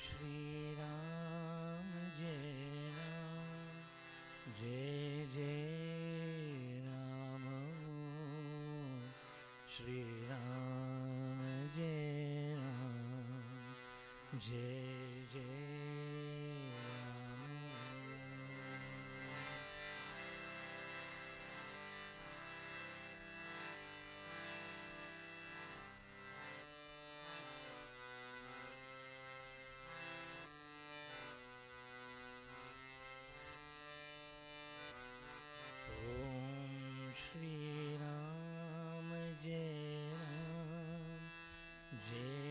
Shri Ram, Jai Ram, Jai Jai Ram. Om Shri Ram, Jai Ram, Jai Jai Ram.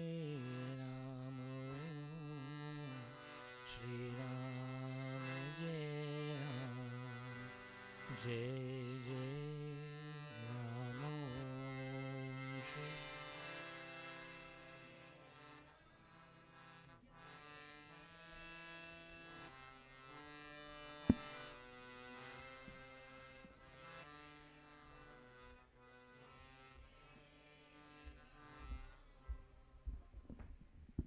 Shri Ram, Jai Ram, Jai Jai Ram.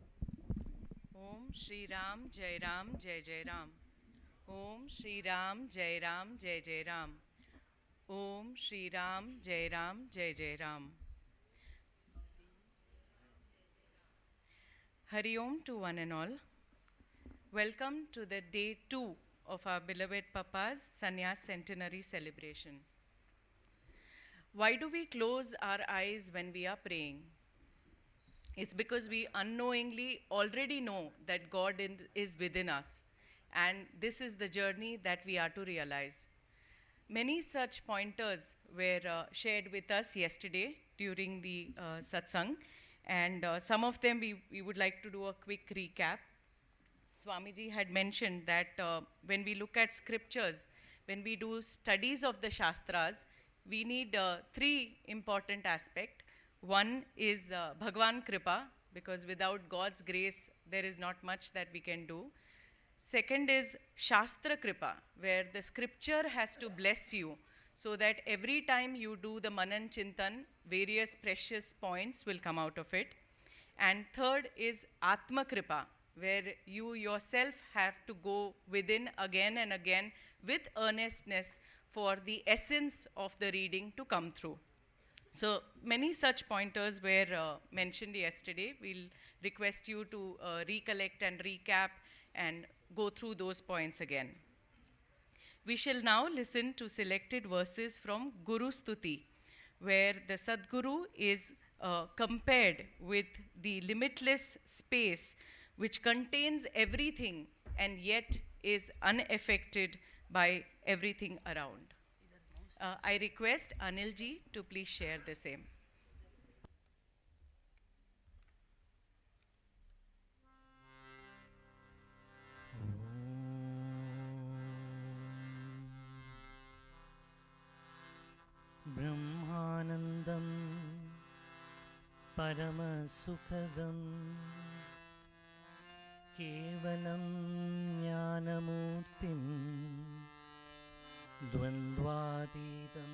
Om Shri Ram Jai Ram Jai Jai Ram. Om Shri Ram Jai Ram Jai Jai Ram. Om Shri Ram Jai Ram Jai Jai Ram. Hari Om to one and all. Welcome to the day 2 of our beloved Papa's Sannyas Centenary celebration. Why do we close our eyes when we are praying? It's because we unknowingly already know that God is within us, and this is the journey that we are to realize. Many such pointers were shared with us yesterday during the satsang, and some of them we would like to do a quick recap. Swamiji had mentioned that when we look at scriptures, when we do studies of the Shastras, we need 3 important aspects. One is Bhagwan Kripa, because without God's grace, there is not much that we can do. Second is Shastra Kripa, where the scripture has to bless you, so that every time you do the Manan Chintan, various precious points will come out of it. And third is Atma Kripa, where you yourself have to go within again and again with earnestness for the essence of the reading to come through. So many such pointers were mentioned yesterday. We'll request you to recollect and recap and go through those points again. We shall now listen to selected verses from Guru Stuti, where the Sadguru is compared with the limitless space which contains everything and yet is unaffected by everything around. I request Anil ji to please share the same. Brahmanandam Paramasukadam Kevalam Jnanamurtim Dvandvadidam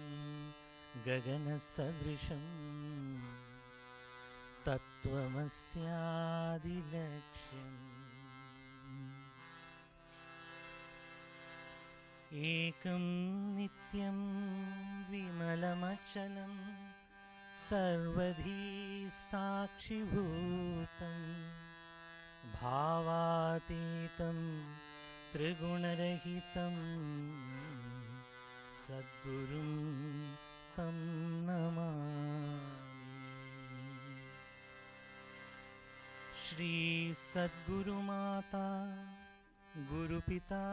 Gaganasadrisham Tattvamasyadilaksham. एकं नित्यं विमलमचलं सर्वधी साक्षिभूतं भावातीतं त्रिगुणरहितं सद्गुरुं तं नमामि। श्री सद्गुरुमाता गुरुपिता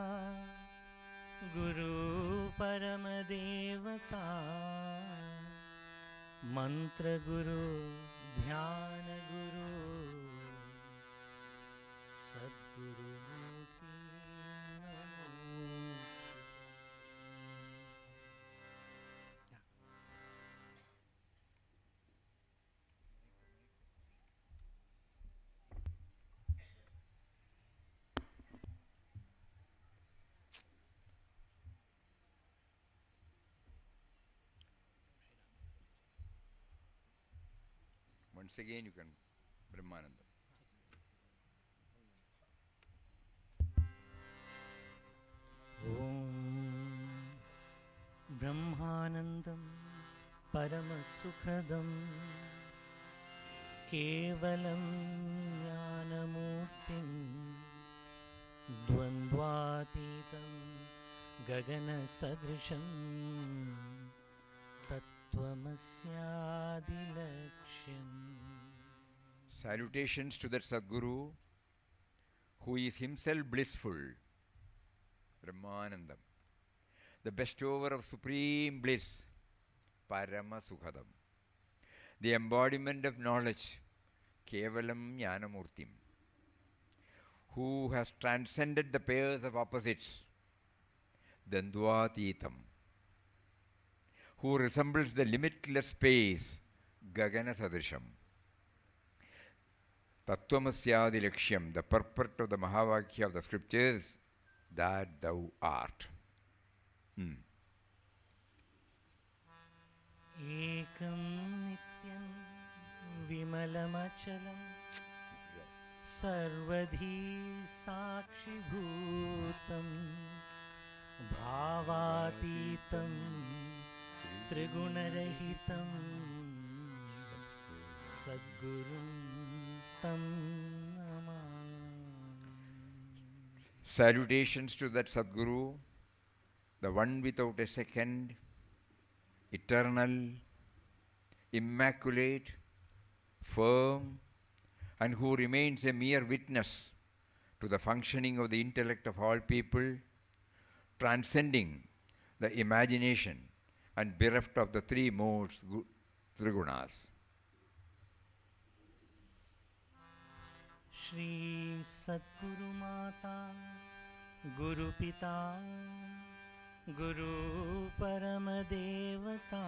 गुरु परमदेवता मंत्रगुरु ध्यान गुरु सद्गुरुमूर्ति नमोस्तुते। Once again you can Brahmanandam. ॐ ब्रह्मानन्दं परमसुखदं केवलं ज्ञानमूर्तिं द्वन्द्वातीतं गगनसदृशं तत्त्वमस्यादिलक्ष्यम्। Salutations to that Sadguru who is himself blissful, Brahmanandam, the bestower of supreme bliss, Parama Sukhadam, the embodiment of knowledge, Kevalam Jnanamurtim, who has transcended the pairs of opposites, Dandvatitam, who resembles the limitless space, Gagana Sadrisham. Tattvamasya Laksham, the purport of the Mahavakya of the scriptures, that thou art. एकं नित्यं विमलमचलं सर्वधी साक्षिभूतं भावातीतं त्रिगुणरहितं सद्गुरुं तं Namami. Salutations to that Sadguru, the one without a second, eternal, immaculate, firm, and who remains a mere witness to the functioning of the intellect of all people, transcending the imagination and bereft of the three modes, trigunas. Shri सद्गुरु माता गुरु पिता गुरु परम देवता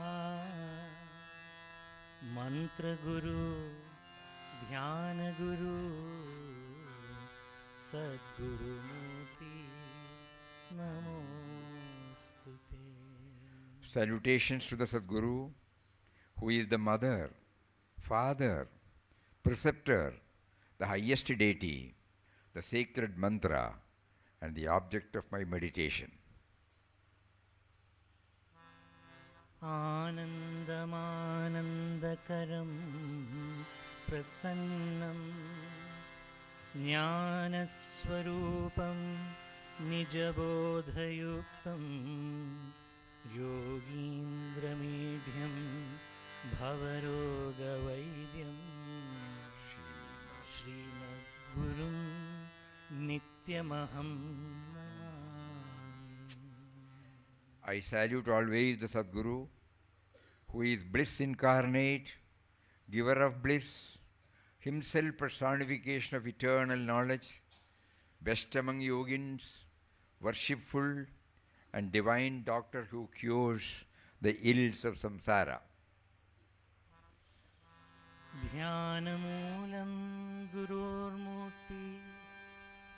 मंत्र गुरु ध्यान गुरु सद्गुरु मूर्ति नमोस्तुते। Salutations to the Sadguru, who is the mother, father, preceptor, the highest deity, the sacred mantra, and the object of my meditation. आनन्दमानन्दकरं प्रसन्नं ज्ञानस्वरूपं निजबोधयुक्तं योगीन्द्रमीढ्यं भवरोगवैद्यं श्रीमद्गुरुं नित्यमहं Namami. I salute always the Sadguru, who is bliss incarnate, giver of bliss, himself personification of eternal knowledge, best among yogins, worshipful, and divine doctor who cures the ills of samsara. ध्यानमूलं गुरोर्मूर्ति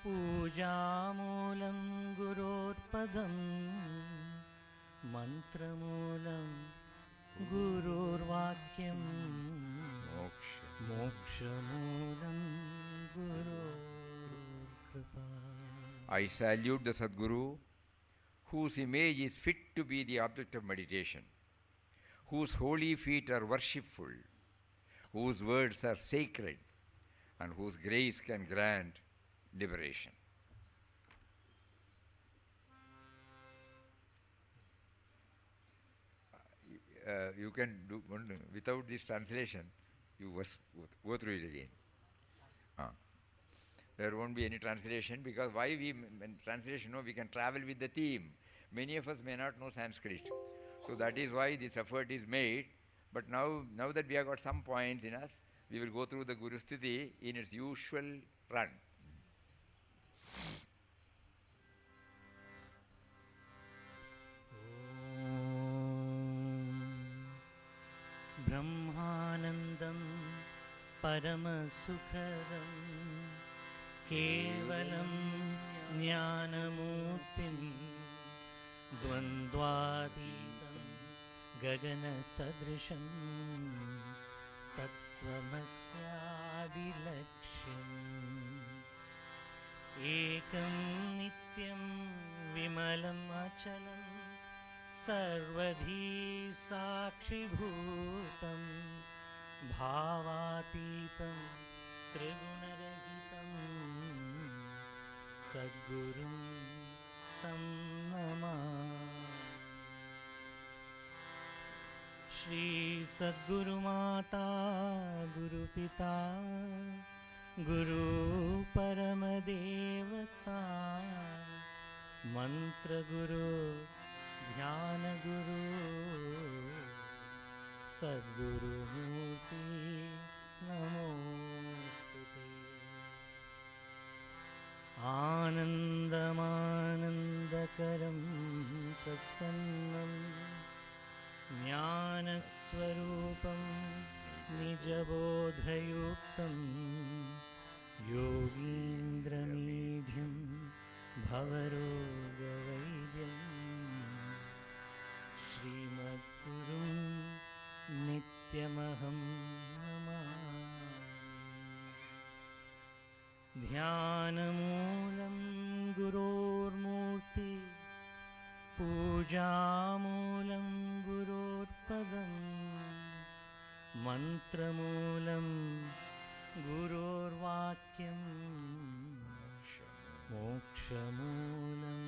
पूजामूलं गुरोर्पदं मन्त्रमूलं गुरोर्वाक्यं मोक्षमूलं गुरोर्कृपा। I salute the Sadguru, whose image is fit to be the object of meditation, whose holy feet are worshipful, whose words are sacred, and whose grace can grant liberation. You can do without this translation. You must go through it again. There won't be any translation, because why when translation, we can travel with the theme. Many of us may not know Sanskrit. So that is why this effort is made. But now that we have got some points in us, we will go through the Guru Sthiti in its usual run. ब्रह्मानन्दं परमसुखदं केवलं ज्ञानमूर्तिं द्वन्द्वातीतं गगनसदृशं तत्त्वमस्यादिलक्ष्यम् एकं नित्यं विमलम् अचलं सर्वधी साक्षिभूतं भावातीतं त्रिगुणरहितं सद्गुरुं तं नमामि। श्री सद्गुरुमाता गुरुपिता गुरु परमदेवता मंत्रगुरु ध्यानगुरु सद्गुरुमूर्ति नमोस्तुते। आनन्दमानन्दकरं प्रसन्नं ज्ञानस्वरूपं निजबोधयुक्तं योगीन्द्रमीढ्यं भवरोगवैद्यं श्रीमद्गुरुं नित्यमहं Namami. ध्यानमूलं गुरोर्मूर्ति पूजामूलं गुरोर्पदं मन्त्रमूलं गुरोर्वाक्यं मोक्षमूलं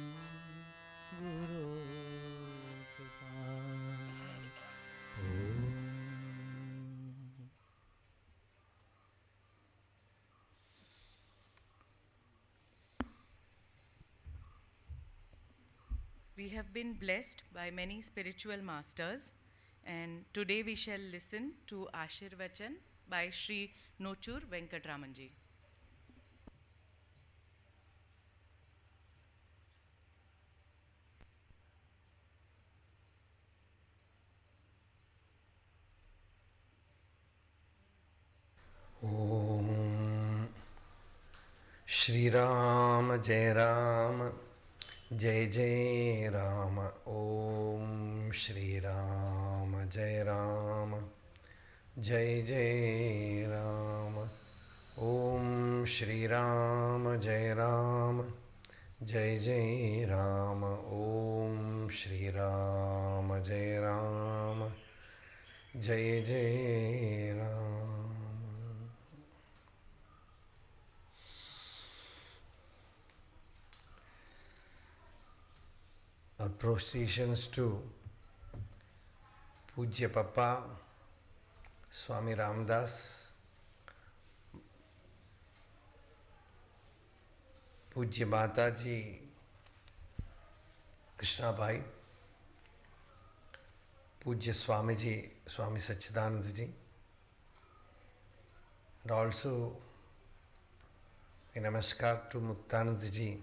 गुरोर्कृपा। We have been blessed by many spiritual masters, and today we shall listen to Ashirvachan by Sri Nochur Venkatramanji. Om Shri Ram Jai Ram Jai Jai Rama. Om Shri Ram Jai Ram Jai Jai Rama. Om Shri Ram Jai Ram Jai Jai Rama. Om Shri Ram Jai Rama Jai Jai Rama. Our prostrations to Pujya Papa Swami Ramdas, Pujya Mataji Krishna Bhai, Pujya Swamiji Swami Sachidanandaji, and also a namaskar to Muktanandaji,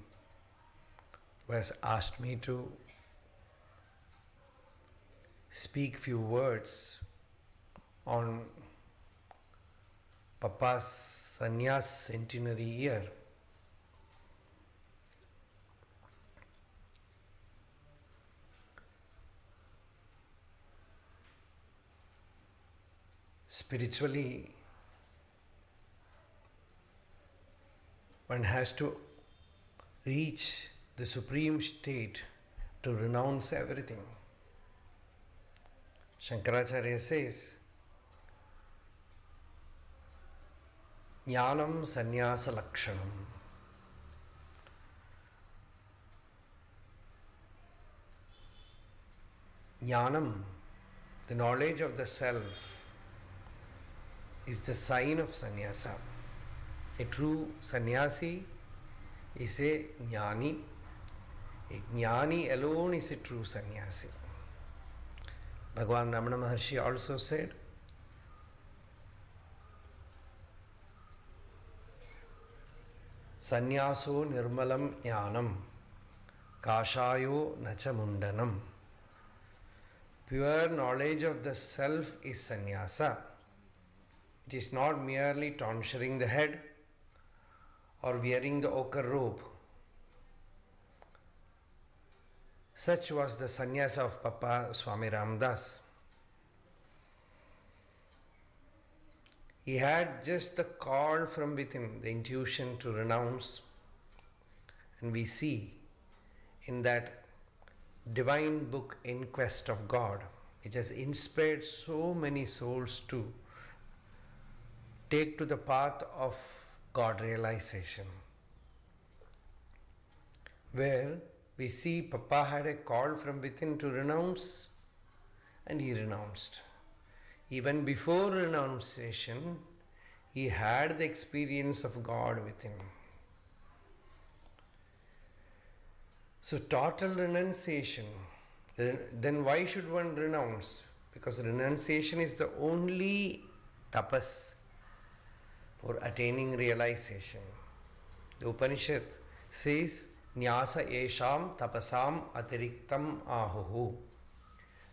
who has asked me to speak few words on Papa's Sannyas Centenary year. Spiritually, one has to reach the supreme state to renounce everything. Shankaracharya says, Jnanam Sannyasa Lakshanam. Jnanam, the knowledge of the self, is the sign of sannyasa. A true sannyasi is a jnani. A jnani alone is a true sannyasi. Bhagavan Ramana Maharshi also said, Sannyaso nirmalam jnanam, kashayo nacha mundanam. Pure knowledge of the self is sannyasa. It is not merely tonsuring the head or wearing the ochre robe. Such was the sannyasa of Papa Swami Ramdas. He had just the call from within, the intuition to renounce. And we see in that divine book, In Quest of God, which has inspired so many souls to take to the path of God realization, where we see Papa had a call from within to renounce, and he renounced. Even before renunciation, he had the experience of God within. So total renunciation, then why should one renounce? Because renunciation is the only tapas for attaining realization. The Upanishad says, Nyasa esham tapasam atiriktam ahuhu.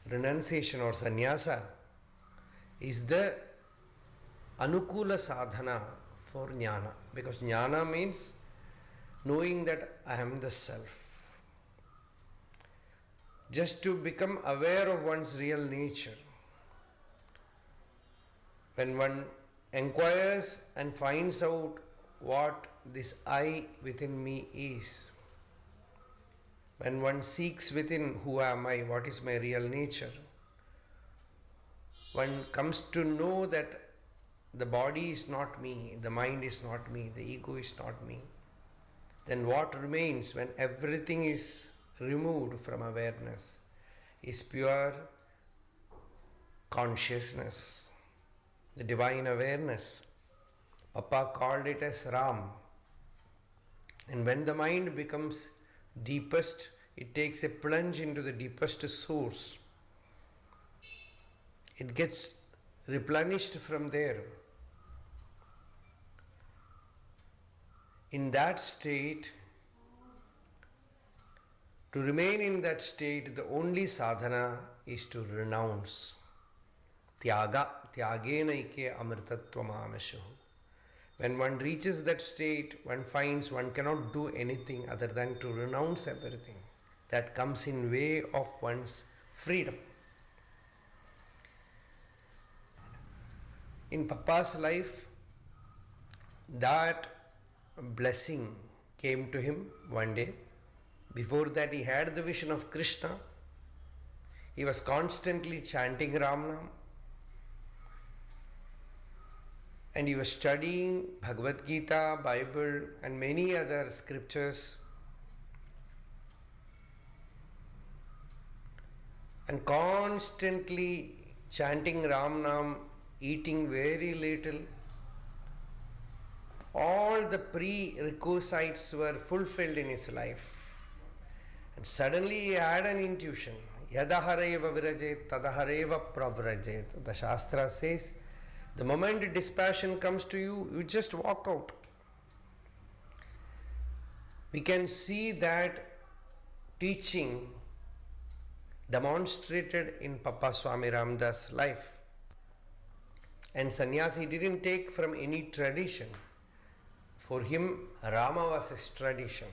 Renunciation or sannyasa is the anukula sadhana for jnana. Because jnana means knowing that I am the self. Just to become aware of one's real nature. When one inquires and finds out what this I within me is, when one seeks within who am I, what is my real nature, one comes to know that the body is not me, the mind is not me, the ego is not me, then what remains when everything is removed from awareness is pure consciousness, the divine awareness. Papa called it as Ram. And when the mind becomes deepest, it takes a plunge into the deepest source. It gets replenished from there. In that state, to remain in that state, the only sadhana is to renounce. Tyaga, tyagenaike amritatvamamashu. When one reaches that state, one finds one cannot do anything other than to renounce everything. That comes in way of one's freedom. In Papa's life, that blessing came to him one day. Before that, he had the vision of Krishna. He was constantly chanting Ram Nam. And he was studying Bhagavad Gita, Bible, and many other scriptures. And constantly chanting Ram Nam, eating very little. All the prerequisites were fulfilled in his life. And suddenly he had an intuition. Yadahareva virajet, tadahareva pravrajet. The Shastra says, the moment dispassion comes to you, you just walk out. We can see that teaching demonstrated in Papa Swami Ramdas' life. And sannyas he didn't take from any tradition. For him, Rama was his tradition.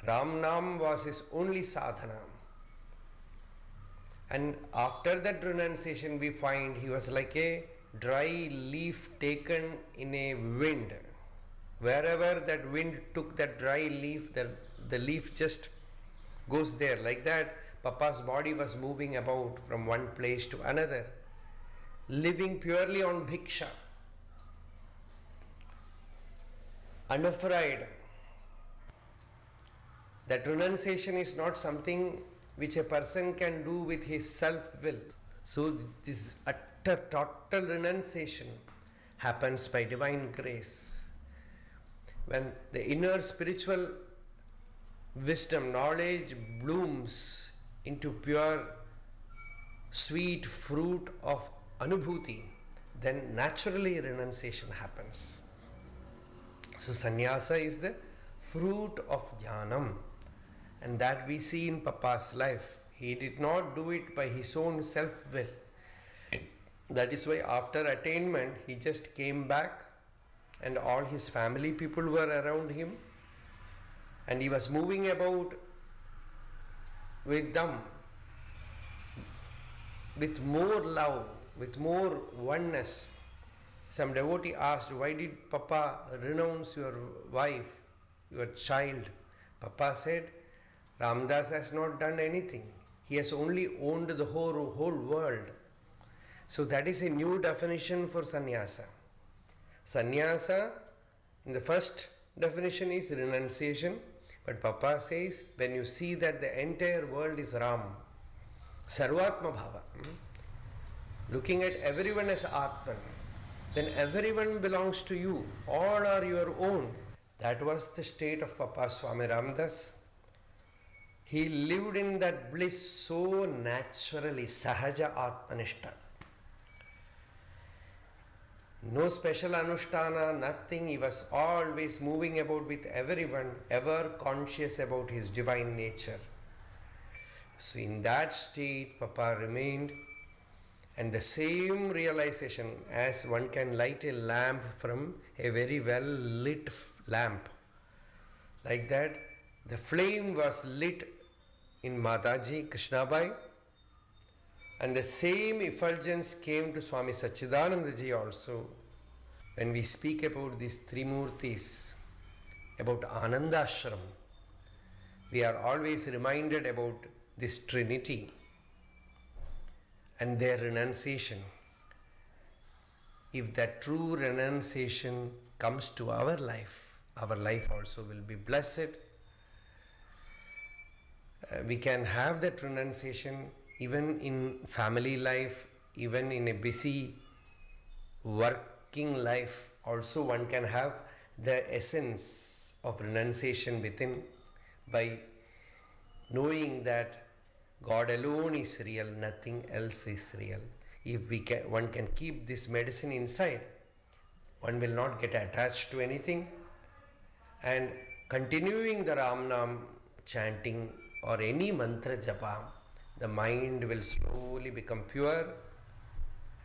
Ram Nam was his only sadhana. And after that renunciation, we find he was like a dry leaf taken in a wind. Wherever that wind took that dry leaf, the leaf just goes there. Like that, Papa's body was moving about from one place to another, living purely on bhiksha, unafraid. That renunciation is not something which a person can do with his self-will. So this utter total renunciation happens by divine grace. When the inner spiritual wisdom, knowledge blooms into pure, sweet fruit of anubhuti, then naturally renunciation happens. So sannyasa is the fruit of jnanam, and that we see in Papa's life. He did not do it by his own self-will. That is why after attainment, he just came back and all his family people were around him, and he was moving about with them with more love, with more oneness. Some devotee asked, why did Papa renounce your wife, your child? Papa said, Ramdas has not done anything. He has only owned the whole world. So that is a new definition for sannyasa. Sannyasa, in the first definition, is renunciation. But Papa says, when you see that the entire world is Ram, Sarvatma Bhava, looking at everyone as Atman, then everyone belongs to you. All are your own. That was the state of Papa Swami Ramdas. He lived in that bliss so naturally, Sahaja Atmanishta. No special anushtana, nothing. He was always moving about with everyone, ever conscious about his divine nature. So in that state, Papa remained, and the same realization as one can light a lamp from a very well lit lamp. Like that, the flame was lit in Mataji Krishnabai, and the same effulgence came to Swami Sachidanandaji also. When we speak about these three murtis, about Ananda Ashram, we are always reminded about this Trinity and their renunciation. If that true renunciation comes to our life also will be blessed. We can have that renunciation even in family life, even in a busy working life. Also one can have the essence of renunciation within by knowing that God alone is real, nothing else is real. If one can keep this medicine inside, one will not get attached to anything, and continuing the Ram Nam chanting or any mantra japa, the mind will slowly become pure,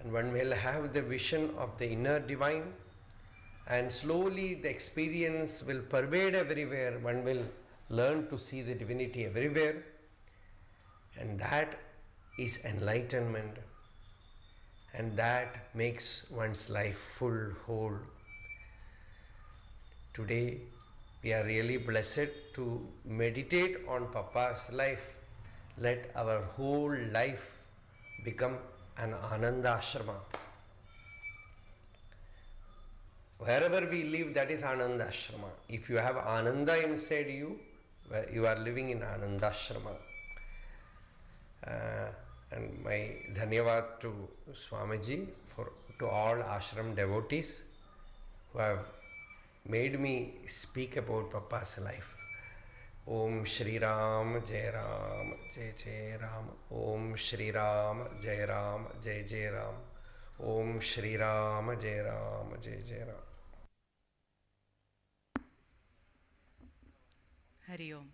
and one will have the vision of the inner divine, and slowly the experience will pervade everywhere. One will learn to see the divinity everywhere, and that is enlightenment, and that makes one's life full, whole. Today we are really blessed to meditate on Papa's life. Let our whole life become an Ananda Ashrama. Wherever we live, that is Ananda Ashrama. If you have Ananda inside you, you are living in Ananda Ashrama. And my dhanyavad to Swamiji, to all ashram devotees who have made me speak about Papa's life. Om Shri Ram Jai Ram Jai Jai Ram. Om Shri Ram Jai Ram Jai Jai Ram. Om Shri Ram Jai Ram Jai Jai Ram. Hari Om.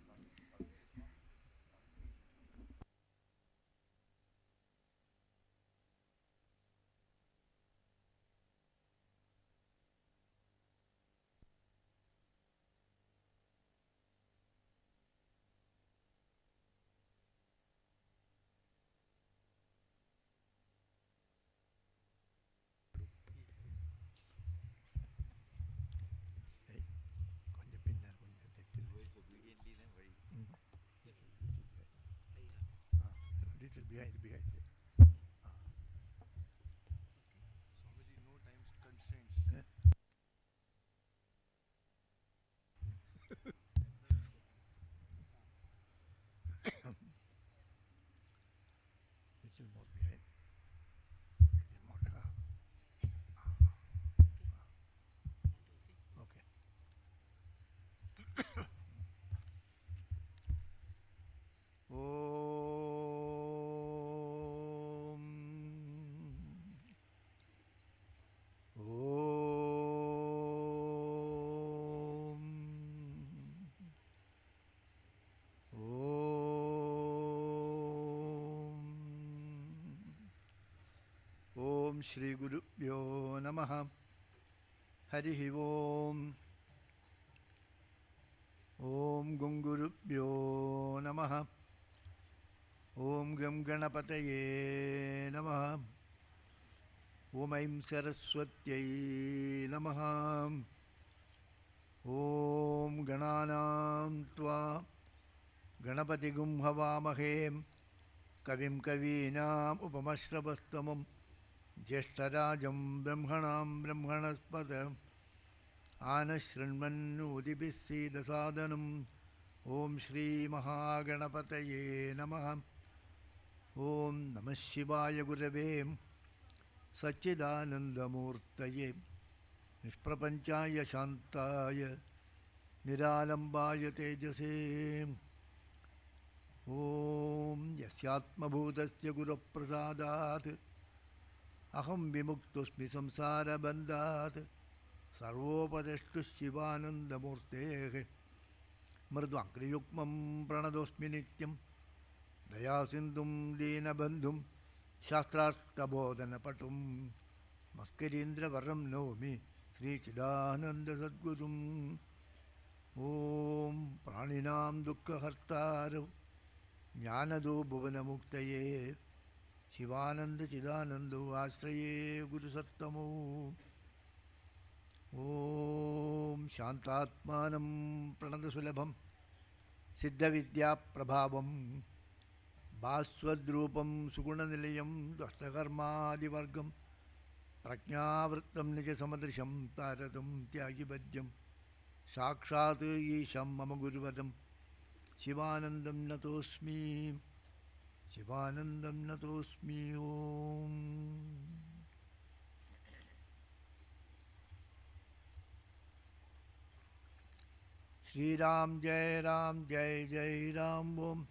behind. Swamiji, no time constraints. Little more behind. Little more. Okay. Om. Om. Om Shri Gurubhyo Namaha. Harihi Om. Om Gungurubhyo Namaha. Om Gam Ganapataye Namaha. Om Aim Saraswatyai Namaha. Om Gananam Tva Ganapatigum Havamahem Kavim Kavinam Upamashravastamam Jeshtarajam Brahmanam Brahmanaspadam Anashrinmanudibisidasadanam Om Shri Mahaganapataye Namaha. Om Namah Shivaya Gurave Satchidanandamurtaye Nishprapanchaya Shantaya Niralambaya Tejase. Om Yasyatma Bhutasya Guru Prasadat Aham Vimuktusmi Samsara Bandhat Sarvopadeshtu Shivananda Murtehe Mridvankri Yukmam Pranadosmi Nityam Dayasindum Dina Bandhum Shastrartha Bodhana Patum Maskarindra Varam Nomi Sri Chidananda Sadgurum. Om Praninam Dukkha Hartaru Jnanado Bhuvana Muktaye Shivananda Chidanando Asraye Guru Sattamo. Om Shantatmanam Pranadasulabham Siddha Vidya Prabhavam Bhaswadrupam Sugunanilayam Dvastakarmadivargam Prajnavrittam Nija Samadrisham Taratam Tyagibhadyam Sakshat Isham Mama Guruvadam Shivanandam Natosmi. Shivanandam Natosmi. Om. Shri Ram Jai Ram Jai Jai Ram Om.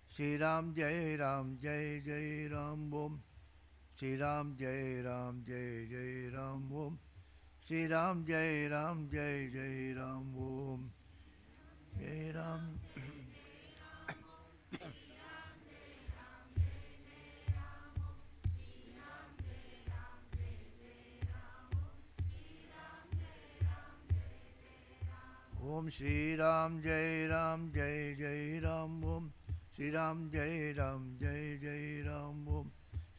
Shri Ram Jai Ram Jai Jai Ram Om. Shri Ram Jai Ram Jai Jai Ram Om. Shri Ram Jai Ram Jai Jai Ram Om. Jai Ram. Om Shri Ram Jai Ram Jai Jai Ram Om. Shri Ram Jai Ram Jai Jai Ram Om.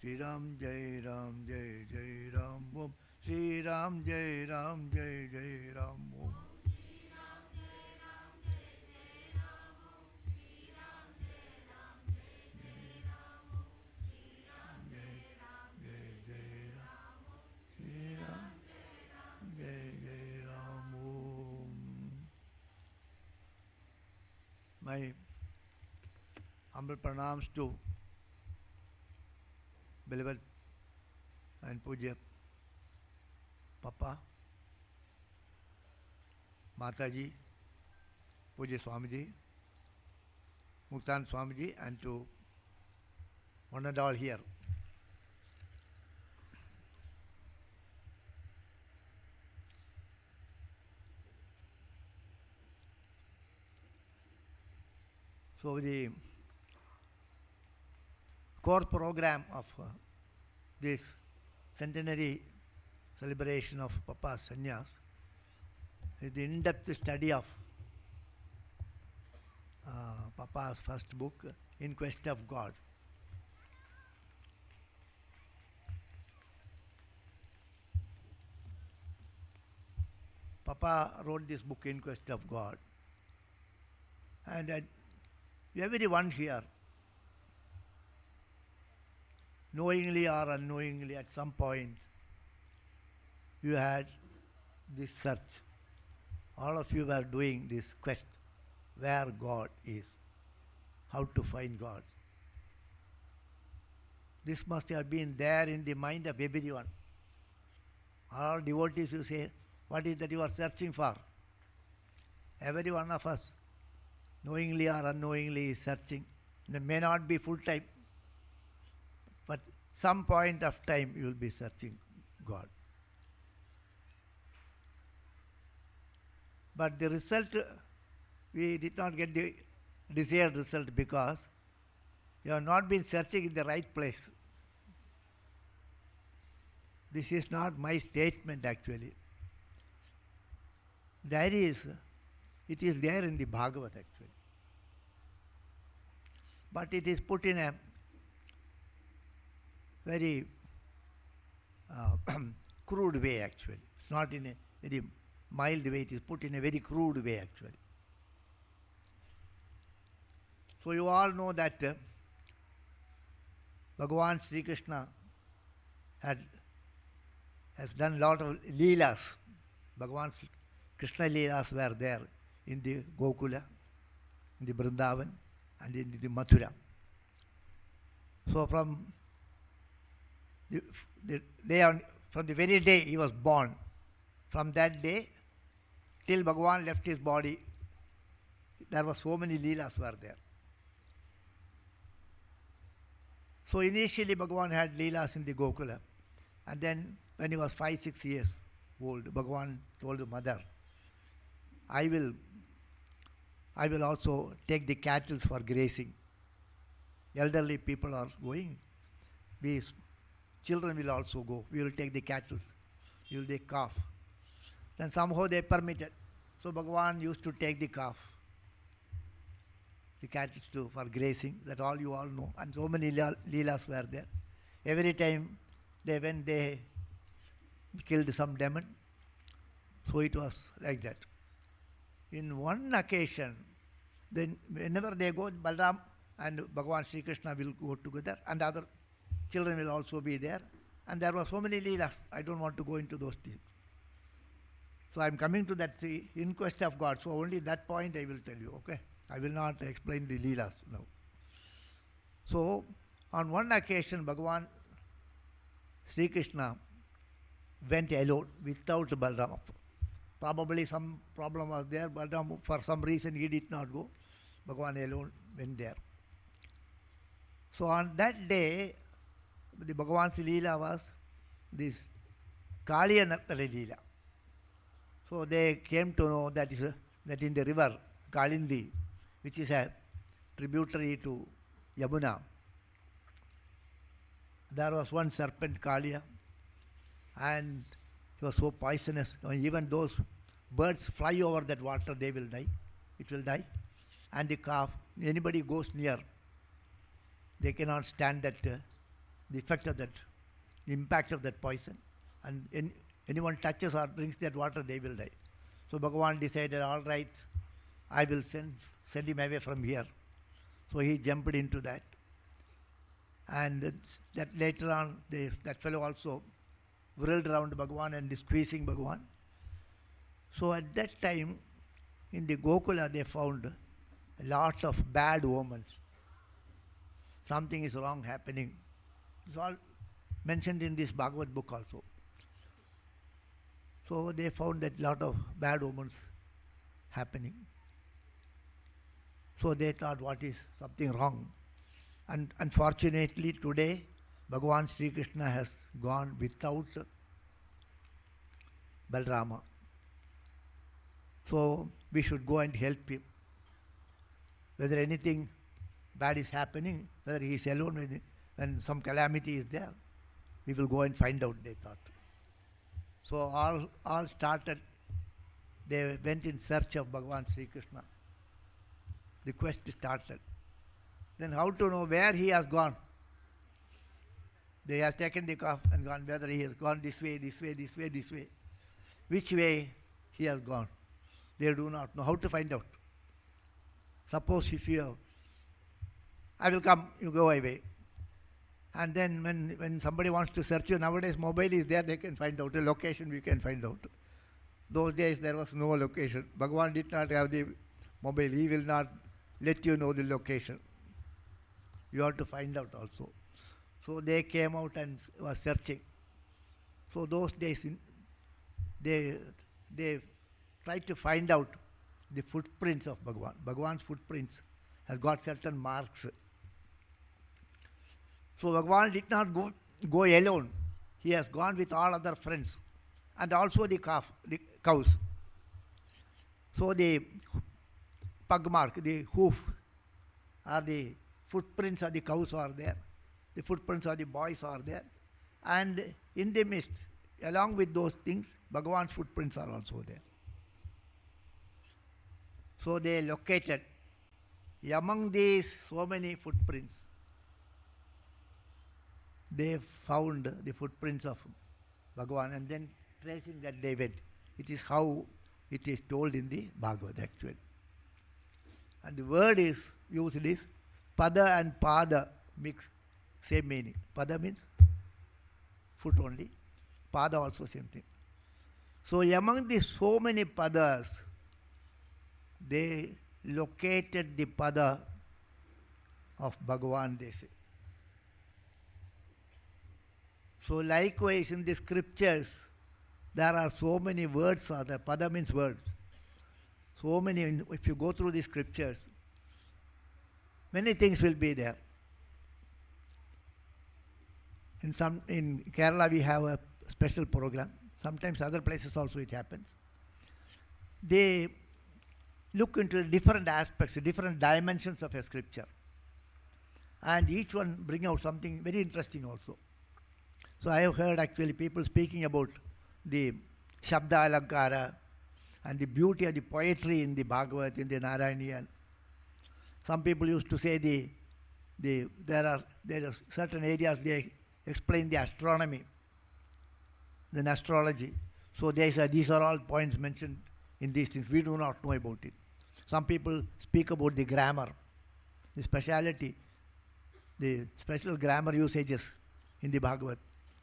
Shri Ram Jai Ram Jai Jai Ram Om. Shri Ram Jai Ram Jai Jai Ram Om. My humble pranams to beloved and Puja Papa, Mataji, Puja Swamiji, Muktan Swamiji, and to one and all here. So the core program of this centenary celebration of Papa's Sannyas is the in-depth study of Papa's first book, In Quest of God. Papa wrote this book, In Quest of God, and everyone here knowingly or unknowingly at some point, you had this search. All of you were doing this quest, where God is, how to find God. This must have been there in the mind of everyone. All devotees, you say, what is that you are searching for? Every one of us, knowingly or unknowingly, is searching. It may not be full time, but some point of time you will be searching God. But the result, we did not get the desired result because you have not been searching in the right place. This is not my statement actually. It is there in the Bhagavad actually. But it is put in a very crude way actually. It's not in a very mild way, it is put in a very crude way actually. So you all know that Bhagavan Sri Krishna has done a lot of leelas. Bhagavan Krishna leelas were there in the Gokula, in the Vrindavan, and in the Mathura. So from the very day he was born, from that day till Bhagavan left his body, there were so many leelas were there. So initially Bhagavan had leelas in the Gokula, and then when he was 5-6 years old, Bhagavan told the mother, I will also take the cattle for grazing. Elderly people are going. Children will also go. We will take the cattle. We will take calf. Then somehow they permitted. So Bhagavan used to take the calf, the cattle for grazing. That all you all know. And so many leelas were there. Every time they killed some demon. So it was like that. In one occasion, then whenever they go, Balram and Bhagavan Sri Krishna will go together, and other children will also be there. And there were so many leelas. I don't want to go into those things. So I am coming to that in quest of God. So only that point I will tell you, okay? I will not explain the leelas now. So on one occasion, Bhagavan Sri Krishna went alone without Balram. Probably some problem was there. Balram, for some reason, he did not go. Bhagavan alone went there. So on that day, the Bhagavan's Leela was this Kaliya Nartana Leela. So they came to know that in the river Kalindi, which is a tributary to Yamuna, there was one serpent Kaliya, and it was so poisonous. Even those birds fly over that water, they will die. It will die. And the calf, anybody goes near, they cannot stand that, the effect of that, the impact of that poison. And anyone touches or drinks that water, they will die. So Bhagavan decided, all right, I will send him away from here. So he jumped into that. And that later on, that fellow also whirled around Bhagavan and squeezing Bhagavan. So at that time, in the Gokula, they found a lot of bad omens. Something is wrong happening. It's all mentioned in this Bhagavad book also. So they found that lot of bad omens happening. So they thought, what is something wrong? And unfortunately today, Bhagavan Sri Krishna has gone without Balrama. So we should go and help him. Whether anything bad is happening, whether he is alone when some calamity is there, we will go and find out, they thought. So all started, they went in search of Bhagavan Sri Krishna. The quest started. Then how to know where he has gone? They have taken the calf and gone, whether he has gone this way, this way, this way, this way. Which way he has gone? They do not know. How to find out? Suppose if you have, I will come, you go away. And then when somebody wants to search you, nowadays mobile is there, they can find out. A location we can find out. Those days there was no location. Bhagavan did not have the mobile. He will not let you know the location. You have to find out also. So they came out and were searching. So those days they tried to find out the footprints of Bhagavan. Bhagavan's footprints has got certain marks. So Bhagavan did not go alone. He has gone with all other friends and also the cows. So the pug mark, the hoof, or the footprints of the cows are there. The footprints of the boys are there. And in the midst, along with those things, Bhagavan's footprints are also there. So they located among these so many footprints. They found the footprints of Bhagavan, and then tracing that they went. It is how it is told in the Bhagavad actually. And the word is used is pada and pada mix, same meaning. Pada means foot only, pada also same thing. So among these so many padas, they located the pada of Bhagavan, they say. So likewise in the scriptures, there are so many words are there. Pada means words. So many, if you go through the scriptures, many things will be there. In Kerala we have a special program. Sometimes other places also it happens. They look into different aspects, different dimensions of a scripture. And each one bring out something very interesting also. So I have heard actually people speaking about the Shabda Alankara and the beauty of the poetry in the Bhagavad, in the Narayanian. Some people used to say there are certain areas they explain the astronomy, then astrology. So they say these are all points mentioned in these things. We do not know about it. Some people speak about the grammar, the speciality, the special grammar usages in the Bhagavad,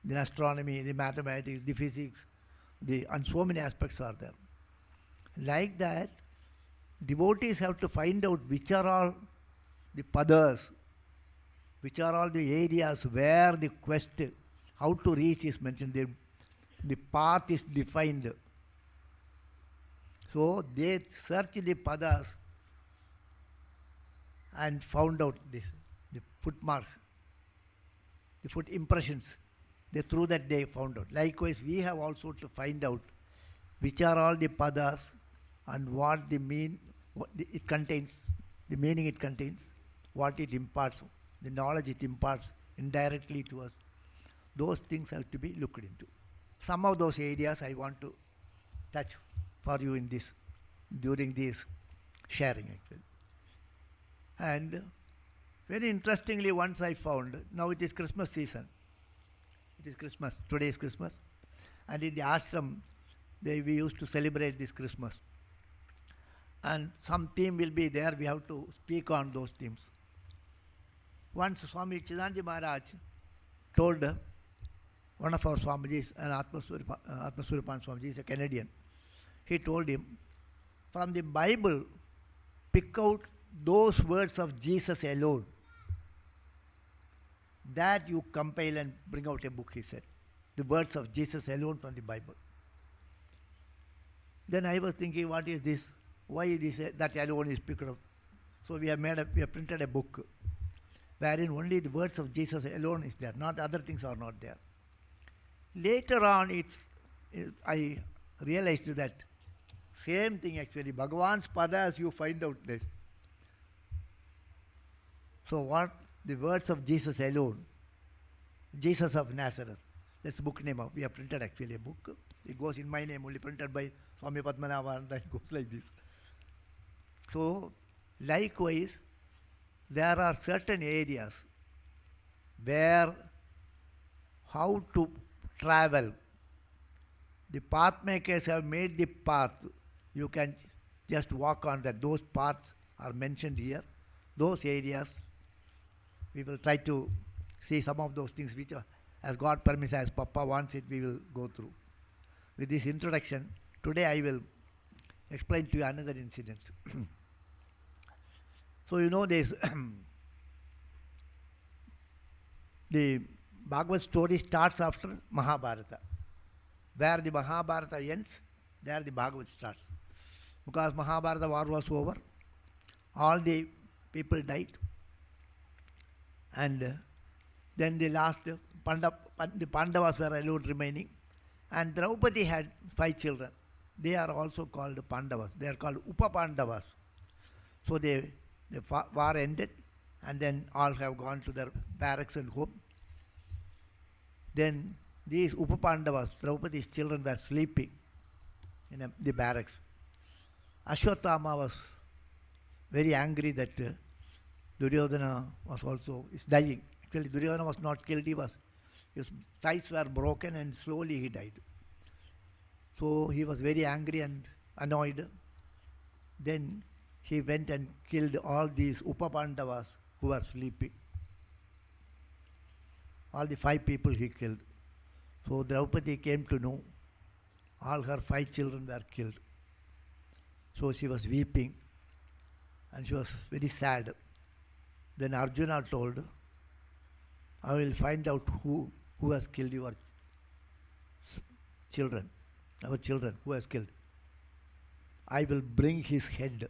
the astronomy, the mathematics, the physics, and so many aspects are there. Like that, devotees have to find out which are all the padas, which are all the areas where the quest, how to reach is mentioned. The path is defined. So they searched the padas and found out the foot marks, the foot impressions. Through that they found out. Likewise, we have also to find out which are all the padas and what it contains, the meaning it contains, what it imparts, the knowledge it imparts indirectly to us. Those things have to be looked into. Some of those areas I want to touch for you in this, during this sharing actually. And very interestingly, once I found, now it is Christmas season. It is Christmas. Today is Christmas. And in the ashram, we used to celebrate this Christmas. And some theme will be there. We have to speak on those themes. Once Swami Chidanji Maharaj told one of our Swamijis, an Atmaswarapan Swamiji, is a Canadian. He told him, from the Bible, pick out those words of Jesus alone. That you compile and bring out a book, he said. The words of Jesus alone from the Bible. Then I was thinking, what is this? Why that alone is picked up? So we have printed a book wherein only the words of Jesus alone is there, not other things are not there. Later on, I realized that same thing actually, Bhagavan's padas you find out this. So what? The words of Jesus alone, Jesus of Nazareth. That's the book name. We have printed actually a book. It goes in my name, only printed by Swami Padmanabha, and it goes like this. So, likewise, there are certain areas where how to travel. The path makers have made the path. You can just walk on that. Those paths are mentioned here. Those areas we will try to see some of those things which, as God permits, as Papa wants it, we will go through. With this introduction, today I will explain to you another incident. So you know this, the Bhagavad story starts after Mahabharata. Where the Mahabharata ends, there the Bhagavad starts. Because Mahabharata war was over, all the people died, and then the last the Pandavas were alone remaining, and Draupadi had 5 children. They are also called Pandavas. They are called Upa-Pandavas. So the war ended, and then all have gone to their barracks and home. Then these Upa-Pandavas, Draupadi's children, were sleeping in the barracks. Ashwatthama was very angry that Duryodhana is dying. Actually, Duryodhana was not killed, his thighs were broken and slowly he died. So he was very angry and annoyed. Then he went and killed all these Upa-Pandavas who were sleeping. All the 5 people he killed. So Draupadi came to know all her 5 children were killed. So she was weeping and she was very sad. Then Arjuna told, I will find out who has killed your children, our children, who has killed. I will bring his head,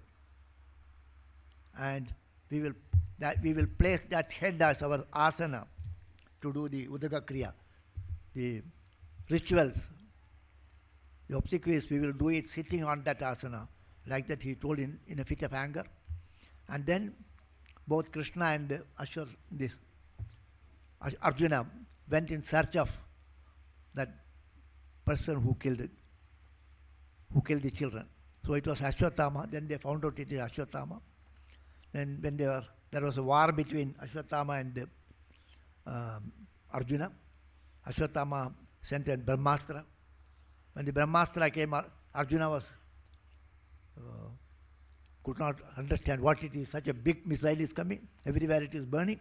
and we will place that head as our asana to do the Udaka Kriya, the rituals, the obsequies. We will do it sitting on that asana, like that he told in a fit of anger. And then both Krishna and Arjuna went in search of that person who killed the children. So it was Ashwatthama. Then they found out it is Ashwatthama. Then when there was a war between Ashwatthama and Arjuna, Ashwatthama sent a Brahmastra. When the Brahmastra came, Arjuna could not understand what it is. Such a big missile is coming. Everywhere it is burning.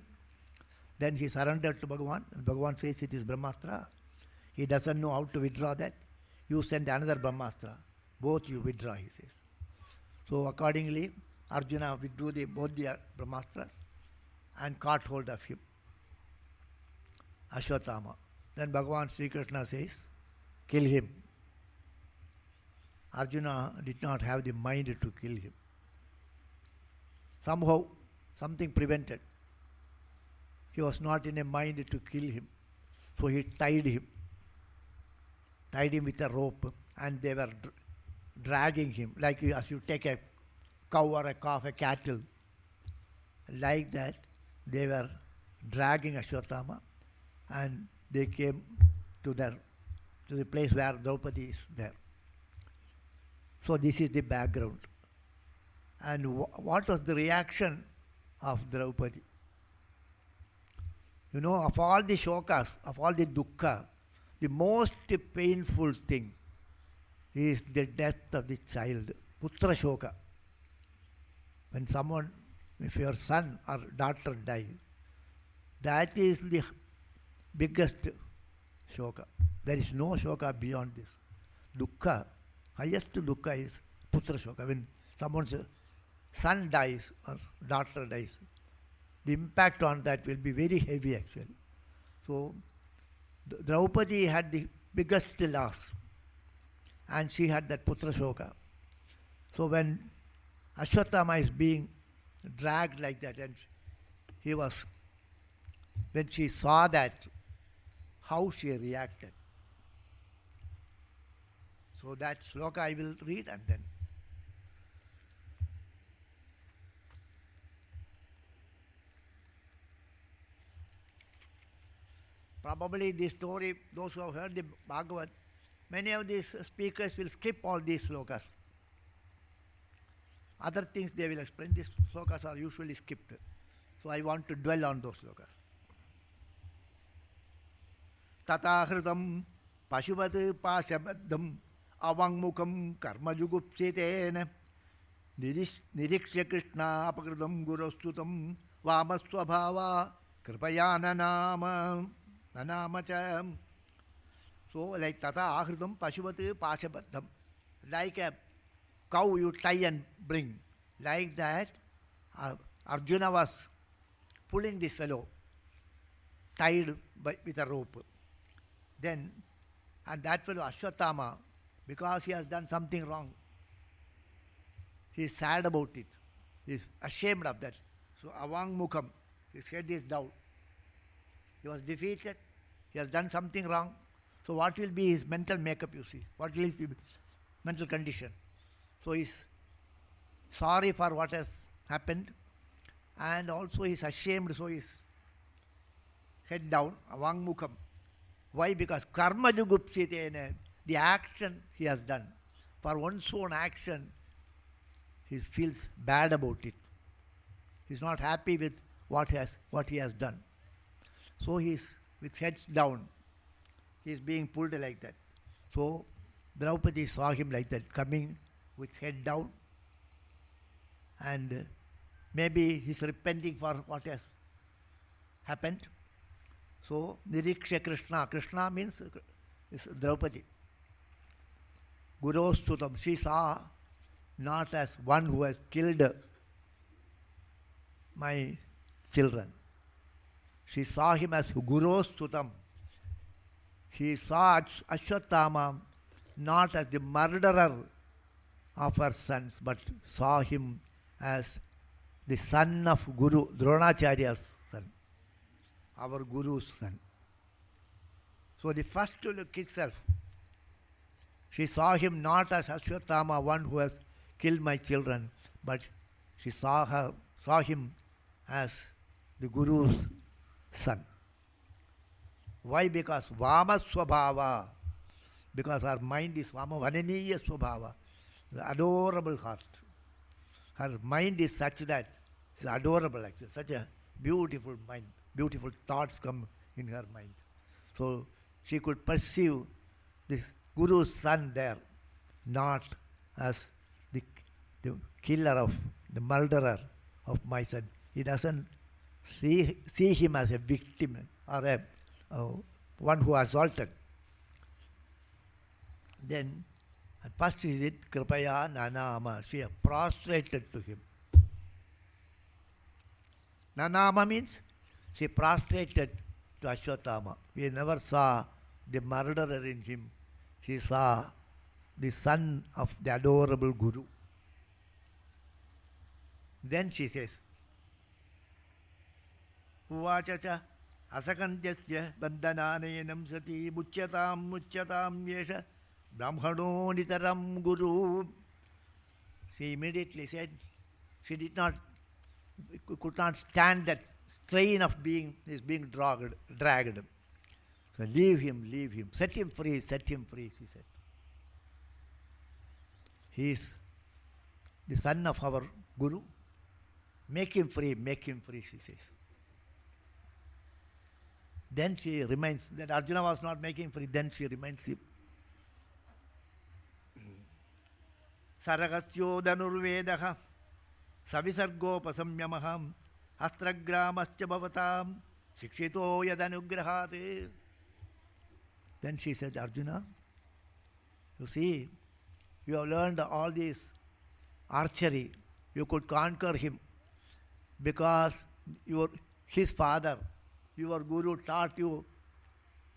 Then he surrendered to Bhagavan. And Bhagavan says it is Brahmastra. He doesn't know how to withdraw that. You send another Brahmastra. Both you withdraw, he says. So accordingly, Arjuna withdrew both the Brahmastras and caught hold of him, Ashwatthama. Then Bhagavan Sri Krishna says, kill him. Arjuna did not have the mind to kill him. Somehow, something prevented. He was not in a mind to kill him. So he tied him with a rope, and they were dragging him, like as you take a cow or a calf, a cattle. Like that, they were dragging Ashwatthama, and they came to the place where Draupadi is there. So this is the background. And what was the reaction of Draupadi? You know, of all the shokas, of all the dukkha, the most painful thing is the death of the child, putra shoka. When if your son or daughter dies, that is the biggest shoka. There is no shoka beyond this. Dukkha, highest dukkha is putra shoka. When someone's son dies or daughter dies, the impact on that will be very heavy actually. So Draupadi had the biggest loss, and she had that putra shoka. So when Ashwatthama is being dragged like that, and when she saw that, how she reacted. So that sloka I will read, and then probably this story, those who have heard the Bhagavad, many of these speakers will skip all these slokas. Other things they will explain. These slokas are usually skipped. So I want to dwell on those slokas. Tatahritam pashuvat pashabaddham avangmukam karmajugupsitena nirikshya krishna apakritam gurustutam vamasvabhava Kripaya nanama cha. So like tata ahritam pashuvati pashabaddham. Like a cow you tie and bring. Like that, Arjuna was pulling this fellow, tied with a rope. Then, and that fellow Ashwatthama, because he has done something wrong, he is sad about it. He is ashamed of that. So avangmukham, his head is down. He was defeated. He has done something wrong. So what will be his mental makeup, you see? What will his mental condition? So he is sorry for what has happened, and also he is ashamed, so he is head down, avangmukham. Why? Because karma jugupsitena, the action he has done. For one's own action, he feels bad about it. He is not happy with what he has done. So he is with heads down. He is being pulled like that. So Draupadi saw him like that, coming with head down, and maybe he is repenting for what has happened. So Niriksha Krishna. Krishna means is Draupadi. Guru Sutam. She saw not as one who has killed my children. She saw him as Guru Sutam. He saw Ashwatthama not as the murderer of her sons, but saw him as the son of Guru, Dronacharya's son, our Guru's son. So the first look itself, she saw him not as Ashwatthama, one who has killed my children, but she saw him as the Guru's son. Why? Because Vama Swabhava, because her mind is Vama Vananiya Swabhava, the adorable heart. Her mind is such that it's adorable actually, such a beautiful mind, beautiful thoughts come in her mind. So she could perceive the Guru's son there, not as the killer the murderer of my son. He doesn't see him as a victim or one who assaulted. Then at first is it Kripaya Nanama. She prostrated to him. Nanama means she prostrated to Ashwatthama. We never saw the murderer in him. She saw the son of the adorable Guru. Then she says, Uvachacha asakantyasya bandhananenam sati mucyatam yesha brahmano nitaram guru. She immediately said she could not stand that strain of being dragged. So leave him, set him free, she said. He is the son of our Guru. Make him free, she says. Then she reminds that Arjuna was not making free, then she reminds him. Saragasyo danurvedaha savisargopasamyamaham astragramascha bhavatam shikshito yadanugrahate. Then she said, Arjuna, you see, you have learned all this archery. You could conquer him because his father, your Guru, taught you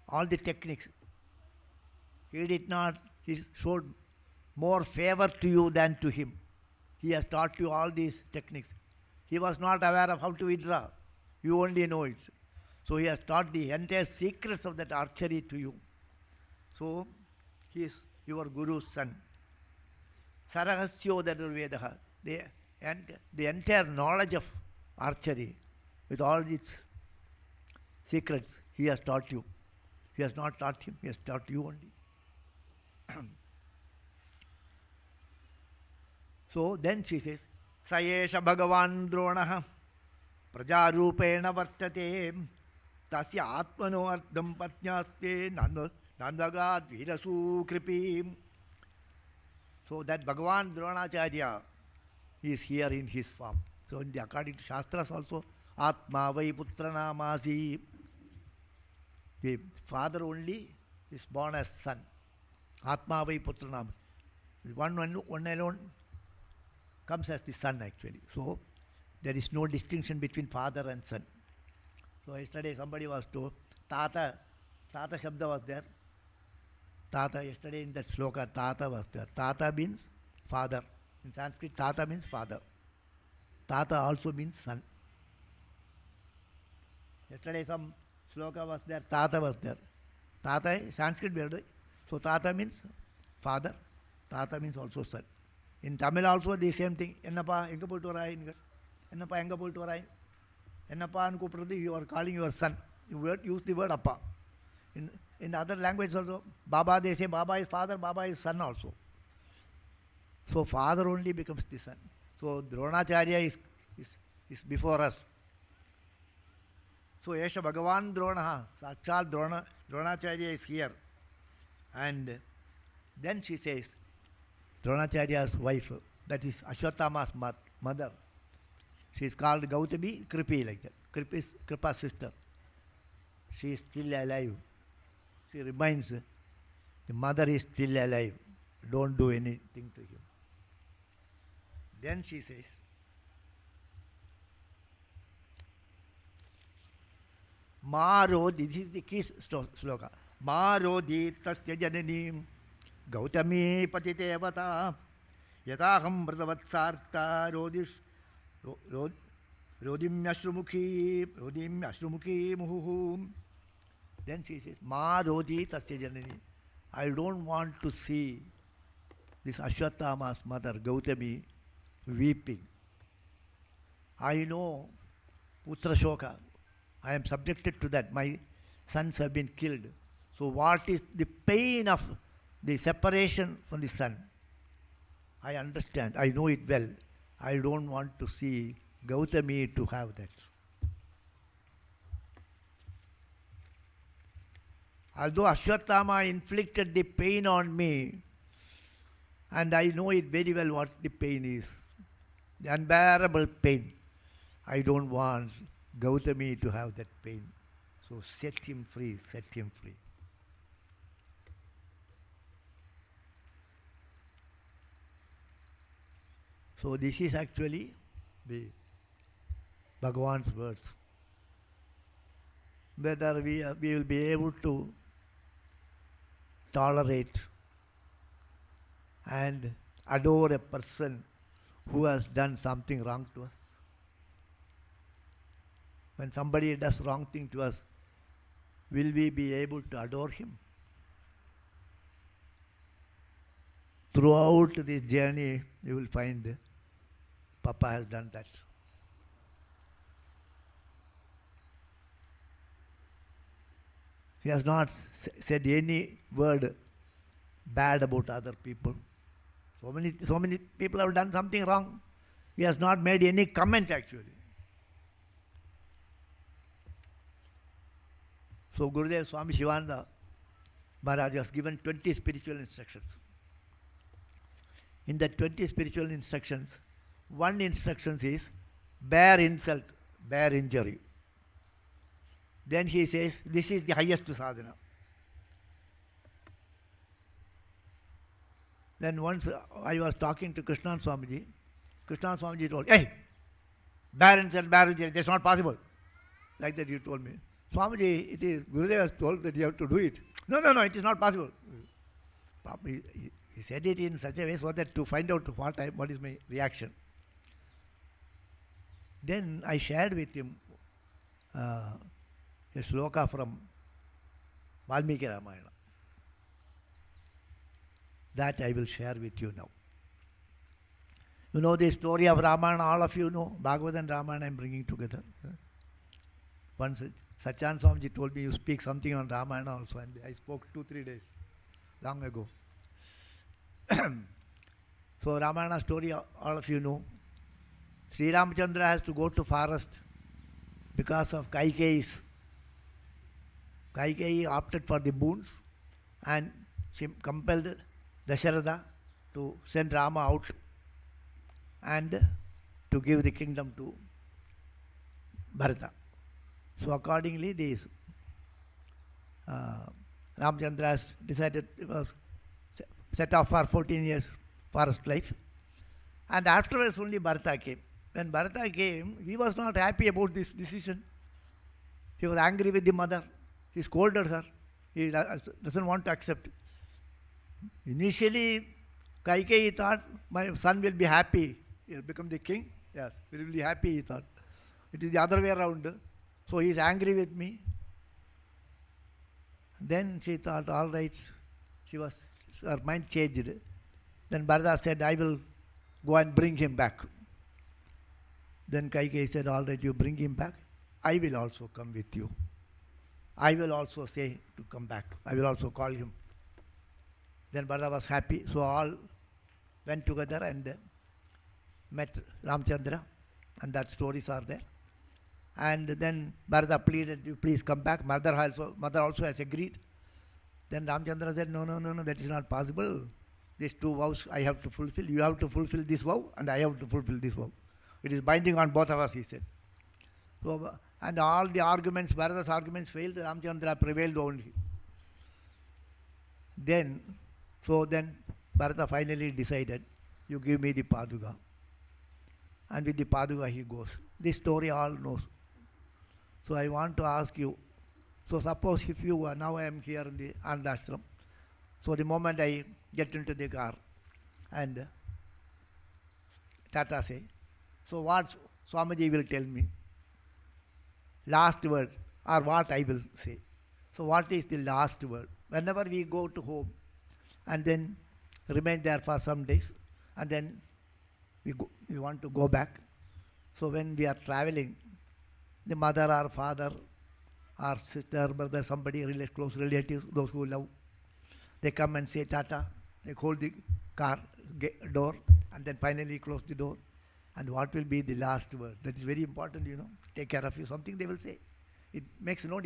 all the techniques. He showed more favor to you than to him. He has taught you all these techniques. He was not aware of how to withdraw. You only know it. So he has taught the entire secrets of that archery to you. So he is your Guru's son. Sarahasyo Dadurvedaha. The entire knowledge of archery with all its secrets he has taught you. He has not taught him, he has taught you only. So then she says, Sayesha Bhagavan Dronaha Prajarupena Vartate Tasya Atmano Ardham Patnyaste Nandagat Virasu Kripim. So that Bhagavan Dronacharya is here in his form. So according to Shastras also, Atma vai putra namasi. The father only is born as son. Atma vai putra namasi. One alone comes as the son actually. So there is no distinction between father and son. So yesterday somebody was told, Tata Shabda was there. Tata, yesterday in that sloka, Tata was there. Tata means father. In Sanskrit, Tata means father. Tata also means son. Yesterday some sloka was there, Tata was there. Tata is Sanskrit word. So Tata means father. Tata means also son. In Tamil also the same thing. Ennappa enga poittu varai. Ennappa enga poittu varai. Ennappa and Kuprati, you are calling your son. You use the word Appa. In other language also, Baba, they say Baba is father, Baba is son also. So father only becomes the son. So Dronacharya is before us. So Yesha Bhagavan Drona, Sakshal Dronacharya is here. And then she says, Dronacharya's wife, that is Ashwatthama's mother. She is called Gautami Kripi, like that. Kripa's sister. She is still alive. She reminds the mother is still alive. Don't do anything to him. Then she says, Marodi, this is the key sloka. Marodi tasya jananim Gautami patitevata yataham vrtavatsarta rodish rodimyashrumukhi muhuhum. Then she says, Ma Rodi Tasya Janani. I don't want to see this Ashwatthama's mother, Gautami, weeping. I know Putra Shoka. I am subjected to that. My sons have been killed. So what is the pain of the separation from the son? I understand. I know it well. I don't want to see Gautami to have that. Although Ashwatthama inflicted the pain on me, and I know it very well what the pain is, the unbearable pain, I don't want Gautami to have that pain. So set him free, set him free. So this is actually the Bhagavan's words. Whether we will be able to tolerate and adore a person who has done something wrong to us. When somebody does wrong thing to us, will we be able to adore him? Throughout this journey, you will find Papa has done that. He has not said any word bad about other people. So many people have done something wrong. He has not made any comment actually. So Gurudev Swami Shivananda Maharaj has given 20 spiritual instructions. In the 20 spiritual instructions, one instruction is bear insult, bear injury. Then he says, this is the highest sadhana. Then once I was talking to Krishnan Swamiji told, hey, bear insult, bear injury, that's not possible. Like that he told me. Swamiji, it is, Gurudev has told that you have to do it. No, it is not possible. He said it in such a way so that to find out what is my reaction. Then I shared with him a sloka from Valmiki Ramayana. That I will share with you now. You know the story of Ramayana, all of you know. Bhagavad and Ramayana I am bringing together. Once Satyan Swamiji told me, you speak something on Ramayana also, and I spoke 2-3 days, long ago. So Ramayana story, all of you know. Sri Ramachandra has to go to forest because of Kaikeyi opted for the boons and she compelled Dasharatha to send Rama out and to give the kingdom to Bharata. So accordingly, these Ramchandra has decided it was set off for 14 years forest life. And afterwards only Bharata came. When Bharata came, he was not happy about this decision. He was angry with the mother. He scolded her. He doesn't want to accept. Initially, Kaikeyi thought, my son will be happy. He will become the king. Yes, he will be happy, he thought. It is the other way around. So he is angry with me. Then she thought, all right. Her mind changed. Then Bharata said, I will go and bring him back. Then Kaikeyi said, all right, you bring him back. I will also come with you. I will also say to come back. I will also call him. Then Bharata was happy. So all went together and met Ramchandra. And that stories are there. And then Bharata pleaded, you please come back. Mother also has agreed. Then Ramchandra said, no, that is not possible. These two vows I have to fulfill. You have to fulfill this vow and I have to fulfill this vow. It is binding on both of us, he said. So, and all the arguments, Bharata's arguments failed. Ramchandra prevailed only. Then Bharata finally decided, you give me the Paduka. And with the Paduka he goes. This story all knows. So I want to ask you, so suppose if you are, now I am here in the Anandashram. So the moment I get into the car and Tata say, so what Swamiji will tell me? Last word or what I will say. So what is the last word? Whenever we go to home and then remain there for some days and then we want to go back. So when we are traveling, the mother or father or sister, brother, somebody, close relatives, those who love, they come and say Tata, they hold the car door and then finally close the door. And what will be the last word? That is very important, take care of you. Something they will say. It makes no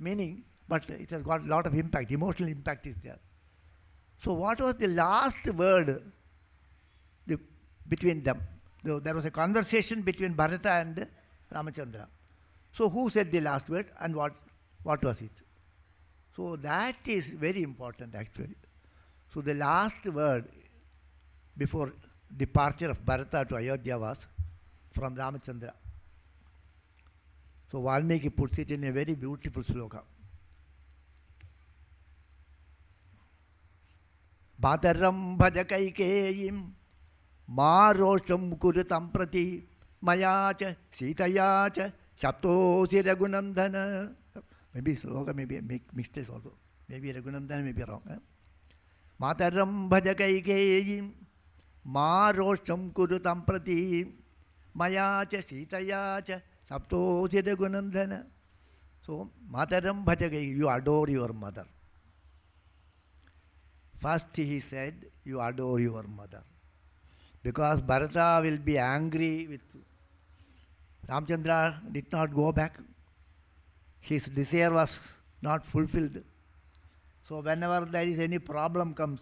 meaning, but it has got a lot of impact. Emotional impact is there. So what was the last word between them? There was a conversation between Bharata and Ramachandra. So who said the last word and what was it? So that is very important actually. So the last word before departure of Bharata to Ayodhya was from Ramachandra. So Valmiki puts it in a very beautiful sloka. Bhadaram bhajakayikeyim marosham kurutam prati mayacha sitayacha saptosi raghunandana. Maybe sloka, maybe mistakes also. Maybe Raghunandana may be wrong. Mataram bhajakayikeyim marosham kurutam prati mayacha sitayacha saptosi raghunandana. So Mataram bhajakayikeyim, you adore your mother. First he said, you adore your mother. Because Bharata will be angry with Ramchandra did not go back. His desire was not fulfilled. So whenever there is any problem comes,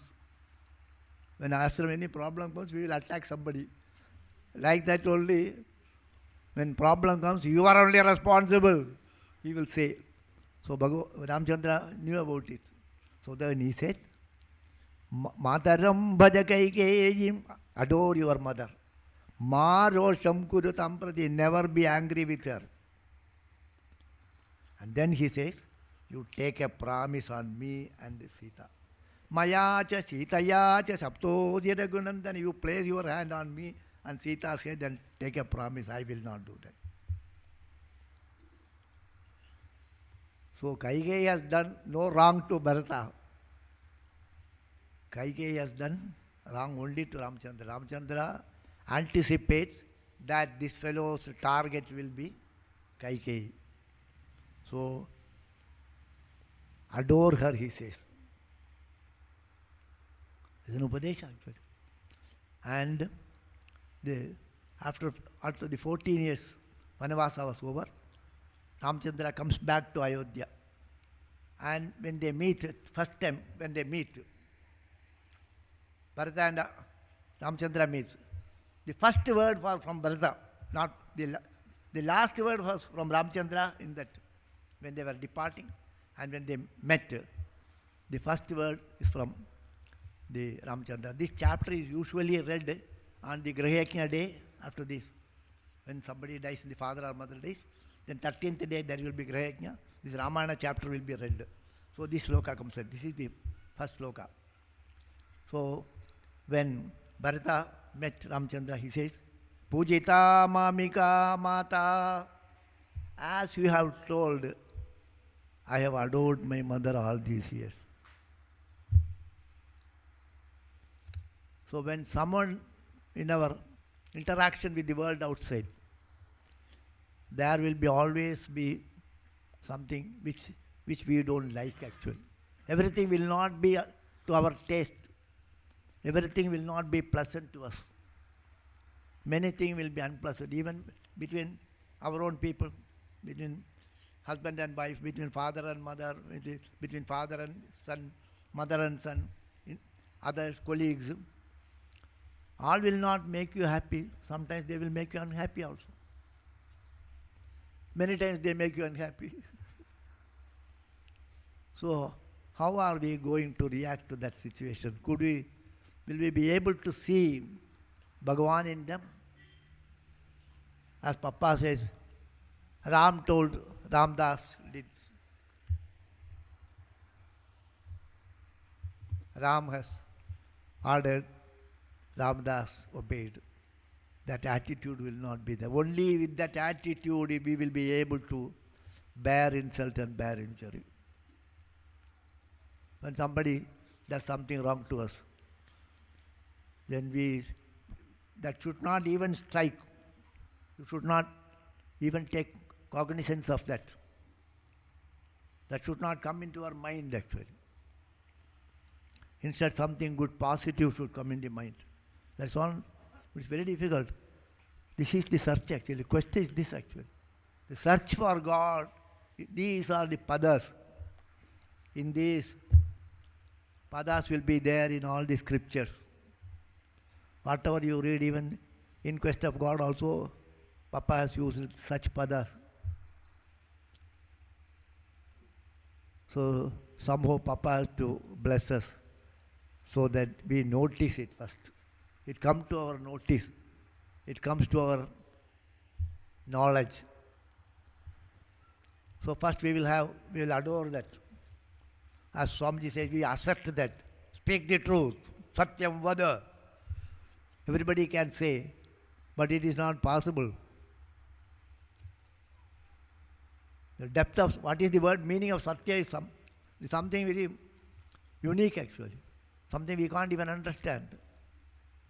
when ashram any problem comes, we will attack somebody. Like that only, when problem comes, you are only responsible, he will say. So Ramchandra knew about it. So then he said, Mataram bhajakayikeyim, adore your mother. Ma rosham kurutam prati, never be angry with her. And then he says, you take a promise on me and Sita. Mayacha sitayacha saptosi raghunandana, you place your hand on me and Sita said, then take a promise, I will not do that. So Kaikeyi has done no wrong to Bharata. Kaikeyi has done wrong only to Ramchandra. Ramchandra anticipates that this fellow's target will be Kaikeyi. So, adore her, he says. It's an Upadesha actually. And after the 14 years, Vanavasa was over, Ramchandra comes back to Ayodhya. And when they meet, first time when they meet, Bharata and Ramchandra meets. The first word was from Bharata, not the The last word was from Ramchandra in that when they were departing and when they met. The first word is from the Ramchandra. This chapter is usually read on the Grahakya day after this. When somebody dies, the father or mother dies, then 13th day there will be Grahakya. This Ramayana chapter will be read. So this sloka comes in. This is the first sloka. So when Bharata met Ramchandra, he says, Pujita Mamika Mata, as you have told, I have adored my mother all these years. So when someone in our interaction with the world outside, there will be always be something which we don't like actually. Everything will not be to our taste. Everything will not be pleasant to us. Many things will be unpleasant, even between our own people, between husband and wife, between father and mother, between father and son, mother and son, others, colleagues. All will not make you happy. Sometimes they will make you unhappy also. Many times they make you unhappy. So, how are we going to react to that situation? Will we be able to see Bhagavan in them? As Papa says, Ram told Ramdas, Ram has ordered, Ramdas obeyed. That attitude will not be there. Only with that attitude we will be able to bear insult and bear injury. When somebody does something wrong to us, then that should not even strike. You should not even take cognizance of that. That should not come into our mind actually. Instead something good, positive should come in the mind. That's all. It's very difficult. This is the search actually. The question is this actually. The search for God, these are the padas. In these padas will be there in all the scriptures. Whatever you read, even in Quest of God also, Papa has used such padas. So somehow Papa has to bless us so that we notice it first. It comes to our notice. It comes to our knowledge. So first we will adore that. As Swamiji says, we accept that. Speak the truth. Satyam vada. Everybody can say, but it is not possible. The depth of, what is the word meaning of Satya is something very unique actually. Something we can't even understand.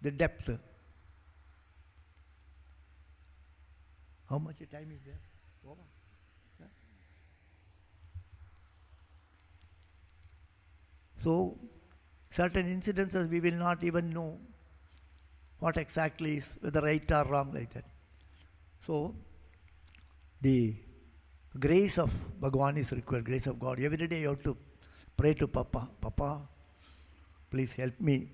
The depth. How much time is there? Over. Yeah. So, certain incidences we will not even know what exactly is, whether right or wrong like that. So, the grace of Bhagavan is required, grace of God. Every day you have to pray to Papa. Papa, please help me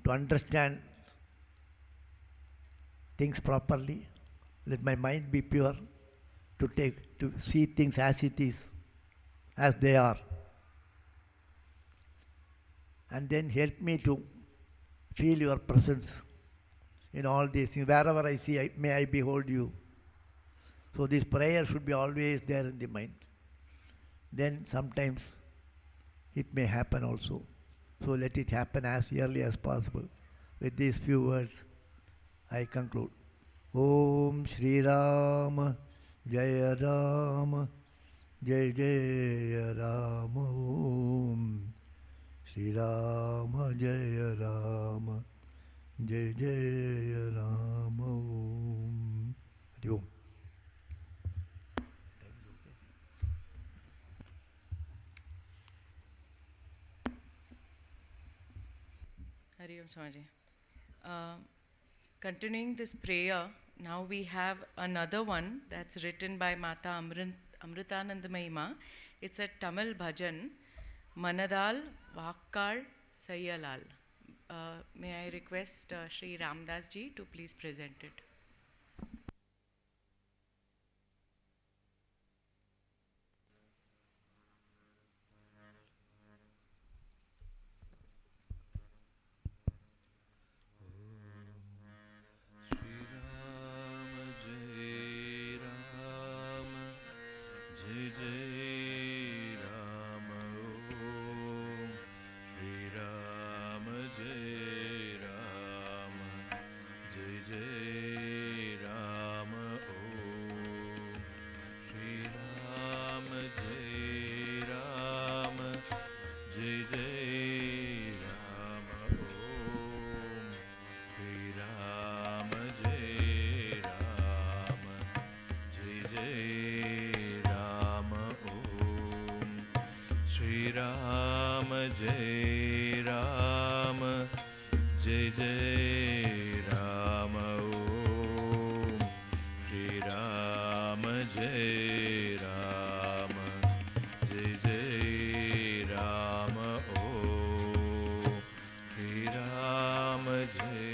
to understand things properly. Let my mind be pure to see things as it is, as they are. And then help me to feel your presence in all these things. Wherever I see, may I behold you. So this prayer should be always there in the mind. Then sometimes it may happen also. So let it happen as early as possible. With these few words, I conclude. Om Shri Ram Jaya Ram Jai Jaya Ram Om Shri Ram Jaya Ram Jai Jaya Ram Om Hari Om. Hari Om Swamiji. Continuing this prayer, now we have another one that's written by Mata Amritananda Mahima. It's a Tamil bhajan, Manadal Vakkal Sayyalal. May I request Sri Ramdas ji to please present it. Ram, Jai Ram, Jai Jai Ram, Om Shri Ram, Jai Ram, Jai Jai Ram, Om Shri Ram, Jai.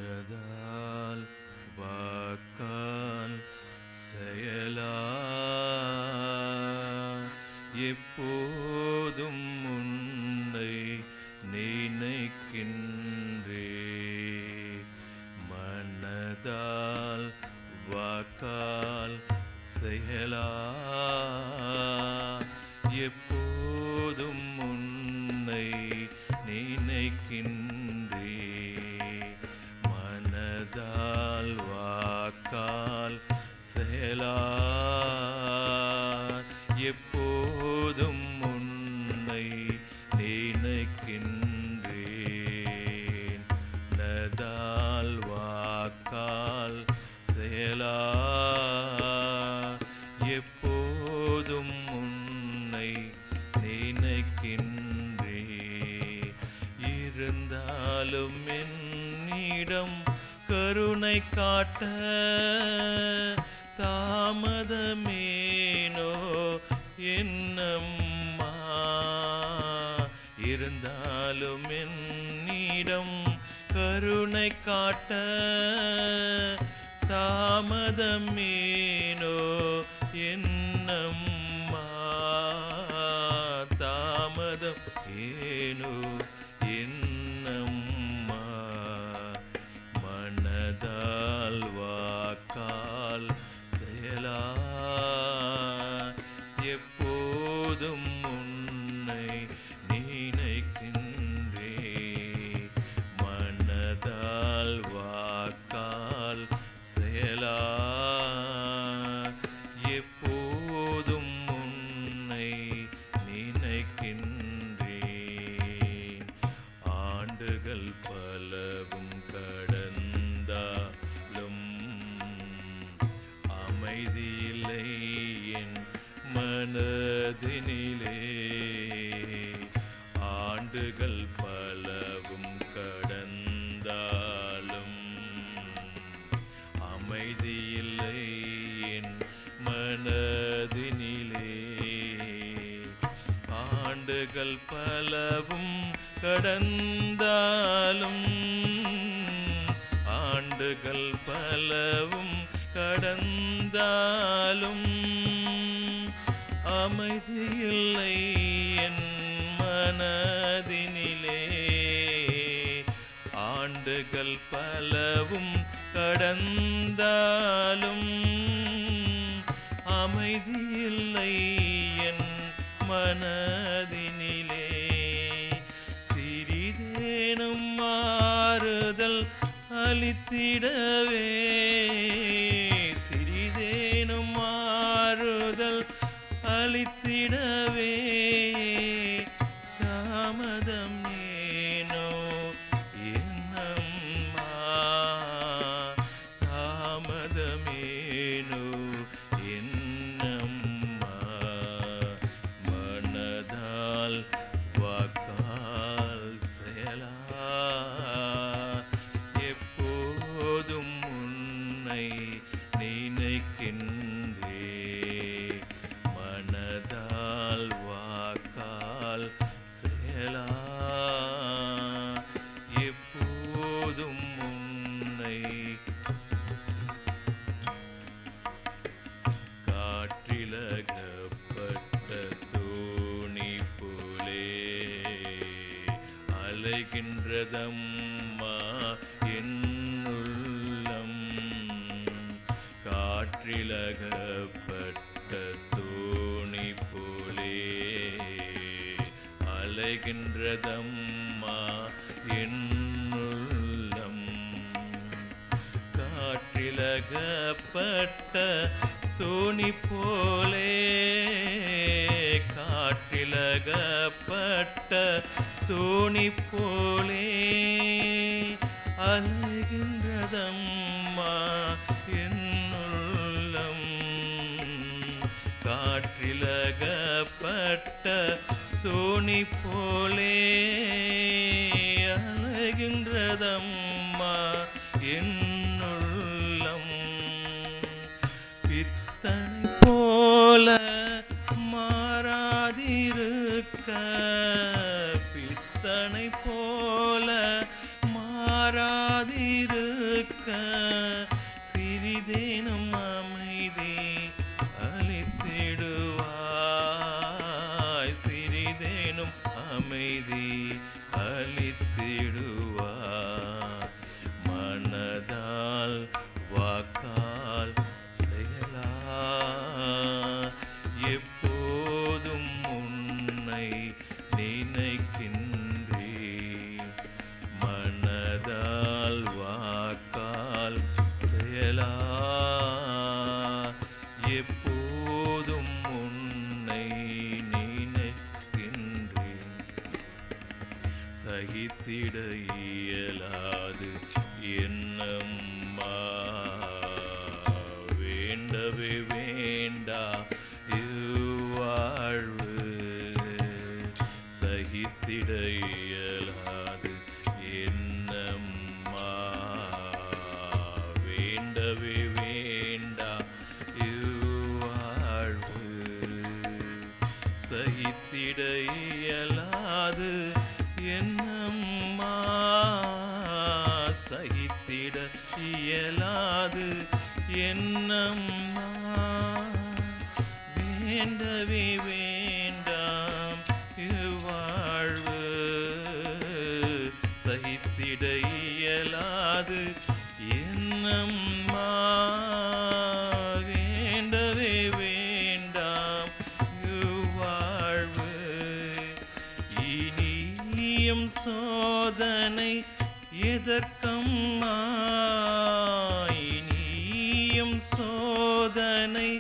மனதால் வாக்கால் செயலால் எப்போதும் உன்னை நினைக்கின்றே. மனதால் வாக்கால் செயலால் எப்போதும் உன்னை நினைக்கின்றே. மனதால் வாக்கால் செயலால் எப்போதும் உன்னை நினைக்கின்றேன். மனதால் வாக்கால் செயலால் எப்போதும் உன்னை நினைக்கின்றேன். இருந்தாலும் என்னிடம் கருணை காட்ட தாமதமேனோ என்னம்மா. இருந்தாலும் என்னிடம் கருணை காட்ட தாமதமேனோ என்னம்மா. தாமதம் ஏனோ என்னம்மா. மனதால் வாக்கால் செயலால் எப்போதும் உன்னை நினைக்கின்றேன். மனதால் வாக்கால் செயலால் எப்போதும் உன்னை நினைக்கின்றேன். ஆண்டுகள் பலவும் கடந்தாலும் அமைதியில்லை என் மனதினிலே. ஆண்டுகள் பலவும் கடந்தாலும் அமைதியில்லை என் மனதினிலே. ஆண்டுகள் பலவும் கடந்தாலும் ஆண்டுகள் பலவும் கடந்தாலும் அமைதியில்லை என் மனதினிலே. ஆண்டுகள் பலவும் கடந்தாலும் அமைதியில்லை என் மனதினிலே. சிறிதேனும் மாறுதல் அளித்திடவே சிறிதேனும் மாறுதல் அளித்திடவே தாமதம் ஏனோ என்னம்மா. தாமதமேனோ என்னம்மா. மனதால் வாக்கால் செயலால் எப்போதும் உன்னை நினைக்கின்றேன். மனதால் வாக்கால் செயலால் எப்போதும் உன்னை காற்றிலகப்பட்ட தோணி போலே அலைகின்றதம்மா என்னுள்ளம். காற்றிலகப்பட்ட தோணி போலே காற்றிலகப்பட்ட தோணி போலே அலைகின்றதம்மா என்னுள்ளம். காற்றிலகப்பட்ட தோணி போலே அலைகின்றதம்மா என்னுள்ளம். பித்தனை போல மாறாதிருக்க பித்தனை போல மாறாதிருக்க சிறிதேனும் அமைதி அளித்திடுவாய். சிறிதேனும் அமைதி அளித்திடுவாய். மனதால் வாக்கால் செயலா எப்போதும் உன்னை நினைக்கின்றேன். மனதால் வாக்கால் செயலா எப்போதும் உன்னை நினைக்கின்றேன். சகித்திட இயலாது என்னம்மா வேண்டவே வேண்டா இவ்வாழ்வு. சகித்திட இயலாது என்னம்மா வேண்டவே வேண்டா இவ்வாழ்வு. சகித்திட இயலாது என்னம்மா சகித்திட இயலாது என்னம்மா வேண்டவே வேண்டாம் இவ்வாழ்வு. சகித்திட இயலாது என்னம்மா வேண்டவே வேண்டாம் இவ்வாழ்வு. இனியும் சோதனை எதற்கம்மா இனியும் சோதனை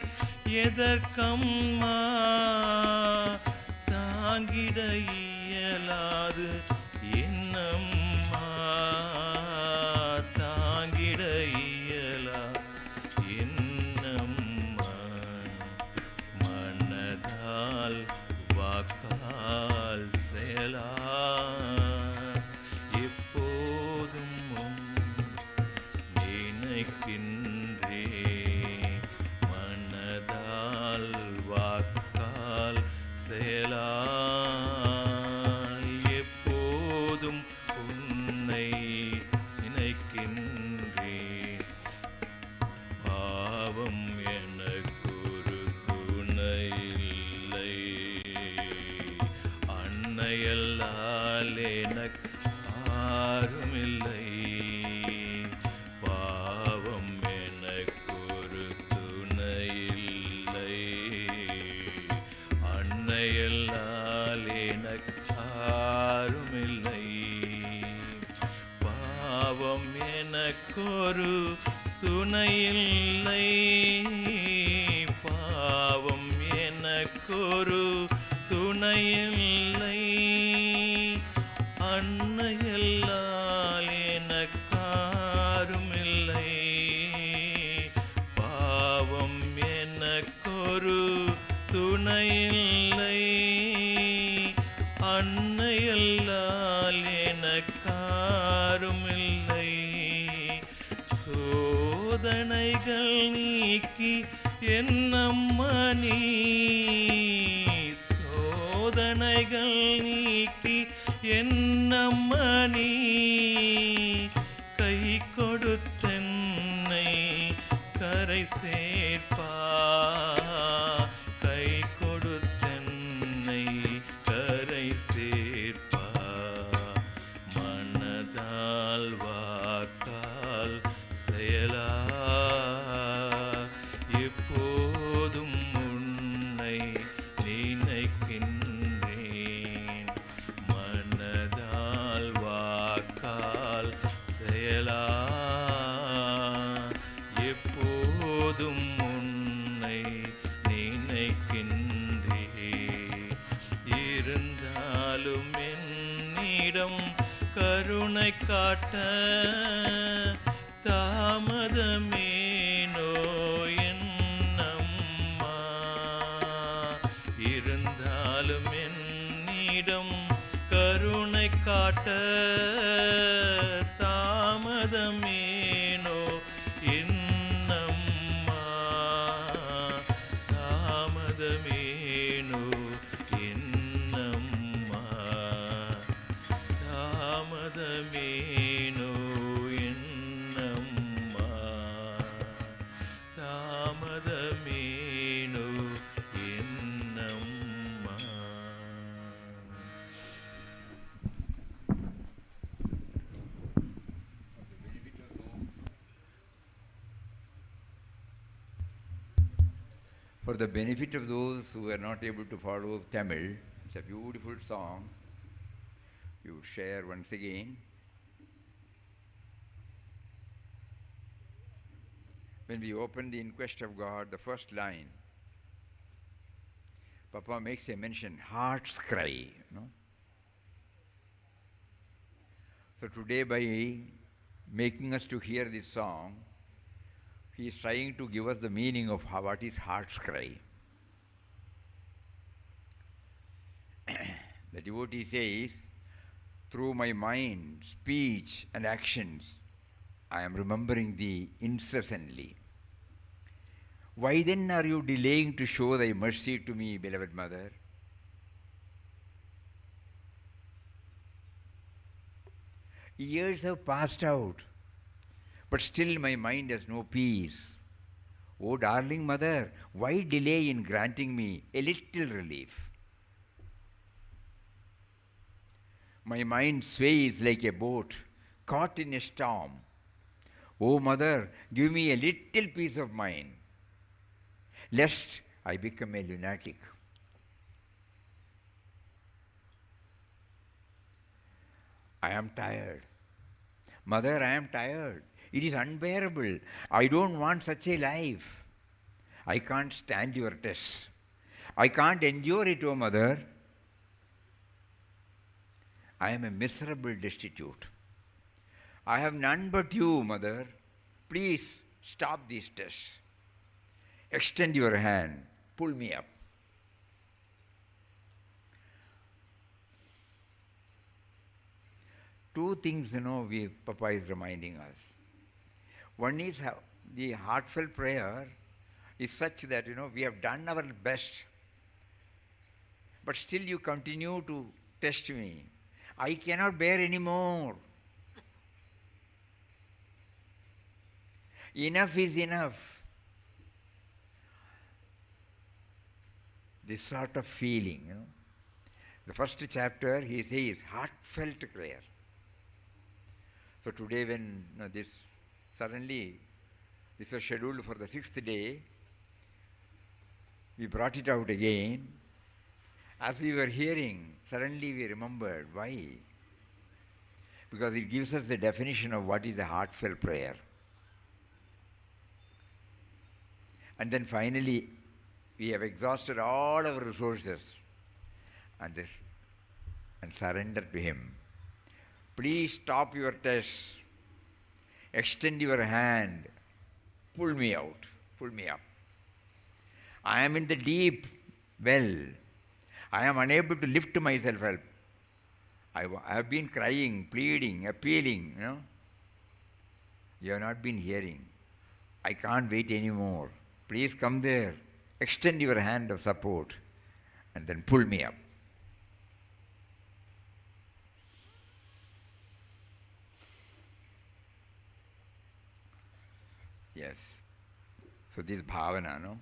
எதற்கம்மா தாங்கிட இயலாது என்னம்மா தாங்கிட இயலா என்னம்மா. மனதால் வாக்கால் செயலா எப்போதும் நினைக்கின்றேன். மனதால் வாக்கால் செயலா எப்போதும் உன்னை நினைக்கின்றேன். பாவம் எனக்கொரு துணை இல்லை அன்னையல்லால் எனக்கு ஆருமில்லை. பாவம் எனக்கொரு துணை இல்லை அன்னையல்லால் எனக்கு ஆருமில்லை. பாவம் எனக்கொரு துணை இல்லை பாவம் எனக்கொரு துணை இல்லை. அன்னையல்லால் எனக்காருமில்லை. பாவம் எனக்கொரு துணை இல்லை. அன்னையல்லால் எனக்காருமில்லை. சோதனைகள் நீக்கி என்னம்மா நீ சோதனைகள் நீக்கி என்னம்மா நீ கை கொடுத்தென்னை கரை சேர்ப்பா. கை கொடுத்தென்னை கரை சேர்ப்பா. மனதால் வாக்கால் செயலா போதும் உன்னை நினைக்கின்றே. இருந்தாலும் என்னிடம் கருணை காட்ட தாமதமேனோ என்னம்மா. இருந்தாலும் என்னிடம் கருணை காட்ட தாமதமேனோ என்னம்மா. தாமதமேனோ என்னம்மா. தாமதமேனோ என்னம்மா. தாமதமேனோ என்னம்மா. For the benefit of those who are not able to follow Tamil, it's a beautiful song. You would share once again. When we open the Inquest of God, the first line, Papa makes a mention, heart's cry. No? So today, by making us to hear this song, he is trying to give us the meaning of what is heart's cry. The devotee says, through my mind, speech and actions, I am remembering thee incessantly. Why then are you delaying to show thy mercy to me, beloved mother? Years have passed out, but still my mind has no peace. Oh, darling mother, why delay in granting me a little relief? My mind sways like a boat caught in a storm. Oh, mother, give me a little peace of mind, lest I become a lunatic. I am tired. Mother, I am tired. It is unbearable. I don't want such a life. I can't stand your tests. I can't endure it, oh mother. I am a miserable destitute. I have none but you, mother. Please stop these tests. Extend your hand. Pull me up. Two things, Papa is reminding us. One is how the heartfelt prayer is such that, we have done our best, but still you continue to test me. I cannot bear anymore. Enough is enough. This sort of feeling, The first chapter, he says, heartfelt prayer. So today when suddenly this was scheduled for the 6th day, we brought it out again. As we were hearing, suddenly we remembered. Why? Because it gives us the definition of what is a heartfelt prayer. And then finally, we have exhausted all our resources and surrendered to him. Please stop your tests. Extend your hand. Pull me out. Pull me up. I am in the deep well. I am unable to lift myself up. I have been crying, pleading, appealing. You have not been hearing. I can't wait anymore. Please come there. Extend your hand of support and then pull me up. Yes. So this bhavana,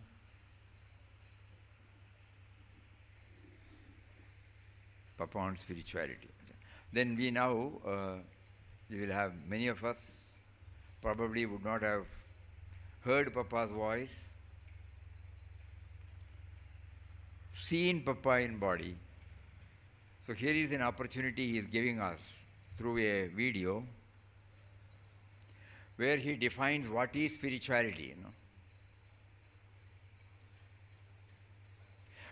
Papa on spirituality. Then we now, we will have, many of us probably would not have heard Papa's voice, seen Papa in body. So here is an opportunity he is giving us through a video where he defines what is spirituality,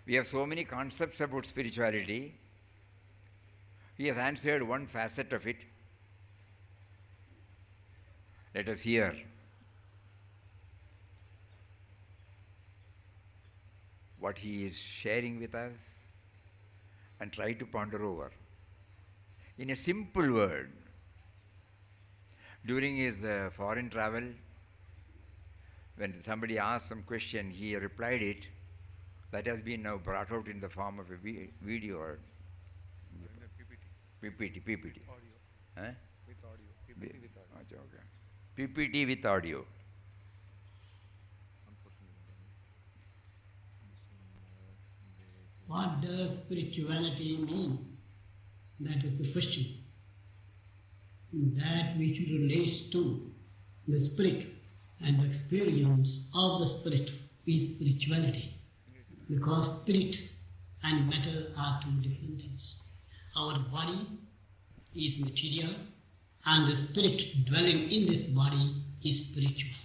We have so many concepts about spirituality. He has answered one facet of it. Let us hear. What he is sharing with us and try to ponder over. In a simple word, during his foreign travel, when somebody asked some question, he replied it. That has been now brought out in the form of a video or PPT. Audio. Huh? With audio. PPT with audio. Okay. PPT with audio. What does spirituality mean? That is the question. That which relates to the spirit and the experience of the spirit is spirituality. Because spirit and matter are two different things. Our body is material and the spirit dwelling in this body is spiritual.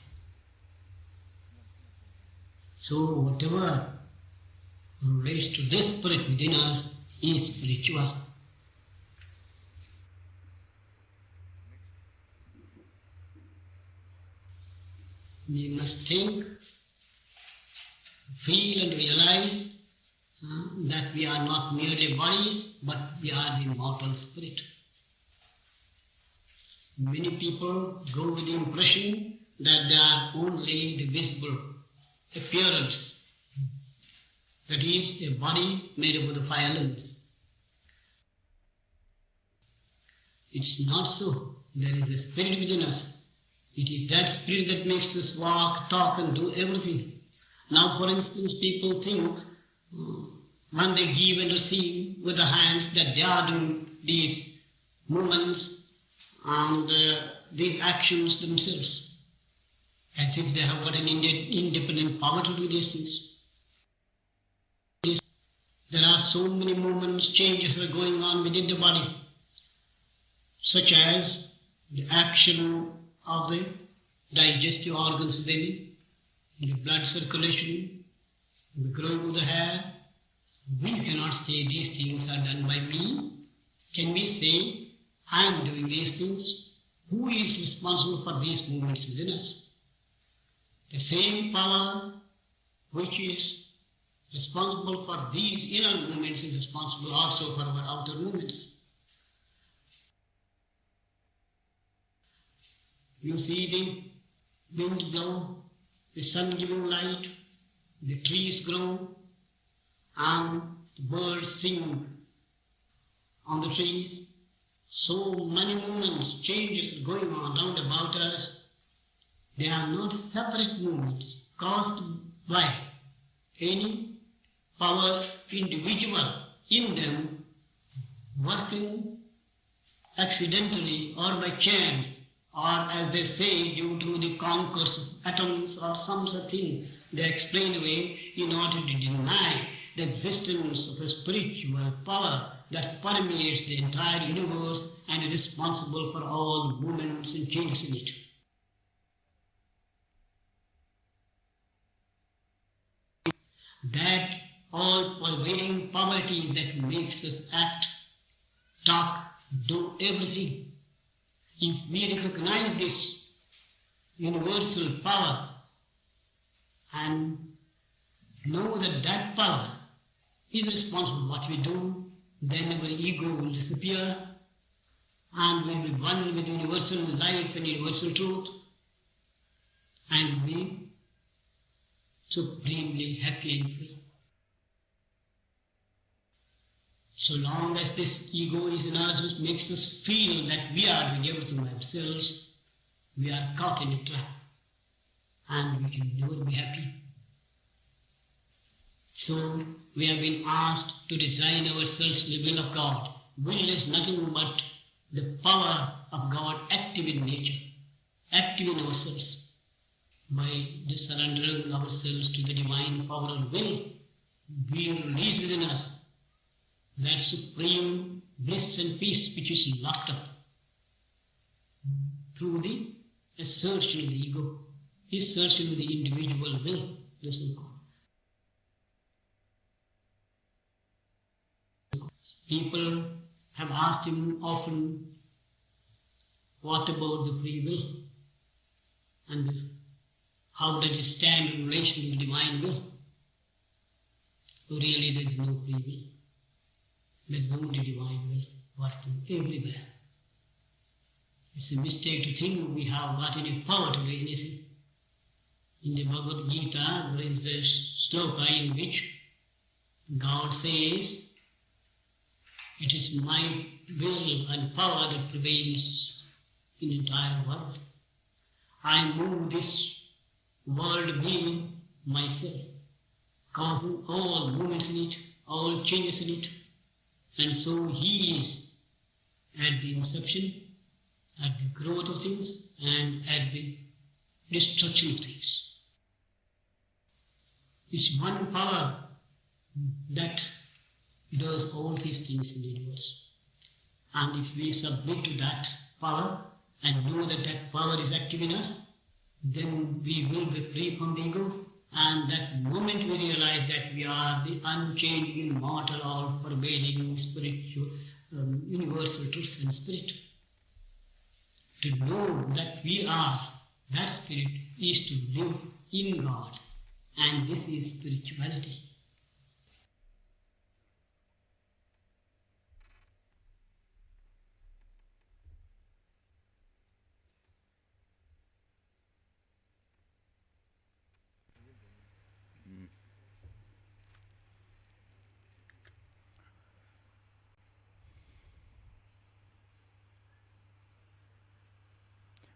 So whatever relates to this spirit within us is spiritual. We must think, feel and realize that we are not merely bodies, but we are the immortal spirit. Many people go with the impression that they are only the visible appearance, that is, a body made up of the five elements. It's not so. There is a spirit within us. It is that spirit that makes us walk, talk and do everything. Now, for instance, people think when they give and receive with the hands that they are doing these movements and these actions themselves, as if they have got an independent power to do these things. There are so many movements, changes that are going on within the body, such as the action of the digestive organs within, the blood circulation, the growing of the hair. We cannot say these things are done by me. Can we say, I am doing these things? Who is responsible for these movements within us? The same power which is responsible for these inner movements is responsible also for our outer movements. You see the wind blow, the sun giving light, the trees grow, and the birds sing on the trees. So many movements, changes are going on round about us. They are not separate movements caused by any power individual in them working accidentally or by chance, or as they say, due to the concourse of atoms or some such thing. They explain away in order to deny the existence of a spiritual power that permeates the entire universe and is responsible for all movements and changes in it. That all-pervading poverty that makes us act, talk, do everything. If we recognize this universal power and know that that power is responsible for what we do, then our ego will disappear and we will be one with universal life and universal truth and be supremely happy and free. So long as this ego is in us, which makes us feel that we are doing everything by ourselves, we are caught in a trap and we can never be happy. So we have been asked to resign ourselves to the will of God. Will is nothing but the power of God active in nature, active in ourselves. By just surrendering ourselves to the divine power of will, we release within us that supreme bliss and peace which is locked up through the assertion of the ego, assertion of the individual will, the so-called. People have asked him often, what about the free will? And how does it stand in relation to the divine will? So really there is no free will. There is only divine will working everywhere. It's a mistake to think we have got any power to do anything. In the Bhagavad Gita, there is a sloka in which God says, it is my will and power that prevails in the entire world. I move this world being myself, causing all movements in it, all changes in it, and so He is at the inception, at the growth of things, and at the destruction of things. It's one power that does all these things in the universe. And if we submit to that power and know that that power is active in us, then we will be free from the ego. And that moment we realize that we are the unchanging, immortal, all-pervading, spiritual, universal truth and spirit. To know that we are that spirit is to live in God. And this is spirituality.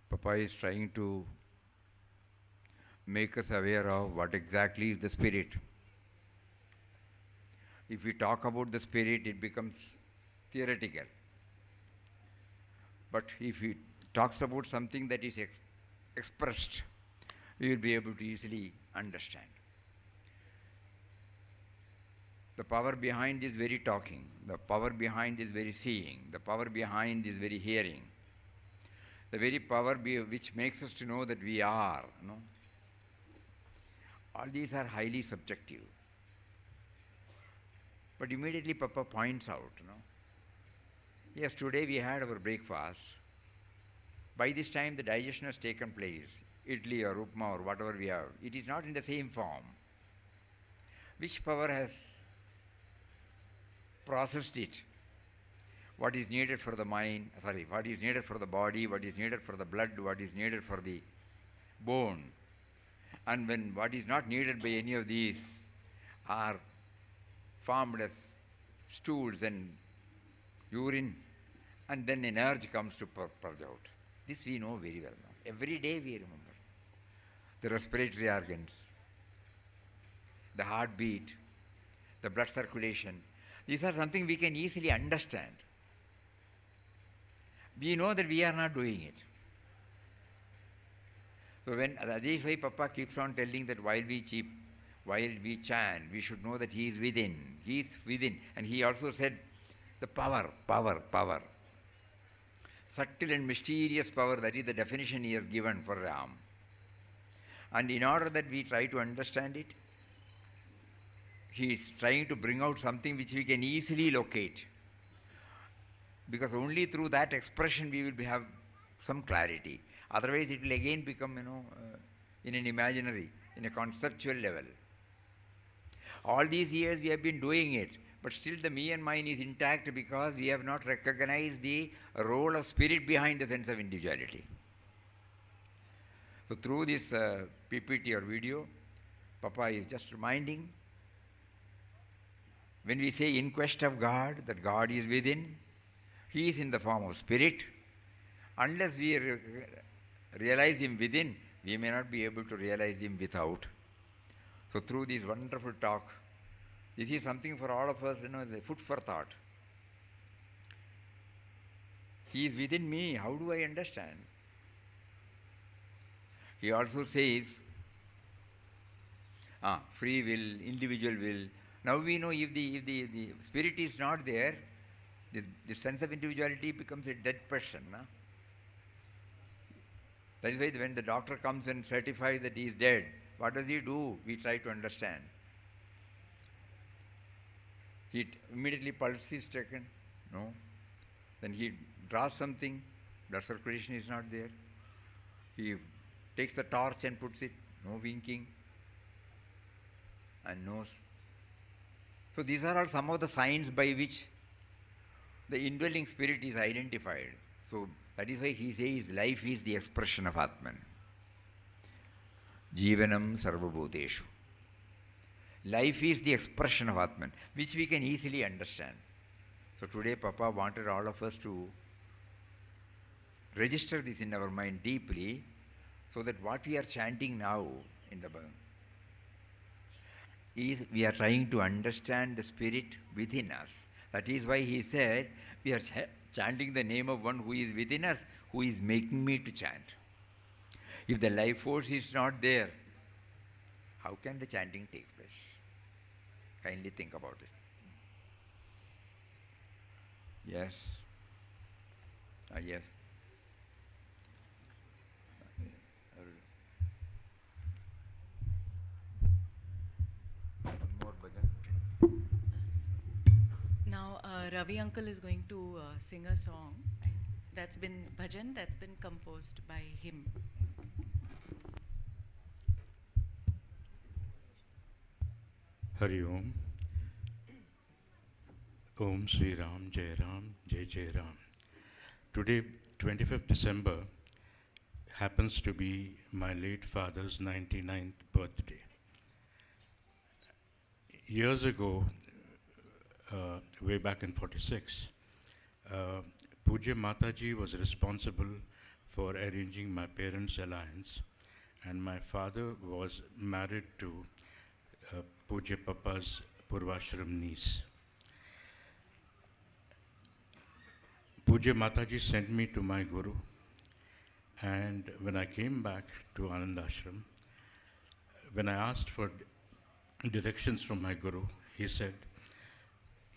Papa is trying to make us aware of what exactly is the spirit. If we talk about the spirit, it becomes theoretical. But if he talks about something that is expressed, we will be able to easily understand. The power behind this very talking, the power behind this very seeing, the power behind this very hearing, the very power which makes us to know that we are, all these are highly subjective. But immediately Papa points out, yes, today we had our breakfast. By this time the digestion has taken place, idli or upma or whatever we have. It is not in the same form. Which power has processed it? What is needed for the mind, what is needed for the body, what is needed for the blood, what is needed for the bone. And when what is not needed by any of these are formed as stools and urine, and then an urge comes to purge out. This we know very well now. Every day we remember. The respiratory organs, the heartbeat, the blood circulation. These are something we can easily understand. We know that we are not doing it. So when Rajesh Bhai Papa keeps on telling that while we chant, we should know that he is within. He is within. And he also said the power. Subtle and mysterious power, that is the definition he has given for Ram. And in order that we try to understand it, he is trying to bring out something which we can easily locate. Because only through that expression we will have some clarity. Otherwise it will again become, in an imaginary, in a conceptual level. All these years we have been doing it, but still the me and mine is intact because we have not recognized the role of spirit behind the sense of individuality. So through this PPT or video, Papa is just reminding, when we say in quest of God, that God is within, He is in the form of spirit. Unless we realize Him within, we may not be able to realize Him without. So through this wonderful talk, this is something for all of us, as a food for thought. He is within me. How do I understand? He also says, free will, individual will. Now we know if the spirit is not there, this sense of individuality becomes a dead person. That is why when the doctor comes and certifies that he is dead, what does he do? We try to understand. Immediately pulse is taken. No. Then he draws something, blood circulation is not there. He takes the torch and puts it, no winking, and nose. So these are all some of the signs by which the indwelling spirit is identified. So that is why he says life is the expression of Atman. Jivanam sarvabhuteshu. Life is the expression of Atman, which we can easily understand. So today Papa wanted all of us to register this in our mind deeply, so that what we are chanting now in the is we are trying to understand the spirit within us. That is why he said we are chanting the name of one who is within us, who is making me to chant. If the life force is not there, how can the chanting take place? Kindly think about it. Yes. Yes. More bhajan. Now, Ravi uncle is going to sing a song. That's been bhajan that's been composed by him. Hari Om. Om Sri Ram, Jai Ram, Jai Jai Ram. Today, 25th December, happens to be my late father's 99th birthday. Years ago, way back in 46, Puja Mataji was responsible for arranging my parents' alliance, and my father was married to Puja Papa's Purvashram niece. Puja Mataji sent me to my Guru, and when I came back to Anand Ashram, when I asked for directions from my Guru, he said,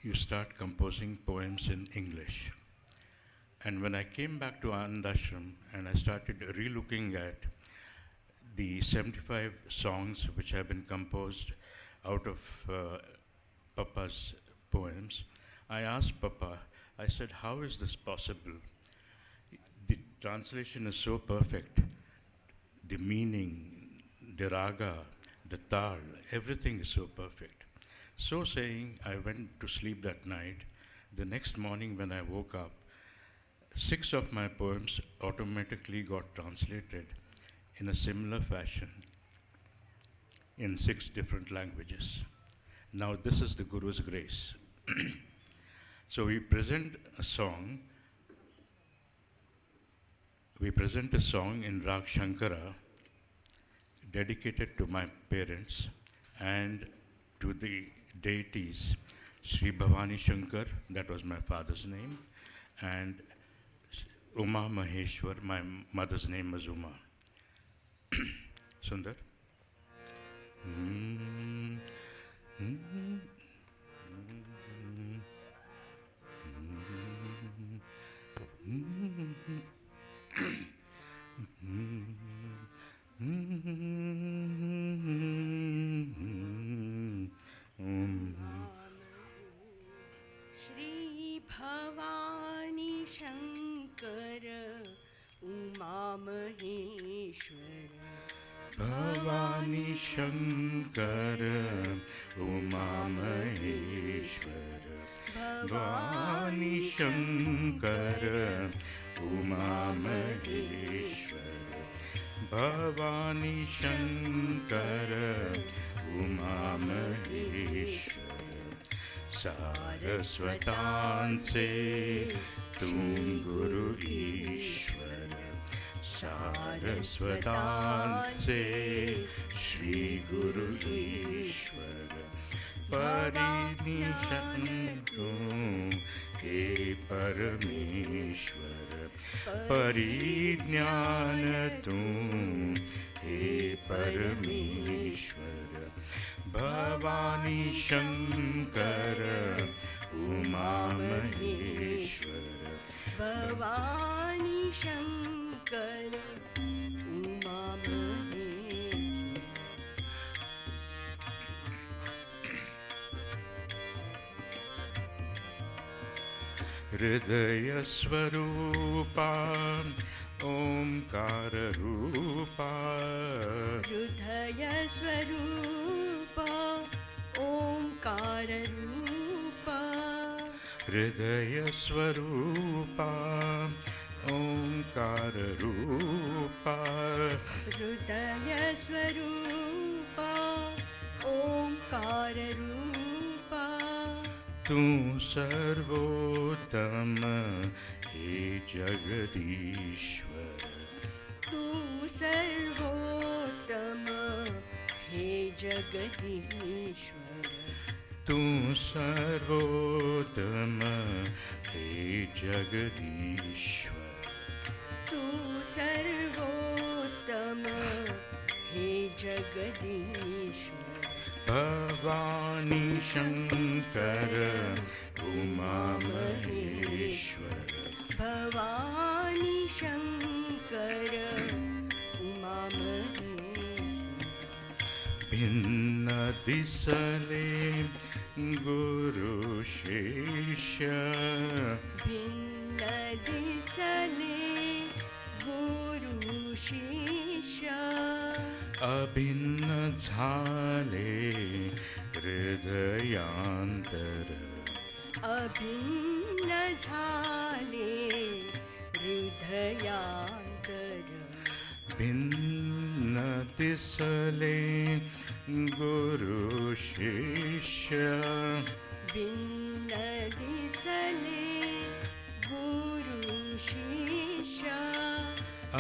you start composing poems in English. And when I came back to Anand Ashram and I started re-looking at the 75 songs which have been composed out of Papa's poems, I asked Papa, I said, how is this possible? The translation is so perfect. The meaning, the raga, the tal, everything is so perfect. So saying, I went to sleep that night. The next morning when I woke up, 6 of my poems automatically got translated in a similar fashion in 6 different languages. Now this is the Guru's grace. So we present a song in Rag Shankara dedicated to my parents and to the deities Sri Bhavani Shankar, that was my father's name, and Uma Maheshwar, my mother's name was Uma. Sundar? Shri Bhavani Shankar Uma Maheshwar Bhavani Shankar Uma Maheshwar Bhavani Shankar Uma Maheshwar Bhavani Shankar Uma Maheshwar Saraswatan se tum Guru Ishwar Saraswatan se Shri Guru Ishwar Parinishan tum He Parameshwar Parijnana tum He Parameshwar Bhavani Shankar Uma Maheshwar Bhavani Shankar Uma Maheshwar Hridaya Swarupa Omkara Rupa हृदय स्वरूप ओंकार रूप Hridaya Swarupa Omkara Rupa हृदय स्वरूप ओंकार रूप तू सर्वोत्तम हे जगदीश्वर तू सर्वोत्तम हे जगदीश्वर तू सर्वोत्तम हे जगदीश्वर तू सर्वोत्तम हे जगदीश्वर भवानी शंकर उमा महेश्वर भवानी शंकर उमा महेश्वर भिन्न दिसले गुरु शिष्य भिन्न दिसले गुरु शिष्य अभिन्न झाले हृदयांतर अभिन्न झाले हृदयांतर भिन्न दिसले गुरु शिष्य भिन्न दिसले गुरु शिष्य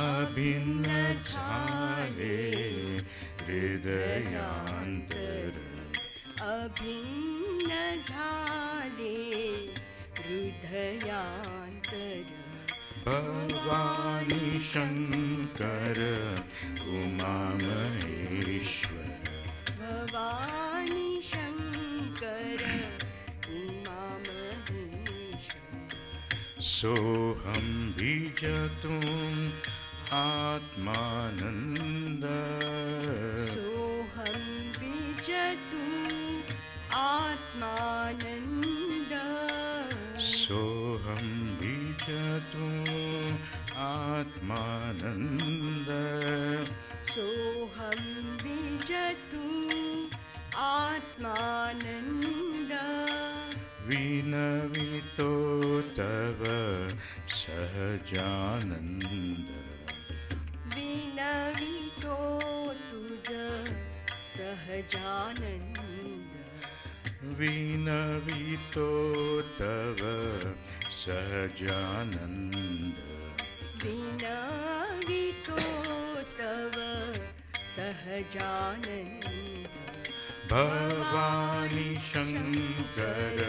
अभिन्न झाले हृदयांतर अभिन्न झाले हृदयांतर भवानी शंकर उमा महेश्वर भवानी शंकर उमा महेश्वर सोहम बीजतुम आत्मानंद सोहं विजतु आत्मानन्द सोहम बीजतुम आत्मानंद सोहं विजतु आत्मानन्द विनवितो तव सहजानंद विनवितो तुज सहजानन्द विनवितो तव सहजानंद विनवितो तव सहजानन्द भवानी शंकर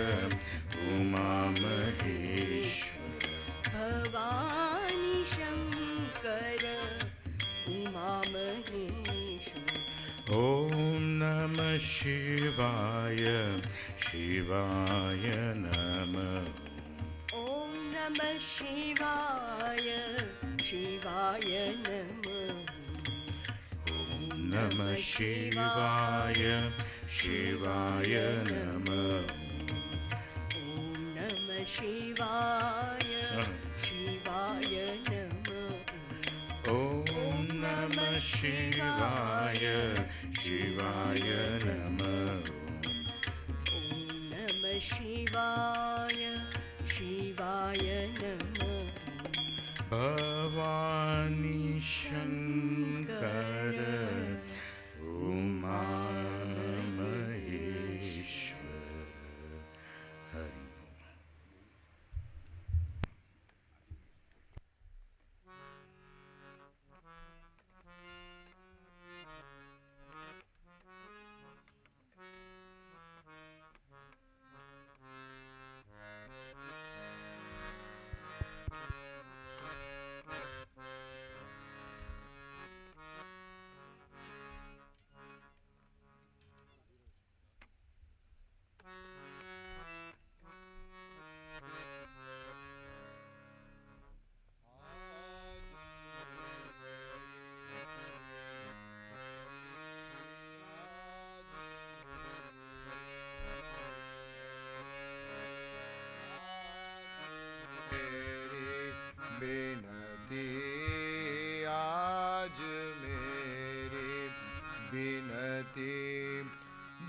उमा महेश्वर भवानी शंकर उमा महेश्वर ॐ नमः शिवाय शिवाय नमः ॐ नमः शिवाय शिवाय नमः ॐ नमः शिवाय शिवाय नमः ॐ नमः शिवाय शिवाय नमः ॐ नमः शिवाय शिवाय नमः ॐ नमः शिवाय शिवाय नमः भवानी शंकर उमा महेश्वर हरि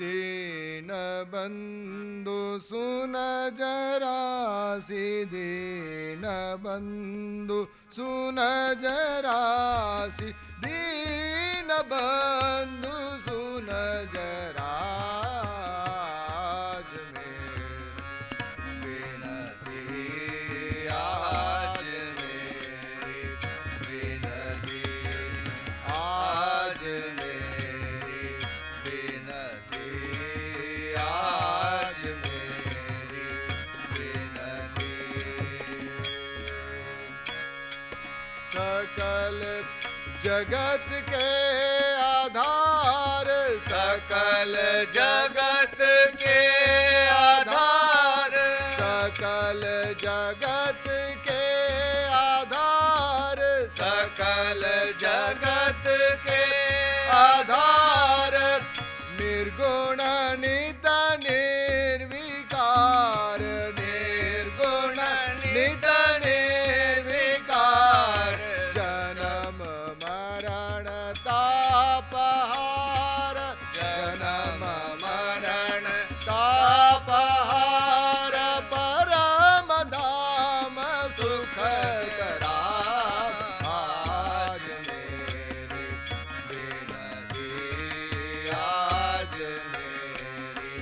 दीन बंधु सुन जरा सी दीन बंधु सुन जरा सी दीन बंधु सुन जरा सकल जगत के आधार सकल जगत के आधार सकल जगत के आधार सकल जगत के आधार निर्गुण नित निर्विकार निर्गुण नित निर्विकार जन्म मरण तापहार जन्म मरण तापहार परम धाम सुख करा आज मेरी बिनती आज मेरी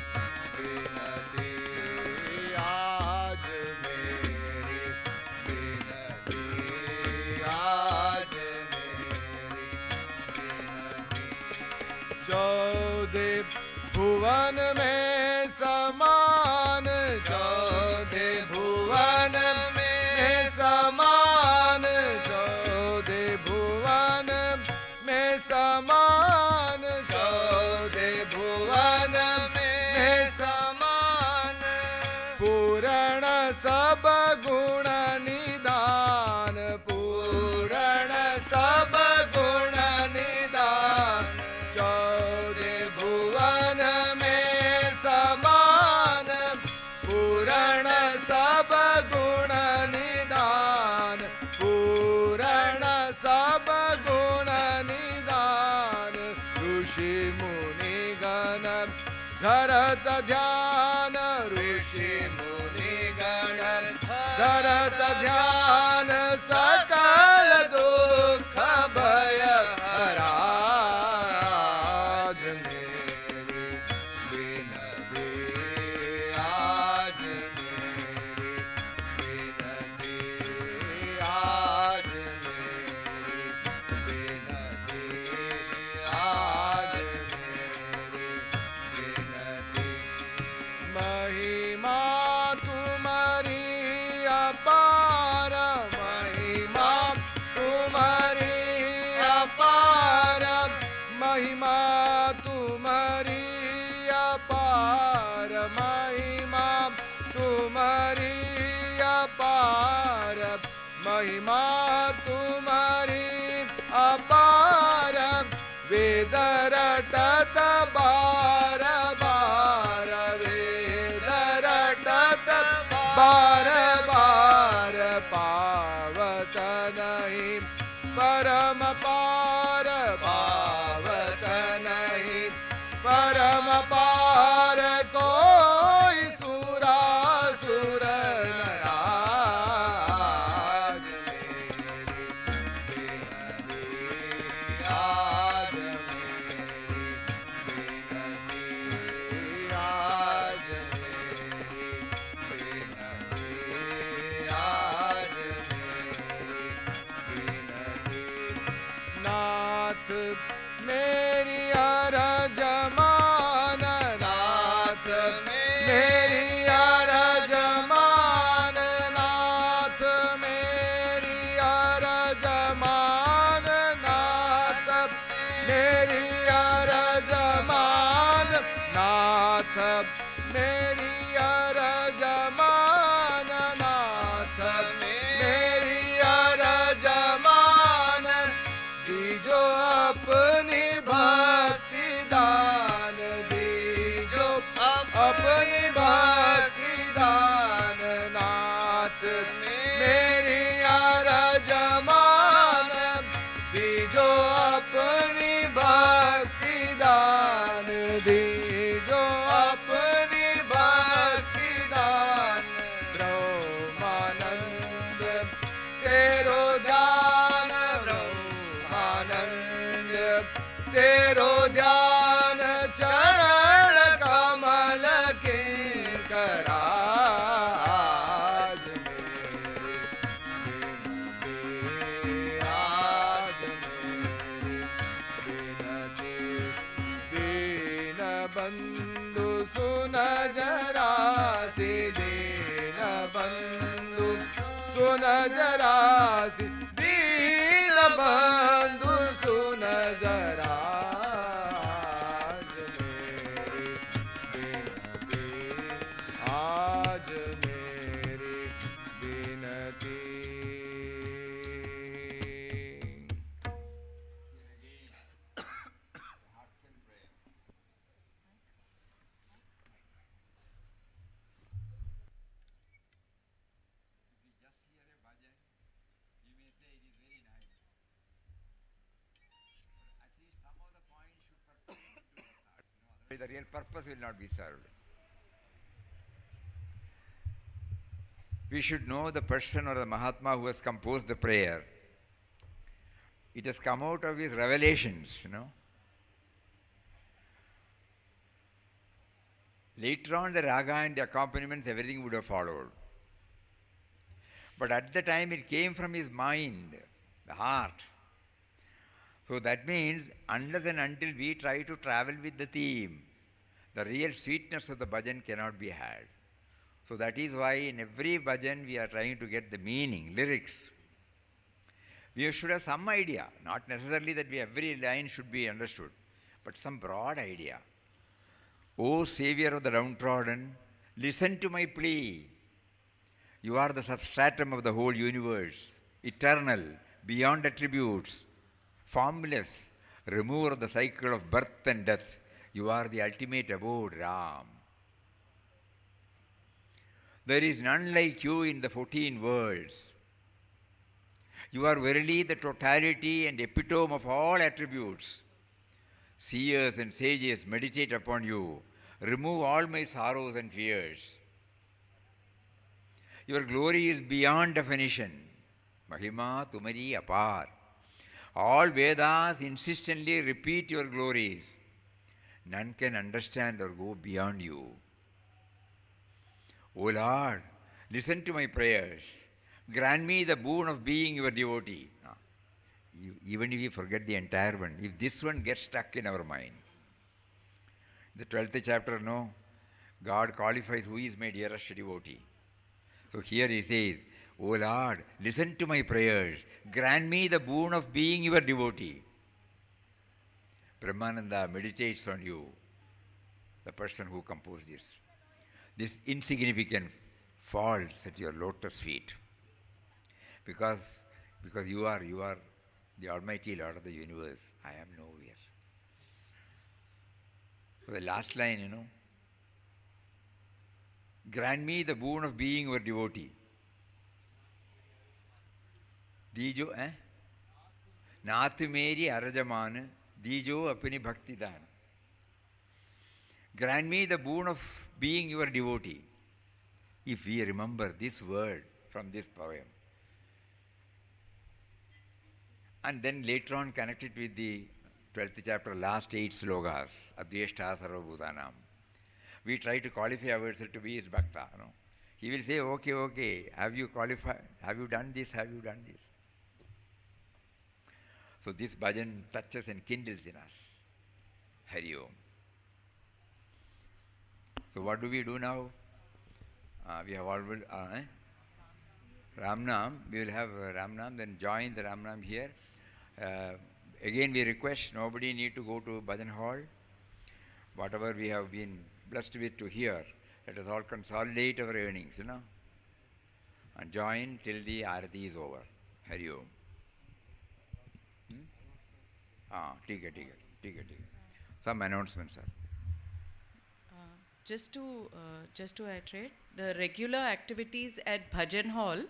बिनती आज मेरी बिनती आज चौदह भुवन में समान चौदह भुवन में समान चौदह भुवन में समान चौदह भुवन में समान पूर्ण सब गुण निदान पूर्ण सब गुण निदान चौदह भुवन में समान पूर्ण सब गुण निदान पूर्ण सब गुण निदान ऋषि मुनि गण धरत ध्यान ऋषि मुनि गण धरत ध्यान सकल दुख भय हरा आज मेरी बिनती आज मेरी बिनती आज मेरी बिनती आज मेरी बिनती महिमा तुम्हारी अपार महिमा तुम्हारी अपार महिमा तुम्हारी अपार महिमा तुम्हारी अपार महिमा तुम्हारी अपार वेद रटत बार बार वेद रटत बार बार पावत नहीं परम पार पावत नहीं परम पार कोई सुरा सुर नाराज मेरी बिनती आज मेरी बिनती आज मेरी बिनती आज मेरी बिनती नाथ मेरी अरज मान नाथ मेरी अरज मान नाथ मेरी अरज मान नाथ मेरी अरज मान नाथ मेरी अरज मान नाथ मेरी अरज मान दीजो अपनी भक्ति दान दीजो अपनी भक्ति दान नाथ मेरी अरज मान दीजो अपनी भक्ति दान दीजो बंधु सुन जरा से दीन बंधु सुन जरा से दीन बंधु सुन जरा आज मेरी बिनती the real purpose will not be served. We should know the person or the Mahatma who has composed the prayer. It has come out of his revelations, Later on, the raga and the accompaniments, everything would have followed. But at the time, it came from his mind, the heart. So that means, unless and until we try to travel with the theme, the real sweetness of the bhajan cannot be had. So that is why in every bhajan we are trying to get the meaning, lyrics. We should have some idea, not necessarily that every line should be understood, but some broad idea. O Savior of the downtrodden, listen to my plea. You are the substratum of the whole universe, eternal, beyond attributes, formless, remover of the cycle of birth and death. You are the ultimate abode, Ram. There is none like you in the 14 worlds. You are verily the totality and epitome of all attributes. Seers and sages meditate upon you. Remove all my sorrows and fears. Your glory is beyond definition. Mahima tumari apar. All Vedas insistently repeat your glories. None can understand or go beyond you. O Lord, listen to my prayers. Grant me the boon of being your devotee. Even if we forget the entire one, if this one gets stuck in our mind. The 12th chapter, God qualifies who is my dearest devotee. So here he says, O Lord, listen to my prayers. Grant me the boon of being your devotee. Brahmananda meditates on you, the person who composed this. This insignificant falls at your lotus feet. Because you are the Almighty Lord of the universe. I am nowhere. So the last line, grant me the boon of being your devotee. Dijo, Nath meri arajaman, dijo apni bhakti dan. Grant me the boon of being your devotee. If we remember this word from this poem, and then later on connect it with the 12th chapter, last 8 slokas, Adhyeshta Sarvabhutanam. We try to qualify ourselves to be his bhakta. He will say, okay, have you qualified? Have you done this? Have you done this? So this bhajan touches and kindles in us. Hari Om. So what do we do now? We have already Ramnam. We will have Ramnam, then join the Ramnam here. Again we request nobody need to go to bhajan hall. Whatever we have been blessed with to hear, let us all consolidate our earnings, and join till the Arati is over. Hari Om. ठीक है. Some announcements, sir. Just to iterate, the regular activities at Bhajan Hall,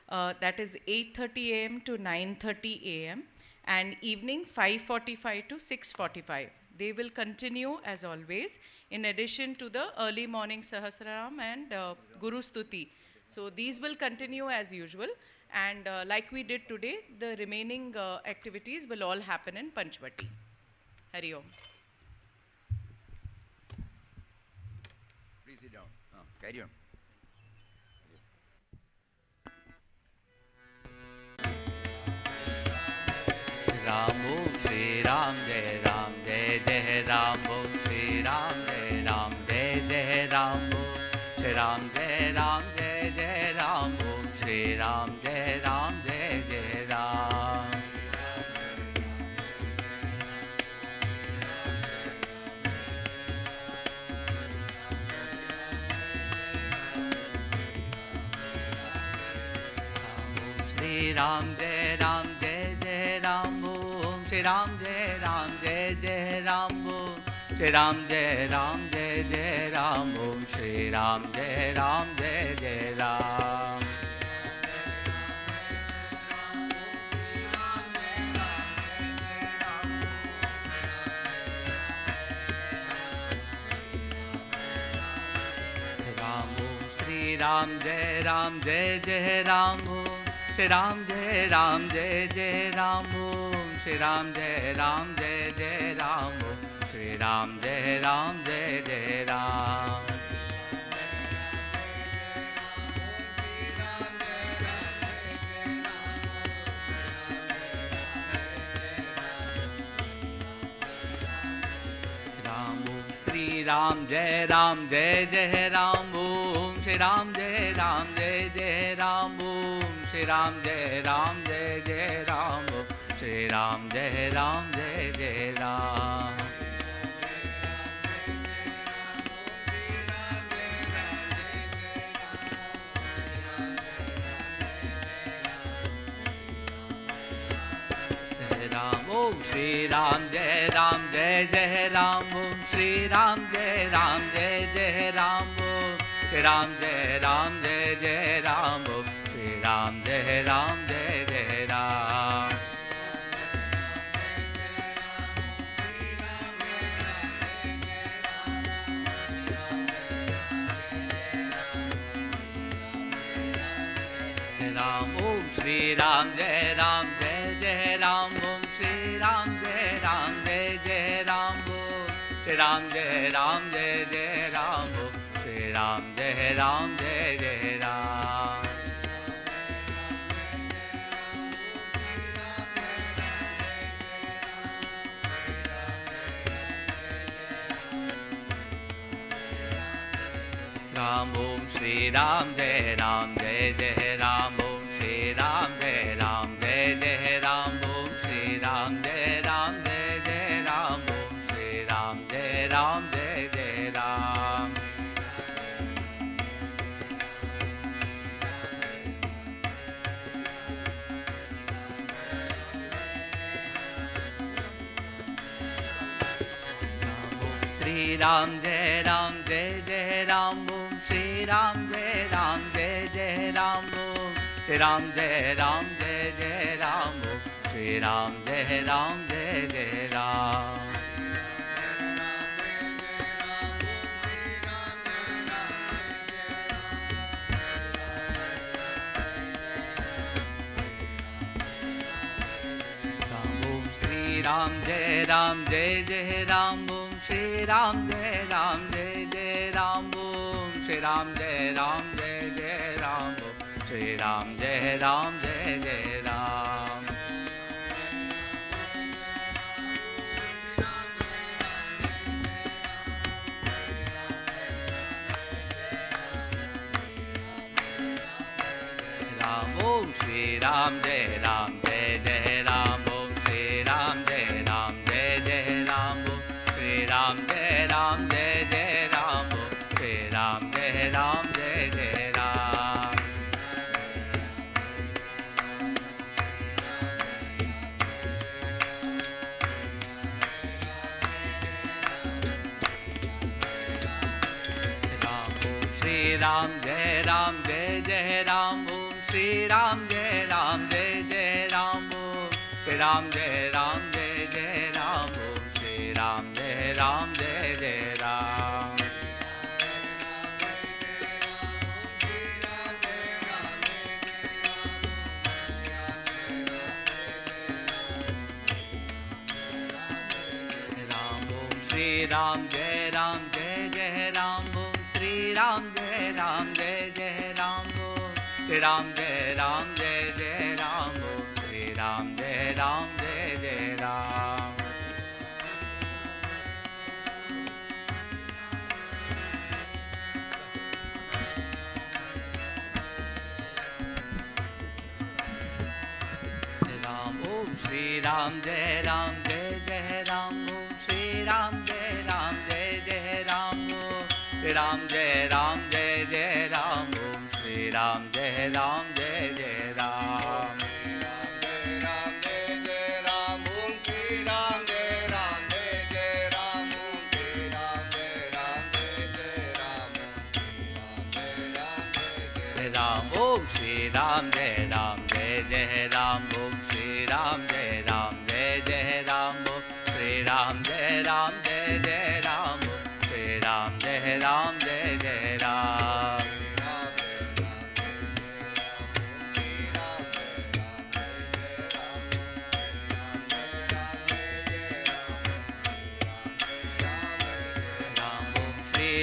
that is 8:30 a.m. to 9:30 a.m. and evening 5:45 to 6:45. They will continue as always, in addition to the early morning Sahasraram and Guru Stuti. So these will continue as usual, and like we did today, the remaining activities will all happen in Panchvati. Hari Om. Please sit down. Carry on. Ram Om Shri Ram Jai Ram Jai Jai Ram Om Shri Ram Jai Ram Jai Ram Jai Jai Ram Om Shri Ram Jai Ram Jai Jai Ram Om Shri Ram Jai Ram Jai Jai Ram Om Shri Ram Jai Ram Jai Jai Ram. Ram Jai Ram Jai Jai Ram Om Shri Ram Jai Ram Jai Jai Ram Om Shri Ram Jai Ram Jai Jai Ram Om Shri Ram Jai Ram Jai Jai Ram. Sri Ram Jai Ram Jai Jai Ram Om Shri Ram Jai Ram Jai Jai Ram Om Shri Ram Jai Ram Jai Jai Ram Om Shri Ram Jai Ram Jai Jai Ram. Om Shri Ram Jai Ram Jai Jai Ram Om Shri Ram Jai Ram Jai Jai Ram Om Shri Ram Jai Ram Jai Jai Ram Om Shri Ram Jai Ram Jai Jai Ram. Om Shri Ram Jai Ram Jai Jai Ram Om Shri Ram Jai Ram Jai Jai Ram Om Shri Ram Jai Ram Jai Jai Ram Om Shri Ram Jai Ram Jai Jai Ram. Ram Om Shri Ram Jai Ram Jai Jai Ram Om Shri Ram Jai Ram Jai Jai Ram Om Shri Ram Jai Ram Jai Jai Ram Om Shri Ram Jai Ram Jai Jai Ram. Sri Ram Jai Ram Jai Jai Ram Om Shri Ram Jai Ram Jai Jai Ram Om Shri Ram Jai Ram Jai Jai Ram Om Shri Ram Jai Ram Jai Jai Ram. Sri Ram Jai Ram Jai Jai Ram Om Shri Ram Jai Ram Jai Jai Ram Om Shri Ram Jai Ram Jai Jai Ram Om Shri Ram Jai Ram Jai Jai Ram. Om Shri Ram Jai Ram Jai Jai Ram Om Shri Ram Jai Ram Jai Jai Ram Om Shri Ram Jai Ram Jai Jai Ram Om Shri Ram Jai Ram Jai Jai Ram. Shri Ram Jai Ram Jai Jai Ram Om Shri Ram Jai Ram Jai Jai Ram Om Shri Ram Jai Ram Jai Jai Ram Om Shri Ram Jai Ram Jai Jai Ram. Shri Ram Jai Ram Jai Jai Ram Om Shri Ram Jai Ram Jai Jai Ram Om Shri Ram Jai Ram Jai Jai Ram Om Shri Ram Jai Ram Jai Jai Ram. Om Shri Ram Jai Ram Jai Jai Ram Om Shri Ram Jai Ram Jai Jai Ram Om Shri Ram Jai Ram Jai Jai Ram Om Shri Ram Jai Ram Jai Jai Ram. Ram, Om Shri Ram, Jai Ram, Jai Jai Ram, Om Shri Ram, Jai Ram, Jai Jai Ram, Om Shri Ram, Jai Ram, Jai Jai Ram, Om Shri Ram, Jai Ram, Jai Jai Ram.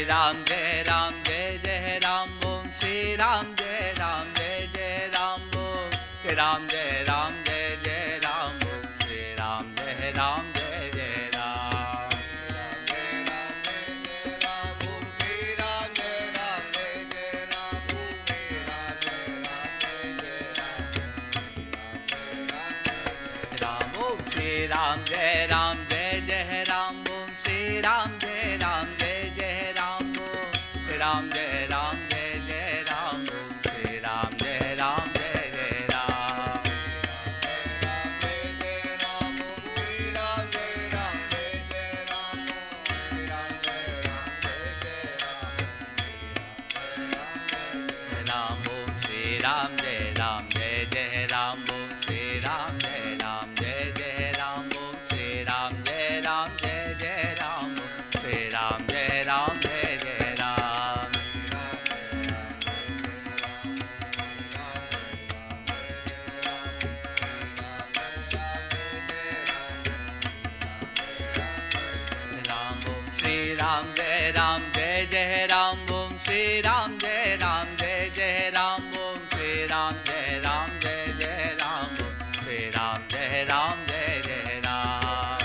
Ram Jai Ram Jai Jai Ram Om Shri Ram Jai Ram Jai Jai Ram Om Shri Ram Jai Ram Jai Jai Ram Om Shri Ram Jai Ram Jai Jai Ram. Ram Om Shri Ram Jai Ram Jai Jai Ram Om Shri Ram Jai Ram Jai Jai Ram Om Shri Ram Jai Ram Jai Jai Ram Om Shri Ram Jai Ram Jai Jai Ram. Ram Om Shri Ram Jai Ram Jai Jai Ram Om Shri Ram Jai Ram Jai Jai Ram Om Shri Ram Jai Ram Jai Jai Ram Om Shri Ram Jai Ram Jai Jai Ram. Ram Om Shri Ram Jai Ram Jai Jai Ram Om Shri Ram Jai Ram Jai Jai Ram Om Shri Ram Jai Ram Jai Jai Ram Om Shri Ram Jai Ram Jai Jai Ram.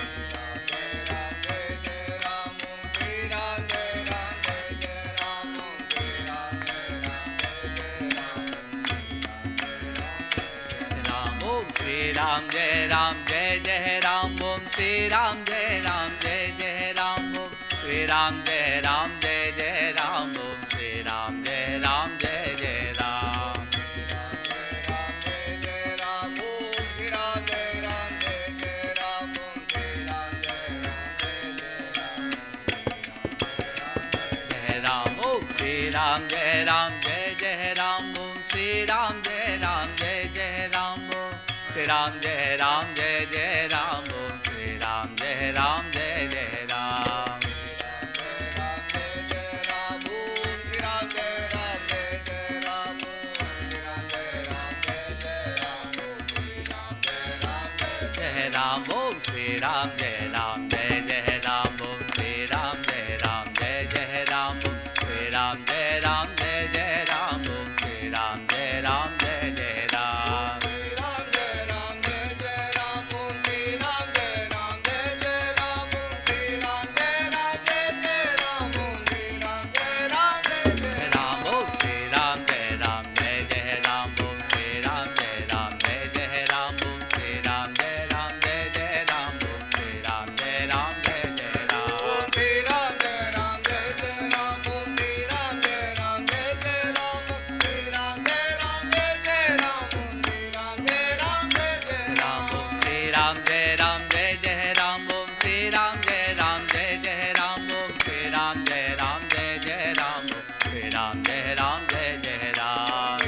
Ram Om Shri Ram Jai Ram Jai Jai Ram Om Shri Ram Jai Ram Jai Jai Ram Om Shri Ram Jai Ram Jai Jai Ram Om Shri Ram Jai Ram Jai Jai Ram. Jai Ram Om Shri Ram Jai Ram Jai Jai Ram Om Shri Ram Jai Ram Jai Jai Ram Om Shri Ram Jai Ram Jai Jai Ram Om Shri Ram Jai Ram Jai Jai Ram. Jai Ram Om Shri Ram Jai Ram Jai Jai Ram Om Shri Ram Jai Ram Jai Jai Ram Om Shri Ram Jai Ram Jai Jai Ram Om Shri Ram Jai Ram Jai Jai Ram. Ram Om Shri Ram Jai Ram Jai Jai Ram Om Shri Ram Jai Ram Jai Jai Ram Om Shri Ram Jai Ram Jai Jai Ram Om Shri Ram Jai Ram Jai Jai Ram. Ram Om Shri Ram Jai Ram Jai Jai Ram Om Shri Ram Jai Ram Jai Jai Ram Om Shri Ram Jai Ram Jai Jai Ram Om Shri Ram Jai Ram Jai Jai Ram.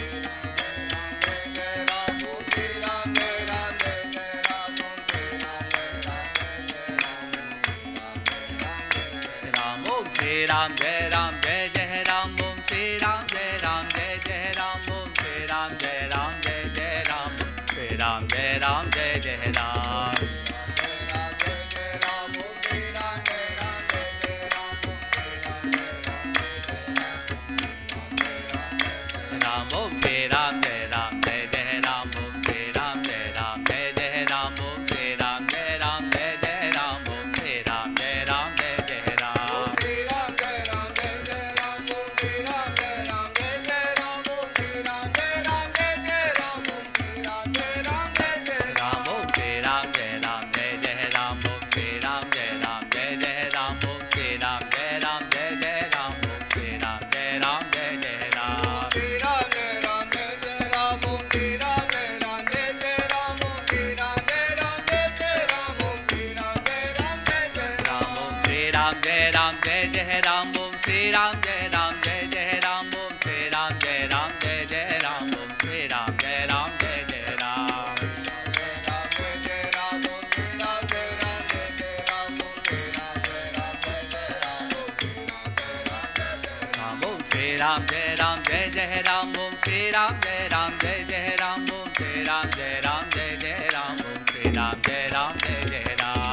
Ram Om Shri Ram Jai Ram Jai Jai Ram Om Shri Ram Jai Ram Jai Jai Ram Om Shri Ram Jai Ram Jai Jai Ram Om Shri Ram Jai Ram Jai Jai Ram. Ram Om Shri Ram Jai Ram Jai Jai Ram Om Shri Ram Jai Ram Jai Jai Ram Om Shri Ram Jai Ram Jai Jai Ram Om Shri Ram Jai Ram Jai Jai Ram. Ram Om Shri Ram Jai Ram Jai Jai Ram Om Shri Ram Jai Ram Jai Jai Ram Om Shri Ram Jai Ram Jai Jai Ram Om Shri Ram Jai Ram Jai Jai Ram. Ram Om Shri Ram Jai Ram Jai Jai Ram Om Shri Ram Jai Ram Jai Jai Ram Om Shri Ram Jai Ram Jai Jai Ram Jai Ram Jai Jai Ram Om Shri Ram Jai Ram Jai Jai Ram Om Shri Ram Jai Ram Jai Jai Ram Om Shri Ram Jai Ram Jai Jai Ram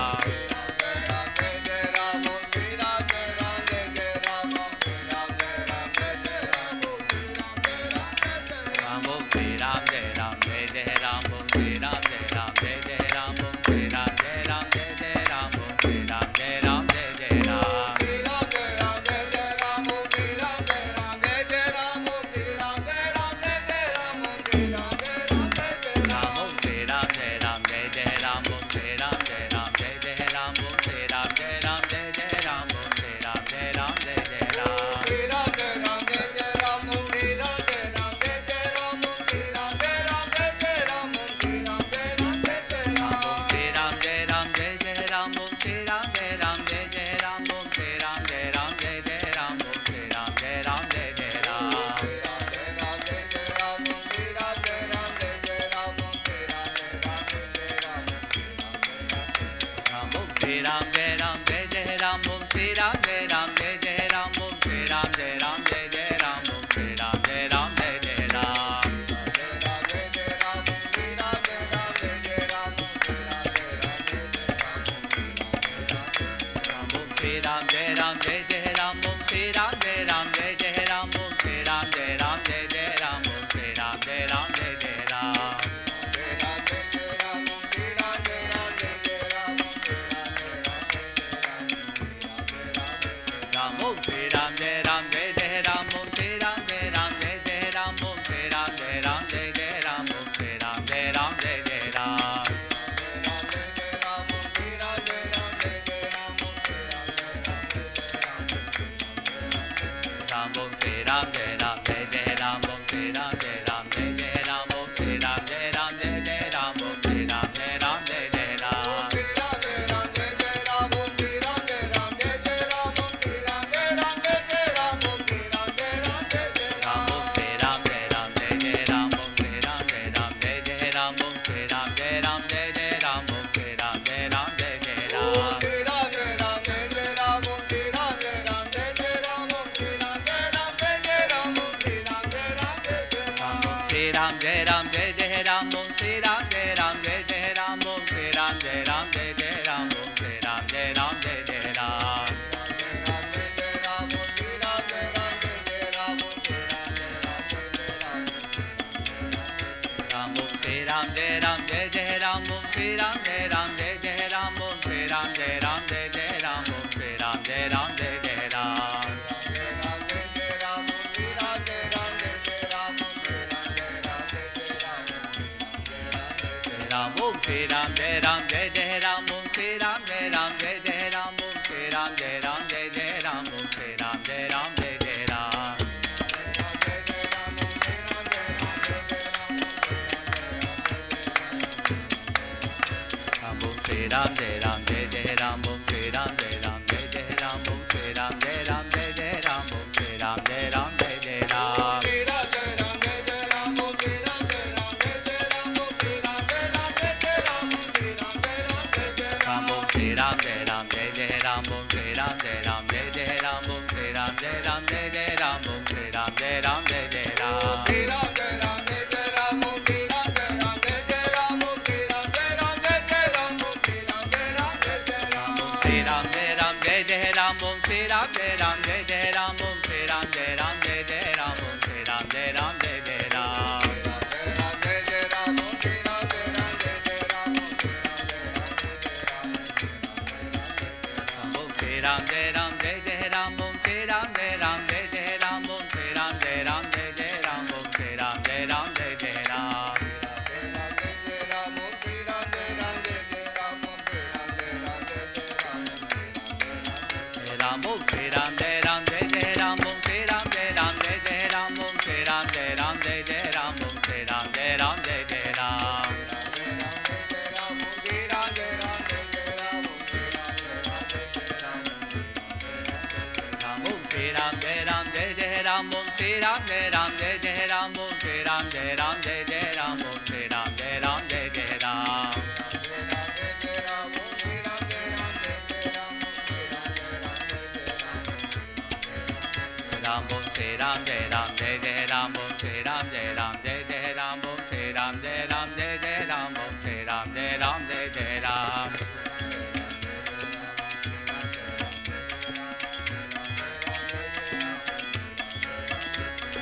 Ram Om Shri Ram Jai Ram Jai Jai Ram Om Shri Ram Jai Ram Jai Jai Ram Om Shri Ram Jai Ram Jai Jai Ram Om Shri Ram Jai Ram Jai Jai Ram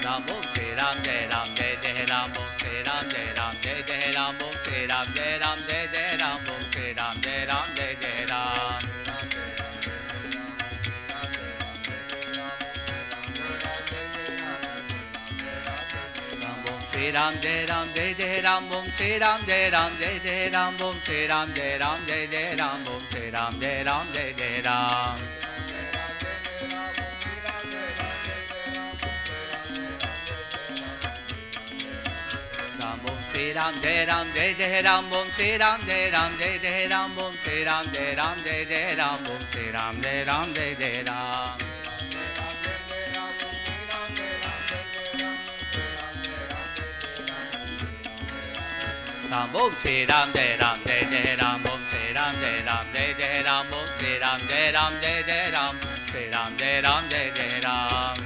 Ram Om Shri Ram Jai Ram Jai Jai Ram Om Shri Ram Jai Ram Jai Jai Ram Om Shri Ram Jai Ram Jai Jai Ram Om Shri Ram Jai Ram Jai Jai Ram Shri Ram Jai Ram Jai Jai Ram Om Shri Ram Jai Ram Jai Jai Ram Om Shri Ram Jai Ram Jai Jai Ram Om Shri Ram Jai Ram Jai Jai Ram Ram Om Shri Ram Jai Ram Jai Jai Ram Om Shri Ram Jai Ram Jai Jai Ram Om Shri Ram Jai Ram Jai Jai Ram Om Shri Ram Jai Ram Jai Jai Ram Ram Om Shri Ram Jai Ram Jai Jai Ram Om Shri Ram Jai Ram Jai Jai Ram Om Shri Ram Jai Ram Jai Jai Ram Shri Ram Jai Ram Jai Jai Ram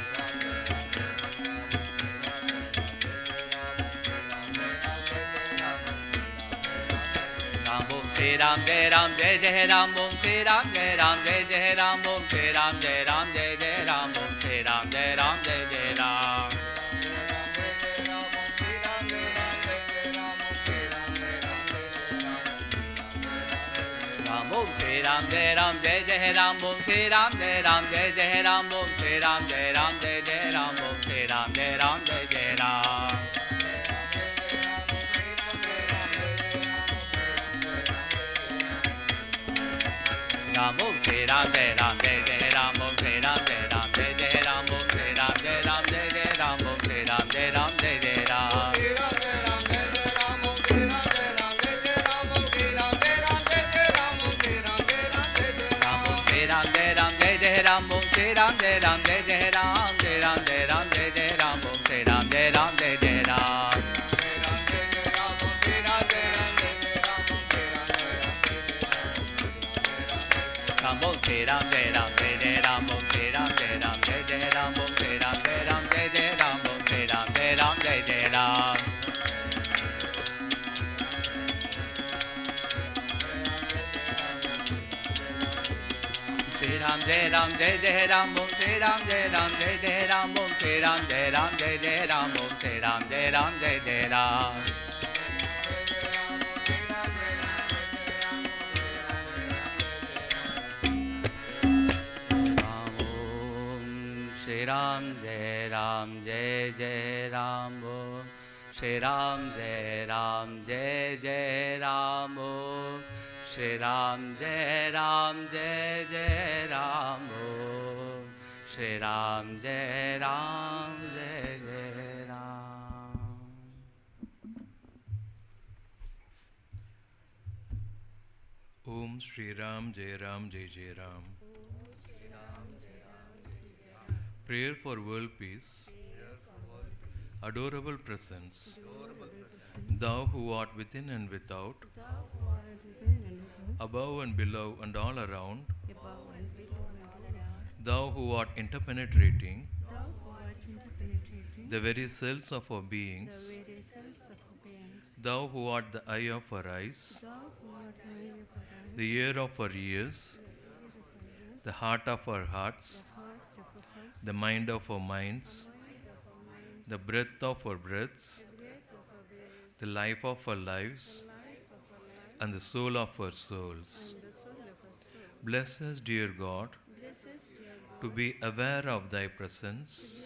Ram Om Shri Ram Jai Ram Jai Jai Ram Om Shri Ram Jai Ram Jai Jai Ram Om Shri Ram Jai Ram Jai Jai Ram Om Shri Ram Jai Ram Jai Jai Ram Ram Om Shri Ram Jai Ram Jai Jai Ram Om Shri Ram Jai Ram Jai Jai Ram Om Shri Ram Jai Ram Jai Jai Ram Om Shri Ram Jai Ram Jai Jai Ram Ram Om Shri Ram Jai Ram Jai Jai Ram Om Shri Ram Jai Ram Jai Jai Ram Om Shri Ram Jai Ram Jai Jai Ram Om Shri Ram Jai Ram Jai Jai Ram Ram Jai Ram Jai Jai Ram Om Shri Ram Jai Ram Jai Jai Ram Jai Ram Jai Ram Jai Jai Ram Om Shri Ram Jai Ram Jai Jai Ram Ram Om Shri Ram Jai Ram Jai Jai Ram Om Shri Ram Jai Ram Jai Jai Ram Om Shri Ram Jai Ram Jai Jai Ram Om Shri Ram Jai Ram Jai Jai Ram Shri Ram Jai Ram Jai Jai Ram Om Shri Ram Jai Ram Jai Jai Ram Om Shri Ram Jai Ram Jai Jai Ram Om Shri Ram Jai Ram Jai Jai Ram Shri Ram Jai Ram Jai Jai Ram Om Shri Ram Jai Ram Jai Jai Ram Om Shri Ram Jai Ram Jai Jai Ram Om Shri Ram Jai Ram Jai Jai Ram Om Shri Ram Jai Ram Jai Jai Ram. Prayer for world peace. Adorable presence, thou who art within and without, above and below and all around, thou who art interpenetrating the very cells of our beings, thou who art the eye of our eyes, the ear of our ears, the heart of our hearts, the mind of our minds, the breath of our breaths, the life of our lives, and the soul of our souls. Bless us, dear God, to be aware of thy presence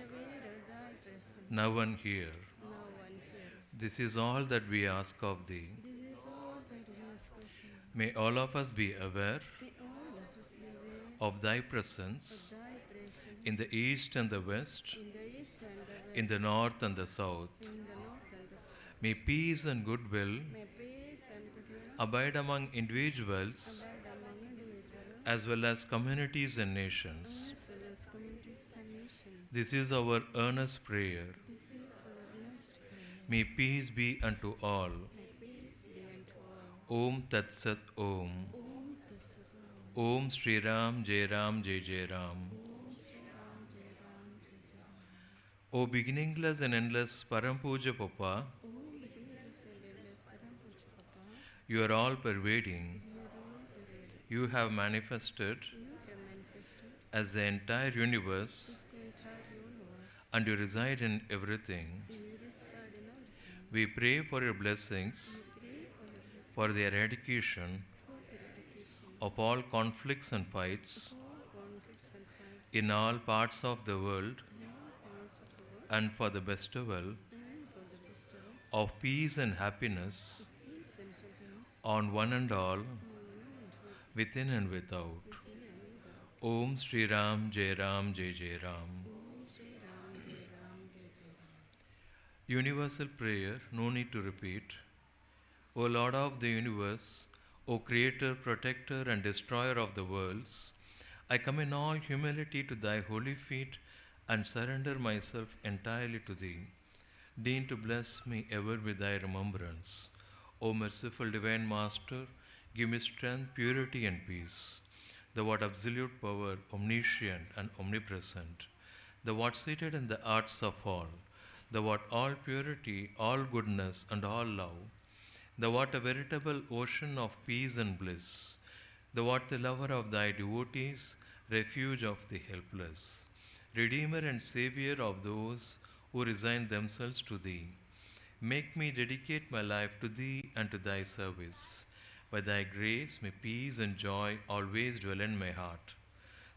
now and here. This is all that we ask of thee. May all of us be aware of thy presence in the east and the west, in the north and the south. May peace and goodwill abide among individuals as well as communities and nations. This is our earnest prayer. May peace be unto all. Om Tat Sat Om. Om Shri Ram Jai Ram Jai Jai Ram. O beginningless and endless Parampuja Papa, you are all pervading. You have manifested as the entire universe and you reside in everything. We pray for your blessings for the eradication of all conflicts and fights in all parts of the world and for the bestowal of peace and happiness on one and all, within and without. Om Sri Ram Jai Ram Jai Jai Ram. Universal prayer, no need to repeat. O Lord of the universe, O Creator, Protector and Destroyer of the worlds, I come in all humility to thy holy feet and surrender myself entirely to thee. Deign to bless me ever with thy remembrance. O merciful divine Master, give me strength, purity and peace. Thou art absolute power, omniscient and omnipresent. Thou art seated in the hearts of all. Thou art all purity, all goodness and all love. Thou art a veritable ocean of peace and bliss. Thou art the lover of thy devotees, refuge of the helpless, Redeemer and Savior of those who resign themselves to thee. Make me dedicate my life to thee and to thy service. By thy grace may peace and joy always dwell in my heart.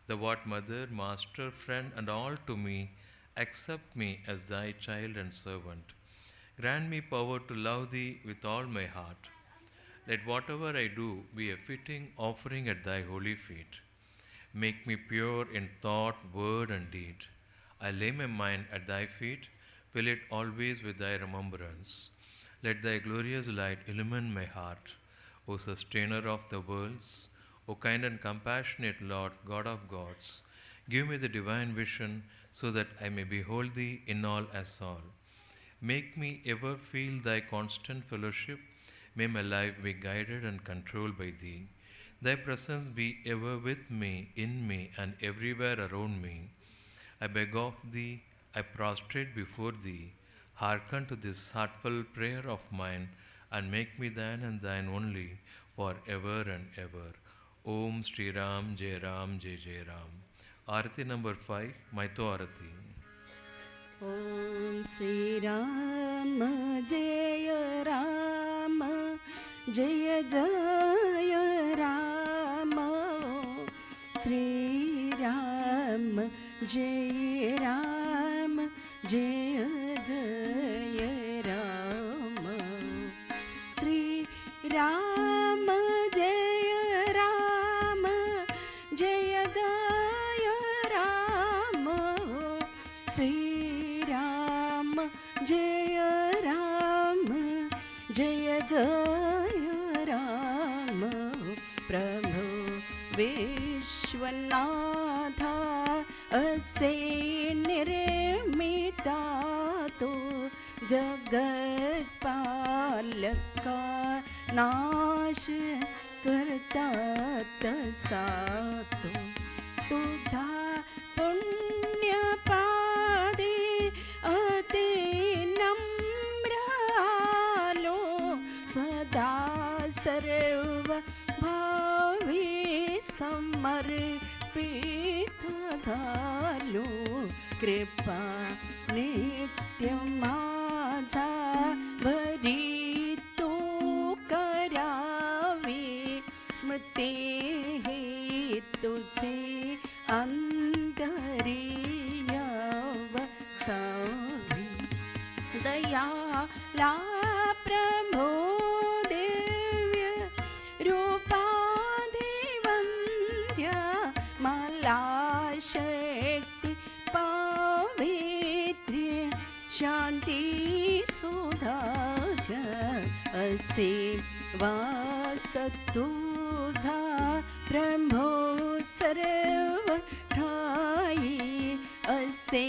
Thou art mother, master, friend and all to me. Accept me as thy child and servant. Grant me power to love thee with all my heart. Let whatever I do be a fitting offering at thy holy feet. Make me pure in thought, word and deed. I lay my mind at thy feet, fill it always with thy remembrance. Let thy glorious light illumine my heart. O sustainer of the worlds, O kind and compassionate Lord, God of gods, give me the divine vision so that I may behold thee in all as all. Make me ever feel thy constant fellowship. May my life be guided and controlled by thee. Thy presence be ever with me, in me, and everywhere around me. I beg of thee, I prostrate before thee. Hearken to this heartfelt prayer of mine, and make me thine and thine only, for ever and ever. Om Sri Ram Jai Ram Jai Jai Ram. Arati number 5, Maito Arati. Om Sri Ram Jai Ram Jai Jai Ram. Sri Ram Jai Ram Jai Jai Ram. Sri Ram Jai Ram Jai Jai Ram. Sri Ram Jai Ram Jai Jai Ram. Prabhu Vishwanatha Ase Nirmita Tu Jagat Palaka Nash Karta Tasatu Tudha Punya Padi Ati Namralo Sada Sarva Bhavi Samarpita Dhalo Kripa Nityam Madha Bharito Karavi Smriti Tujhe Andariya Vasavi Daya La Prabhu Devya Rupa Devandya Mala Shakti Pavitri Shanti Sudhaja Ase Vasatudha Brahmo Sarva Thai Ase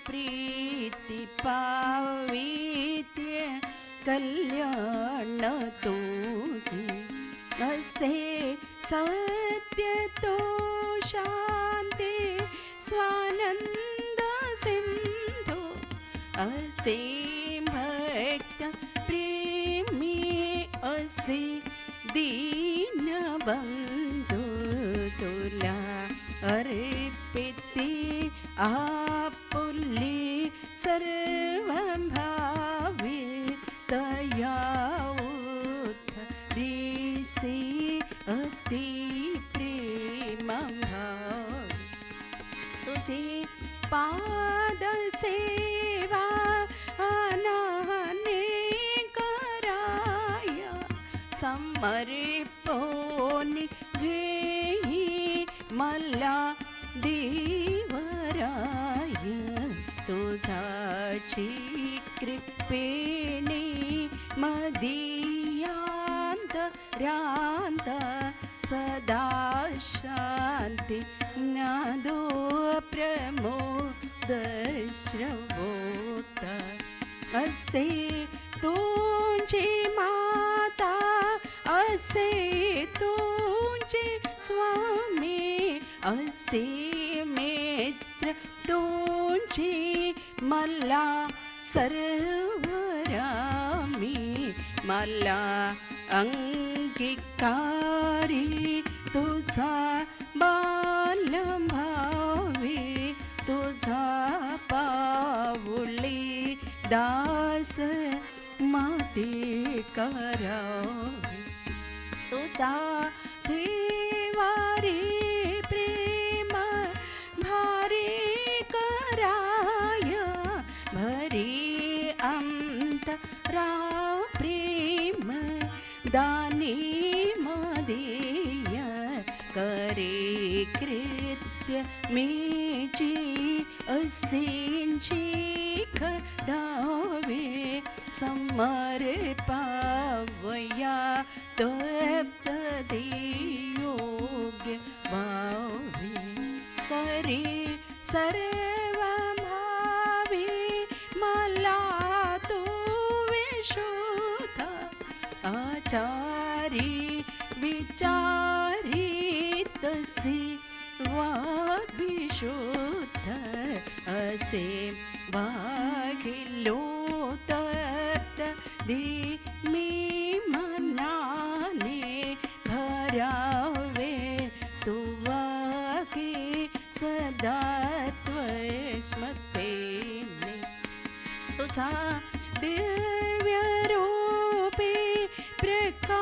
Priti Pavitya Kalyana Toti Ase Satya To Shanti Swananda Sindhu असे भक्त प्रेमी असे दीनबंधू तुला अर्पिते आपुले सर्व भावे तया उद्धरिसे अति प्रेम भावे तुझे पाद सेवा अनाने कराय समर्पोनि घेई मला देवराय तुझाची कृपेने मदीयांतरांत सदा शांती ज्ञादो प्रमोद श्रवोत असे तुझे माता असे तुझे स्वामी असे मित्र तुझे मला सर्वरामी मला अंगीकारी तुझा बालभावी तुझा पाऊली दास माती करावी तुझा जीवारी प्रेम भारी कराय भरी अंतरा प्रेम दानी मदीय करे कृत्य मेची असेंची खडावे समर्पावया तप्त योग्य भावे करे सर्व भावे मला तू विशुद्ध आचारी विचारी तसे वाविशुद्ध असे वागिलो तप्त दे मी मनाने भरावे तू वागे सदा त्वस्मतेने तुझा दिव्य रूपे प्रकाशित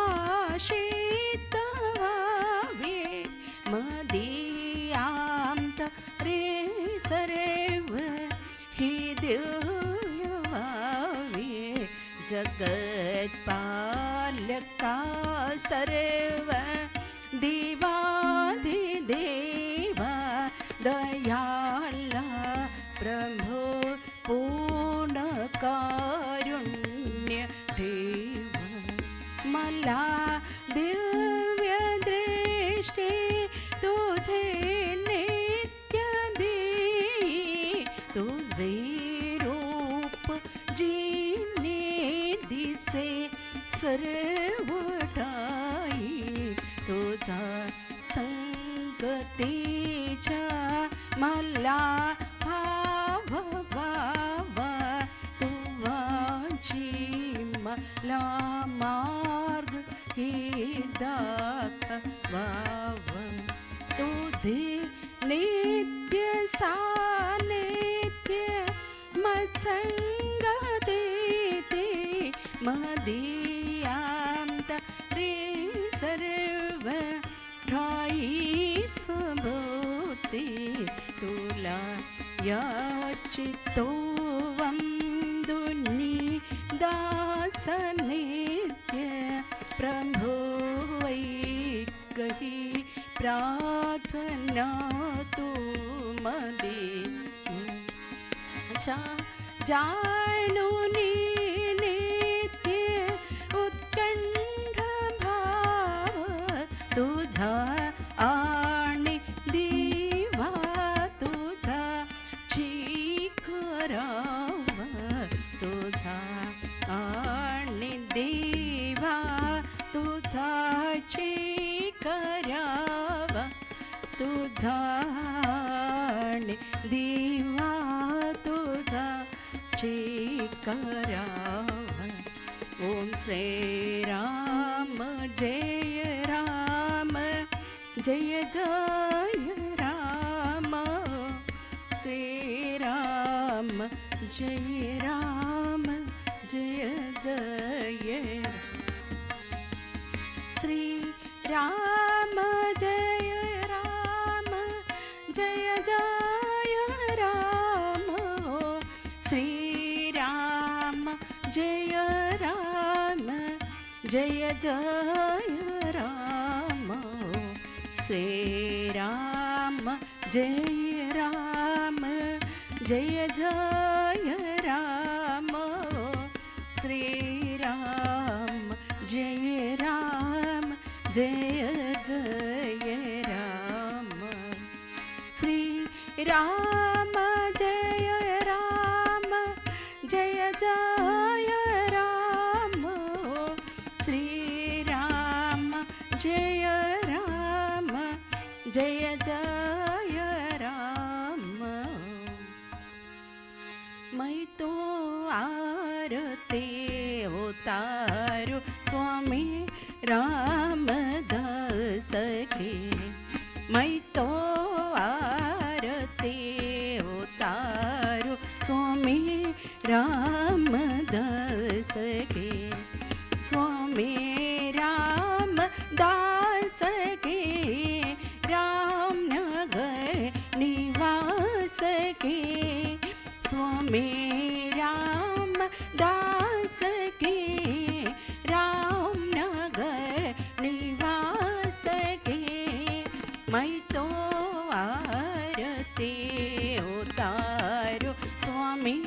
व्हावे मदीयांत रे सर्व ही दिव्य व्हावे जगत पालका सर्व देवाधिदेवा दयाला प्रभो पूर्ण कारुण्य ठेव मला दिव्य दृष्टी तुझे नित्य देई तुझे रूप जीने दिसे सर्वटाई तुझा संगतीच्या मला भाव व्हावा तुझी मला मार्ग हे दाखवाव तुझे नित्य सानिध्य मत्संगते ते मदीयांत रे सर्व ठाई सबोते तुला याचितो वंदुनी दास नित्य प्रभो ऐकही प्रार्थना तू मदे जाणून नित्य उत्कंठ भाव तुझा आणि दिवा तुझा करावा तुझा आणि दिवा तुझा करावा तुझा आणि दिवा तुझा जी कराव। ओम श्री राम जय राम जय जय राम। श्री राम जय राम जय जय श्री राम जय राम जय जय राम। श्री राम जय राम जय जय राम। श्री राम जय राम जय जय राम। श्री राम जय राम जय जय राम। श्री राम जय राम जय जय राम। श्री राम जय राम जय जय राम। मैं तो आरती उतारू स्वामी रामदास के। मैं तो आरती उतारू स्वामी रामदास के। स्वामी रामदास के रामनगर निवास के। स्वामी रामदास के रामनगर निवास के। मैं तो आरती उतारू स्वामी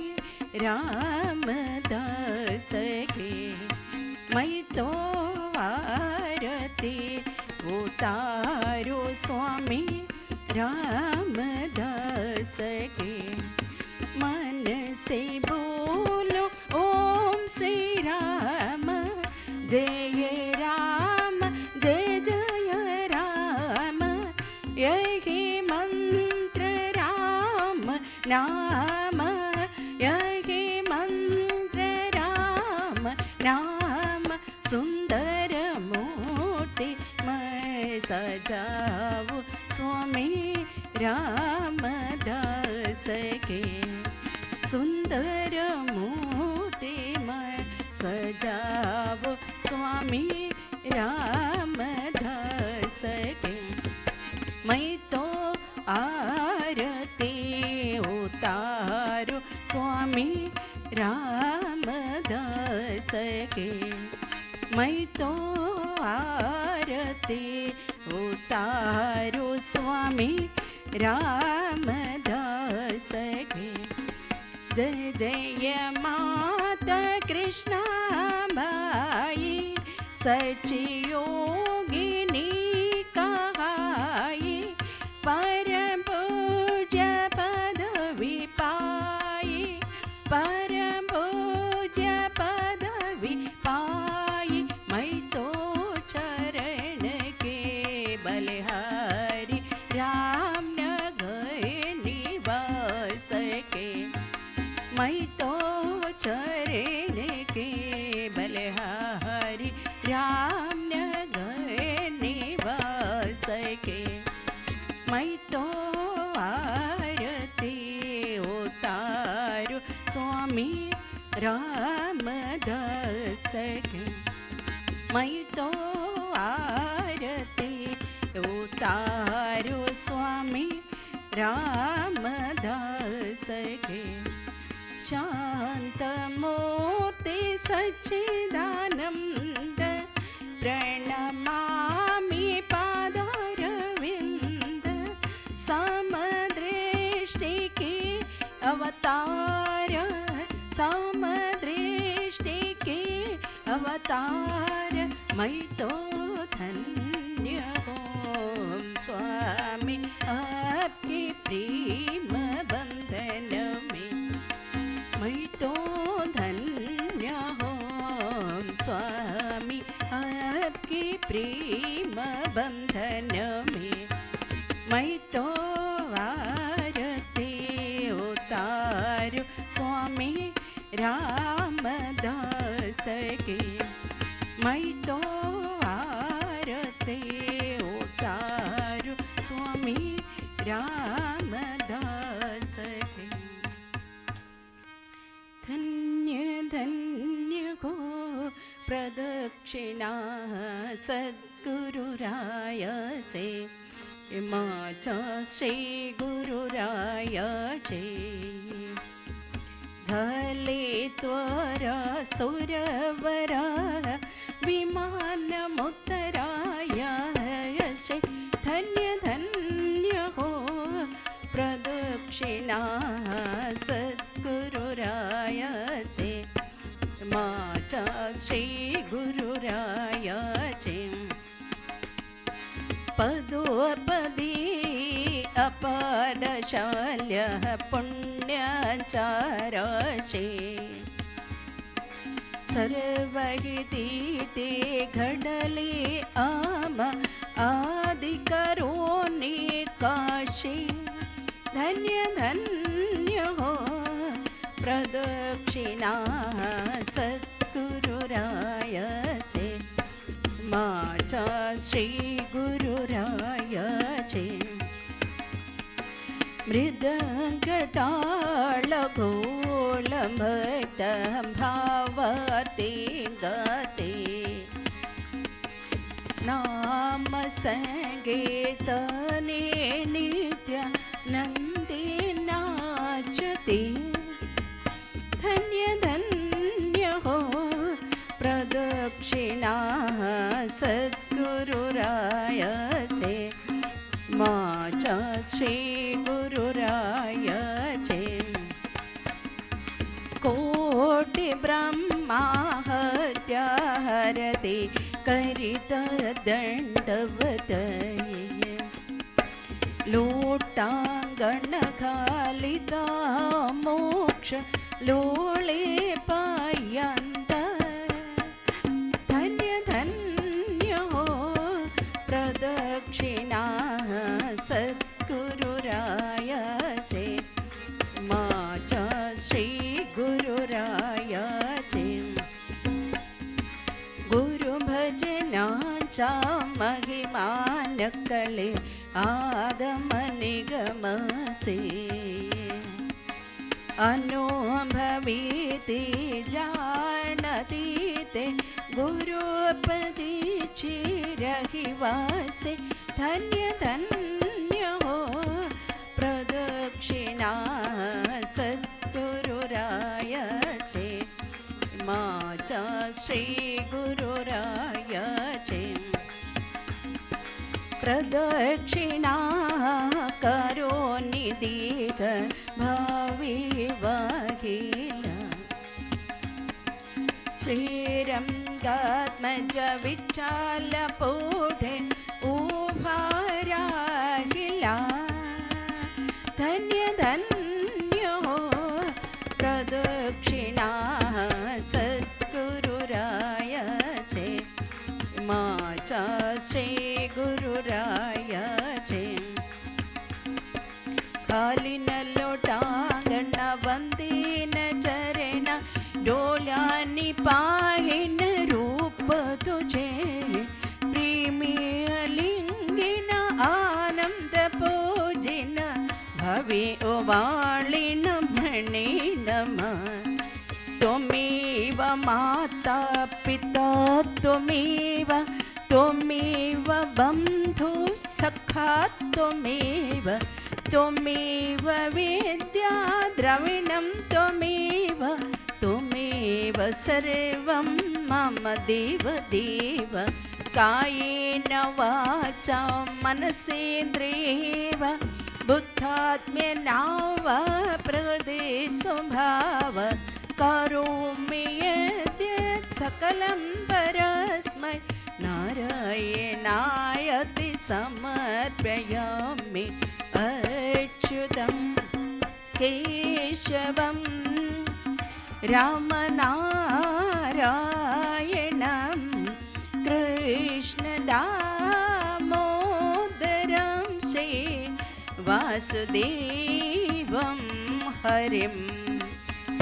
रामदास के। मैं तो आरती उतारू स्वामी रामदास के। मन से बोलो ओम श्री राम जय राम जय जय राम। यही मंत्र राम नाम। यही मंत्र राम नाम। सुंदर मूर्ति मैं सजाऊं स्वामी रामदास के। सुंदर मूर्ति मैं सजाऊं स्वामी रामदास के। मैं तो आरती उतारू स्वामी रामदास के। मैं तो आरती उतारू स्वामी रामदास के। जय जय माता कृष्णा बाई सची योगिनी कहाई। परम पूज्य पदवी पाई। परम पूज्य पदवी पाई। मैं तो चरण के बलिहारी रामनगर निवास के। मैं तो चरण के बलिहारी रामनगर निवास के। मैं तो आरती उतारू स्वामी रामदास के। मैं तो आरती उतारू स्वामी रामदास के। शांत मूर्ति सच्चिदानंद प्रणमामि पादारविंद। समदृष्टि की अवतार। समदृष्टि की अवतार। मैं तो धन्य हूँ स्वामी आपके प्रेम बंधन में। मैं तो धन्य हूँ स्वामी आपके प्रेम बंधन में। मैं तो आरती उतारू स्वामी रामदास के मैं तो आरती उतारू स्वामी रामदास के। धन्य धन्य हो प्रदक्षिणा सद्गुरुराय से माझा श्री गुरुरायाचे झाले त्वरा सुरवरा विमानमुत्तरायाचे। धन्य धन्य हो प्रदक्षिणा सद्गुरुरायाचे माझा श्री गुरुरायाचे। पदोपदी अपारशाल्य पुण्याचाराशे सर्वहिती ते घडले आम आदिकरोनी काशी। धन्य धन्य हो प्रदक्षिणा सद्गुरुरायाचे माझा श्री गुरुरायाचे। मृदंगटाळ घोळ भक्त भावते गते नाम संगीतने नित्य नंदी नाचते। धन्य धन्य हो प्रदक्षिणा सद्गुरुरायाचे माझा श्री गुरुरायाचे। कोटि ब्रह्मा हत्या हरते करित दंडवत लोटांगण घालिता मोक्ष लोळे पायंत। धन्य धन्य हो प्रदक्षिणा सद्गुरुरायाचे माझा श्री गुरुरायाचे। गुरुभजनाचा महिमान कळे आगम निगमसे अनुभवीते जानती ते गुरुपदीची रहिवासे। धन्य धन्य हो प्रदक्षिणा सद्गुरुरायाचे माझा श्री गुरुरायाचे। प्रदक्षिणा करोनि दीघ भावी वाहिला श्रीरंगात्मज विठ्ठल पुढे उभा राहिला। धन्य धन्य हो प्रदक्षिणा सद्गुरुरायाचे माझा श्री गुरुरायाचे। खालीन लोटांगण वंदीन चरण डोळ्यांनी पाहिन रूप तुझे प्रेमिलिंगिन आनंद पूजिन भवे ओवाळीन म्हणेन त्वमेव माता पिता त्वमेव त्वमेव बंधु सखा त्वमेव त्वमेव विद्या द्रविणं त्वमेव त्वमेव सर्वं मम देव देव। कायेन वाचा मनसेन्द्रियेव बुद्धात्म्येना वा प्रकृते स्वभावात् करोमि यद्यत् सकलं परस्मै नारायणायति समर्पयामि। अच्युतं केशवं रामनारायणं कृष्णदामोदरं श्री वासुदेवं हरिं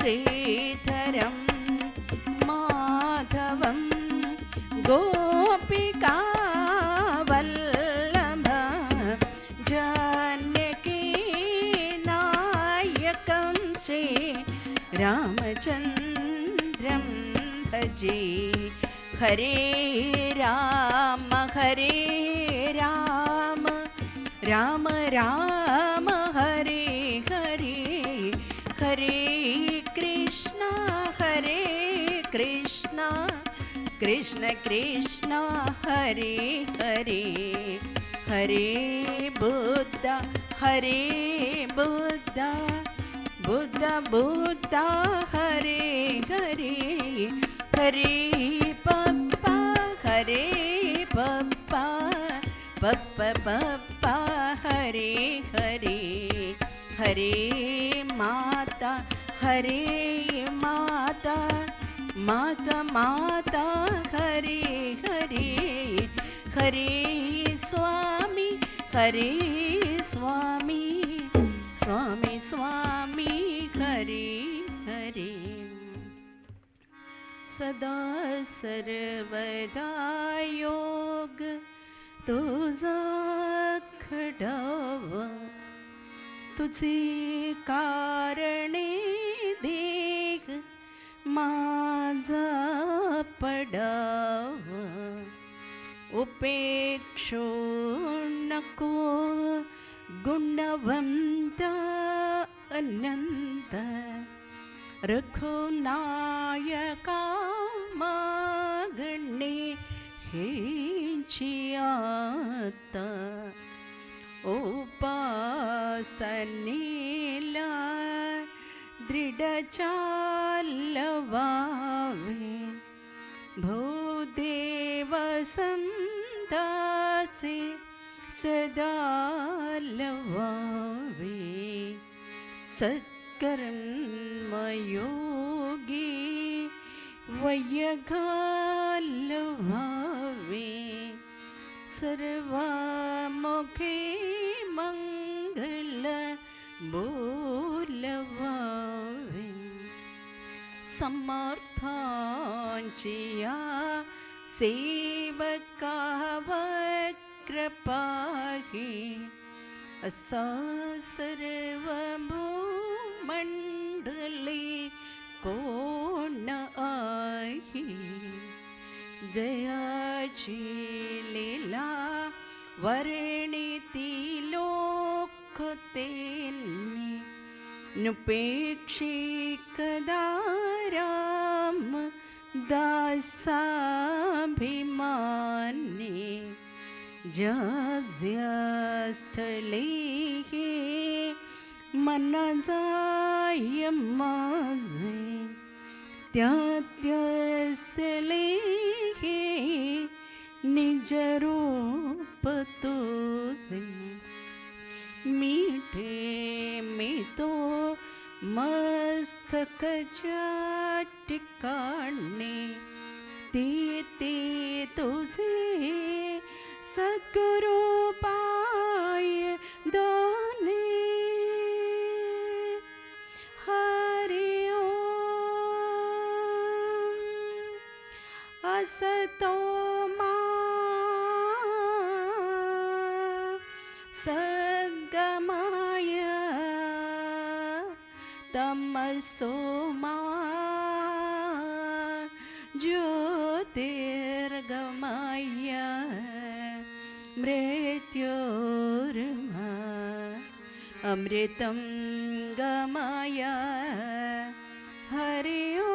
श्रीधरं माधवं गोपिकावल्लभ जानकीनायकं श्रीरामचन्द्रं भजे। हरे राम राम राम हरे हरे, हरे कृष्णा कृष्ण कृष्ण हरे हरे, हरे बुद्ध बुद्ध बुद्ध हरे हरे, हरे पप्पा पप्पा हरे हरे, हरे माता माता माता हरे हरे, हरे स्वामी स्वामी हरे हरे। सदा सर्वदा योग तुझा खडावा, तुझे कारणे देह माझा पडावा, उपेक्षो नको गुणवंत अनंत, रघुनायका मागणे हेची आता, उपासनेला दृढ चालवावे, भूदेव संतासे सदा लवावे, सत्कर्मयोगी वयघालवावे, सर्वामुखे मंगल बोलवावे, समर्थांची या सेवकावर कृपाही, असा सर्व भूमंडली कोण आहे, जयाची लीला वर्णिती लोक तेनी, नुपेक्षी कदा राम दासाभिमानी, ज्या स्थळे हे मन जाय माझे, त्या स्थळे हे निज रूप तुझे, मीठे मी तो मस्तकच्या ठिकाणी, ते तुझे सद्गुरु पाय दोने, हरि ओम असतो मा सद्गमय, तमसो मा ज्योतिर्गमय, मृत्योर्मा अमृतं गमय, हरि ओम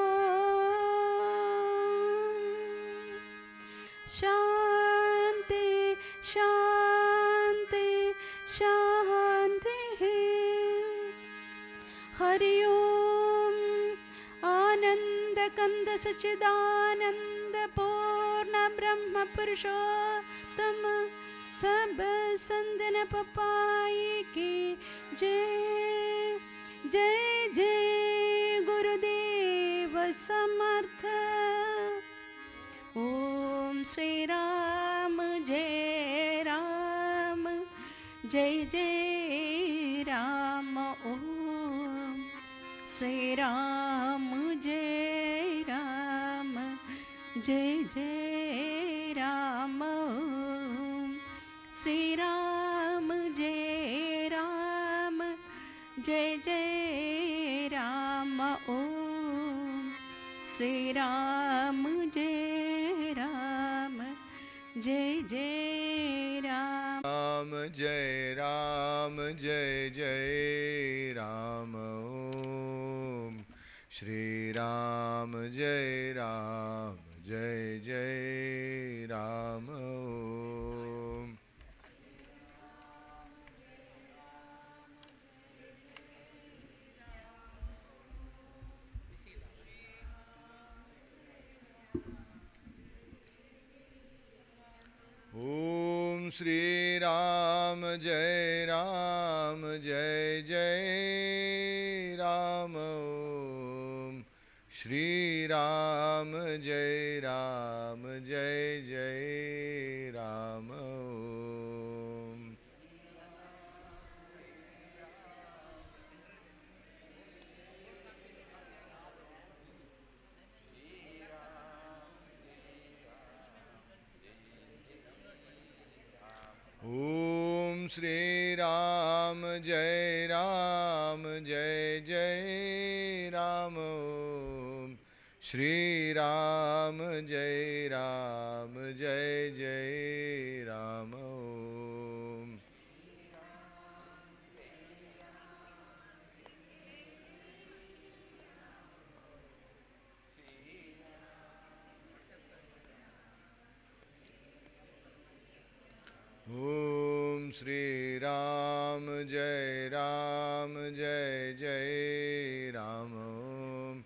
शांति शांति शांति, हरि ओम आनंद कंद सच्चिदानंद पूर्ण ब्रह्म पुरुषोत्तम सब संदन पपाई की जय, जय जय गुरुदेव समर्थ। ओम श्री राम जय राम, जय जय राम। ओम श्री राम जय राम जय जय राम ओम श्री राम जय राम जय जय राम ओम श्री राम जय राम जय जय राम राम जय राम जय जय राम ओम श्री राम जय राम जय जय राम ओम ओम श्री राम जय जय राम ओम श्री राम जय जय राम ओम ओम श्री राम जय जय राम ओम श्री राम जय जय राम ओम ओम श्री राम जय जय राम ओम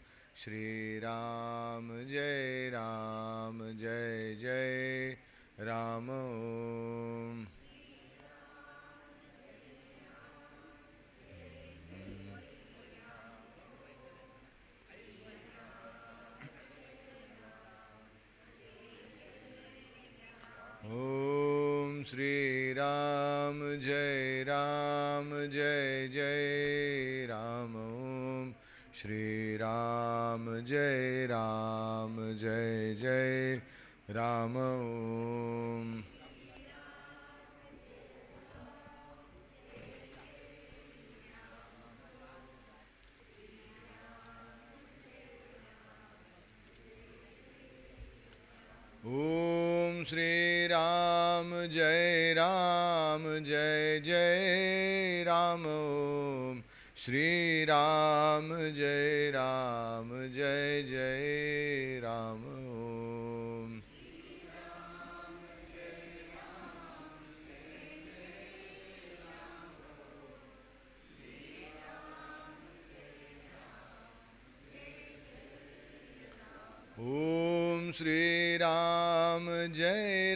श्री राम जय जय राम ओम ओम श्री राम जय जय राम ओम श्री राम जय जय राम ओम ओम श्री राम जय जय राम ओम श्री राम जय जय राम ओम ओम श्री राम जय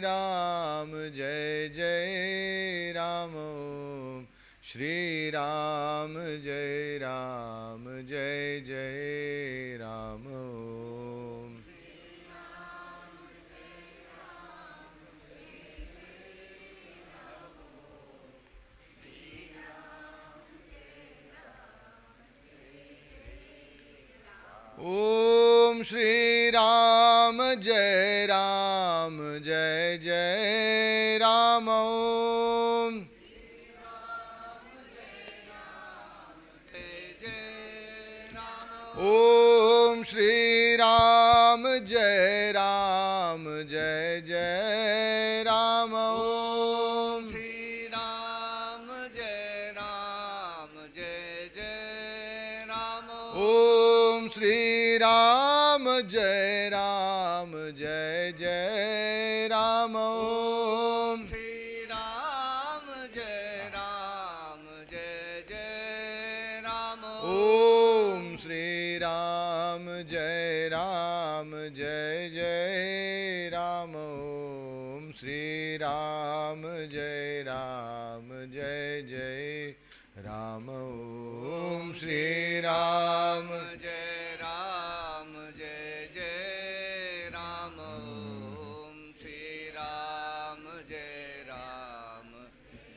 जय राम ओम श्री राम जय जय राम ओम ओम श्री राम जय जय राम ओम ओम श्री राम जय जय राम ओम श्री राम जय जय राम ओम श्री राम जय जय राम ओम श्री राम जय जय राम ओम श्री राम जय जय राम ओम श्री राम जय जय राम ओम श्री राम जय जय राम ओम श्री राम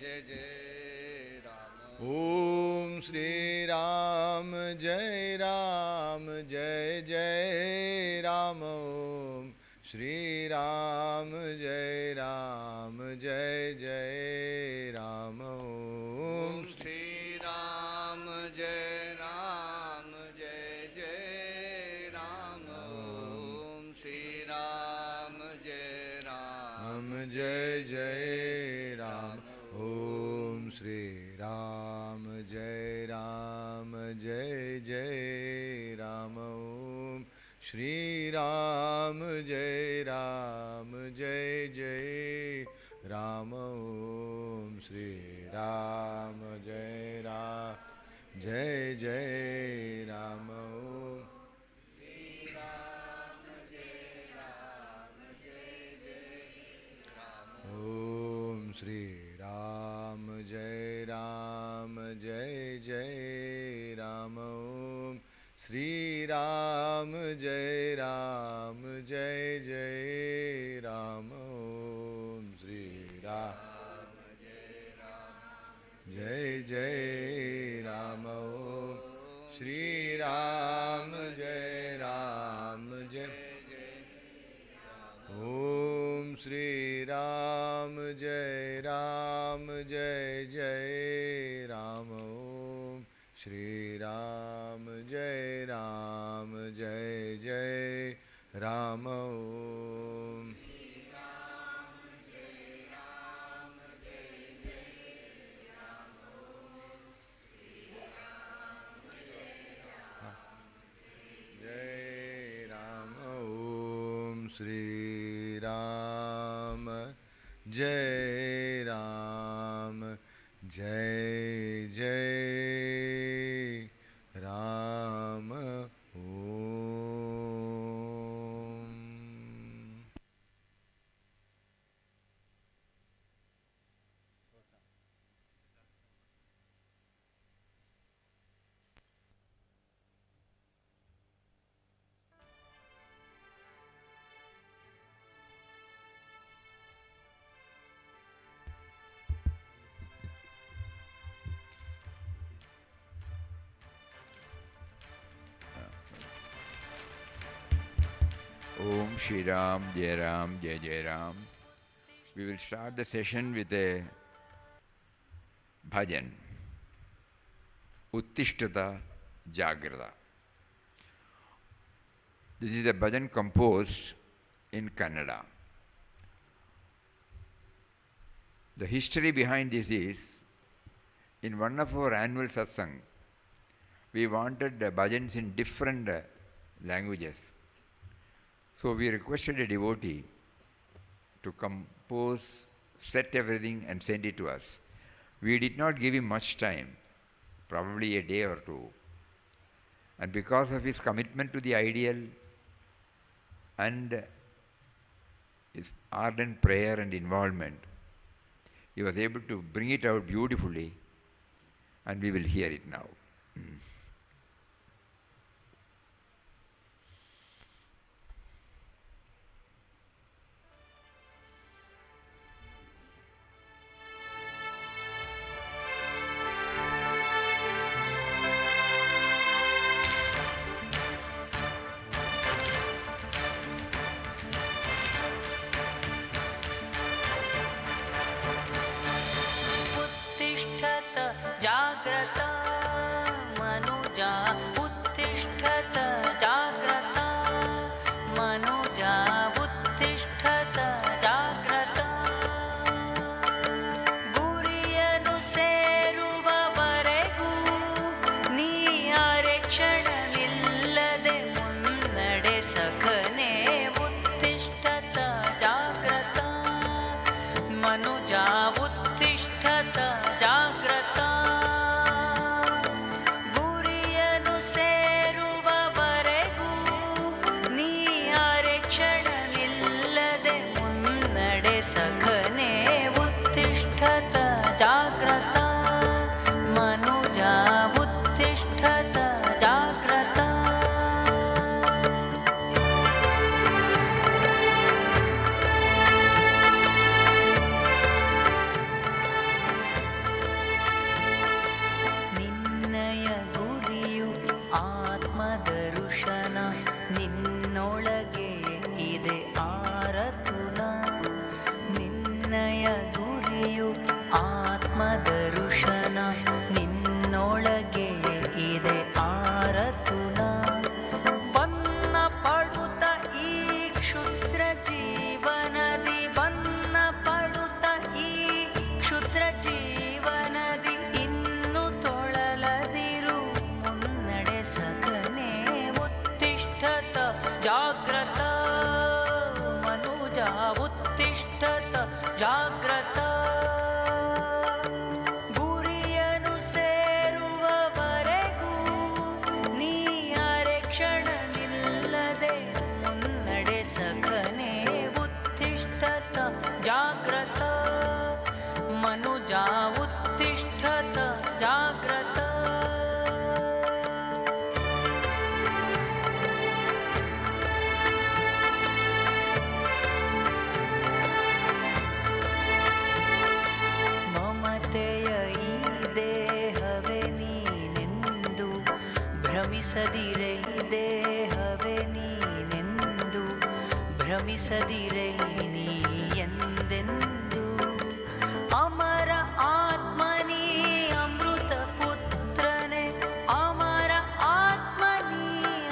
जय जय राम ओम Sri Ram Jai Ram Jai Jai Ram Om Sri Ram Jai Ram Jai Jai Ram Om Sri Ram Jai Ram Jai Jai Ram Om Sri Ram Jai Ram Jai Jai Ram Om Sri Ram Jai Ram Jai Jai Ram Om Shri Ram Jai Ram Jai Jai Ram Om Shri Ram Jai Ram Jai Jai Ram Om Om Shri Ram Jai Ram Jai Jai Ram Om Shri Ram Jai Ram Jai Jai Ram Om Shri Ram Jai Jai Ram Om Shri Ram Jai Ram Jai Om Shri Ram Jai Ram Jai Jai Ram Om Shri Ram Jai Ram Jai Jai Ram Om Jai Ram Om Shri Ram Jai Ram Jai Jai Ram Om Om Shri Ram Jai Ram Jai Jai Ram. We will start the session with a bhajan. Uttishtata Jagrata. This is a bhajan composed in Kannada. The history behind this is, in one of our annual satsang, we wanted bhajans in different languages. So we requested a devotee to compose, set everything and send it to us. We did not give him much time, probably a day or two. And because of his commitment to the ideal and his ardent prayer and involvement, he was able to bring it out beautifully, and we will hear it now. उत्तिष्ठत जाग्रत ಆತ್ಮದರುಶನ ನಿನ್ನೊಳಗೆ ಇದೆ ಆರತುಲ ನಿನ್ನಯ ಗುರಿಯು ಆತ್ಮದರುಶನ ನಿನ್ನೊಳಗೆ ಇದೆ ಆರತುಲ ಬನ್ನ ಪಡುತ್ತ ಈ ಕ್ಷುದ್ರ ಜೀವನದಿ ಬನ್ನ ಪಡುತ್ತ ಈ ಕ್ಷುದ್ರ ಜೀವನದಿ ಇನ್ನು ತೊಳಲದಿರು ಮುನ್ನಡೆ ಸಕನೆ ಉತ್ತಿಷ್ಠತ ಜಾಗ್ರತ ಮನುಜ ಉತ್ತಿಷ್ಠತ ಜಾಗ್ರತ ಗುರಿಯನ್ನು ಸೇರುವವರೆಗೂ ನೀ ಅರೆಕ್ಷಣ ನಿಲ್ಲದೆ ಮುನ್ನಡೆ ಸಖನೆ ಉತ್ತಿಷ್ಠತ ಜಾಗ್ರತ ಮನುಜ ಉತ್ತಿಷ್ಠತ ಜಾಗ್ರತ ಮಮತೆಯ ಈ ದೇಹವೇ ನೀನೆಂದು ಭ್ರಮಿಸದಿರೈ ದೇಹವೇ ನೀನೆಂದು ಭ್ರಮಿಸದಿರೈ ನೀ ಎಂದೆಂದು ಅಮರ ಆತ್ಮನೀ ಅಮೃತ ಪುತ್ರನೇ ಅಮರ ಆತ್ಮನೀ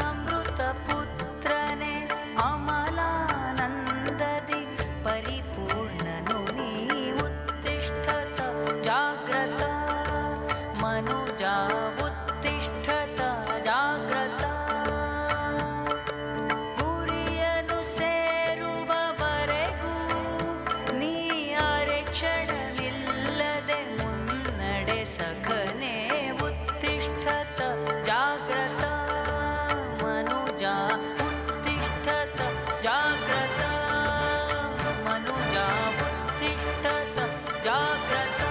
ಅಮೃತ ಪುತ್ರನೇ ಅಮಲಾನಂದದಿ ಪರಿಪೂರ್ಣನು ನೀ ಉತ್ತಿಷ್ಠತ ಜಾಗ್ರತ ಮನುಜ ಉತ್ತಿಷ್ಠತ ಜಾಗ್ರತ ಗುರಿಯನ್ನು ಸೇರುವವರೆಗೂ ನೀ ಅರೆಕ್ಷಣ ನಿಲ್ಲದೆ ಮುನ್ನಡೆ ಸಖನೆ ಉತ್ತಿಷ್ಠತ ಜಾಗ್ರತ ಮನುಜ ಉತ್ತಿಷ್ಠತ ಜಾಗ್ರತ ಮನುಜ ಉತ್ತಿಷ್ಠತ ಜಾಗ್ರತ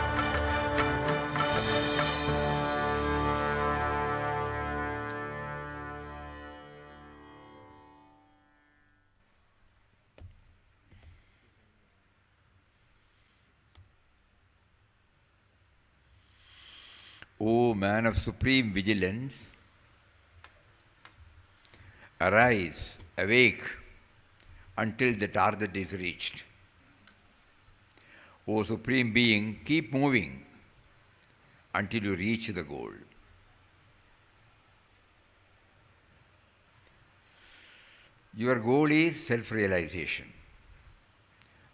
O man of supreme vigilance, arise, awake, until the target is reached. O Supreme Being, keep moving until you reach the goal. Your goal is self-realization.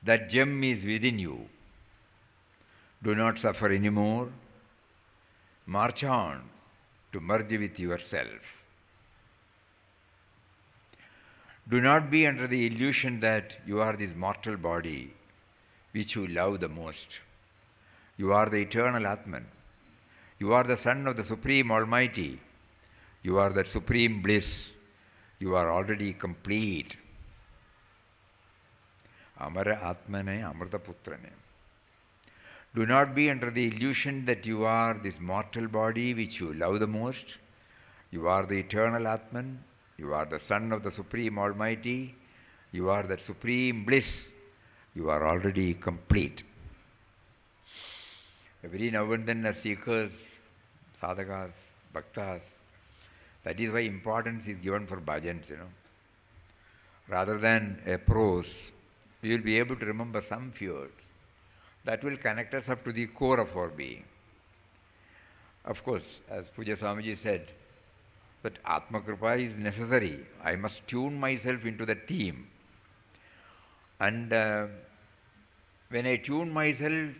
That gem is within you. Do not suffer anymore. March on to merge with yourself. Do not be under the illusion that you are this mortal body which you love the most. You are the eternal Atman. You are the Son of the Supreme Almighty. You are that supreme bliss. You are already complete. Amara Atmane Amrita Putrane. Do not be under the illusion that you are this mortal body which you love the most. You are the eternal Atman. You are the Son of the Supreme Almighty. You are that supreme bliss. You are already complete. Every now and then as seekers, sadhakas, bhaktas, that is why importance is given for bhajans, Rather than a prose, we will be able to remember some few words that will connect us up to the core of our being. Of course, as Puja Swamiji said, that Atma Kripa is necessary. I must tune myself into the theme. And when I tune myself,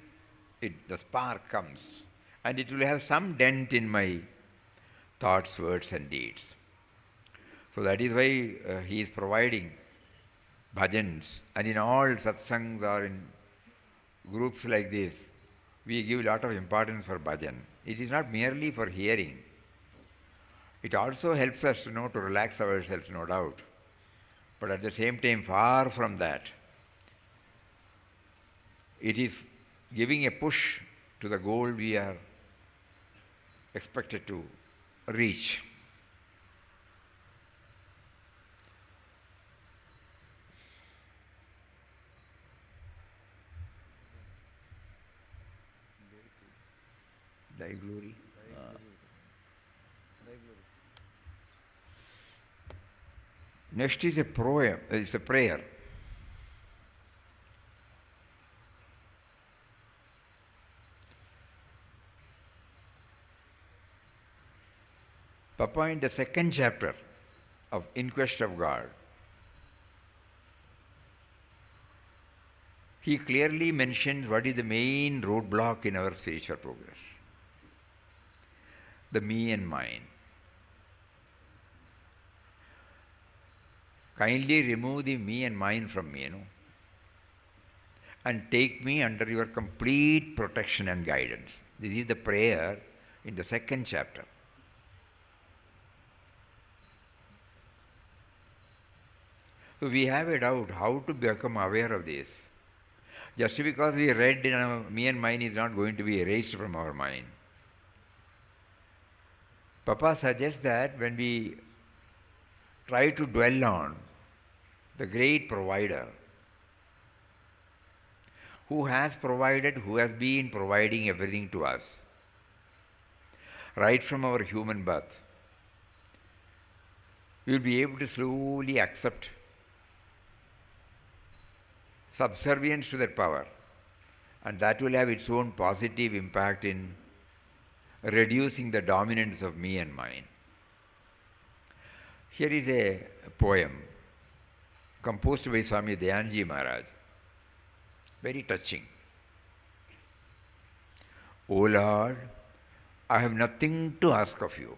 the spark comes. And it will have some dent in my thoughts, words and deeds. So that is why he is providing bhajans. And in all satsangs or in groups like this, we give a lot of importance for bhajan. It is not merely for hearing. It also helps us to relax ourselves, no doubt. But at the same time, far from that, it is giving a push to the goal we are expected to reach. Thy glory. Next is a poem, it's a prayer. Papa, in the second chapter of In Quest of God, he clearly mentions what is the main roadblock in our spiritual progress. The me and mine. Kindly remove the me and mine from me, and take me under your complete protection and guidance. This is the prayer in the second chapter. So we have a doubt how to become aware of this. Just because we read in our me and mine is not going to be erased from our mind. Papa suggests that when we try to dwell on the great provider who has provided, who has been providing everything to us, right from our human birth, we will be able to slowly accept subservience to that power, and that will have its own positive impact in reducing the dominance of me and mine. Here is a poem composed by Swami Dayanji Maharaj, very touching. O Lord, I have nothing to ask of you.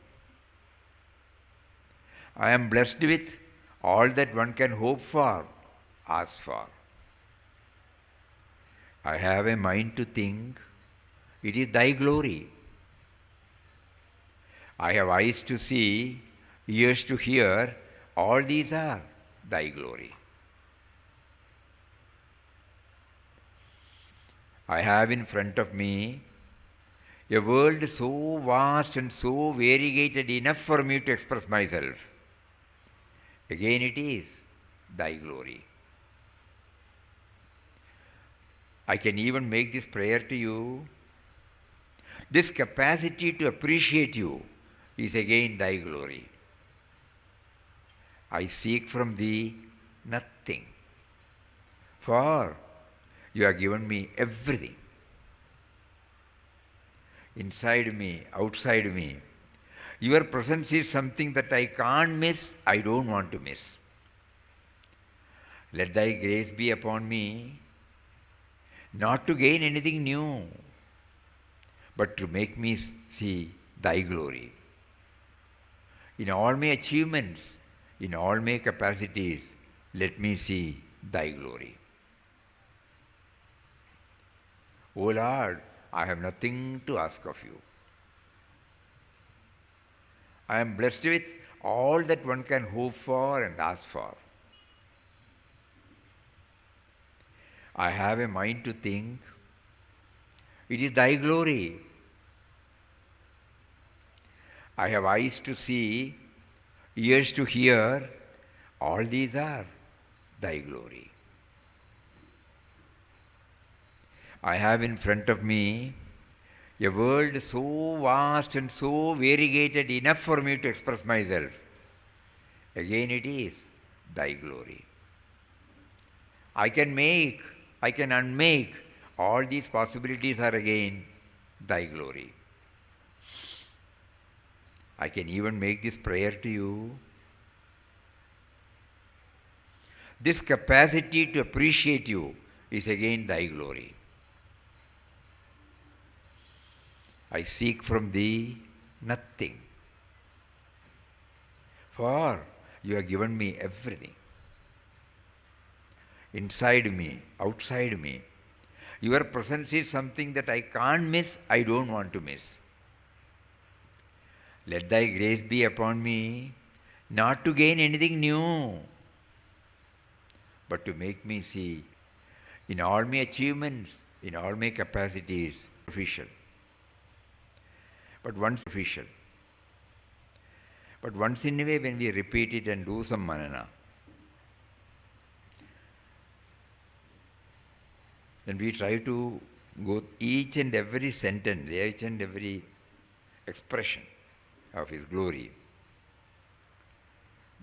I am blessed with all that one can hope for, ask for. I have a mind to think, it is thy glory. I have eyes to see, ears to hear, all these are thy glory. I have in front of me a world so vast and so variegated enough for me to express myself. Again it is thy glory. I can even make this prayer to you. This capacity to appreciate you is again thy glory. I seek from thee nothing, for you have given me everything. Inside me, outside me, your presence is something that I can't miss, I don't want to miss. Let thy grace be upon me, not to gain anything new, but to make me see thy glory. In all my achievements, in all my capacities, let me see thy glory. O Lord, I have nothing to ask of you. I am blessed with all that one can hope for and ask for. I have a mind to think, it is thy glory. I have eyes to see, ears to hear, all these are thy glory. I have in front of me a world so vast and so variegated enough for me to express myself. Again it is thy glory. I can make, I can unmake, all these possibilities are again thy glory. I can even make this prayer to you. This capacity to appreciate you is again thy glory. I seek from thee nothing, for you have given me everything. Inside me, outside me, your presence is something that I can't miss, I don't want to miss. Let thy grace be upon me, not to gain anything new, but to make me see in all my achievements, in all my capacities, official. But once in a way when we repeat it and do some manana, then we try to go each and every sentence, each and every expression of His glory.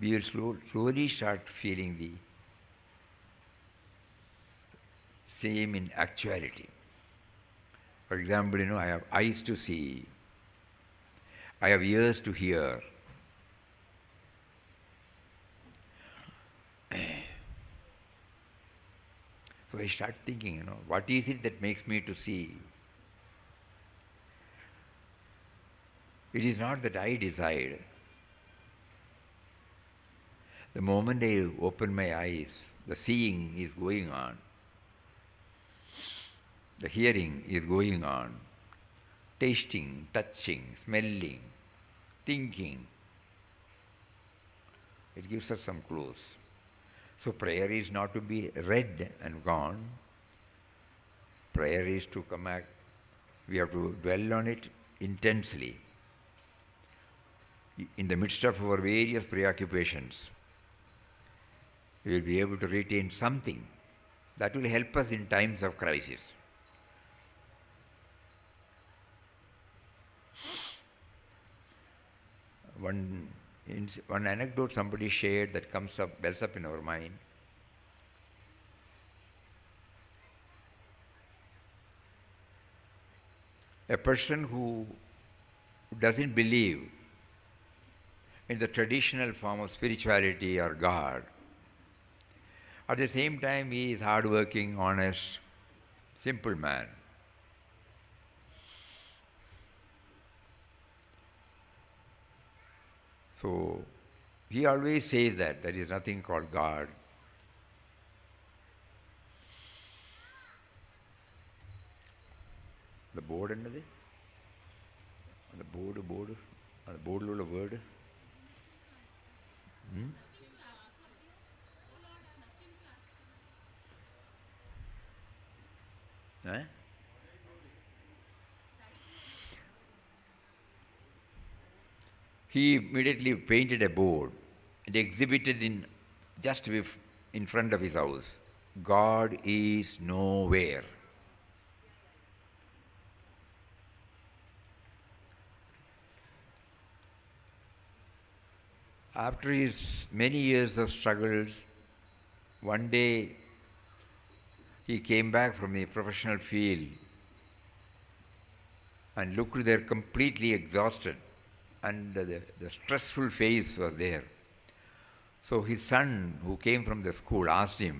we will slowly start feeling the same in actuality. For example, I have eyes to see, I have ears to hear. So I start thinking, what is it that makes me to see? It is not that I decide. The moment I open my eyes, the seeing is going on. The hearing is going on. Tasting, touching, smelling, thinking. It gives us some clues. So prayer is not to be read and gone. Prayer is to come back. We have to dwell on it intensely. In the midst of our various preoccupations, we will be able to retain something that will help us in times of crisis. One anecdote somebody shared that wells up in our mind. A person who doesn't believe in the traditional form of spirituality or God, at the same time he is hardworking, honest, simple man. So he always says that there is nothing called God. The board என்னது? அந்த போர்டில் உள்ள word He immediately painted a board and exhibited just in front of his house. God is nowhere. After his many years of struggles, one day he came back from the professional field and looked there completely exhausted, and the stressful phase was there. So his son, who came from the school, asked him,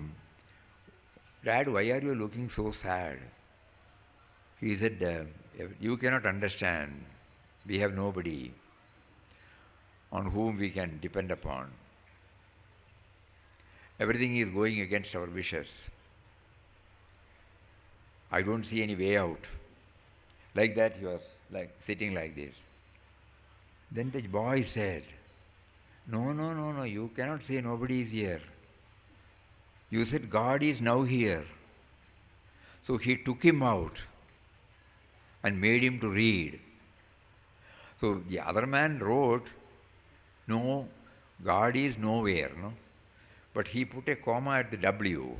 "Dad, why are you looking so sad?" He said, "You cannot understand. We have nobody on whom we can depend upon. Everything is going against our wishes. I don't see any way out." Like that, he was sitting like this. Then the boy said, No, you cannot say nobody is here. You said God is now here. So he took him out and made him to read. So the other man wrote, "No, God is nowhere," no? But he put a comma at the W.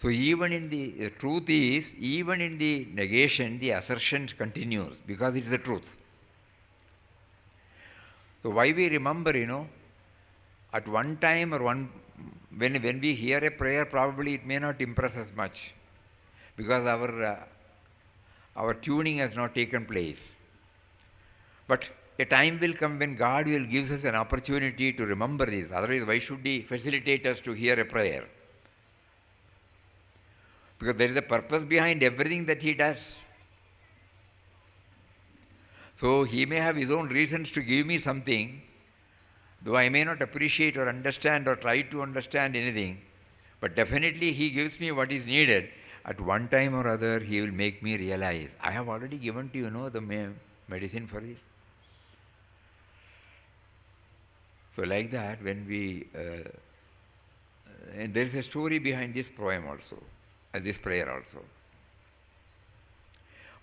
So even in the truth is, even in the negation, the assertion continues because it's the truth. So why we remember, at one time or when we hear a prayer, probably it may not impress us much because our tuning has not taken place. But a time will come when God will give us an opportunity to remember this. Otherwise, why should He facilitate us to hear a prayer? Because there is a purpose behind everything that He does. So He may have His own reasons to give me something, though I may not appreciate or understand or try to understand anything, but definitely He gives me what is needed. At one time or other, He will make me realize, I have already given to you, the medicine for this. So like that, when and there is a story behind this poem also, this prayer also.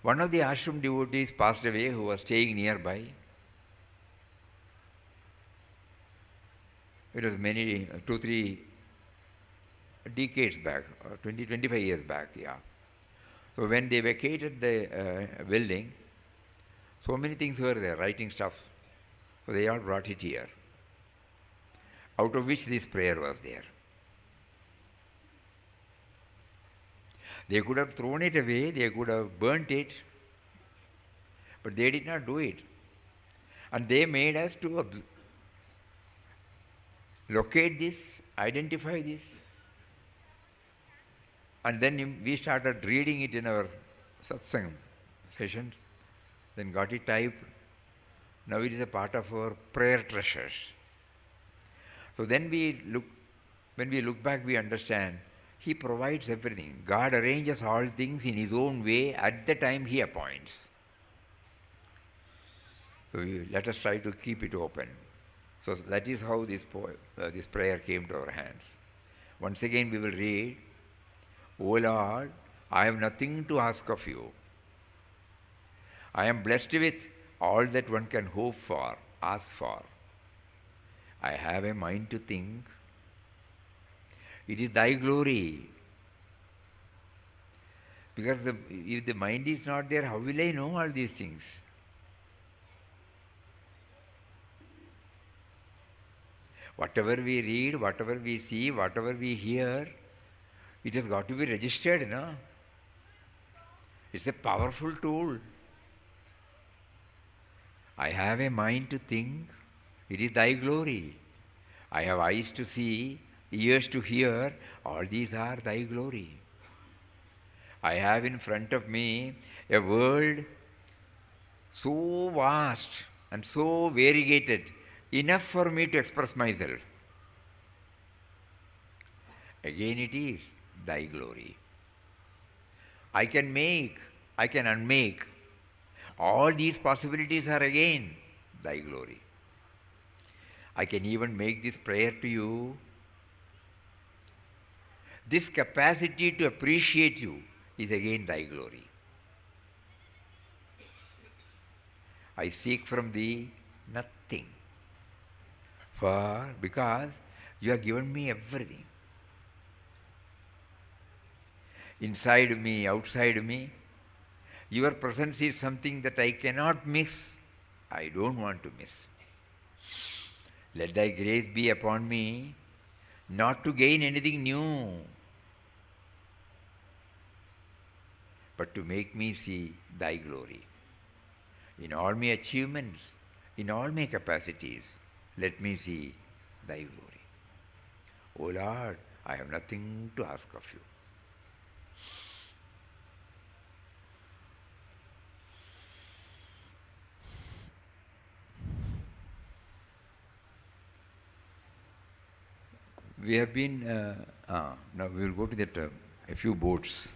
One of the ashram devotees passed away who was staying nearby. It was 2-3 decades back, 20-25 years back, yeah. So when they vacated the building, so many things were there, writing stuff. So So they all brought it here, out of which this prayer was there. They could have thrown it away, they could have burnt it, but they did not do it. And they made us to locate this, identify this, and then we started reading it in our satsang sessions, then got it typed. Now it is a part of our prayer treasures. So then when we look back, we understand He provides everything. God arranges all things in His own way at the time He appoints. So let us try to keep it open. So that is how this prayer came to our hands. Once again we will read, O Lord, I have nothing to ask of you. I am blessed with all that one can hope for, ask for. I have a mind to think. It is thy glory. Because if the mind is not there, how will I know all these things? Whatever we read, whatever we see, whatever we hear, it has got to be registered, no? It's a powerful tool. I have a mind to think, it is thy glory. I have eyes to see, ears to hear, all these are thy glory. I have in front of me a world so vast and so variegated, enough for me to express myself. Again it is thy glory. I can make, I can unmake. All these possibilities are again thy glory. I can even make this prayer to you. This capacity to appreciate you is again thy glory. I seek from thee nothing. Because you have given me everything. Inside me, outside me, your presence is something that I cannot miss. I don't want to miss. Let thy grace be upon me, not to gain anything new, but to make me see thy glory. In all my achievements, in all my capacities, let me see thy glory. O Lord, I have nothing to ask of you. We have been, now we will go to that, a few boats.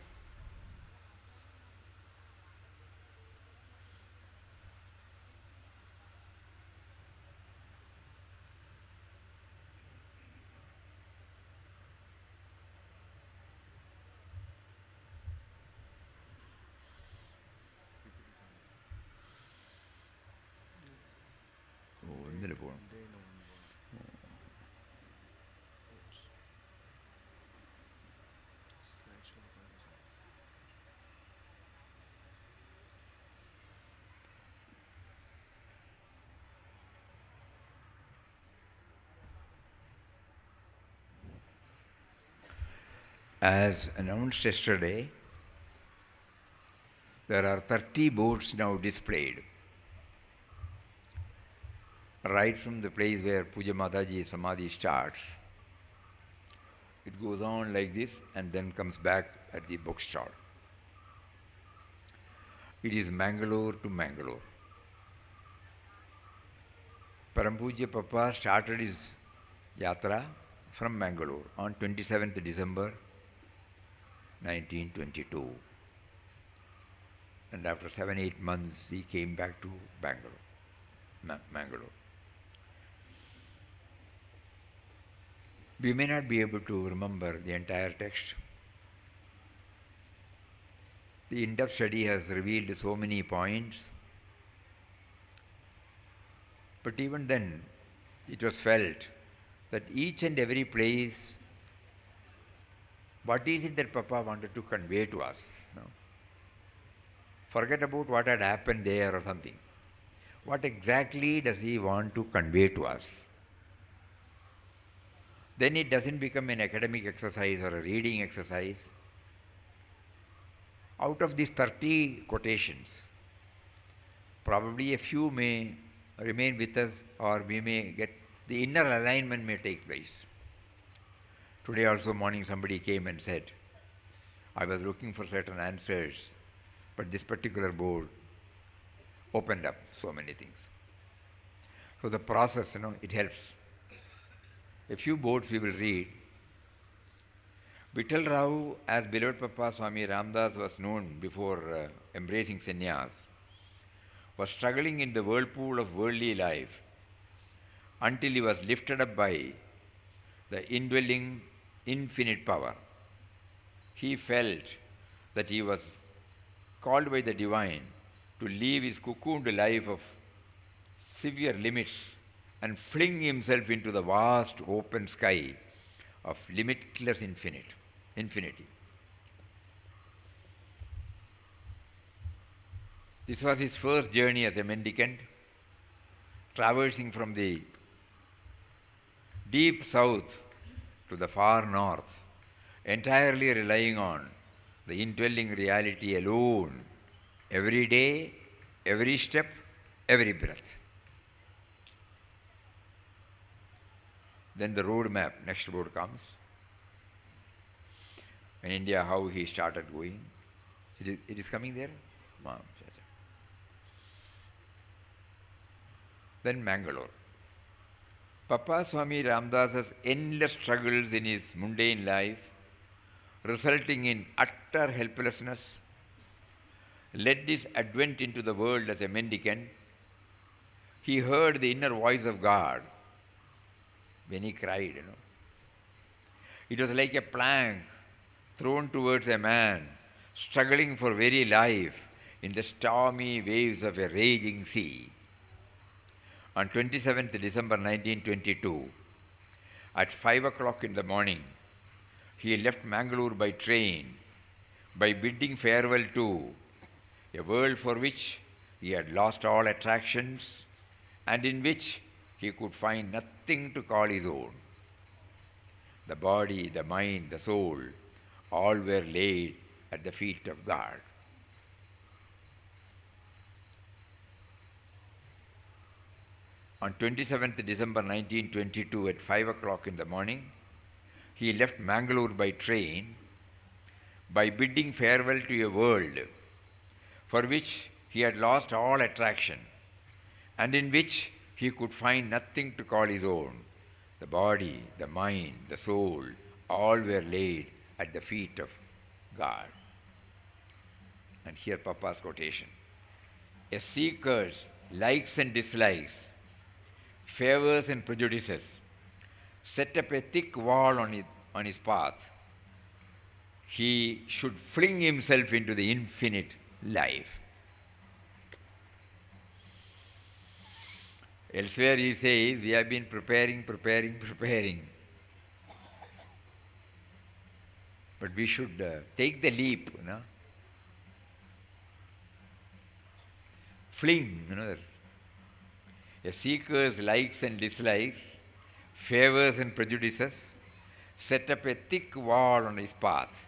As announced yesterday, there are 30 boats now displayed. Right from the place where Puja Mataji's Samadhi starts. It goes on like this and then comes back at the bookstore. It is Mangalore to Mangalore. Param Puja Papa started his yatra from Mangalore on 27th December 1922. And after 7-8 months, he came back to Mangalore. We may not be able to remember the entire text. The in-depth study has revealed so many points. But even then, it was felt that each and every place, what is it that Papa wanted to convey to us? No? Forget about what had happened there or something. What exactly does he want to convey to us? Then it doesn't become an academic exercise or a reading exercise. Out of these 30 quotations, probably a few may remain with us, or we may get the inner alignment may take place. Today also morning somebody came and said, I was looking for certain answers, but this particular board opened up so many things. So the process, it helps. A few boards we will read. Vittal Rao, as beloved Papa Swami Ramdas was known before embracing sannyas, was struggling in the whirlpool of worldly life until he was lifted up by the indwelling infinite power. He felt that he was called by the divine to leave his cocooned life of severe limits and fling himself into the vast open sky of limitless infinity. This was his first journey as a mendicant, traversing from the deep south to the far north, entirely relying on the indwelling reality alone, every day, every step, every breath. Then the road map, next board comes. In India, how he started going. It is coming there? Then Mangalore. Papa Swami Ramdas's endless struggles in his mundane life, resulting in utter helplessness, led his advent into the world as a mendicant. He heard the inner voice of God when he cried, It was like a plank thrown towards a man struggling for very life in the stormy waves of a raging sea. On 27th December 1922, at 5 o'clock in the morning, he left Mangalore by train, by bidding farewell to a world for which he had lost all attractions and in which he could find nothing to call his own. The body, the mind, the soul, all were laid at the feet of God. On 27th December 1922 at 5 o'clock in the morning, he left Mangalore by train, by bidding farewell to a world for which he had lost all attraction and in which he could find nothing to call his own. The body, the mind, the soul, all were laid at the feet of God. And here Papa's quotation. A seeker's likes and dislikes, favors and prejudices set up a thick wall on his path. He should fling himself into the infinite life. Elsewhere he says, we have been preparing. But we should take the leap, Fling, A seeker's likes and dislikes, favors and prejudices set up a thick wall on his path.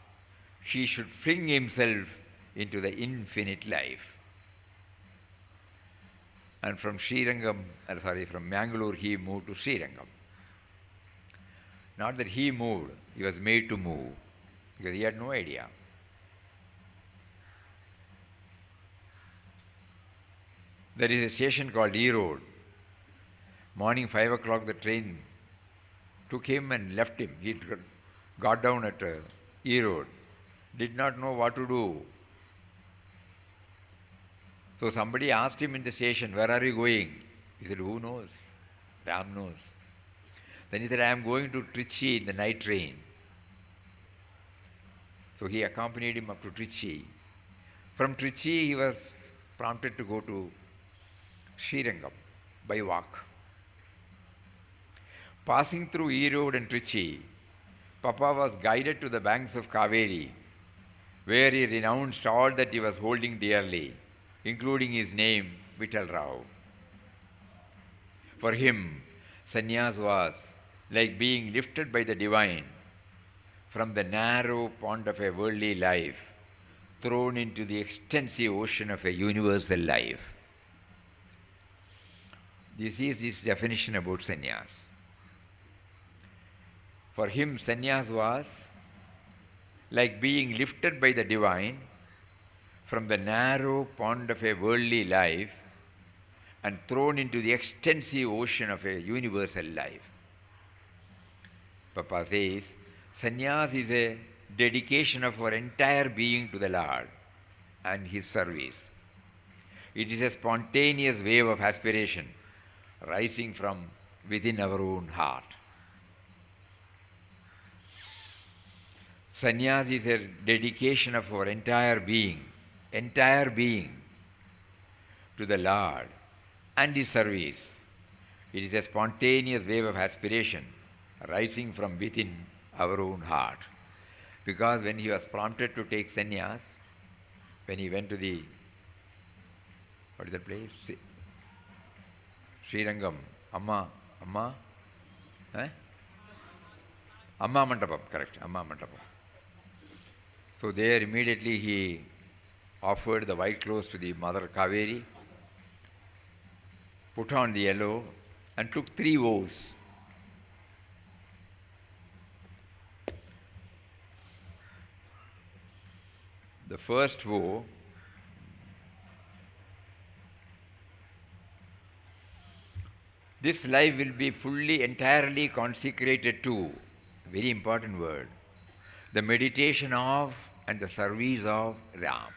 He should fling himself into the infinite life. And from Mangalore he moved to Srirangam. Not that he moved, he was made to move, because he had no idea. There is a station called E Road. Morning 5 o'clock the train took him and left him. He got down at E Road, did not know what to do. So somebody asked him in the station, where are you going? He said, who knows? Ram knows. Then he said, I am going to Trichy in the night train. So he accompanied him up to Trichy. From Trichy he was prompted to go to Srirangam by walk. Passing through E Road and Trichy, Papa was guided to the banks of Kaveri, where he renounced all that he was holding dearly, including his name, Vittal Rao. For him, sannyas was like being lifted by the divine from the narrow pond of a worldly life, thrown into the extensive ocean of a universal life. This is his definition about sannyas. For him, sannyas was like being lifted by the divine from the narrow pond of a worldly life and thrown into the extensive ocean of a universal life. Papa says, sannyas is a dedication of our entire being to the Lord and His service. It is a spontaneous wave of aspiration rising from within our own heart. Sannyas is a dedication of our entire being to the Lord and His service. It is a spontaneous wave of aspiration rising from within our own heart. Because when he was prompted to take sannyas, when he went to the, what is the place? Srirangam, Amma Mandapam, correct, Amma Mandapam. So there immediately he offered the white clothes to the mother Kaveri, put on the yellow, and took 3 vows. The first vow, this life will be fully, entirely consecrated to, very important word, the meditation of and the service of Ram.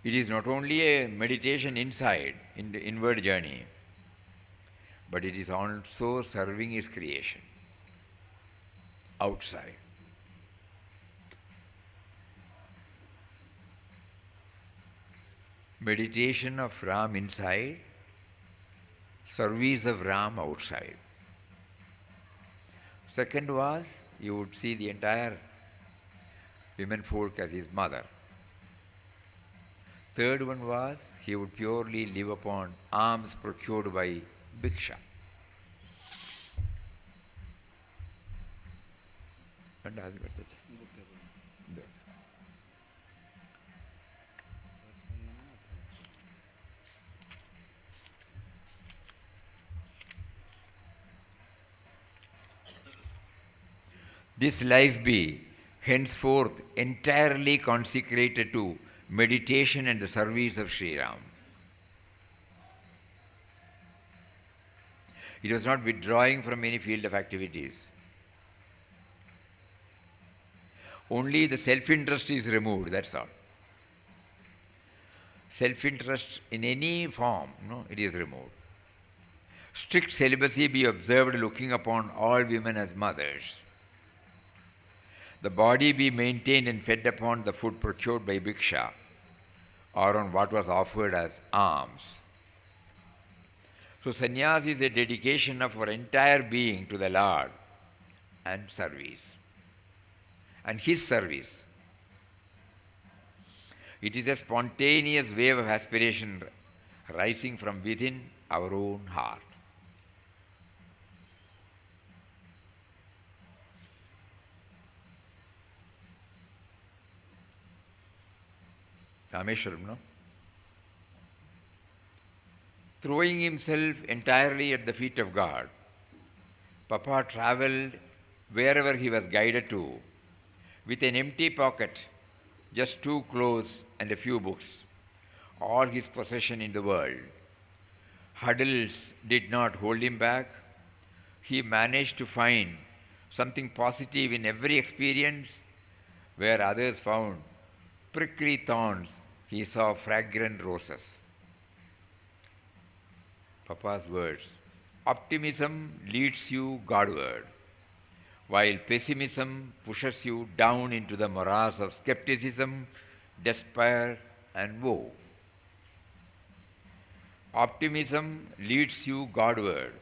It is not only a meditation inside, in the inward journey, but it is also serving his creation outside. Meditation of Ram inside, service of Ram outside. Second was, you would see the entire women folk as his mother. Third one was, he would purely live upon alms procured by Bhiksha. This life be henceforth entirely consecrated to meditation and the service of Sri Ram. It was not withdrawing from any field of activities. Only the self-interest is removed, that's all. Self-interest in any form, it is removed. Strict celibacy be observed, looking upon all women as mothers. The body be maintained and fed upon the food procured by Bhiksha or on what was offered as alms. So sannyas is a dedication of our entire being to the Lord and service, and His service. It is a spontaneous wave of aspiration rising from within our own heart. Rameshwaram, no? Throwing himself entirely at the feet of God, Papa travelled wherever he was guided to with an empty pocket, just 2 clothes and a few books, all his possession in the world. Hurdles did not hold him back. He managed to find something positive in every experience. Where others found prickly thorns, he saw fragrant roses. Papa's words, optimism leads you Godward, while pessimism pushes you down into the morass of skepticism, despair, and woe. Optimism leads you Godward,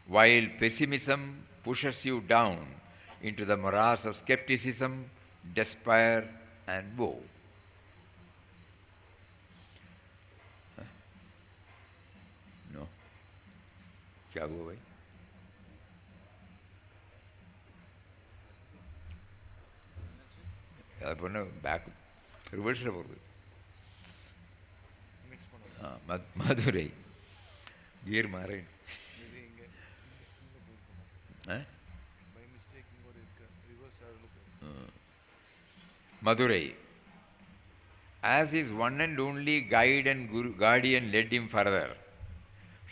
while pessimism pushes you down into the morass of skepticism, despair, and woe. क्या हुआ भाई? அது பொண்ணு back ரிவர்ஸில் போகுது. Madurai gear மாறேன். Madurai. As his one and only guide and guardian led him further,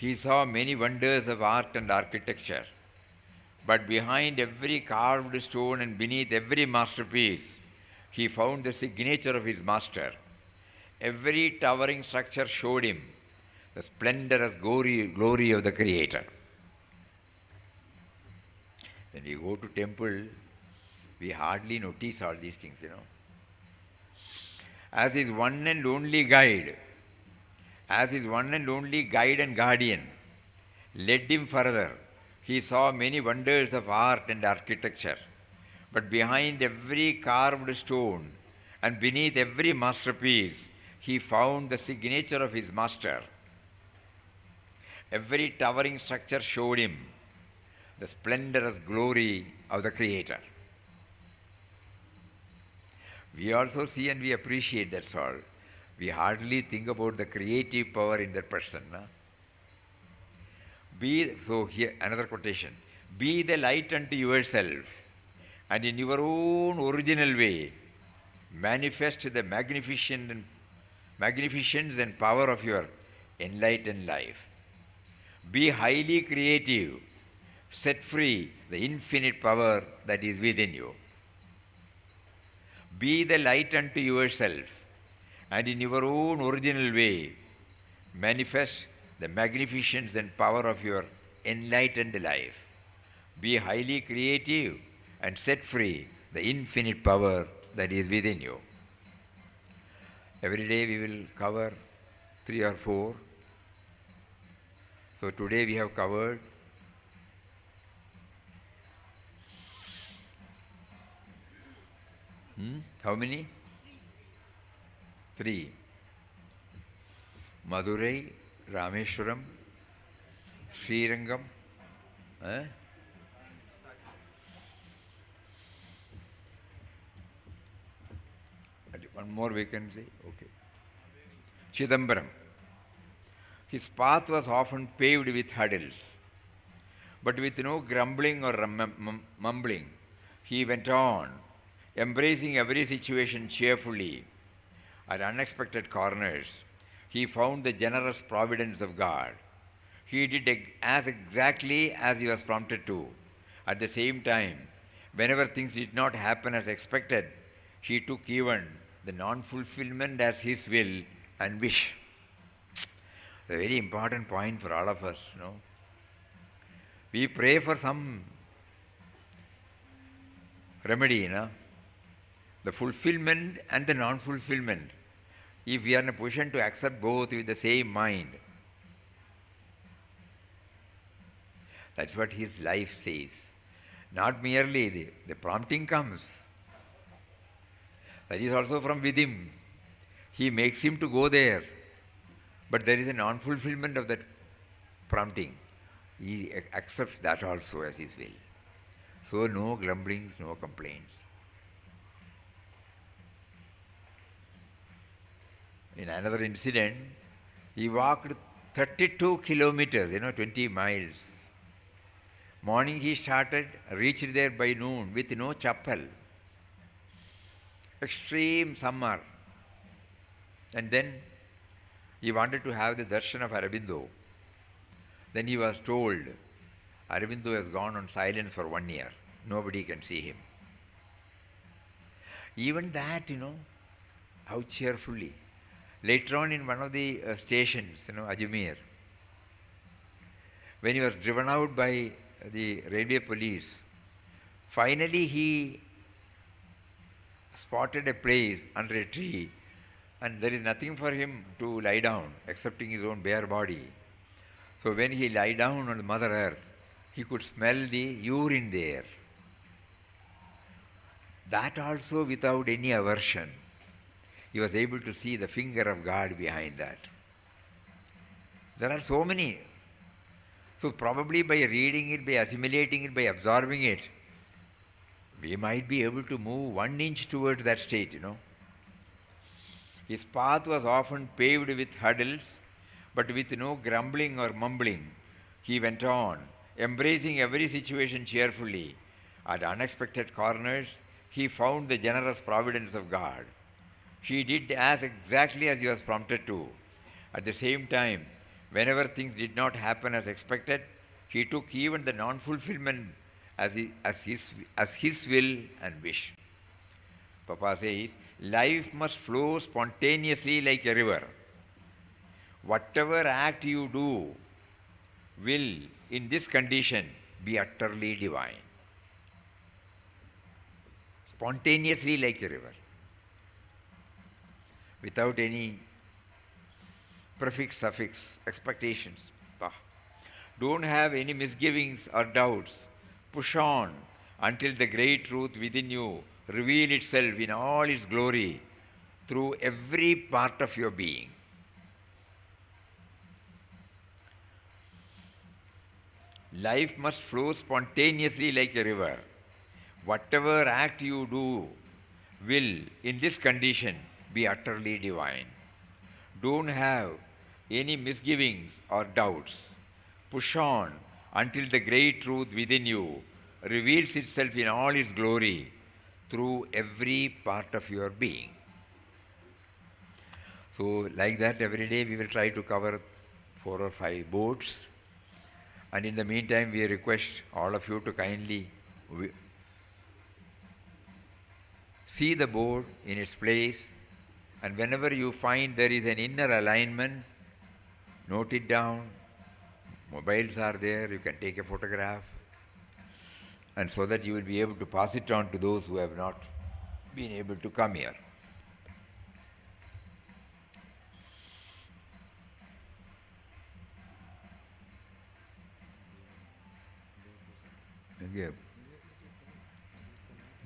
he saw many wonders of art and architecture. But behind every carved stone and beneath every masterpiece, he found the signature of his master. Every towering structure showed him the splendorous glory of the Creator. When we go to temple, we hardly notice all these things, As his one and only guide, and guardian led him further, he saw many wonders of art and architecture. But behind every carved stone and beneath every masterpiece, he found the signature of his master. Every towering structure showed him the splendorous glory of the Creator. We also see and we appreciate, that's all. We hardly think about the creative power in that person. So here another quotation. Be the light unto yourself, and in your own original way, manifest the magnificence and power of your enlightened life. Be highly creative. Set free the infinite power that is within you. Be the light unto yourself, and in your own original way, manifest the magnificence and power of your enlightened life. Be highly creative and set free the infinite power that is within you. Every day we will cover 3 or 4. So today we have covered how many? 3. Madurai, Rameshwaram, Srirangam. One more we can say. Okay. Chidambaram. His path was often paved with hurdles, but with no grumbling or mumbling, he went on, embracing every situation cheerfully. At unexpected corners, he found the generous providence of God. He did exactly as he was prompted to. At the same time, whenever things did not happen as expected, he took even the non-fulfillment as his will and wish. A very important point for all of us, We pray for some remedy, the fulfillment and the non-fulfillment. If we are in a position to accept both with the same mind, that's what his life says. Not merely the prompting comes. That is also from within. He makes him to go there. But there is a non-fulfillment of that prompting. He accepts that also as his will. So no grumblings, no complaints. In another incident, he walked 32 kilometers, 20 miles. Morning he started, reached there by noon with no chapel. Extreme summer. And then he wanted to have the darshan of Aurobindo. Then he was told, Aurobindo has gone on silence for 1 year. Nobody can see him. Even that, how cheerfully. Later on in one of the stations, Ajmer, when he was driven out by the railway police, finally he spotted a place under a tree, and there is nothing for him to lie down excepting his own bare body. So when he lay down on the Mother Earth, he could smell the urine there. That also without any aversion. He was able to see the finger of God behind that. There are so many So probably by reading it, by assimilating it, by absorbing it, we might be able to move 1 inch towards that state. His path was often paved with hurdles, but with no grumbling or mumbling. He went on, embracing every situation cheerfully. At unexpected corners, he found the generous providence of God. He did as exactly as he was prompted to. At the same time, whenever things did not happen as expected, he took even the non-fulfillment as his will and wish. Papa says, life must flow spontaneously like a river. Whatever act you do will, in this condition, be utterly divine. Spontaneously like a river, without any prefix, suffix, expectations. Don't have any misgivings or doubts. Push on until the great truth within you reveal itself in all its glory through every part of your being. Life must flow spontaneously like a river. Whatever act you do will, in this condition, be utterly divine. Don't have any misgivings or doubts. Push on until the great truth within you reveals itself in all its glory through every part of your being. So, like that, every day we will try to cover 4 or 5 boards. And in the meantime, we request all of you to kindly see the board in its place, and whenever you find there is an inner alignment, note it down. Mobiles are there, you can take a photograph, and so that you will be able to pass it on to those who have not been able to come here.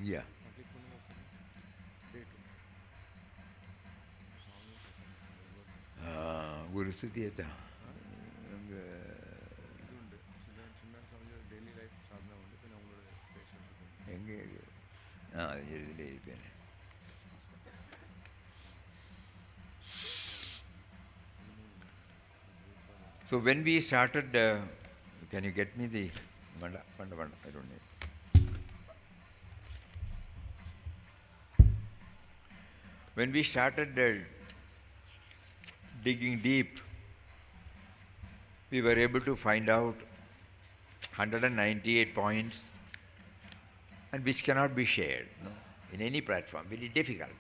Yeah. Guru Sutiyata. So when we started, can you get me the Vanda? I don't need. When we started digging deep, we were able to find out 198 points, and which cannot be shared in any platform, very difficult.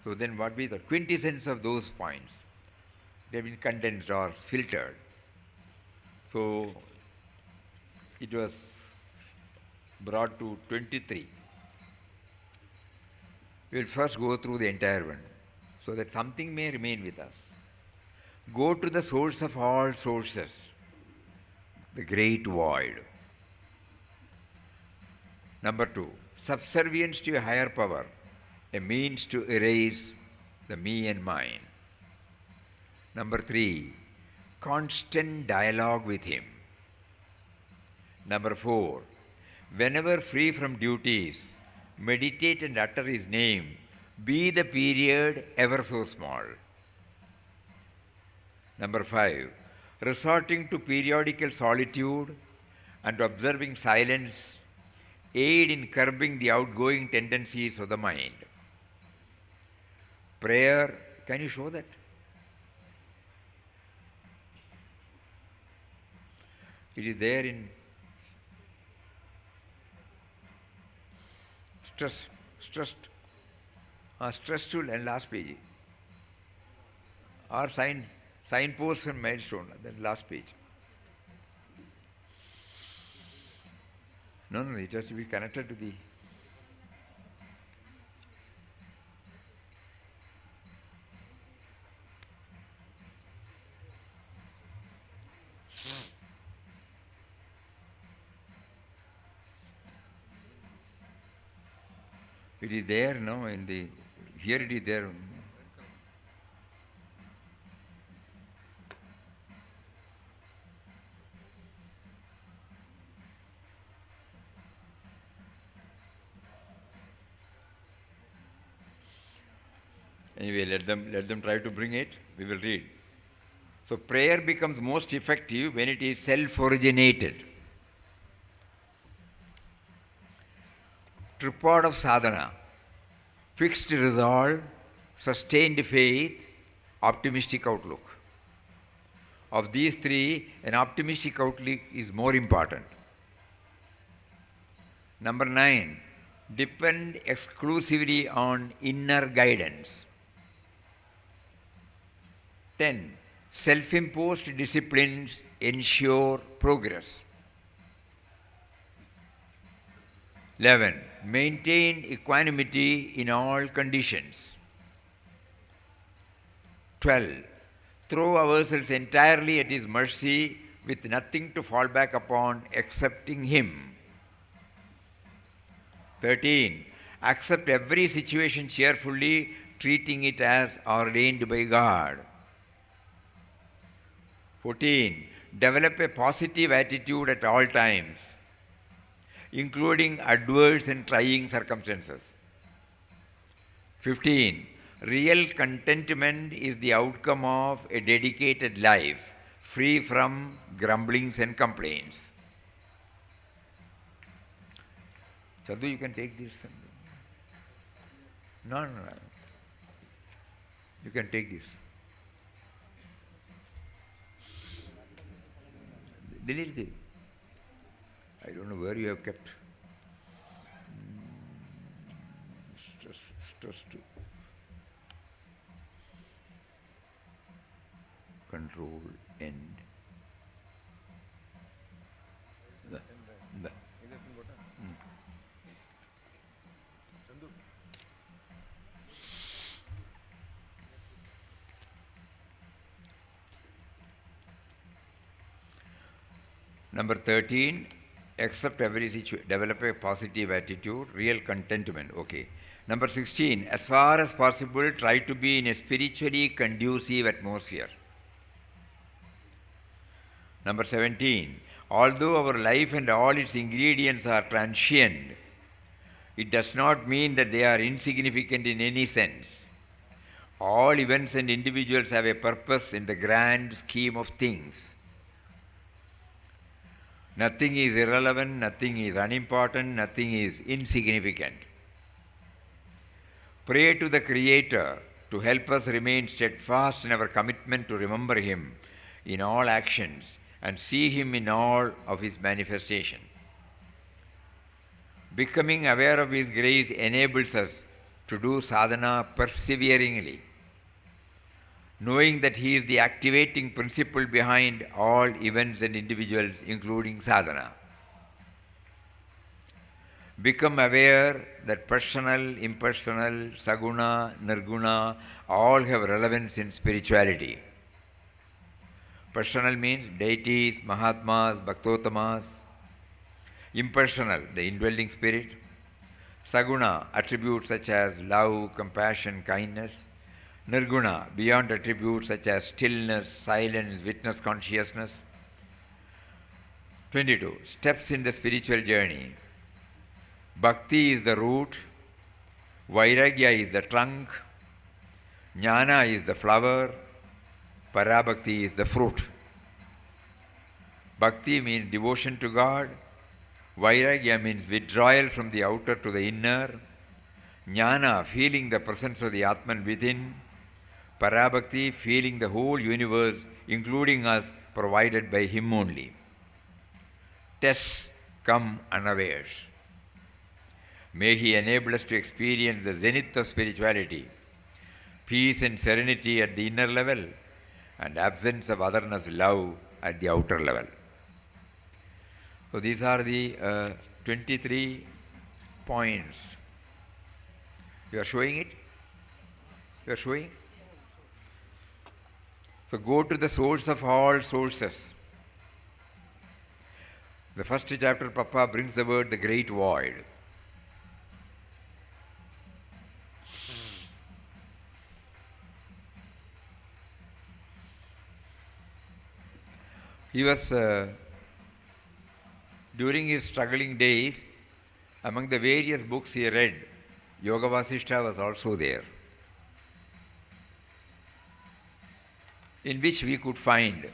So then what be the quintessence of those points? They have been condensed or filtered. So it was brought to 23. We will first go through the entire one, so that something may remain with us. Go to the source of all sources, the great void. Number 2, subservience to a higher power, a means to erase the me and mine. Number 3, constant dialogue with him. Number 4, whenever free from duties, meditate and utter his name, be the period ever so small. Number 5, resorting to periodical solitude and observing silence, aid in curbing the outgoing tendencies of the mind. Prayer, can you show that? It is there in stressful and last page. Or signposts and milestone, then last page. No, it has to be connected to the. It is there, no, in the, here it is there. Anyway, let them try to bring it. We will read. So prayer becomes most effective when it is self-originated. Tripod of sadhana: fixed resolve, sustained faith, optimistic outlook. Of these three, an optimistic outlook is more important. Number 9, depend exclusively on inner guidance. 10, self-imposed disciplines ensure progress. 11, maintain equanimity in all conditions. 12, throw ourselves entirely at His mercy with nothing to fall back upon excepting Him. 13, accept every situation cheerfully, treating it as ordained by God. 14, develop a positive attitude at all times, including adverse and trying circumstances. 15, real contentment is the outcome of a dedicated life, free from grumblings and complaints. Sadhu, you can take this. No. You can take this. Delete it. I don't know where you have kept. Stress to control end. Number 13, accept every situation, develop a positive attitude, real contentment. Okay. Number 16, as far as possible, try to be in a spiritually conducive atmosphere. Number 17, although our life and all its ingredients are transient, it does not mean that they are insignificant in any sense. All events and individuals have a purpose in the grand scheme of things. Nothing is irrelevant, nothing is unimportant, nothing is insignificant. Pray to the Creator to help us remain steadfast in our commitment to remember Him in all actions and see Him in all of His manifestation. Becoming aware of His grace enables us to do sadhana perseveringly, knowing that He is the activating principle behind all events and individuals, including sadhana. Become aware that personal, impersonal, saguna, nirguna all have relevance in spirituality. Personal means deities, mahatmas, bhaktotamas. Impersonal, the indwelling spirit. Saguna, attributes such as love, compassion, kindness. Nirguna, beyond attributes such as stillness, silence, witness consciousness. 22. Steps in the spiritual journey. Bhakti is the root, Vairagya is the trunk, Jnana is the flower, Parabhakti is the fruit. Bhakti means devotion to God, Vairagya means withdrawal from the outer to the inner, Jnana, feeling the presence of the Atman within, Parabhakti, feeling the whole universe, including us, provided by Him only. Tests come unawares. May He enable us to experience the zenith of spirituality, peace and serenity at the inner level, and absence of otherness, love at the outer level. So these are the 23 points. You are showing it? You are showing? So go to the source of all sources. The first chapter, Papa brings the word the great void. He was, during his struggling days, among the various books he read, Yoga Vasishtha was also there. in which we could find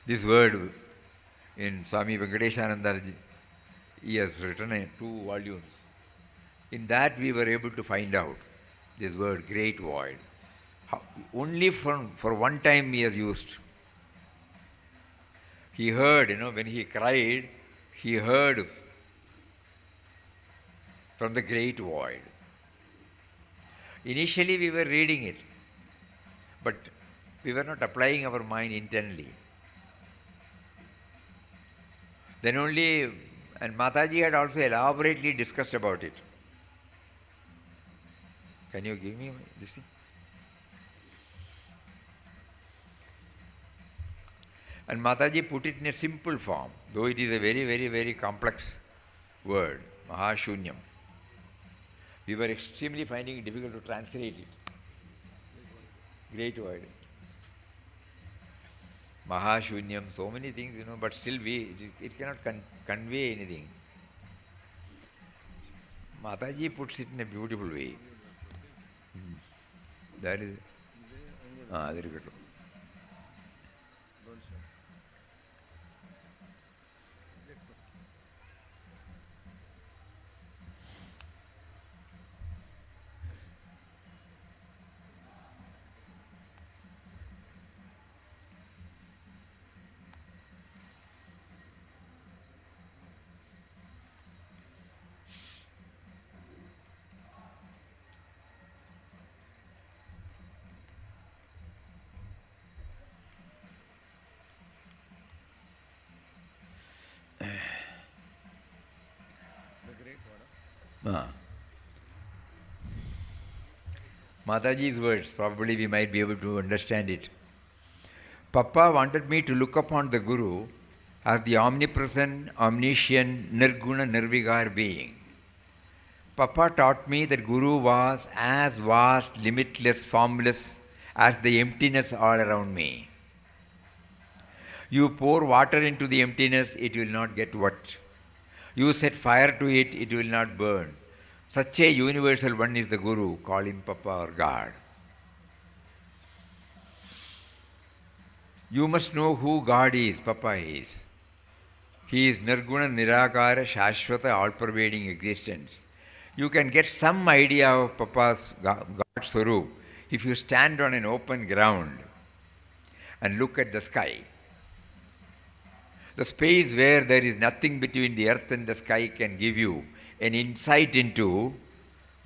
this word in Swami Venkateshananda. He has written 2 volumes. In that we were able to find out this word, great void. Only for one time he has used. He heard, when he cried, he heard from the great void. Initially we were reading it, but we were not applying our mind intently. Then only, and Mataji had also elaborately discussed about it. Can you give me this thing? And Mataji put it in a simple form, though it is a very, very, very complex word, Mahashunyam. We were extremely finding it difficult to translate it. Great void. Mahashunyam, so many things, but still it cannot convey anything. Mataji puts it in a beautiful way. That is, very good. Mataji's words, probably we might be able to understand it. Papa wanted me to look upon the Guru as the omnipresent, omniscient, nirguna, nirvigar being. Papa taught me that Guru was as vast, limitless, formless as the emptiness all around me. You pour water into the emptiness, it will not get wet. You set fire to it, it will not burn. Such a universal one is the Guru, call him Papa or God. You must know who God is, Papa is. He is Nirguna, Nirakara, Shashvata, all-pervading existence. You can get some idea of Papa's God Swarup if you stand on an open ground and look at the sky. The space where there is nothing between the earth and the sky can give you an insight into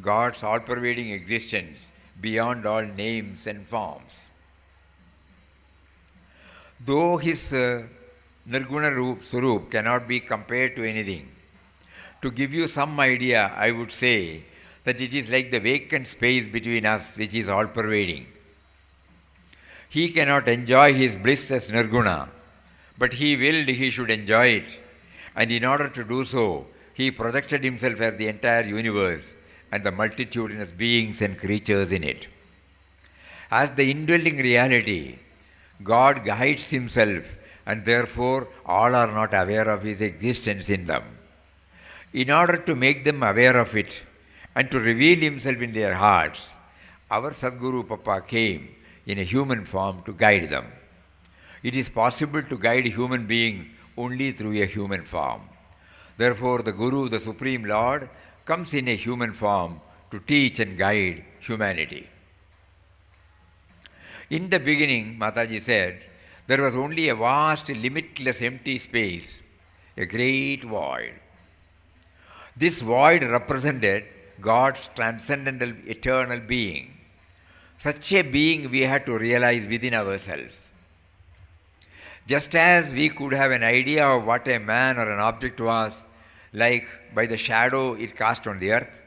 God's all-pervading existence beyond all names and forms. Though his Nirguna Swarup cannot be compared to anything, to give you some idea, I would say that it is like the vacant space between us which is all-pervading. He cannot enjoy his bliss as Nirguna, but he willed he should enjoy it, and in order to do so, he projected himself as the entire universe and the multitudinous beings and creatures in it. As the indwelling reality, God guides himself, and therefore all are not aware of his existence in them. In order to make them aware of it and to reveal himself in their hearts, our Sadguru Papa came in a human form to guide them. It is possible to guide human beings only through a human form. Therefore, the Guru, the Supreme Lord, comes in a human form to teach and guide humanity. In the beginning, Mataji said, there was only a vast, limitless, empty space, a great void. This void represented God's transcendental, eternal being. Such a being we had to realize within ourselves. Just as we could have an idea of what a man or an object was, like by the shadow it cast on the earth,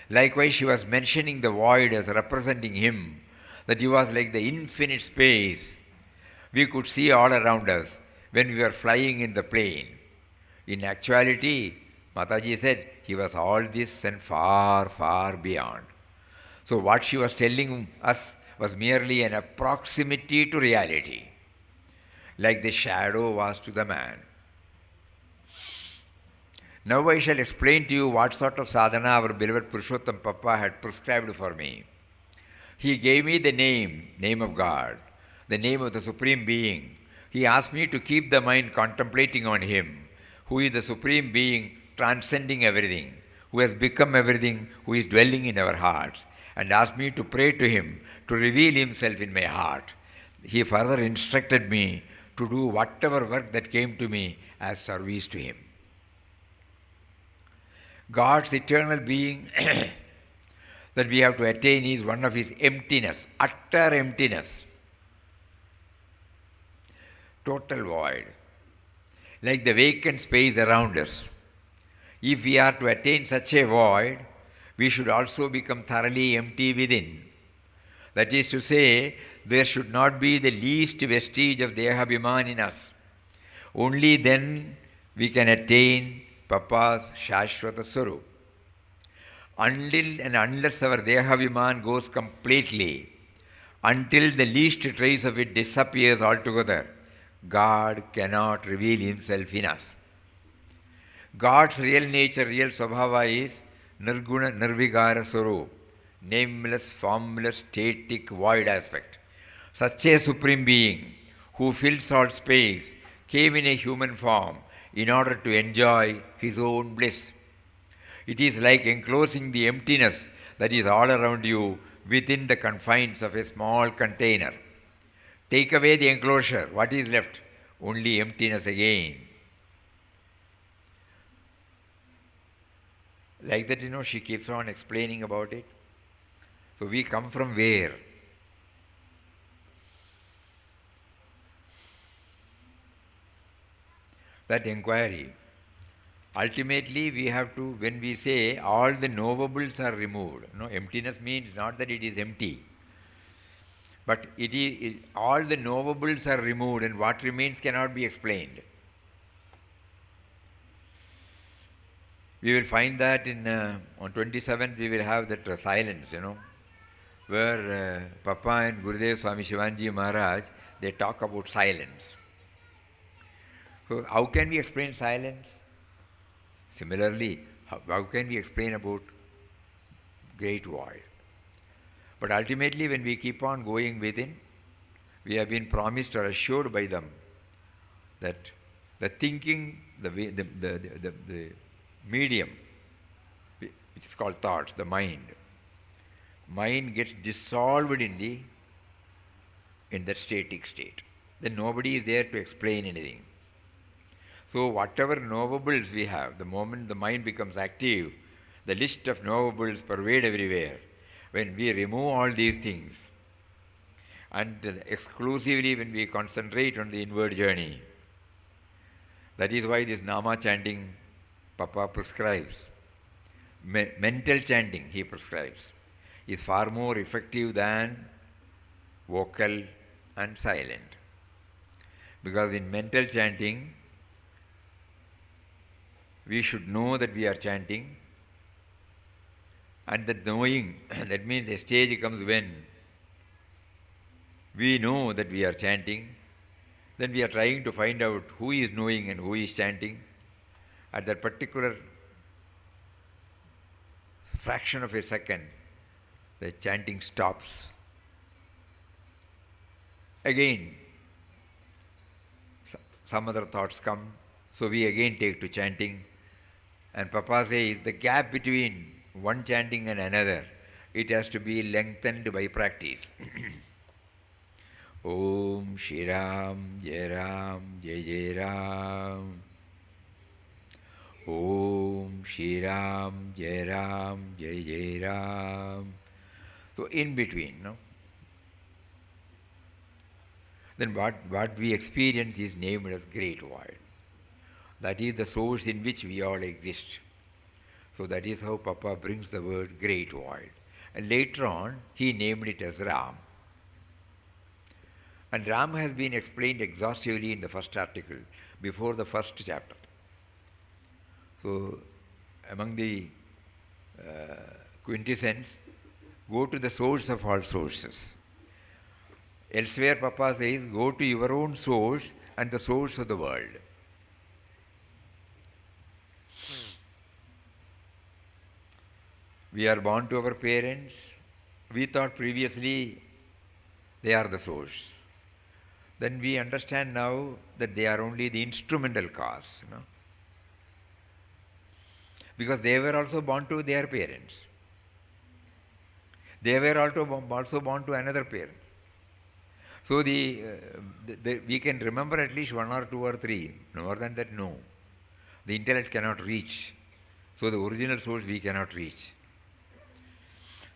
likewise she was mentioning the void as representing him, that he was like the infinite space we could see all around us when we were flying in the plane. In actuality, Mataji said, he was all this and far, far beyond. So what she was telling us was merely an approximity to reality, like the shadow was to the man. Now I shall explain to you what sort of sadhana our beloved Purushottam Papa had prescribed for me. He gave me the name of God, the name of the Supreme Being. He asked me to keep the mind contemplating on Him, who is the Supreme Being transcending everything, who has become everything, who is dwelling in our hearts, and asked me to pray to Him to reveal Himself in my heart. He further instructed me to do whatever work that came to me as service to Him. God's eternal being that we have to attain is one of His emptiness, utter emptiness, total void, like the vacant space around us. If we are to attain such a void, we should also become thoroughly empty within. That is to say, there should not be the least vestige of Dehabhiman in us. Only then we can attain Papa's Shashwata Swarup. Until and unless our Dehabhiman goes completely, until the least trace of it disappears altogether, God cannot reveal Himself in us. God's real nature, real Swabhava is Nirguna Nirvigara Swarup, nameless, formless, static, void aspect. Such a Supreme Being who fills all space came in a human form in order to enjoy His own bliss. It is like enclosing the emptiness that is all around you within the confines of a small container. Take away the enclosure, what is left? Only emptiness again. Like that, she keeps on explaining about it. So we come from where? That inquiry. Ultimately, we have to, when we say all the knowables are removed, emptiness means not that it is empty, but all the knowables are removed and what remains cannot be explained. We will find that on 27th we will have that silence, where Papa and Gurudev Swami Shivanji Maharaj, they talk about silence. So how can we explain silence? Similarly, how can we explain about great void? But ultimately, when we keep on going within, we have been promised or assured by them that the thinking, the medium, which is called thoughts, the mind gets dissolved in that static state. Then nobody is there to explain anything. So whatever knowables we have, the moment the mind becomes active, the list of knowables pervade everywhere. When we remove all these things, and exclusively when we concentrate on the inward journey, that is why this Nama chanting Papa prescribes. Mental chanting he prescribes is far more effective than vocal and silent. Because in mental chanting, we should know that we are chanting, and that knowing, that means the stage comes when we know that we are chanting, then we are trying to find out who is knowing and who is chanting. At that particular fraction of a second, the chanting stops. Again, some other thoughts come, so we again take to chanting. And Papa says the gap between one chanting and another, it has to be lengthened by practice. Om Shri Ram, Jai Ram, Jai Jai Ram. Om Shri Ram, Jai Ram, Jai Jai Ram. So in between, Then what we experience is named as great void. That is the source in which we all exist. So that is how Papa brings the word great void. And later on, he named it as Ram. And Ram has been explained exhaustively in the first article, before the first chapter. So, among the quintessence, go to the source of all sources. Elsewhere, Papa says, go to your own source and the source of the world. We are born to our parents. We thought previously they are the source. then we understand now that they are only the instrumental cause. Because they were also born to their parents. They were also born to another parent. So we can remember at least one or two or three. More than that, no. The intellect cannot reach. So the original source we cannot reach.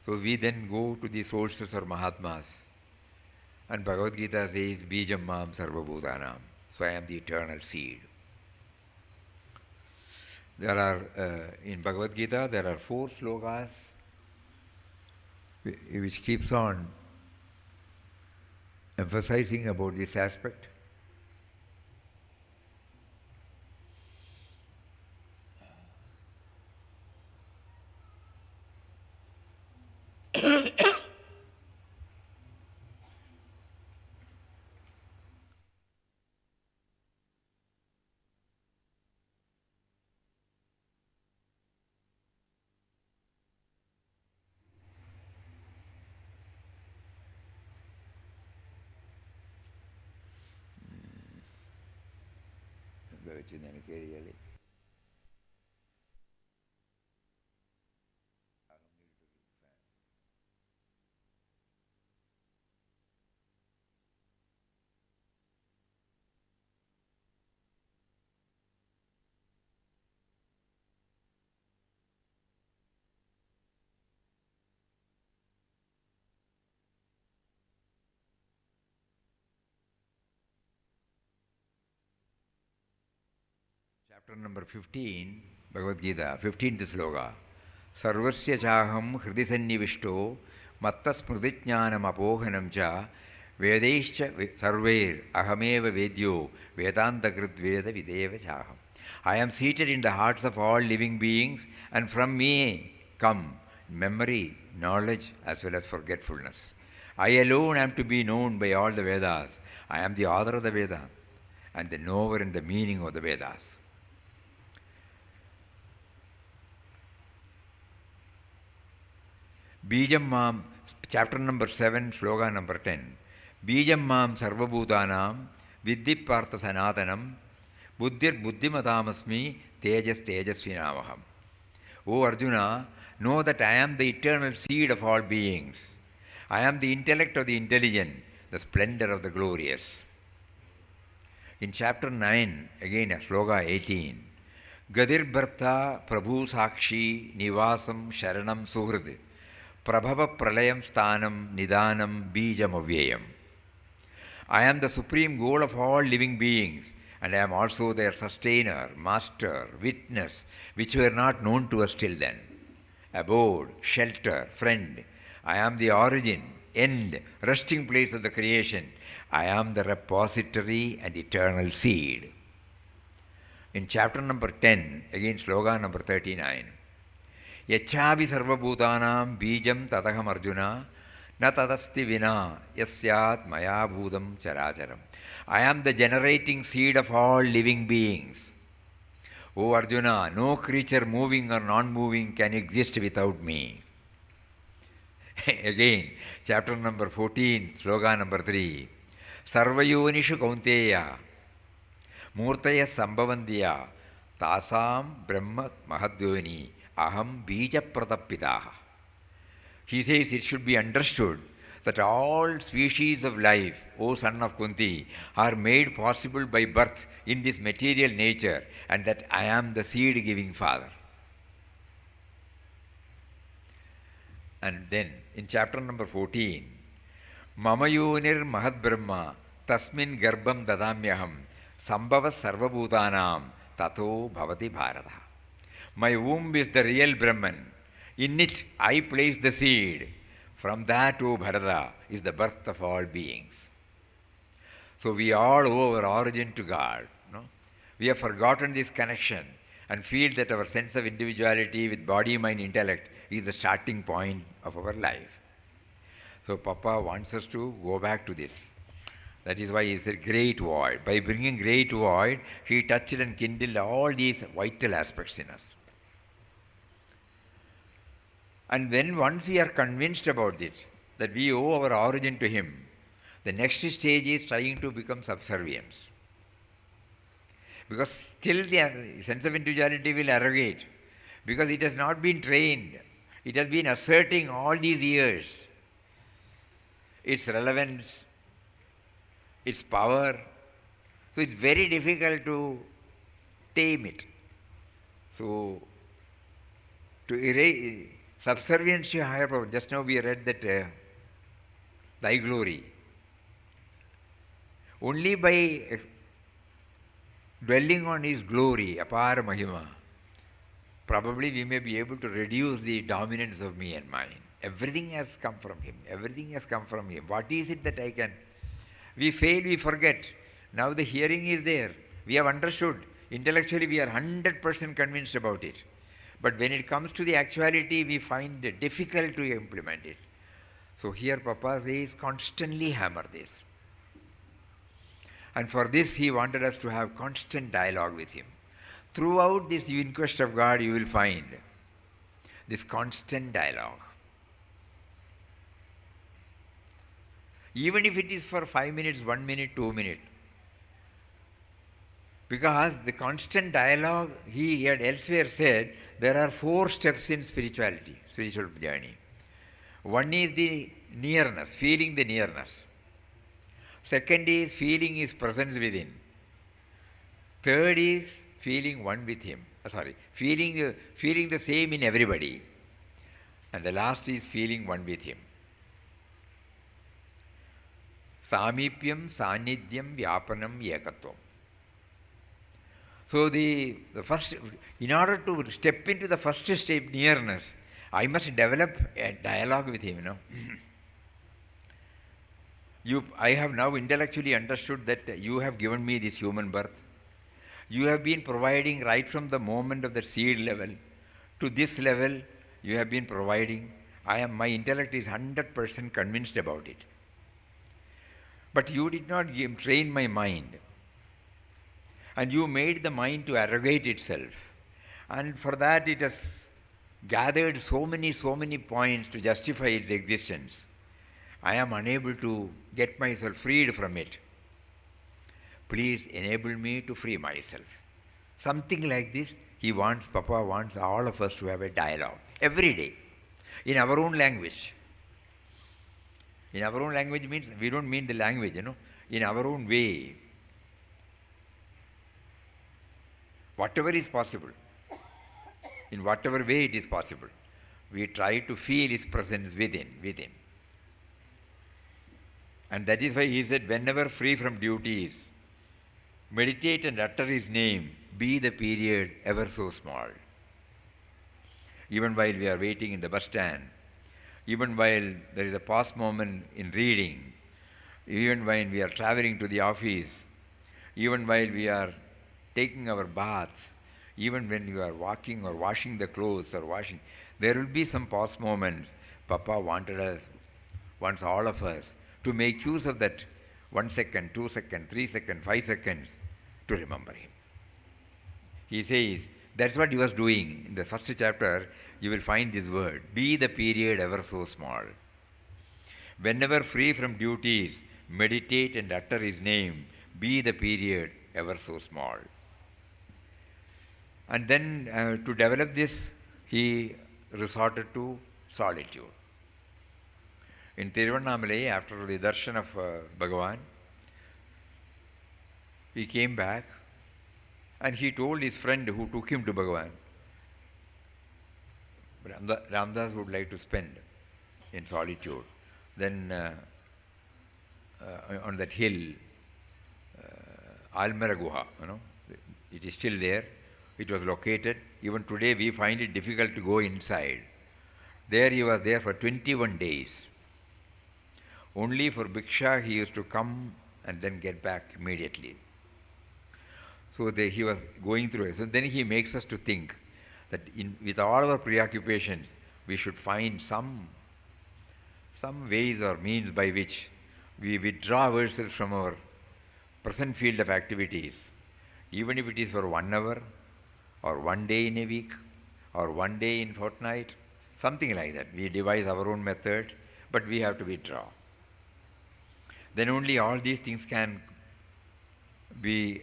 So we then go to the sources or Mahatmas. And Bhagavad Gita says, Bijam Mam Sarvabhutanam. So I am the eternal seed. There are, in Bhagavad Gita, there are 4 slokas which keeps on emphasizing about this aspect. Chapter number 15, Bhagavad Gita, 15th sloka. Sarvasya chaham hridi sannivishto matta smridijnanam apohanam cha vedaischa sarver ahameva vedyo vedanta krit veda videva chaham. I am seated in the hearts of all living beings, and from me come memory, knowledge, as well as forgetfulness. I alone am to be known by all the Vedas. I am the author of the Veda and the knower and the meaning of the Vedas. Bijam Mam, chapter number 7, sloka number 10. Bijam Mam Sarvabhutanam Viddhi Partha Sanatanam Buddhir Buddhimatamasmi Tejas Tejasvinamaham. O Arjuna, know that I am the eternal seed of all beings. I am the intellect of the intelligent, the splendor of the glorious. In chapter 9, again sloka 18. Gadir Bharta Prabhu Sakshi Nivasam Sharanam Suhrid Prabhava Pralayam Sthanam Nidanam Bijam Avyayam. I am the supreme goal of all living beings, and I am also their sustainer, master, witness, which were not known to us till then. Abode, shelter, friend. I am the origin, end, resting place of the creation. I am the repository and eternal seed. In chapter number 10, again sloka number 39. Yachavi sarvabhutanam bijam tadaham arjuna na tadasti vina yasyat maya bhudam characharam. I am the generating seed of all living beings. O Arjuna, no creature moving or non-moving can exist without me. Again, chapter number 14, sloka number 3. Sarvayonishu kaunteya murtaya sambhavandiya tasam brahma mahadvyoni aham bija pratapitaha. He says it should be understood that all species of life, O son of Kunti, are made possible by birth in this material nature, and that I am the seed-giving father. And then in chapter number 14, Mamayunir Mahad Brahma Tasmin Garbham Dadamyaham Sambhava Sarvabhutanam Tato Bhavati Bharata. My womb is the real Brahman. In it I place the seed. From that, O Bharata, is the birth of all beings. So we all owe our origin to God. No? We have forgotten this connection and feel that our sense of individuality with body, mind, intellect is the starting point of our life. So Papa wants us to go back to this. That is why he said great void. By bringing great void, he touched and kindled all these vital aspects in us. And then once we are convinced about it, that we owe our origin to him, The next stage is trying to become subservience. Because still the sense of individuality will arrogate, because it has not been trained. It has been asserting all these years its relevance, its power. So it's very difficult to tame it. So to erase subservience to higher power. Just now we read that thy glory. Only by dwelling on his glory, apara mahima, probably we may be able to reduce the dominance of me and mine. Everything has come from him. Everything has come from him. What is it that I can? We fail, we forget. Now the hearing is there. We have understood. Intellectually we are 100% convinced about it. But when it comes to the actuality, we find it difficult to implement it. So here Papa says, constantly hammer this. And for this he wanted us to have constant dialogue with him. Throughout this inquest of God, you will find this constant dialogue. Even if it is for 5 minutes, 1 minute, 2 minutes. Because the constant dialogue, he had elsewhere said, there are 4 steps in spirituality, spiritual journey. One is the nearness, feeling the nearness. Second is feeling his presence within. Third is feeling one with him. Feeling the same in everybody. And the last is feeling one with him. Samipyam, Sannidhyam, Vyapanam, Ekatvam. So the first, in order to step into the first step, nearness, I must develop a dialogue with him, I have now intellectually understood that you have given me this human birth. You have been providing right from the moment of the seed level to this level, you have been providing. My intellect is 100% convinced about it. But you did not train my mind. And you made the mind to arrogate itself. And for that it has gathered so many points to justify its existence. I am unable to get myself freed from it. Please enable me to free myself. Something like this, Papa wants all of us to have a dialogue every day in our own language. In our own language means, we don't mean the language, in our own way. Whatever is possible, in whatever way it is possible, we try to feel his presence within. And that is why he said, whenever free from duties, meditate and utter his name, be the period ever so small. Even while we are waiting in the bus stand, even while there is a pause moment in reading, even when we are traveling to the office, even while we are taking our bath, even when we are walking or washing the clothes or washing, there will be some pause moments. Papa wants all of us to make use of that 1 second, 2 seconds, 3 seconds, 5 seconds to remember him. He says, that's what he was doing. In the first chapter, you will find this word, be the period ever so small. Whenever free from duties, meditate and utter his name, be the period ever so small. And then to develop this, he resorted to solitude. In Tiruvannamalai, after the darshan of Bhagavan, he came back and he told his friend who took him to Bhagavan, Ramdas would like to spend in solitude. Then on that hill, Almera Guha, it is still there. It was located. Even today we find it difficult to go inside. There he was there for 21 days. Only for Bhiksha he used to come and then get back immediately. So he was going through it. So then he makes us to think that with all our preoccupations, we should find some ways or means by which we withdraw ourselves from our present field of activities, even if it is for 1 hour or 1 day in a week or 1 day in fortnight, something like that. We devise our own method, but we have to withdraw. then only all these things can be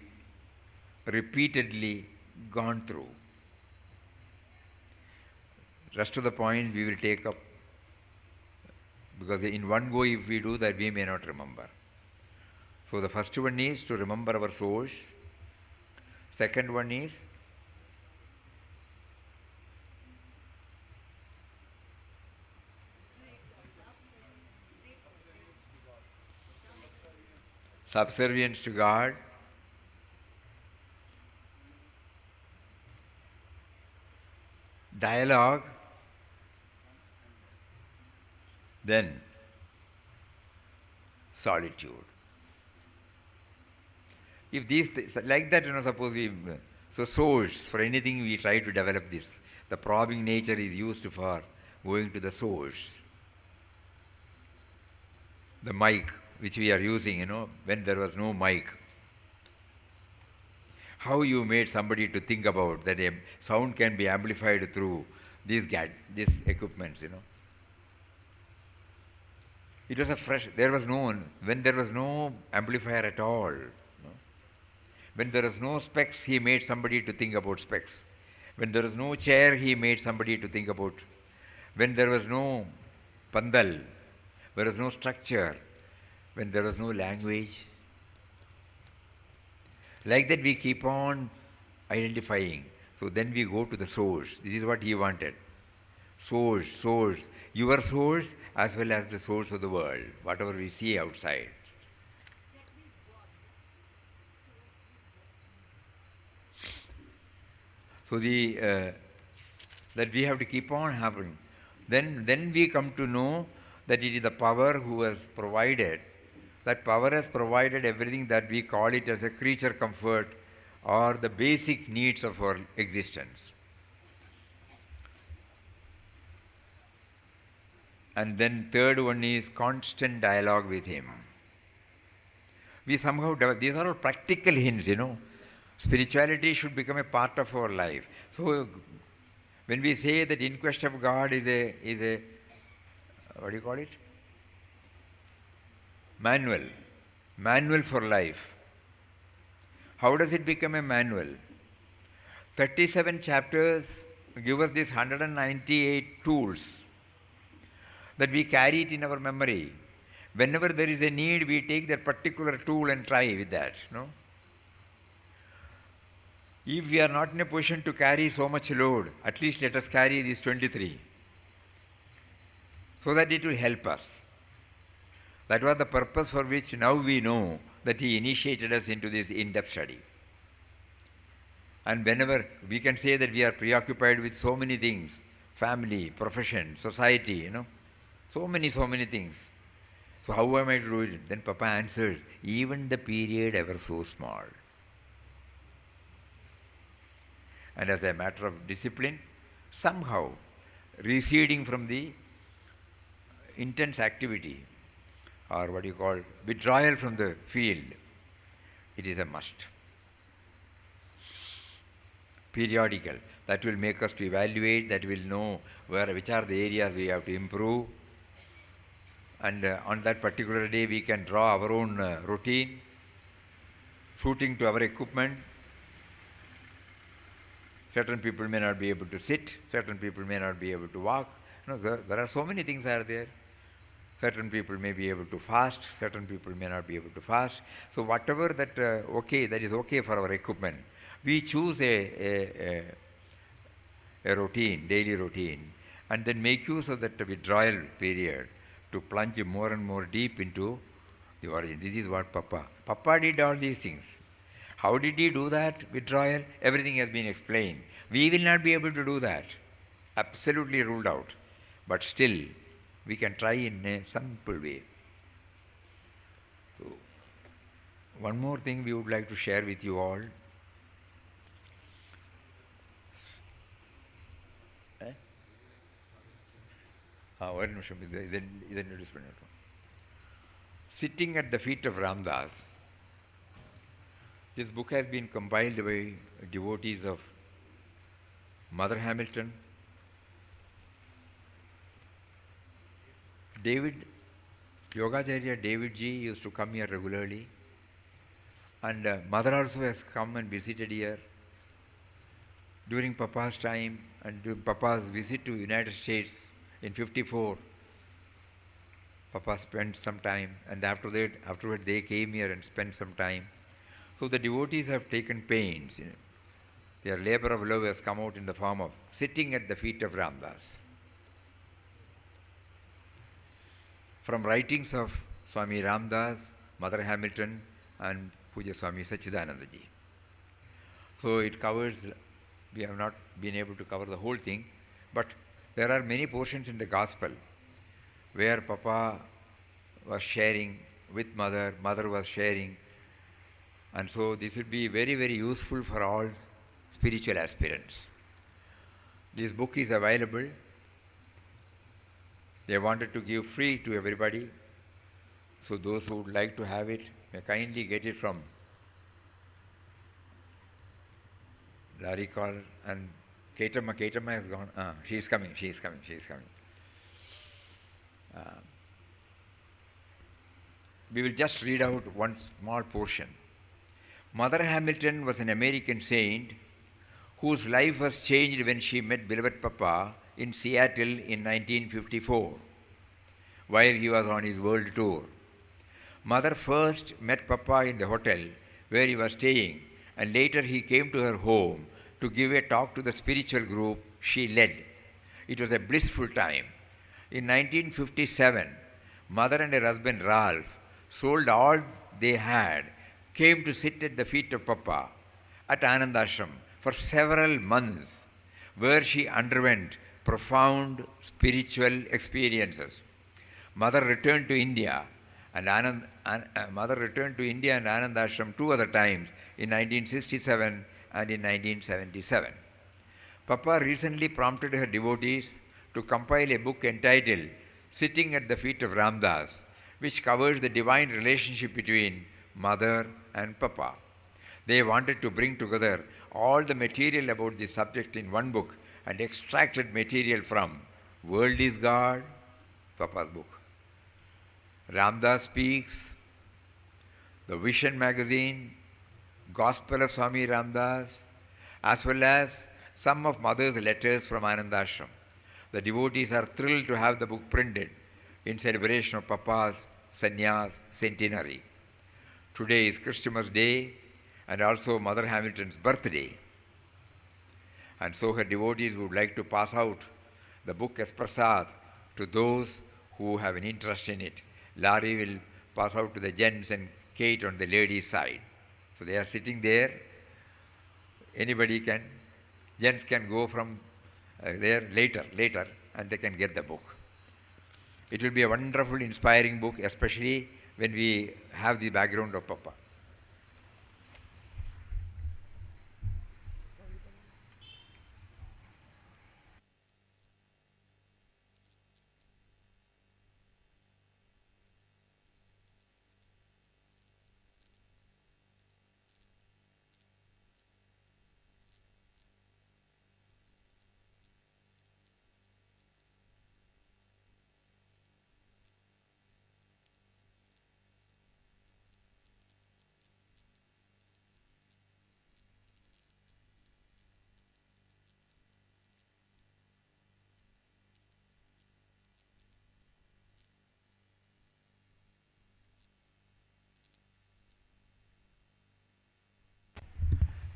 repeatedly gone through. Rest of the points we will take up, because in one go if we do that we may not remember. So the first one is to remember our source. Second one is subservience to God. Dialogue. Then solitude. If these like that, suppose we source for anything we try to develop this. The probing nature is used for going to the source. The mic which we are using, when there was no mic. How you made somebody to think about that a sound can be amplified through these equipments, It was when there was no amplifier at all. When there was no specs, he made somebody to think about specs. When there was no chair, he made somebody to think about. When there was no pandal, there was no structure, when there was no language. Like that we keep on identifying. So then we go to the source. This is what he wanted. Source. Your source as well as the source of the world, whatever we see outside. So that we have to keep on happening. Then we come to know that it is the power who has provided. That power has provided everything that we call it as a creature comfort or the basic needs of our existence. And then third one is constant dialogue with him. We somehow develop, these are all practical hints, Spirituality should become a part of our life. So when we say that in quest of God is a what do you call it? Manual for life. How does it become a manual? 37 chapters give us these 198 tools that we carry it in our memory. Whenever there is a need, we take that particular tool and try with that. If we are not in a position to carry so much load, at least let us carry these 23, so that it will help us. That was the purpose for which now we know that he initiated us into this in-depth study. And whenever we can say that we are preoccupied with so many things, family, profession, society, so many things. So how am I to do it? Then Papa answers, even the period ever so small. And as a matter of discipline, somehow receding from the intense activity, or what you call withdrawal from the field, it is a must. Periodical. That will make us to evaluate, that will know which are the areas we have to improve. And on that particular day we can draw our own routine, suiting to our equipment. Certain people may not be able to sit, certain people may not be able to walk. There are so many things are there. Certain people may be able to fast, certain people may not be able to fast. So whatever that that is okay for our equipment, we choose a routine, daily routine, and then make use of that withdrawal period to plunge more and more deep into the origin. This is what Papa did all these things. How did he do that withdrawal? Everything has been explained. We will not be able to do that. Absolutely ruled out. But still, we can try in a simple way. So, one more thing we would like to share with you all. Sitting at the feet of Ramdas. This book has been compiled by devotees of Mother Hamilton, David Yogacharya David Ji used to come here regularly, and mother also has come and visited here during Papa's time and during Papa's visit to United States in 54. Papa spent some time, and afterward they came here and spent some time. So the devotees have taken pains. Their labor of love has come out in the form of sitting at the feet of Ramdas. From writings of Swami Ramdas, Mother Hamilton, and Puja Swami Sachidananda Ji. So it covers, we have not been able to cover the whole thing, but there are many portions in the Gospel where Papa was sharing with Mother, Mother was sharing, and so this would be very, very useful for all spiritual aspirants. This book is available. They wanted to give free to everybody, so those who would like to have it may kindly get it from Larry Caller and Kaitama. Kaitama has gone. She is coming. We will just read out one small portion. Mother Hamilton was an American saint whose life was changed when she met beloved Papa in Seattle in 1954 while he was on his world tour. Mother first met Papa in the hotel where he was staying, and later he came to her home to give a talk to the spiritual group she led. It was a blissful time. In 1957, Mother and her husband Ralph sold all they had, came to sit at the feet of Papa at Anand Ashram for several months, where she underwent profound spiritual experiences. Mother returned to India and Anand Ashram two other times, in 1967 and in 1977. Papa recently prompted her devotees to compile a book entitled Sitting at the Feet of Ramdas, which covers the divine relationship between Mother and Papa. They wanted to bring together all the material about this subject in one book and extracted material from World is God, Papa's book, Ramdas Speaks, the Vision magazine, Gospel of Swami Ramdas, as well as some of Mother's letters from Anand Ashram. The devotees are thrilled to have the book printed in celebration of Papa's Sannyas Centenary. Today is Christmas Day and also Mother Hamilton's birthday. And so her devotees would like to pass out the book as prasad to those who have an interest in it. Larry will pass out to the gents and Kate on the ladies' side. So they are sitting there. Anybody can, gents can go from there later, and they can get the book. It will be a wonderful, inspiring book, especially when we have the background of Papa.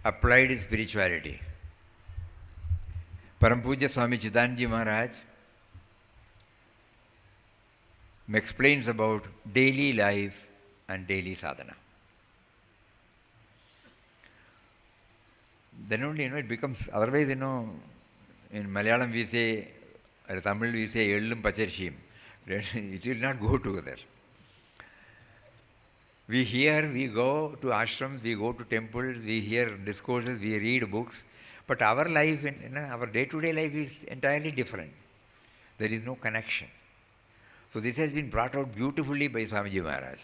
Applied spirituality. Param Puja Swami Chidanji Maharaj explains about daily life and daily sadhana. Then only, it becomes, otherwise, in Malayalam we say, or Tamil we say, Ellum Pacharshim. It will not go together. We hear, we go to ashrams, we go to temples, we hear discourses, we read books, but our life, our day-to-day life is entirely different. There is no connection. So this has been brought out beautifully by Swamiji Maharaj.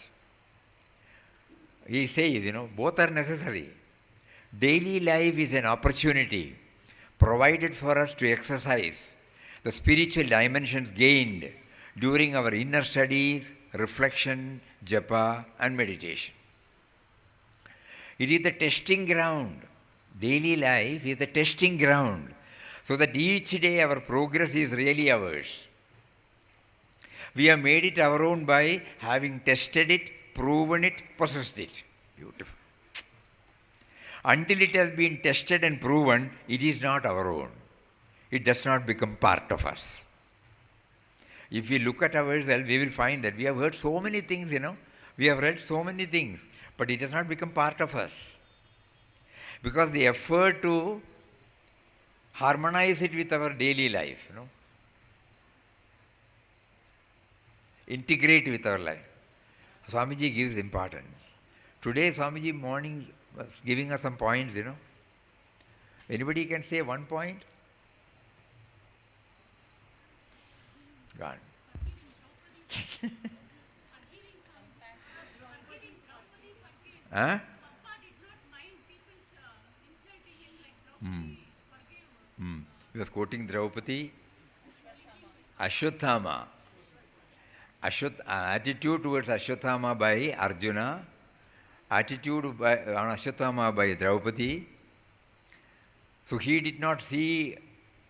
He says, both are necessary. Daily life is an opportunity provided for us to exercise the spiritual dimensions gained during our inner studies reflection, japa, and meditation. It is the testing ground. Daily life is the testing ground, so that each day our progress is really ours. We have made it our own by having tested it, proven it, possessed it. Beautiful. Until it has been tested and proven, it is not our own. It does not become part of us. If we look at ourselves, we will find that we have heard so many things, we have read so many things, but it has not become part of us. Because the effort to harmonize it with our daily life, integrate with our life. Swamiji gives importance. Today Swamiji morning was giving us some points, Anybody can say one point? Gone. Huh? He was quoting Draupadi. Ashwatthama. Attitude towards Ashwatthama by Arjuna, attitude on Ashwatthama by Draupadi. So they did not see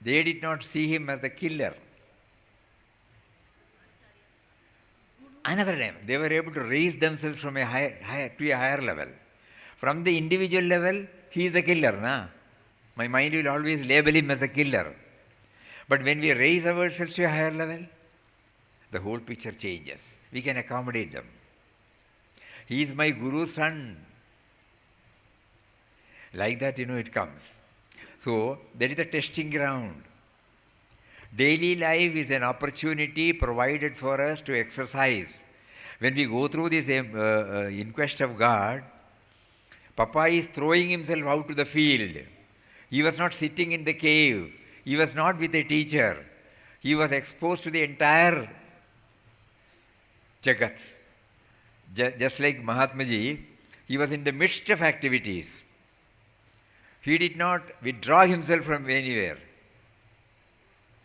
him as the killer. Another time, they were able to raise themselves from to a higher level. From the individual level, he is the killer, na? My mind will always label him as a killer. But when we raise ourselves to a higher level, the whole picture changes. We can accommodate them. He is my Guru's son. Like that, it comes. So, that is the testing ground. Daily life is an opportunity provided for us to exercise. When we go through this inquest of God, Papa is throwing himself out to the field. He was not sitting in the cave. He was not with a teacher. He was exposed to the entire Jagat. Just like Mahatmaji, he was in the midst of activities. He did not withdraw himself from anywhere.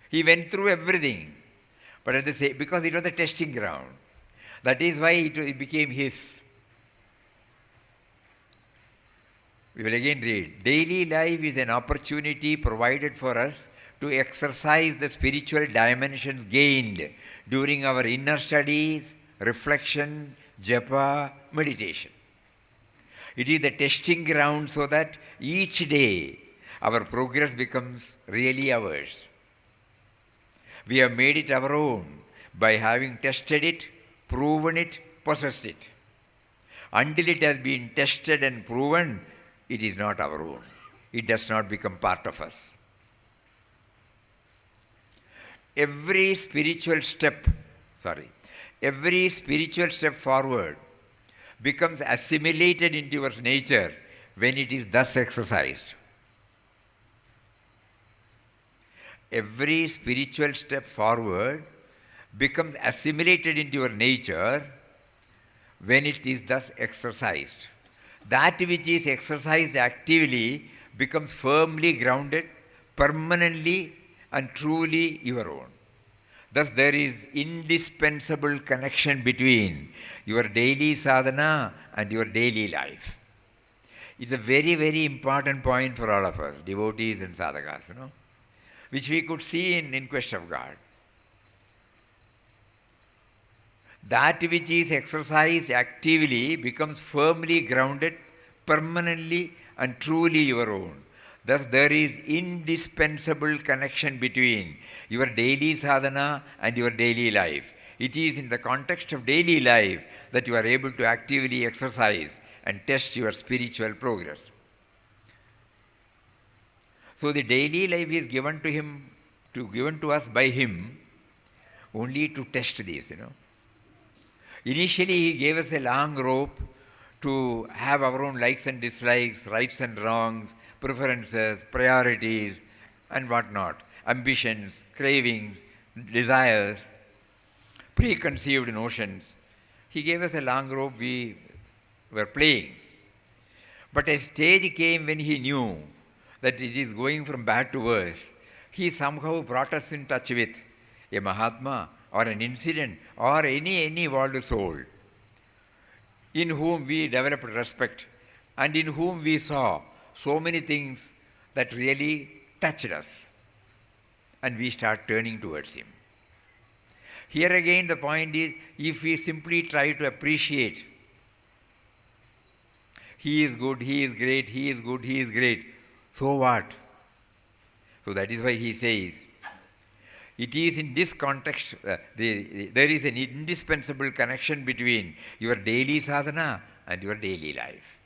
He went through everything. But at the same, because it was the testing ground. That is why it became his. We will again read. Daily life is an opportunity provided for us to exercise the spiritual dimensions gained during our inner studies, reflection, japa, meditation. It is the testing ground so that each day our progress becomes really ours. We have made it our own by having tested it, proven it, possessed it. Until it has been tested and proven, it is not our own. It does not become part of us. Every spiritual step forward becomes assimilated into your nature when it is thus exercised. Every spiritual step forward becomes assimilated into your nature when it is thus exercised. That which is exercised actively becomes firmly grounded, permanently and truly your own. Thus there is indispensable connection between your daily sadhana and your daily life. It's a very, very important point for all of us, devotees and sadhakas, which we could see in Quest of God. That which is exercised actively becomes firmly grounded, permanently and truly your own. Thus there is indispensable connection between your daily sadhana and your daily life. It is in the context of daily life that you are able to actively exercise and test your spiritual progress. So the daily life is given to us by him only to test these, Initially he gave us a long rope to have our own likes and dislikes, rights and wrongs, preferences, priorities and whatnot, ambitions, cravings, desires, preconceived notions. He gave us a long rope, we were playing. But a stage came when he knew that it is going from bad to worse. He somehow brought us in touch with a Mahatma or an incident or any evolved soul in whom we developed respect and in whom we saw so many things that really touched us, and we start turning towards him. Here again the point is, if we simply try to appreciate, he is good, he is great, he is good, he is great, so what? So that is why he says, it is in this context, there is an indispensable connection between your daily sadhana and your daily life.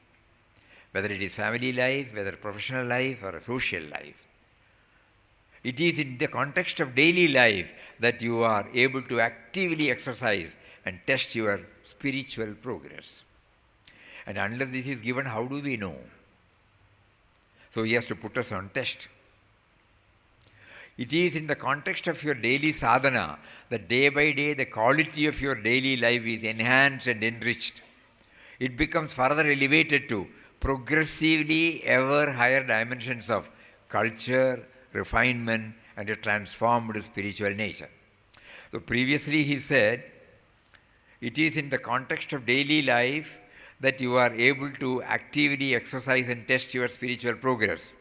Whether it is family life, whether professional life or a social life. It is in the context of daily life that you are able to actively exercise and test your spiritual progress. And unless this is given, how do we know? So he has to put us on test. It is in the context of your daily sadhana that day by day the quality of your daily life is enhanced and enriched. It becomes further elevated to progressively ever higher dimensions of culture, refinement, and a transformed spiritual nature. So previously he said, it is in the context of daily life that you are able to actively exercise and test your spiritual progress.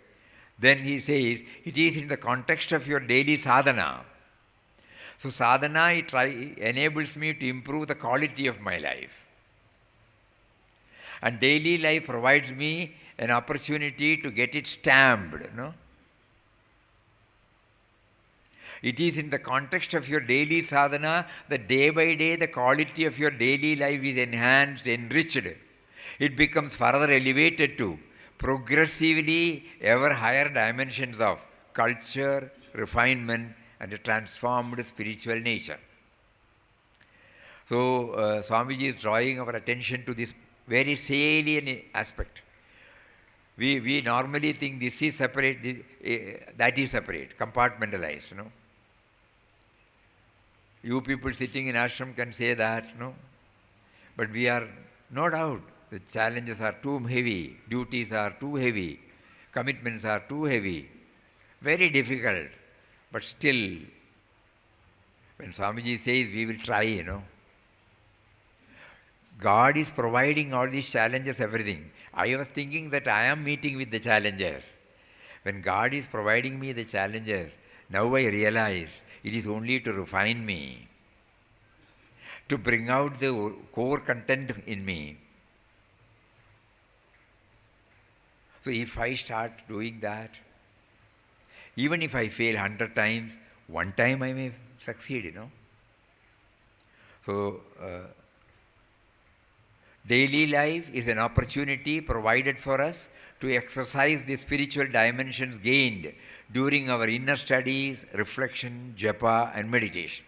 Then he says, it is in the context of your daily sadhana. So sadhana enables me to improve the quality of my life. And daily life provides me an opportunity to get it stamped. No? It is in the context of your daily sadhana that day by day the quality of your daily life is enhanced, enriched. It becomes further elevated to progressively ever higher dimensions of culture, refinement, and a transformed spiritual nature. So Swamiji is drawing our attention to this very salient aspect. We normally think this is separate, that is separate, compartmentalized. No? You people sitting in ashram can say that, no? But we are, no doubt, the challenges are too heavy, duties are too heavy, commitments are too heavy, very difficult. But still, when Swamiji says we will try, God is providing all these challenges, everything. I was thinking that I am meeting with the challenges. When God is providing me the challenges, now I realize it is only to refine me, to bring out the core content in me. So if I start doing that, even if I fail 100 times, one time I may succeed, So, daily life is an opportunity provided for us to exercise the spiritual dimensions gained during our inner studies, reflection, japa, and meditation.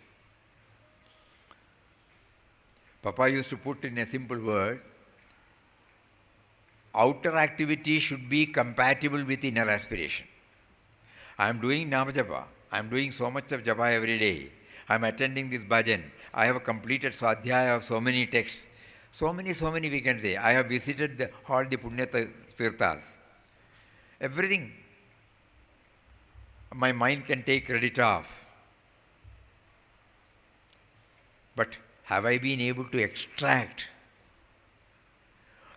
Papa used to put in a simple word, outer activity should be compatible with inner aspiration. I am doing Nama Japa. I am doing so much of Japa every day. I am attending this bhajan. I have completed Swadhyaya of so many texts. So many we can say. I have visited all the Punya Tirthas. Everything. My mind can take credit of. But have I been able to extract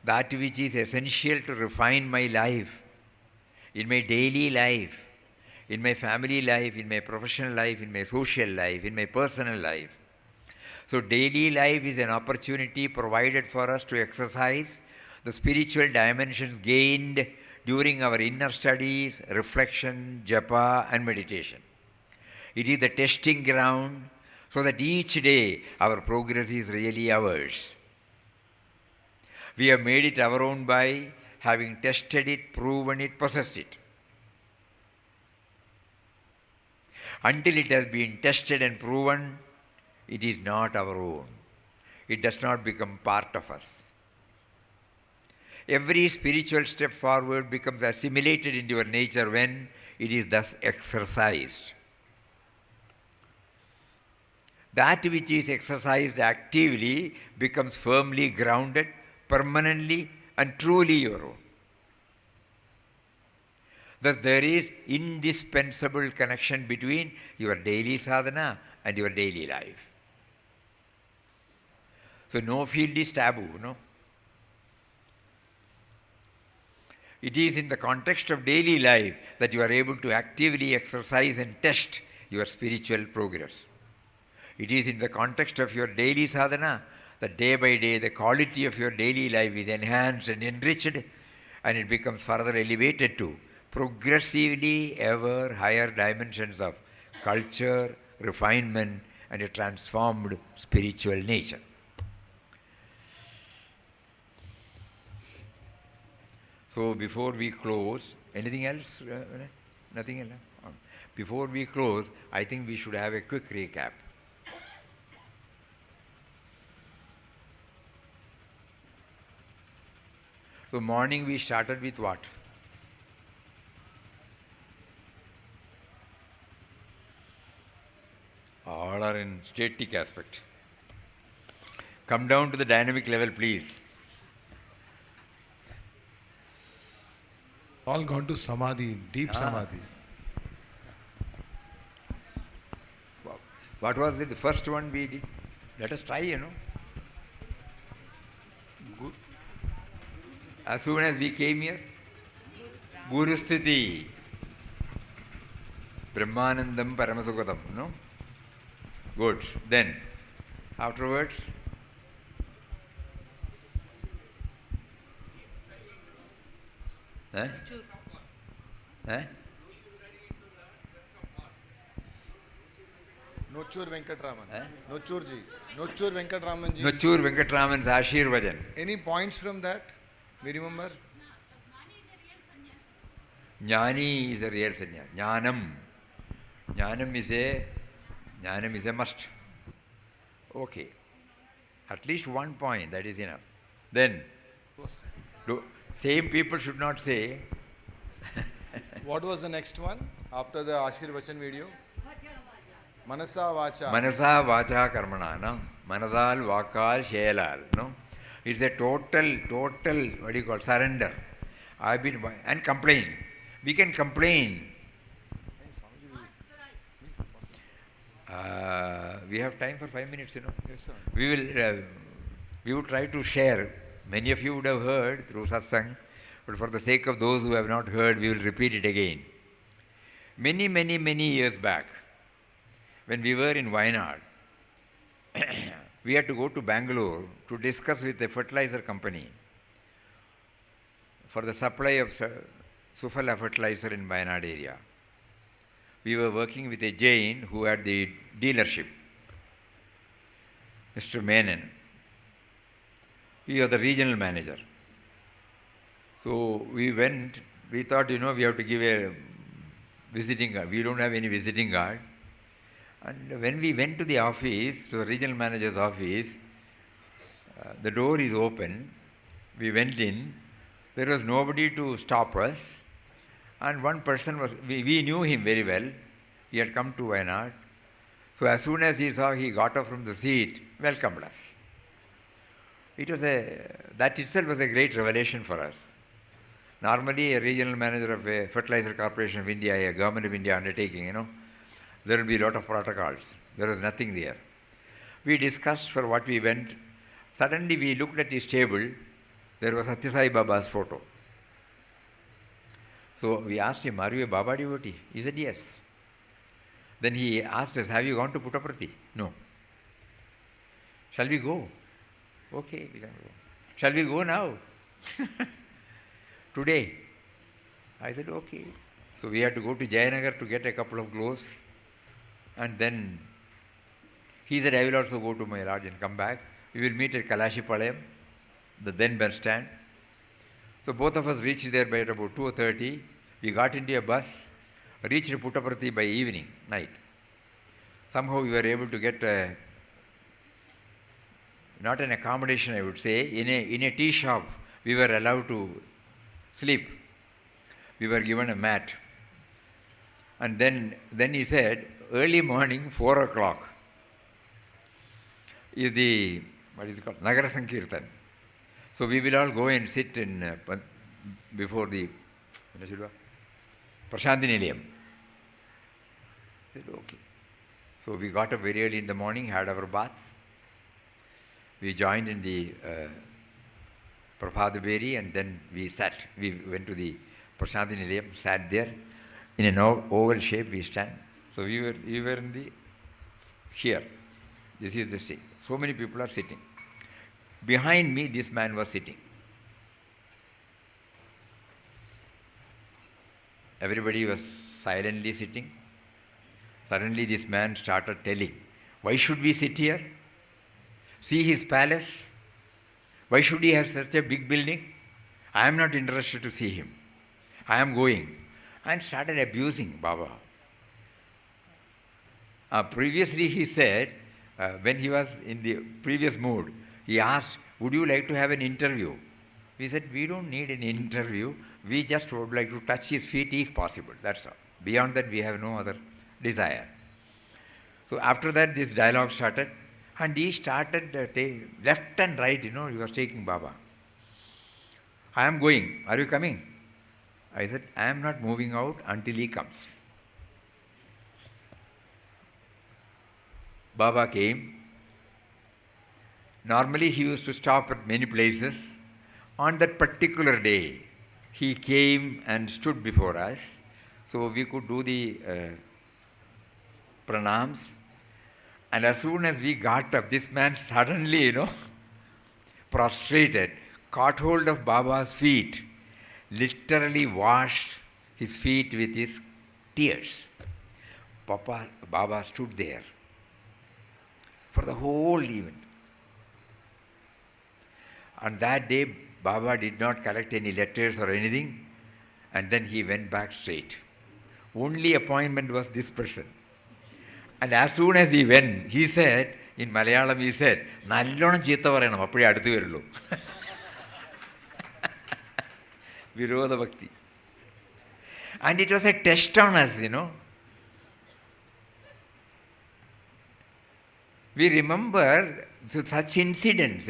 that which is essential to refine my life, in my daily life, in my family life, in my professional life, in my social life, in my personal life? So daily life is an opportunity provided for us to exercise the spiritual dimensions gained during our inner studies, reflection, japa, and meditation. It is the testing ground so that each day our progress is really ours. We have made it our own by having tested it, proven it, possessed it. Until it has been tested and proven, it is not our own. It does not become part of us. Every spiritual step forward becomes assimilated into your nature when it is thus exercised. That which is exercised actively becomes firmly grounded, permanently and truly your own. Thus there is indispensable connection between your daily sadhana and your daily life. So no field is taboo, no? It is in the context of daily life that you are able to actively exercise and test your spiritual progress. It is in the context of your daily sadhana that day by day the quality of your daily life is enhanced and enriched, and it becomes further elevated to progressively ever higher dimensions of culture, refinement, and a transformed spiritual nature. So before we close, anything else? Nothing else? Before we close, I think we should have a quick recap. So morning we started with what? All are in static aspect. Come down to the dynamic level, please. All gone to samadhi, deep samadhi. What was it, the first one we did? Let us try, Good. As soon as we came here, Guru Sthiti, Brahmanandam Paramasukhatam, no? Good. Then, afterwards, Nochur Venkatraman. Nochurji. Nochur Venkatraman ji. Nochur Venkatraman's Ashirvajan. Any points from that? We remember? Jnani is a real sannyas. Jnanam is a must. Okay. At least one point, that is enough. Then, same people should not say. What was the next one after the Ashirvachan video? Manasa Vacha. Manasa Vacha Karmana, no? Manadal, Vakal, Shelal, no? It's a total, what do you call, surrender. And complain. We can complain. We have time for 5 minutes, Yes, sir. We will try to share. Many of you would have heard through satsang, but for the sake of those who have not heard, we will repeat it again. Many, many, many years back, when we were in Wayanad, we had to go to Bangalore to discuss with a fertilizer company for the supply of Sufala fertilizer in Wayanad area. We were working with a Jain who had the dealership, Mr. Menon. He was the regional manager. So we went, we thought, we have to give a visiting card. We don't have any visiting card. And when we went to the office, to the regional manager's office, the door is open. We went in. There was nobody to stop us. And one person was, we knew him very well. He had come to Wayanad. So as soon as he saw, he got up from the seat, welcomed us. That itself was a great revelation for us. Normally, a regional manager of a fertilizer corporation of India, a government of India undertaking, there will be a lot of protocols. There was nothing there. We discussed for what we went. Suddenly we looked at his table. There was Satya Sai Baba's photo. So we asked him, are you a Baba devotee? He said, yes. Then he asked us, have you gone to Puttaparthi? No. Shall we go? Okay, we can go. Shall we go now? Today? I said, okay. So we had to go to Jayanagar to get a couple of clothes. And then he said, I will also go to my lodge and come back. We will meet at Kalashipalayam, the then bus stand. So both of us reached there by about 2:30. We got into a bus, reached Puttaparthi by evening, night. Somehow we were able to get not an accommodation, I would say. In a tea shop, we were allowed to sleep. We were given a mat. And then he said, early morning, 4 o'clock, is the, what is it called, Nagara Sankirtan. So we will all go and sit in before the Prashanti Nilayam. I said, okay. So we got up very early in the morning, had our bath, We joined in the Prabhataberi, and then we sat. We went to the Prashanti Nilayam, sat there. In an oval shape we stand. So we were in the here. This is the seat. So many people are sitting. Behind me, this man was sitting. Everybody was silently sitting. Suddenly this man started telling, why should we sit here? See his palace? Why should he have such a big building? I am not interested to see him. I am going. And started abusing Baba. Previously he said, when he was in the previous mood, he asked, would you like to have an interview? We said, we don't need an interview. We just would like to touch his feet if possible. That's all. Beyond that, we have no other desire. So after that, this dialogue started. And he started left and right, he was taking Baba. I am going. Are you coming? I said, I am not moving out until he comes. Baba came. Normally he used to stop at many places. On that particular day, he came and stood before us. So we could do the pranams. And as soon as we got up, this man suddenly, prostrated, caught hold of Baba's feet, literally washed his feet with his tears. Baba stood there for the whole event. On that day, Baba did not collect any letters or anything, and then he went back straight. Only appointment was this person. And as soon as he went, he said, in Malayalam he said, "Nallonam cheetha parayanam, appadi aduthu varullu." Virodha Bhakti. And it was a test on us, We remember such incidents,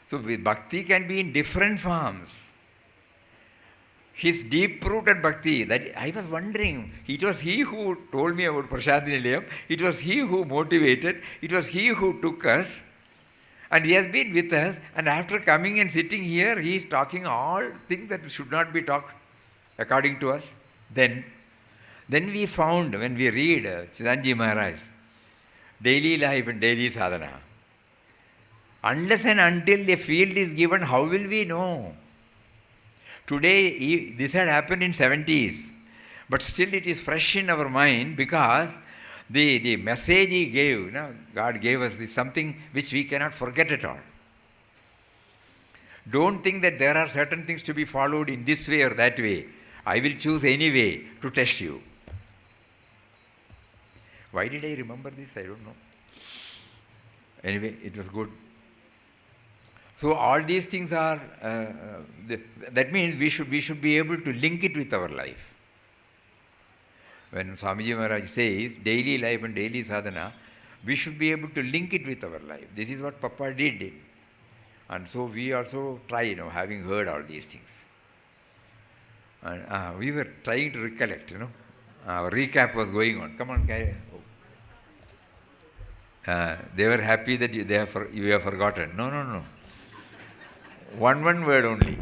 So bhakti can be in different forms. His deep-rooted bhakti, that I was wondering, it was he who told me about Prashanti Nilayam, it was he who motivated, it was he who took us, and he has been with us, and after coming and sitting here, he is talking all things that should not be talked according to us. Then we found, when we read Chidanji Maharaj, daily life and daily sadhana, unless and until the field is given, how will we know? Today, this had happened in 70s, but still it is fresh in our mind because the message he gave, God gave us, is something which we cannot forget at all. Don't think that there are certain things to be followed in this way or that way. I will choose any way to test you. Why did I remember this? I don't know. Anyway, it was good. So all these things are, that means we should be able to link it with our life. When Swamiji Maharaj says daily life and daily sadhana, we should be able to link it with our life. This is what Papa did. And so we also try, having heard all these things. And we were trying to recollect, Our recap was going on. Come on, carry. They were happy that you have forgotten. No. One word only.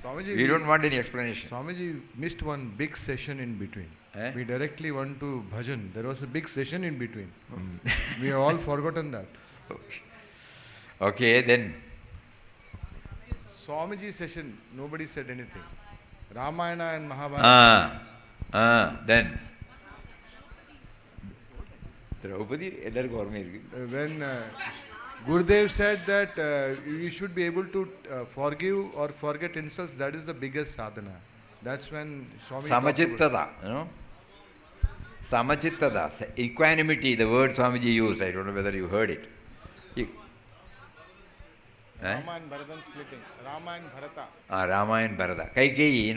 Swamiji, we don't want any explanation. Swamiji missed one big session in between. We directly went to bhajan. There was a big session in between. We have all forgotten that. Okay, then. Swamiji session, nobody said anything. Ramayana and Mahabharata. Then. Draupadi, when Gurudev said that you should be able to forgive or forget insults, that is the biggest sadhana. That's when Swami Samachittada, Samachittada, equanimity, the word Swamiji used. I don't know whether you heard it. Rama and Bharatan splitting. Rama and Bharata. Rama and Bharata. Kaikeyi,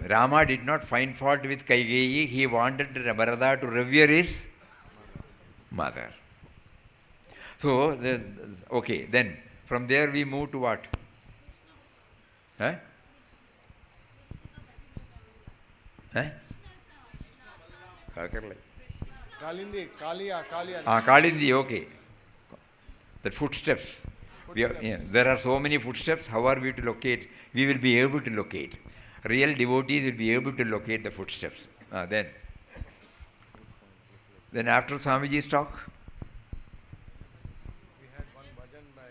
Rama did not find fault with Kaikeyi. He wanted Bharata to revere his mother. So, okay, then from there we move to what? Kalindi, okay. The footsteps. There are so many footsteps. How are we to locate? We will be able to locate. Real devotees will be able to locate the footsteps. Then after Swamiji's talk, We had one bhajan by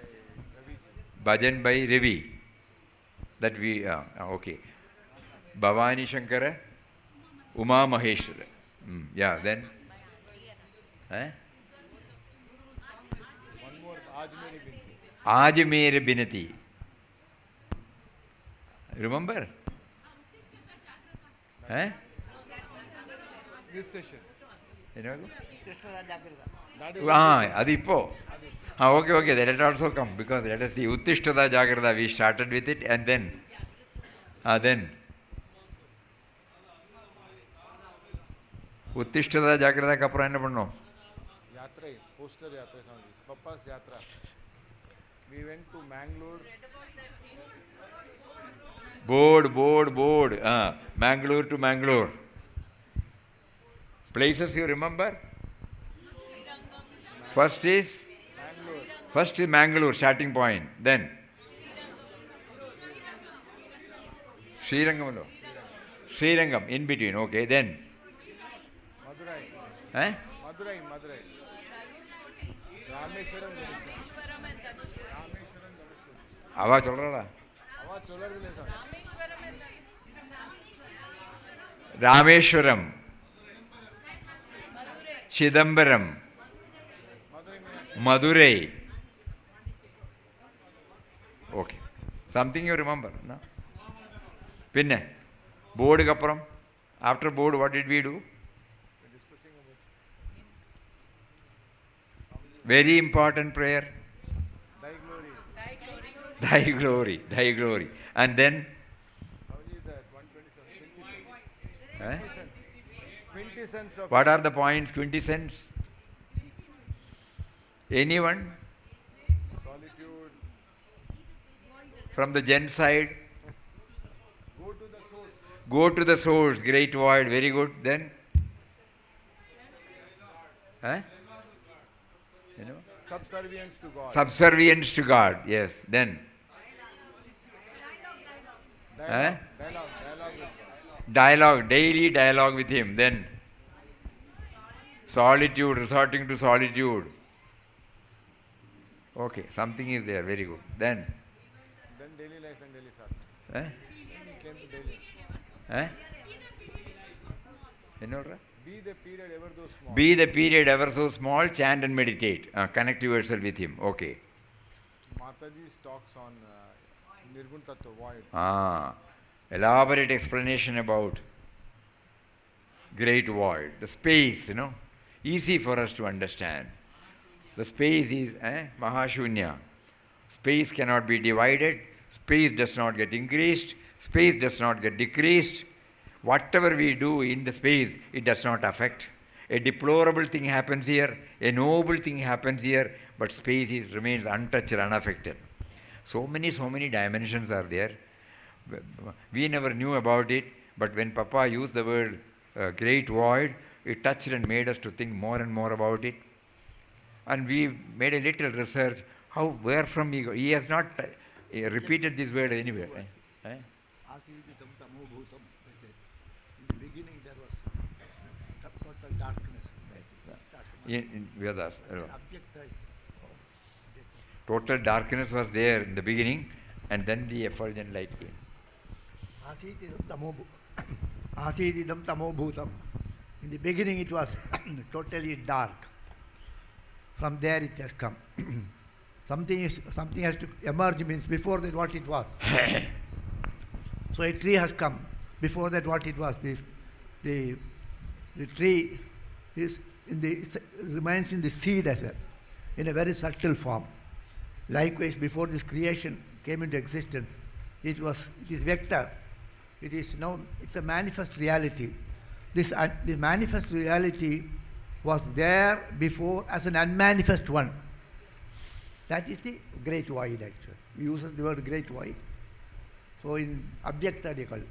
Ravi. Bhajan by Ravi. That we, okay. Bhavani Shankara, Uma Maheshwara. Yeah, then? One more, Aaj Meri Binti. Aaj Mere Binati. Remember? This session. You know? That is Adipo. Okay, that will also come, because let us see. Uttishtada Jagrada, we started with it, and then. Uttishtada Jagrada Kapra enna pannom? Yatra, poster Yatra, Swamiji. Papa's Yatra. We went to Mangalore. Board. Mangalore to Mangalore. Places you remember? First is Mangalore, starting point. Then Srirangam, in between. Okay, then Madurai. Rameshwaram. Ava cholrada. Rameshwaram, Chidambaram, Madurai. Okay. Something you remember, no? Pinne, board kappuram. After board, what did we do? Very important prayer. Thy glory. And then? Quintessence of. What are the points? Quintessence? Anyone? Solitude. From the Zen side? Go to the source. Go to the source. Great void. Very good. Then? You know? Subservience to God. Subservience to God. Yes. Then? Dialogue with God. Dialogue. Daily dialogue with Him. Then? Solitude. Resorting to solitude. Okay. Something is there. Very good. Then Daily life and daily sadhana. He came to daily. Be the period ever though small. Be the period ever so small, chant and meditate. Connect yourself with Him. Okay. Mataji's talks on Nirgun Tattva, void. Elaborate explanation about great void. The space, easy for us to understand. The space is Mahashunya. Space cannot be divided. Space does not get increased. Space does not get decreased. Whatever we do in the space, it does not affect. A deplorable thing happens here, a noble thing happens here, but space remains untouched, unaffected. So many dimensions are there. We never knew about it, but when Papa used the word great void, it touched and made us to think more and more about it. And we made a little research, where from he got. He has not repeated this word anywhere. In the beginning there was total darkness. In Vedas. Total darkness was there in the beginning, and then the effulgent light came. Asididam tamo bhutam. In the beginning it was totally dark. From there it has come. Something has to emerge, means before that what it was. So a tree has come. Before that what it was. The tree remains in the seed in a very subtle form. Likewise, before this creation came into existence, it is vector. It is known. It's a manifest reality. The manifest reality was there before as an unmanifest one. That is the great void actually. We use the word great void. So in Abhyakta they call it.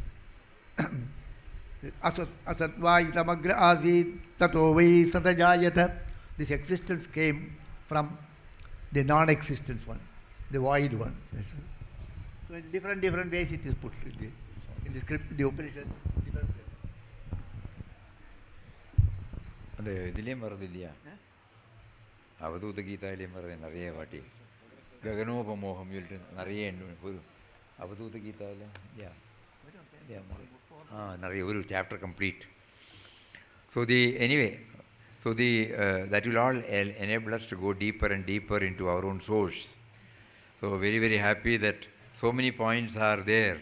Asatvaitamagra asid tato vai satajayata. This existence came from the non-existence one, the void one. So in different ways it is put in the script, the Upanishads, different ways. அந்த இதுலேயும் வருது இல்லையா, அவதூத கீதாலேயும் வருது நிறைய வாட்டி, ககனோபமோகம் சொல்லிட்டு நிறைய ஒரு அவதூத கீதாவில் இல்லையா, நிறைய ஒரு chapter complete. So that will all enable us to go deeper and deeper into our own source. So very, very happy that so many points are there.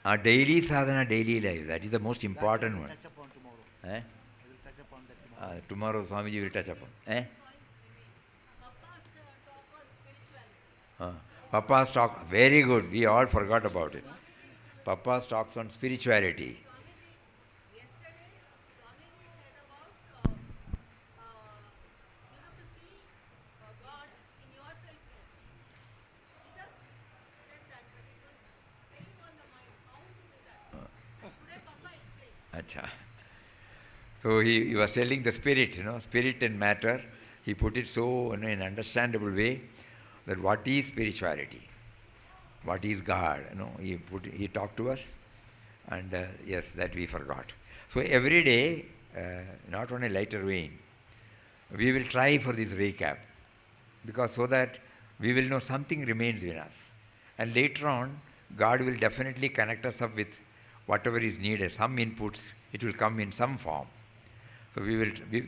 Our daily sadhana, daily life, that is the most important one. Tomorrow Swamiji will touch upon. Papa's talk, very good. We all forgot about it. Papa's talks on spirituality. Acha. So he was telling the spirit, spirit and matter. He put it so in an understandable way that what is spirituality, what is God. He talked to us, and yes, that we forgot. So every day, not on a lighter vein, we will try for this recap, because so that we will know something remains in us, and later on, God will definitely connect us up with whatever is needed, some inputs. It will come in some form. So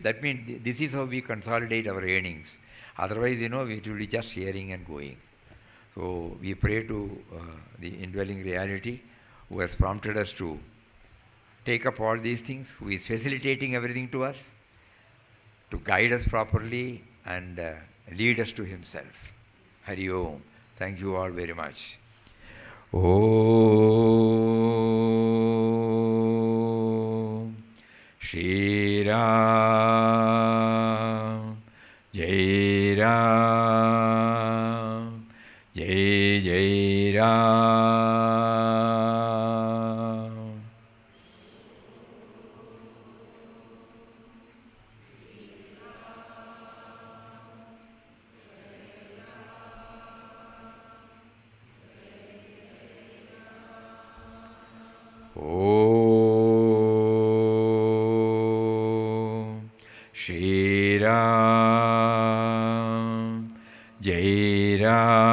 that means this is how we consolidate our earnings. Otherwise, it will be just hearing and going. So we pray to the indwelling reality who has prompted us to take up all these things, who is facilitating everything to us, to guide us properly and lead us to himself. Hari Om. Thank you all very much. Om Shri Ram Jai Ram Jai Jai Ram. Om Shri Ram Jai Ram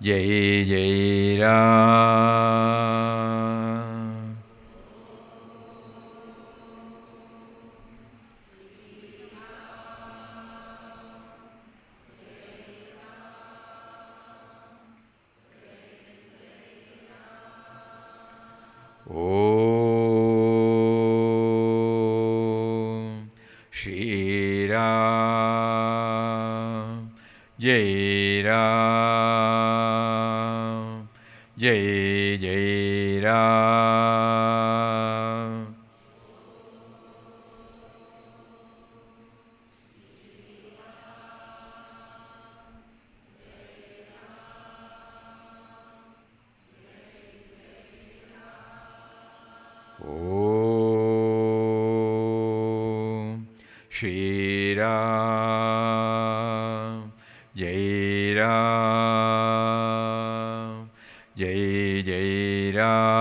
Jai Jai Ram. Om Shri Ram Jai Ram Jai Jai Ram. Om Shri Ram Jai Ram Jai Jai Ram.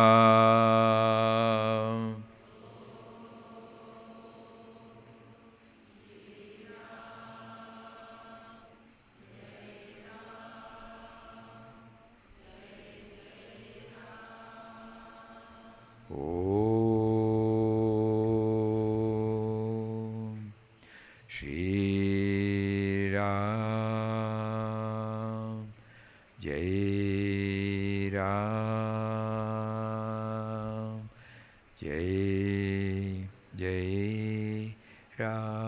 Om Shri Ram Jai Ram Jai Jai Ram.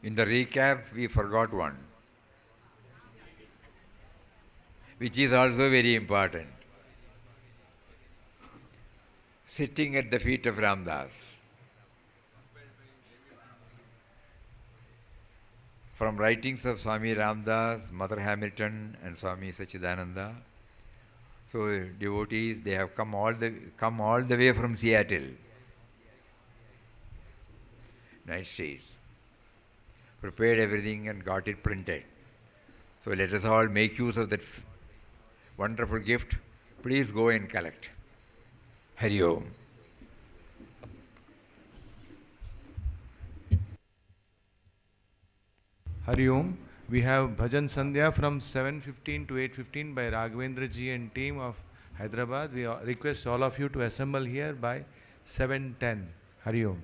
In the recap, we forgot one, which is also very important. sitting at the feet of Ramdas. From writings of Swami Ramdas, Mother Hamilton and Swami Sachidananda. So devotees, they have come all the way from Seattle, United States, prepared everything and got it printed. So let us all make use of that wonderful gift. Please go and collect. Hari Om. Hari Om. We have Bhajan Sandhya from 7:15 to 8:15 by Raghavendra ji and team of Hyderabad. We request all of you to assemble here by 7:10. Hari Om.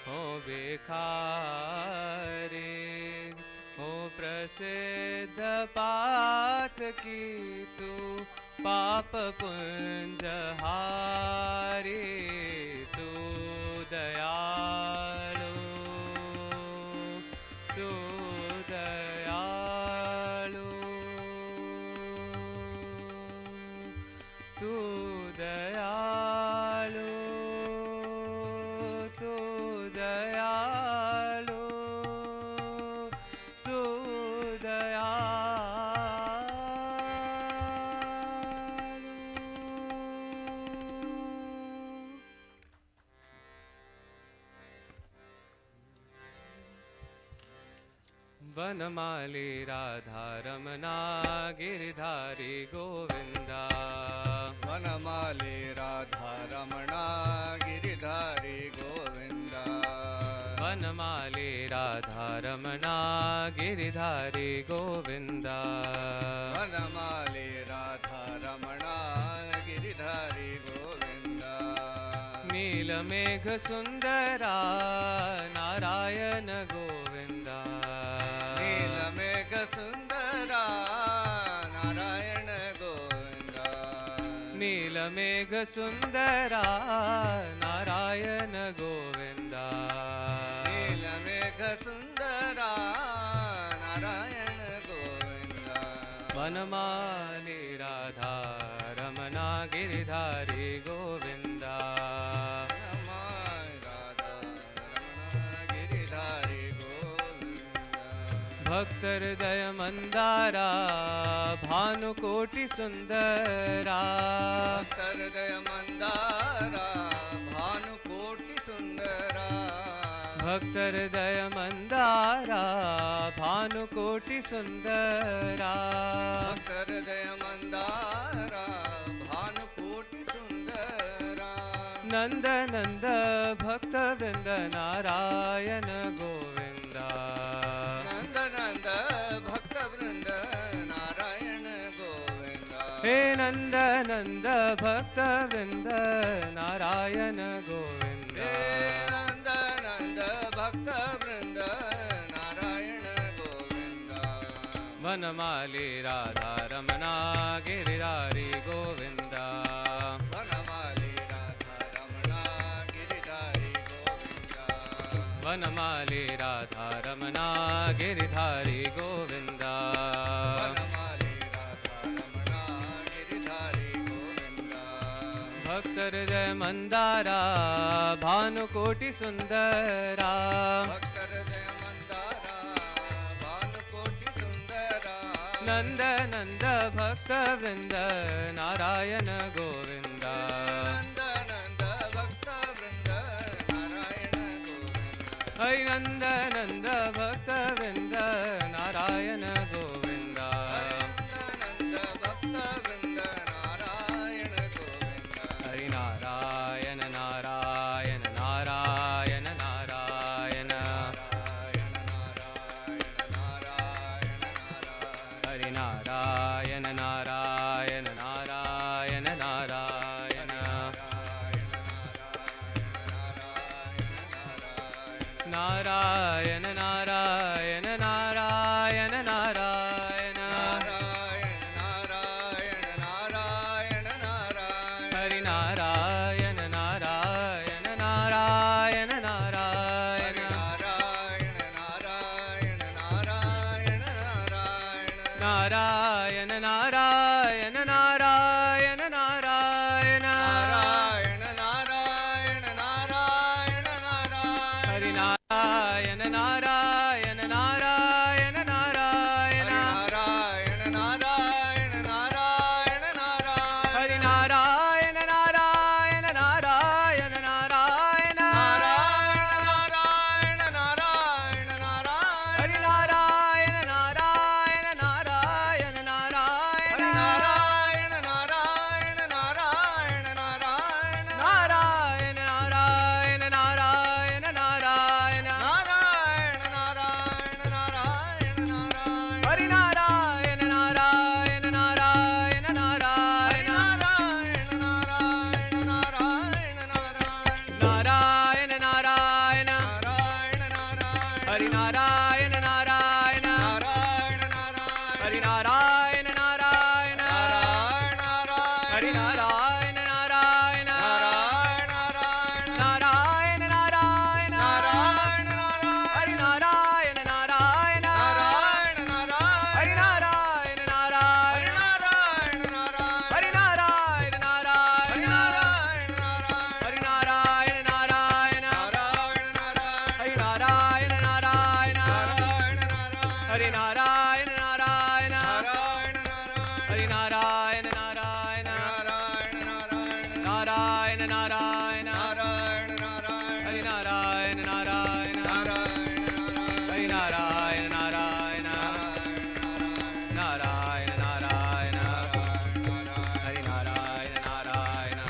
हो बेखारे हो प्रसिद्ध पात की तू पाप पुंज हारे तू दयालु तू दयालु तू दयालु वनमाली राधा रमना गिरधारी गोविंदा वनमाली राधा रमणा गिरिधारी गोविंदा वनमाली राधा रमना गिरधारी गोविंदा वनमाली राधा रमणा गिरिधारी गोविंदा नीलमेघ सुंदरा नारायण गोविंदा नीलमेघ सुंदरा नारायण गोविंदा नीलमेघ सुंदरा नारायण गोविंदा नीलमेघ सुंदरा नारायण गोविंदा वनमाली राधा रमना गिरिधारी गोविंदा भक्त हृदय मंदारा भानुकोटि सुंदरा भक्त हृदय मंदारा भानुकोटि सुंदरा भक्त हृदय मंदारा भानुकोटि सुंदरा भक्त हृदय मंदारा भानुकोटि सुंदरा नंद नंद भक्त वृंद नारायण गोविंदा नंद नंद भक्त वृंद नारायण गोविंदा हे नंद नंद भक्त वृंद नारायण गोविंदा नंद नंद भक्त वृंद नारायण गोविंदा वनमाली राधा रमना गिरिधारी गोविंदा वनमाली राधा रमणा गिरिधारी गोविंदा वनमाली राधा रमना गिरिधारी गोविंदा वनमाली राधा रमणा गिरिधारी गोविंदा भक्त हृदय मंदारा भानुकोटि सुंदरा भक्त हृदय मंदारा भानुकोटि सुंदरा नंद नंद भक्त वृंद नारायण गोविंदा नंद नंद भक्त वृंद नारायण गोविंदा हरि नंद नंद भक्त वृंद नारायण गोविंदा नंद भक्त वृंद Narayan Govinda Hari Narayan Narayan Hari Narayana Narayana Narayana Narayana Narayana Hari Narayana Narayana Hari Narayana Narayana Hari Narayana Narayana Hari Narayana Narayana Hari Narayana Narayana Hari Narayana Narayana Hari Narayana Narayana Narayana Narayana Hari Narayana Narayana Hari Narayana Narayana Narayana Narayana Hari Narayana Narayana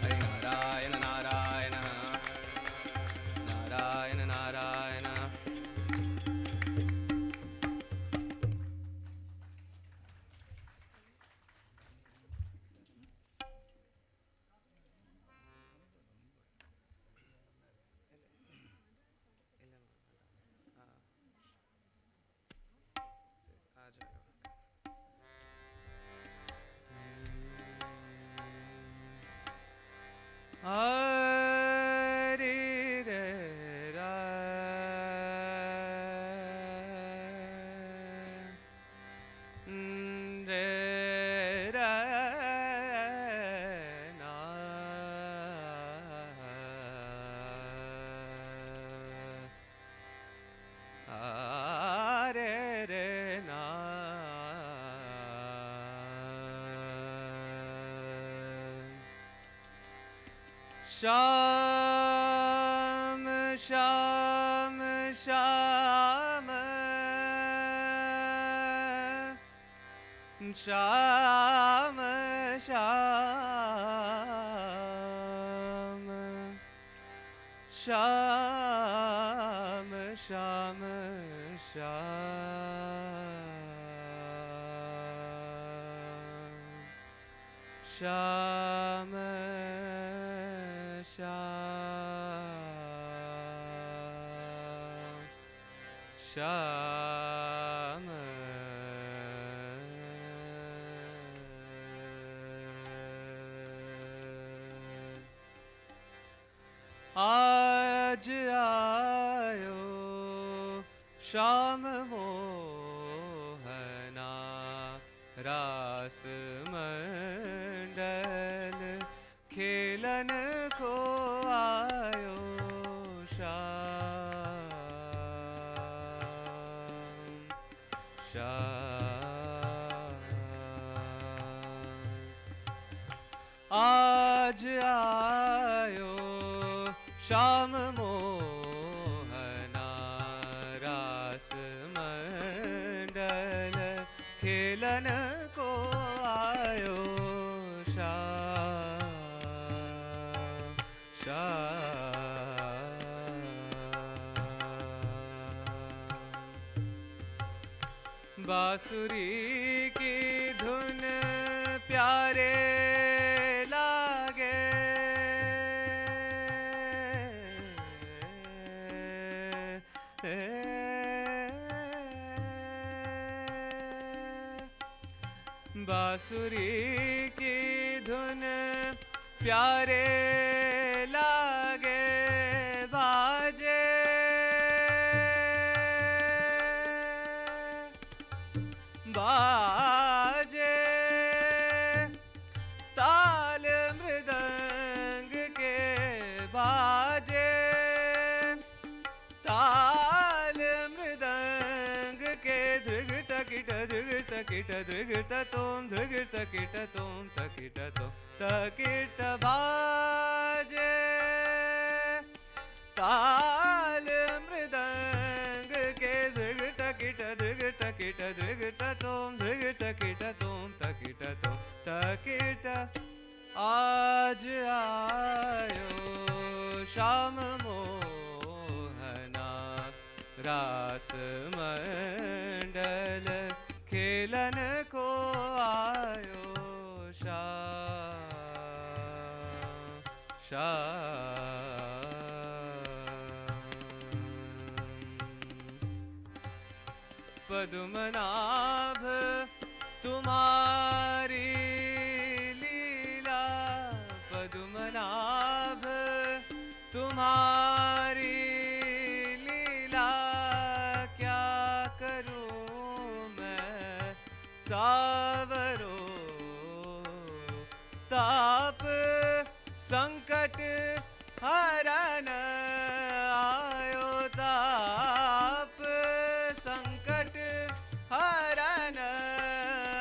Hari Narayana Narayana Narayana Narayana. Hare Ra Re Ra Na Re Re Na Sham Sham Sham Sham Sham Sham Sham Sham आज आयो श्याम मोहना रास मंडल खेलन को आयो आज आयो श्याम मोहना रास मंडल खेलन को आयो बांसुरी की धुन प्यारे लागे बांसुरी की धुन प्यारे लागे बाजे बाजे ताल मृदंग के बाजे ताल मृदंग के धृगट किट धृगट किट धृगट तोम धृगट किट तोम तकिट तोम तकिट बाजे ताल मृदंग के धृगट किट धृगट किट धृगट तोम धृगट किट तोम तकिट तोम तकिट आज आयो श्याम मोहना रास मंडल खेलन को आयो पद्मनाभ तुम्हारी तुम्हारी लीला क्या करूं मैं सावरो ताप संकट हरण आयो ताप संकट हरण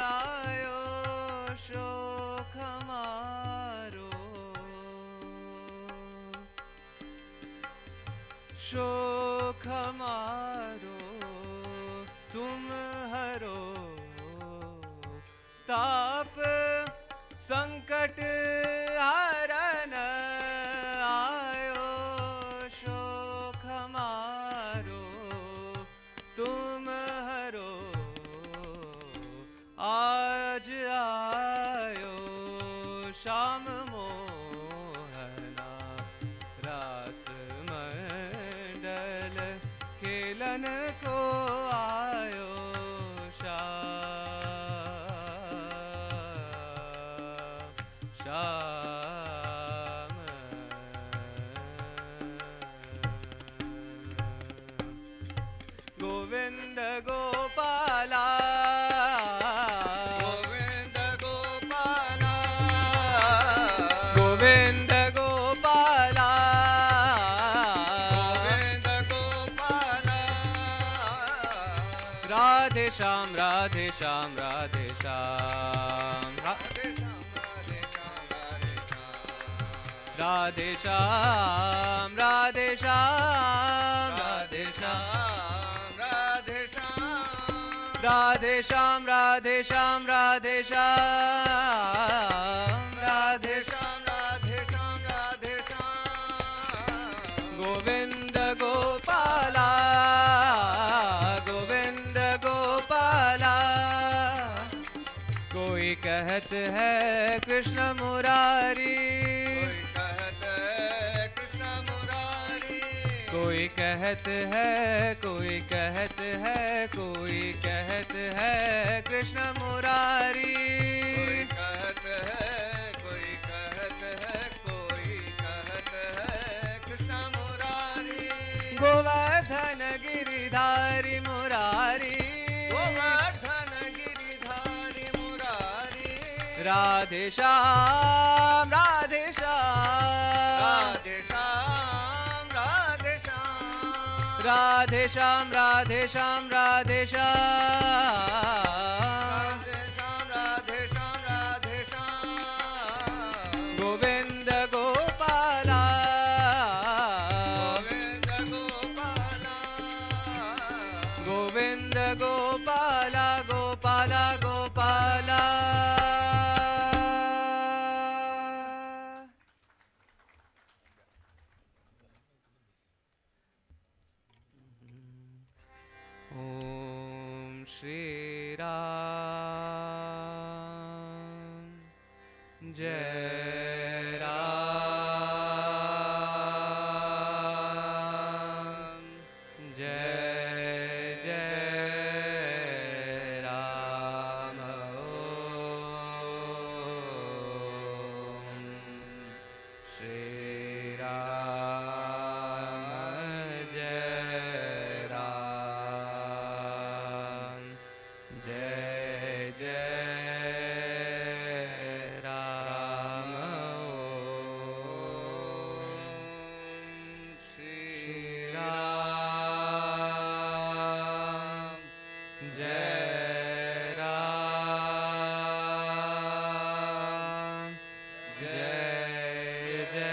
आयो शोक हमारो शोक हमारो तुम हरो ताप संकट हरण आयो शोक हमारो तुम हरो आज आयो शाम मोहना रास मंडल खेलन को आयो श्याम गोविंद गोपाला गोविंद गोपाला गोविंद गोपाला गोविंद गोपाला राधे श्याम राधे श्याम राधे श्याम राधे श्याम राधे श्याम राधे श्याम राधे श्याम राधे श्याम राधे श्याम राधे श्याम राधे श्याम राधे श्याम राधे श्याम गोविंद गोपाला गोविंद गोपाला कोई कहत है कृष्ण मुरारी कोई कहत है कोई कहत है कोई कहत है कृष्ण मुरारी कोई कहत है कोई कहत है कोई कहत है कृष्ण मुरारी गोवर्धन गिरिधारी मुरारी गोवर्धन गिरिधारी मुरारी राधे श्याम राधे श्याम राधे श्याम राधे श्याम राधे श्याम राधे श्याम राधे श्याम राधे श्याम राधे श्याम गोविंद गोपाला गोविंद गोपाला गोविंद गोपाला गोपाला गोपाला ओम श्री राम जय राम जय जय राम ओम श्री राम जय राम जय जय राम ओम श्री राम जय राम जय जय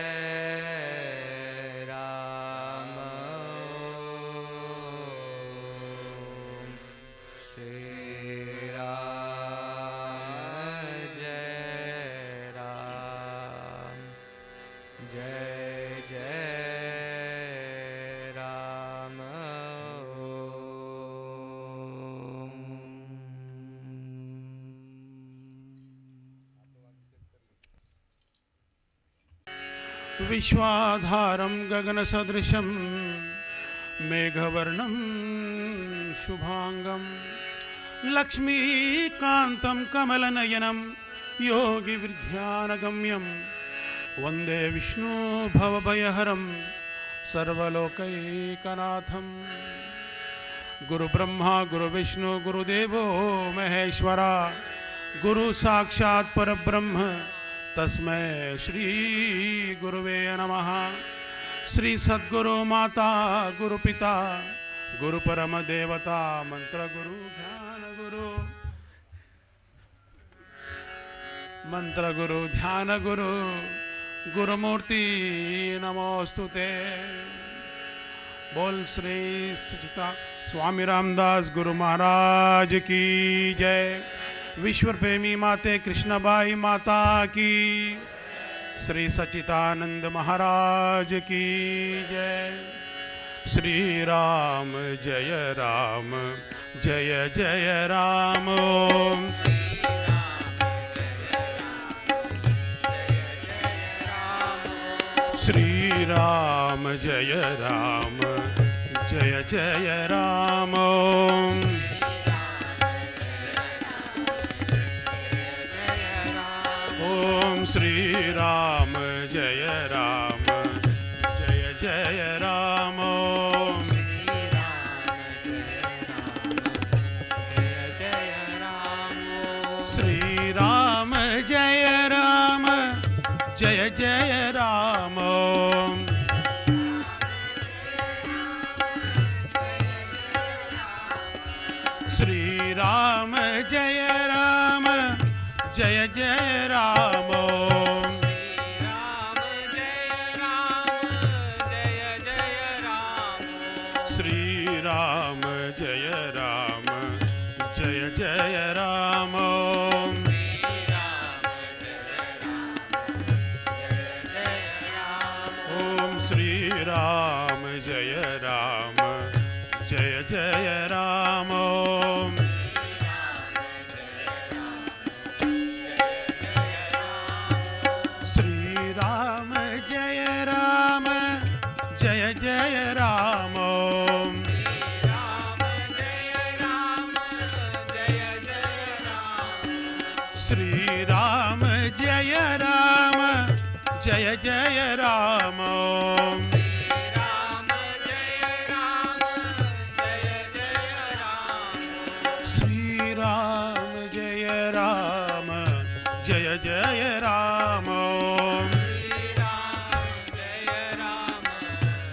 राम ओम श्री राम जय राम जय जय राम विश्वाधारं गगनसदृशं मेघवर्णं शुभांगं लक्ष्मीकान्तं कमलनयनं योगिविद्यानगम्यं वन्दे विष्णु भवभयहरं सर्वलोकैकनाथं गुरुब्रह्मा गुरुविष्णु गुरुदेवो महेश्वरा गुरु साक्षात् परब्रह्म तस्मै श्री गुरुवे नमः। श्री सद्गुरु माता गुरु पिता गुरु परम देवता मंत्र गुरु ध्यान गुरु मंत्र गुरु ध्यान गुरु गुरुमूर्ति नमोस्तुते। बोल श्री सचिता स्वामी रामदास गुरु महाराज की जय। विश्व प्रेमी माते कृष्णबाई माता की, श्री सच्चिदानंद महाराज की जय। श्री राम जय राम जय जय राम। श्री राम जय राम जय जय राम। ओम श्री राम जय राम जय जय राम। श्री राम जय राम जय जय राम। श्री राम जय राम जय जय राम। श्री राम जय राम जय जय राम। ओम श्री राम जय राम जय जय राम। श्री राम जय राम जय जय राम। श्री राम जय राम जय जय राम। श्री राम जय राम जय जय राम। ओम श्री राम जय राम जय जय राम। श्री राम जय राम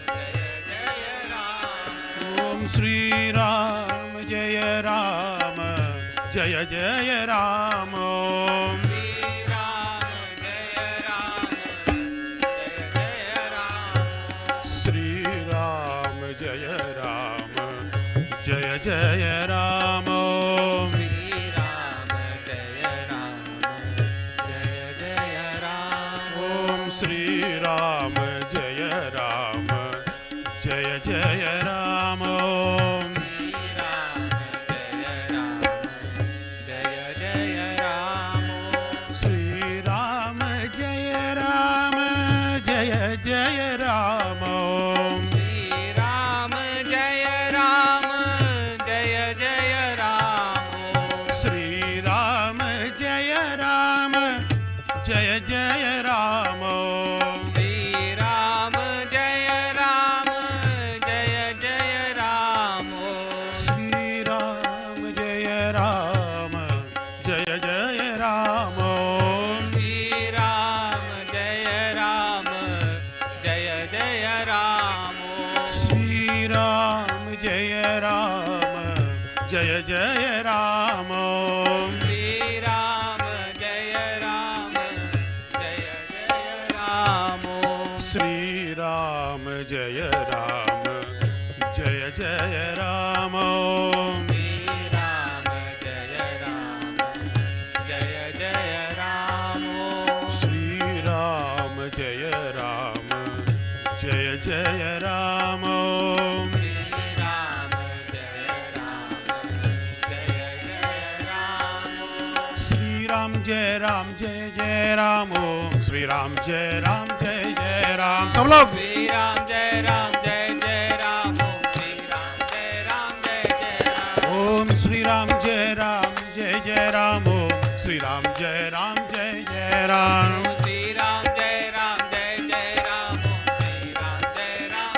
जय जय राम। ओम श्री राम जय राम जय जय राम। श्री राम जय राम जय जय राम। श्री राम जय राम जय जय राम। श्री राम जय राम जय जय राम। श्री राम जय राम जय जय राम। श्री राम जय राम जय जय राम। श्री राम जय राम जय जय राम। श्री राम जय राम जय जय राम। श्री राम जय राम जय जय राम। श्री राम जय राम जय जय राम। श्री राम जय राम जय जय राम। श्री राम जय राम जय जय राम। श्री राम जय राम जय जय राम। सब लोग श्री राम जय राम जय जय राम। श्री राम जय राम जय जय राम। ओम श्री राम जय राम जय जय राम। श्री राम जय राम जय जय राम। श्री राम जय राम जय जय राम। श्री राम जय राम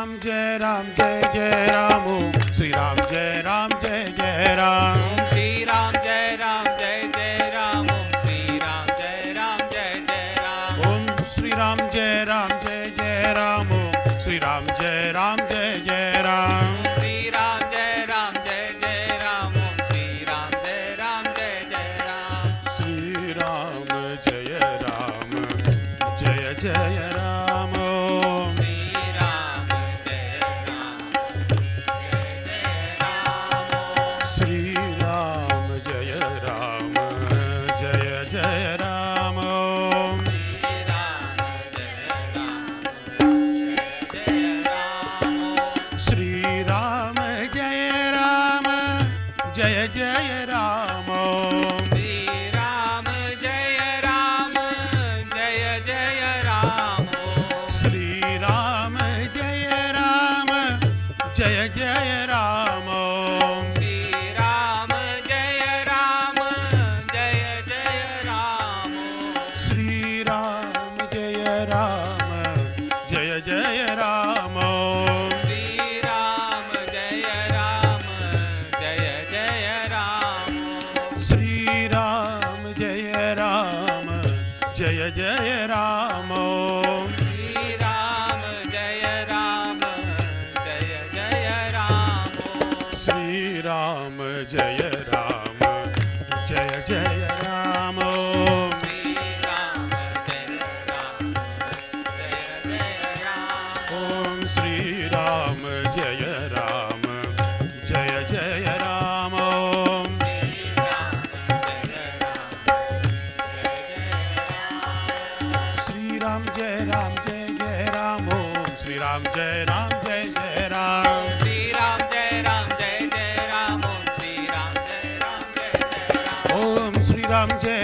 राम जय जय राम ओम श्री राम जय जय राम ओम श्री राम जय जय राम ओम श्री राम जय जय राम ओम श्री राम जय जय राम ओम श्री राम जय जय राम श्री राम जय जय राम ओम श्री राम जय जय राम श्री राम जय जय राम ओम श्री राम जय जय राम श्री राम जय जय राम ओम श्री राम जय जय राम ओम श्री राम जय जय राम श्री राम जय जय राम ओम श्री राम जय जय राम श्री राम जय जय राम ओम श्री राम जय जय राम श्री राम जय जय राम ओम श्री राम जय जय राम श्री राम जय जय राम ओम ओम श्री राम जय जय राम ओम श्री राम जय जय राम ओम श्री राम जय जय राम श्री राम जय जय राम ओम श्री राम जय जय राम ओम श्री राम जय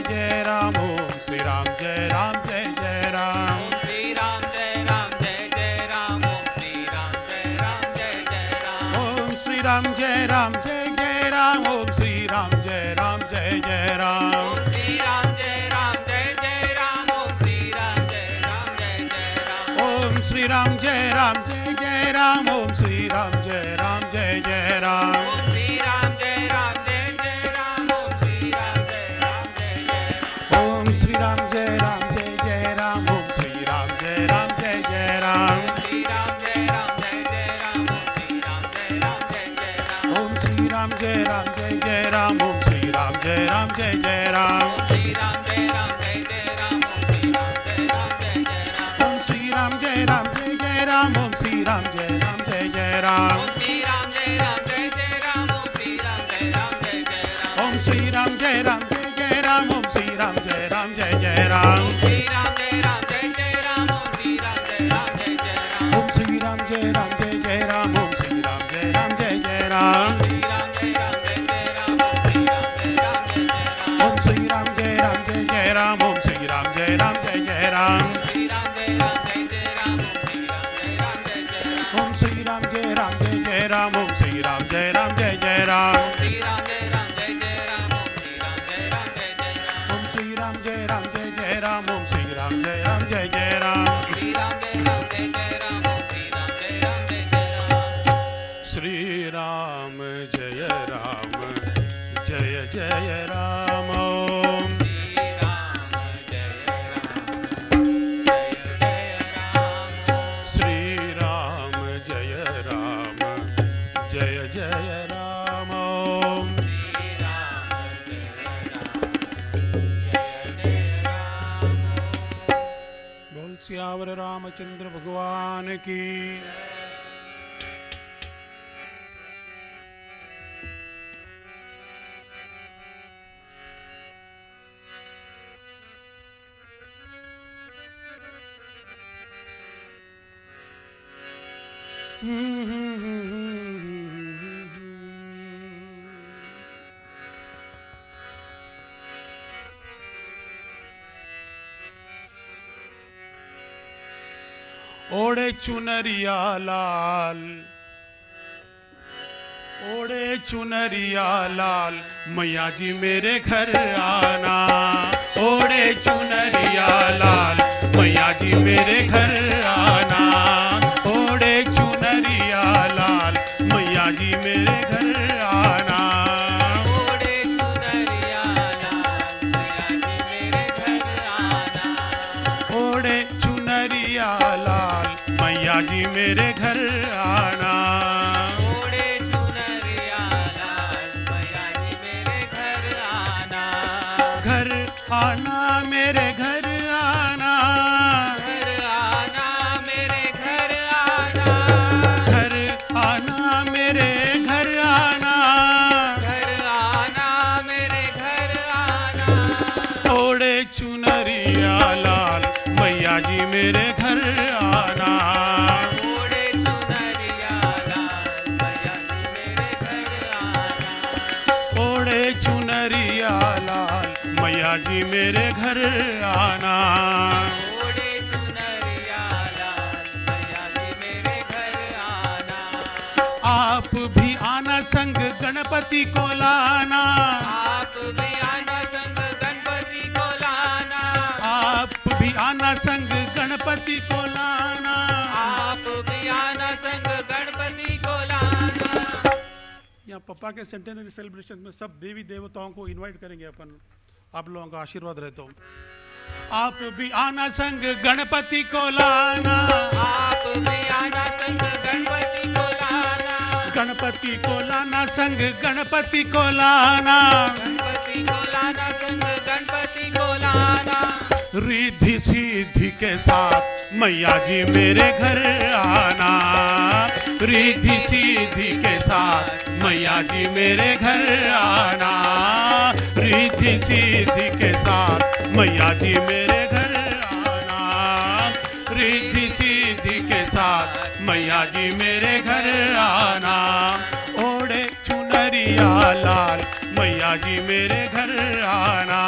जय राम ओम श्री राम जय जय राम श्री राम जय जय राम ओम श्री राम जय जय राम ओम श्री राम जय जय राम ओम श्री राम जय जय राम श्री राम जय जय राम ओम श्री राम जय जय राम ओम श्री राम जय जय राम ओम श्री राम जय जय राम श्री राम जय जय राम ओम श्री राम जय जय ओम श्री राम जय जय राम ओम श्री राम जय जय राम श्री राम जय राम ओम श्री राम ओम श्री राम जय राम ओम श्री राम जय जय राम श्री राम जय राम ओम श्री राम जय राम ओम श्री राम जय जय राम श्री राम जय राम ओम श्री राम जय जय राम ओम श्री राम जय राम ओम श्री राम जय जय राम श्री राम जय राम ओम श्री राम जय जय राम ओम श्री राम जय जय राम ओम श्री राम जय जय राम श्री राम जय राम ओम श्री राम जय राम ओम श्री राम जय जय राम श्री राम जय राम ओम श्री राम जय राम ओम श्री राम जय जय राम श्री राम जय राम ओम श्री राम जय राम ओम श्री राम जय जय राम श्री राम जय राम ओम श्री राम जय राम श्री राम जय जय राम ओम श्री राम जय जय राम ओम बोल सियावर रामचंद्र भगवान की ओढ़े चुनरिया लाल, ओढ़े चुनरिया लाल, मैया जी मेरे घर आना। ओढ़े चुनरिया लाल, मैया जी मेरे घर आना। ओढ़े मैया जी मेरे घर आना। ओढ़े चुनरिया लाल मैया जी मेरे घर आना। घर आना मेरे घर आना। घर आना मेरे घर आना। घर आना मेरे घर आना। घर आना मेरे घर आना। ओढ़े चुनरिया लाल मैया जी मेरे घर आना। ओढ़े चुनरिया लाल मैया जी मेरे घर आना। ओढ़े चुनरिया लाल मैया जी मेरे घर आना। ओढ़े चुनरिया लाल मैया जी मेरे घर आना। आप भी आना संग गणपति को लाना। आप भी आना संग गणपति को लाना। आप भी आना संग गणपति को लाना। आप भी आना संग गणपति को लाना। यहाँ पप्पा के सेंटेनरी सेलिब्रेशन में सब देवी देवताओं को इनवाइट करेंगे अपन। आप लोगों का आशीर्वाद रहता हूँ। आप भी आना संग गणपति को लाना। आप भी आना संग गणपति को लाना। गणपति को लाना संग गणपति को लाना। गणपति को लाना संग गणपति को लाना। रिद्धि सिद्धि के साथ मैया जी मेरे घर आना। रिद्धि सिद्धि के साथ मैया जी मेरे घर आना। रिद्धि सिद्धि के साथ मैया जी मेरे घर आना। रिद्धि सिद्धि के साथ मैया जी मेरे घर आना। ओढ़े चुनरिया लाल मैया जी मेरे घर आना।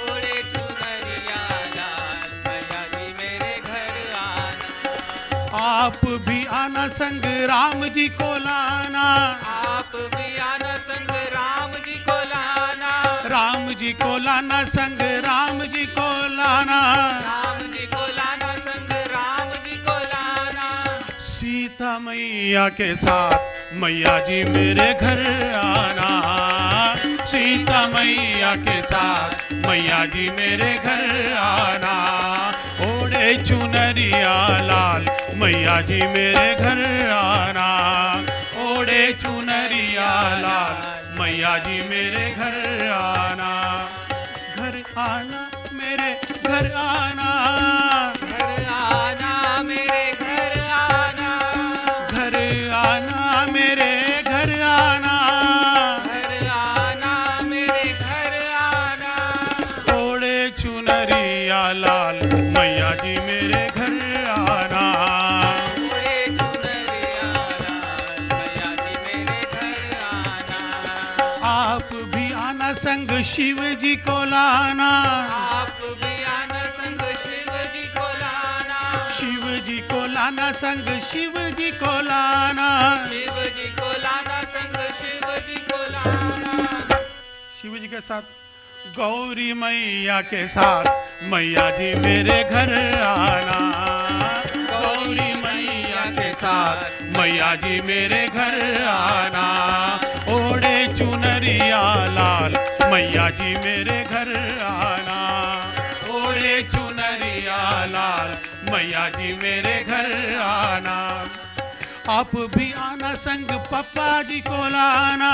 ओढ़े चुनरिया लाल मैया जी मेरे घर आना। आप भी आना संग राम जी को लाना। आप भी आना संग राम जी को लाना। राम जी को लाना संग राम जी को लाना। राम जी को लाना संग राम जी को लाना। सीता मैया के साथ मैया जी मेरे घर आना। सीता मैया के साथ मैया जी मेरे घर आना। ओढ़े चुनरिया लाल मैया जी मेरे घर आना। ओढ़े चुनरिया लाल मैया जी मेरे घर आना। घर आना मेरे घर आना। घर आना मेरे घर आना। घर आना मेरे घर आना। घर आना मेरे घर आना। ओढ़े चुनरिया लाल मैया जी मेरे घर आना। ओढ़े चुनरिया लाल मैया जी मेरे घर आना। आप भी आना संग शिव जी को लाना। आप भी आना संग शिव जी को लाना। शिव जी को लाना संग शिव जी को लाना। शिव जी को लाना संग शिव जी को लाना। शिव जी के साथ गौरी मैया के साथ मैया जी मेरे घर आना। गौरी मैया के साथ मैया जी मेरे घर आना। ओढ़े चुनरिया लाल मैया जी मेरे घर आना। ओढ़े चुनरिया लाल मैया जी मेरे घर आना। आप भी आना संग पप्पा जी को लाना।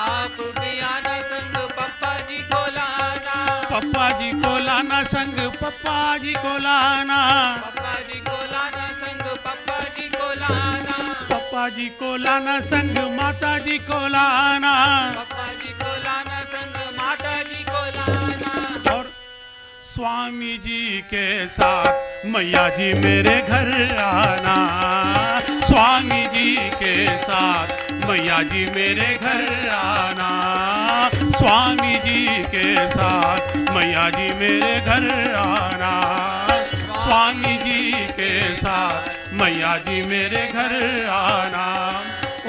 आप भी आना संग पप्पा जी को लाना। पप्पा जी को लाना संग पप्पा जी को लाना। पप्पा जी को लाना संग पप्पा जी को लाना। पप्पा जी को लाना संग माता जी को लाना। पप्पा जी को लाना संग माता जी को लाना। और स्वामी जी के साथ मैया जी मेरे घर आना। स्वामी जी के साथ मैया जी मेरे घर आना। स्वामी जी के साथ मैया जी मेरे घर आना। स्वामी जी के साथ मैया जी मेरे घर आना।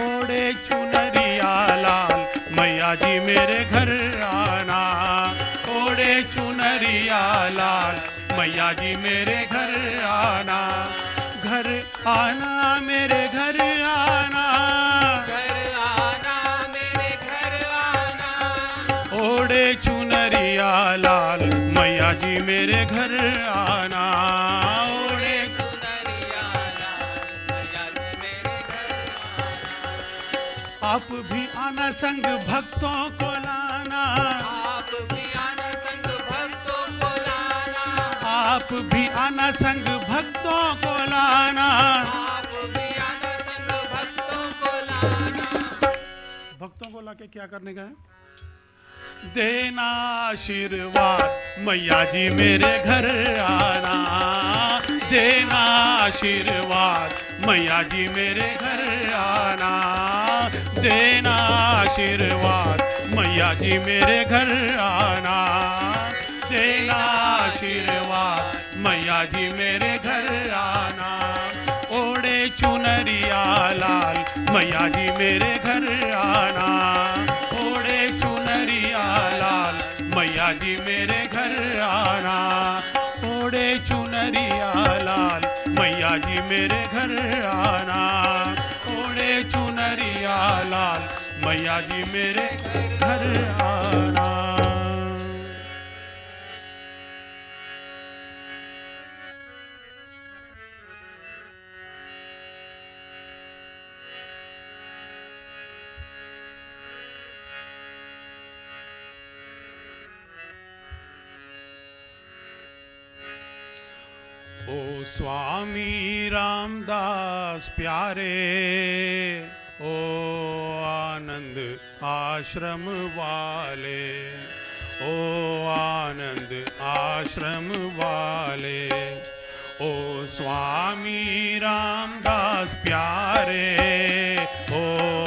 ओढ़े चुनरिया लाल मैया जी मेरे घर आना। ओढ़े चुनरिया लाल मैया जी मेरे घर आना। घर आना मेरे घर आना। घर आना मेरे घर आना। ओढ़े चुनरिया लाल मैया जी मेरे घर आना। ओढ़े चुनरिया लाल आप भी आना संग भक्तों को लाना, आप भी आना संग भक्तों को लाना, आप भी आना संग भक्तों को लाना, आप भी आना संग भक्तों को लाना। भक्तों को लाके क्या करने का है? देना आशीर्वाद मैया जी मेरे घर आना, देना आशीर्वाद मैया जी मेरे घर आना, देना आशीर्वाद मैया जी मेरे घर आना, देना आशीर्वाद मैया जी मेरे घर आना। ओढ़े चुनरिया लाल मैया जी मेरे घर आना, ओढ़े चुनरिया लाल मैया जी मेरे घर आना, ओढ़े चुनरिया लाल मैया जी मेरे घर आना, ओढ़े चुनरिया लाल मैया जी मेरे घर आना। ओ स्वामी रामदास प्यारे, ओ आनंद आश्रम वाले, ओ आनंद आश्रम वाले, ओ स्वामी रामदास प्यारे, ओ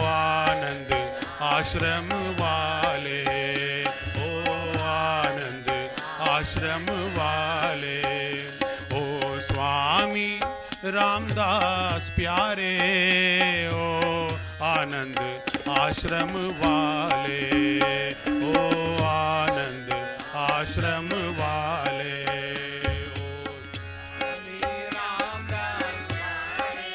आनंद आश्रम वाले, ओ आनंद आश्रम वाले, स्वामी रामदास प्यारे, ओ आनंद आश्रम वाले, ओ आनंद आश्रम वाले, ओ स्वामी रामदास प्यारे,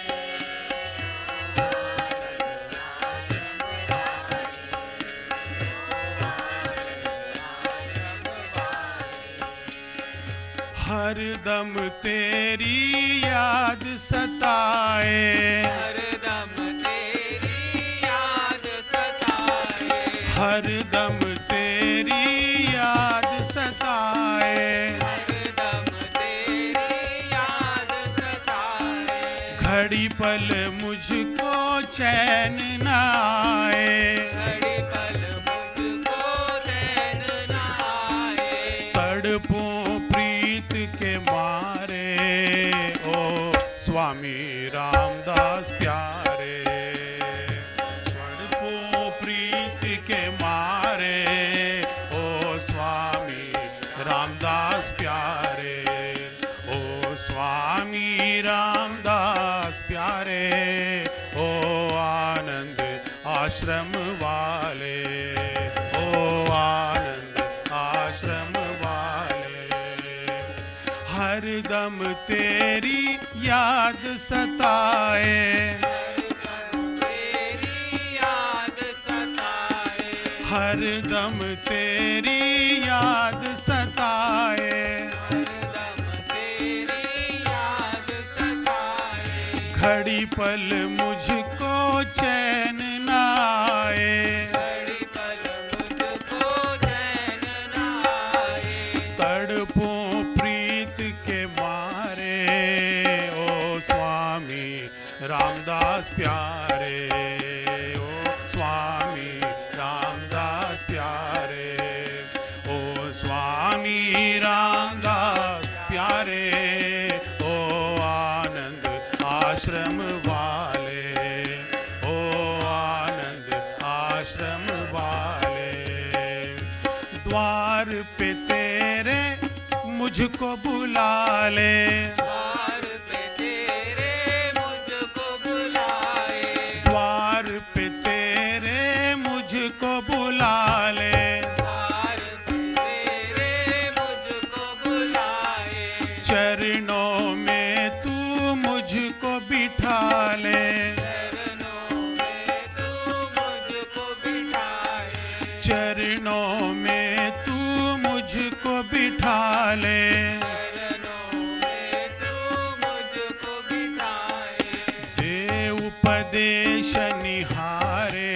हरदम तेरी याद सताए, हरदम तेरी याद सताए, हरदम तेरी याद सताए, हरदम तेरी याद सताए, घड़ी पल मुझको चैन न आए, घड़ी पल मुझको चैन न आए, तड़पों प्रीत के मारे, ओ स्वामी रामदास प्यारे, तड़पों प्रीत के मारे, ओ स्वामी रामदास प्यारे, ओ स्वामी रामदास प्यारे, ओ आनंद आश्रम वाले, ओ आनंद आश्रम वाले, हरदम तेरी याद सताए, तेरी याद सताए, हरदम तेरी याद सताए, हरदम तेरी याद सताए, घड़ी पल मुझको चैन न आए, घड़ी पल मुझको चैन न आए, तड़पों प्रीत के मारे, ओ स्वामी रामदास प्यारे, ओ स्वामी रामदास प्यारे, ओ स्वामी रामदास प्यारे, ओ आनंद आश्रम वाले, ओ आनंद आश्रम वाले, द्वार पे तेरे मुझको बुला ले, द्वार पे तेरे मुझको बुलाए, द्वार पे तेरे मुझको बुला ले, द्वार पे तेरे मुझको बुलाए, चरणों में तू मुझको बिठा ले, चरणों में तू मुझको बिठाए, चरणों में तू मुझको बिठा ले, चरणों में तू मुझको बिठाए, दे उपदेश निहारे,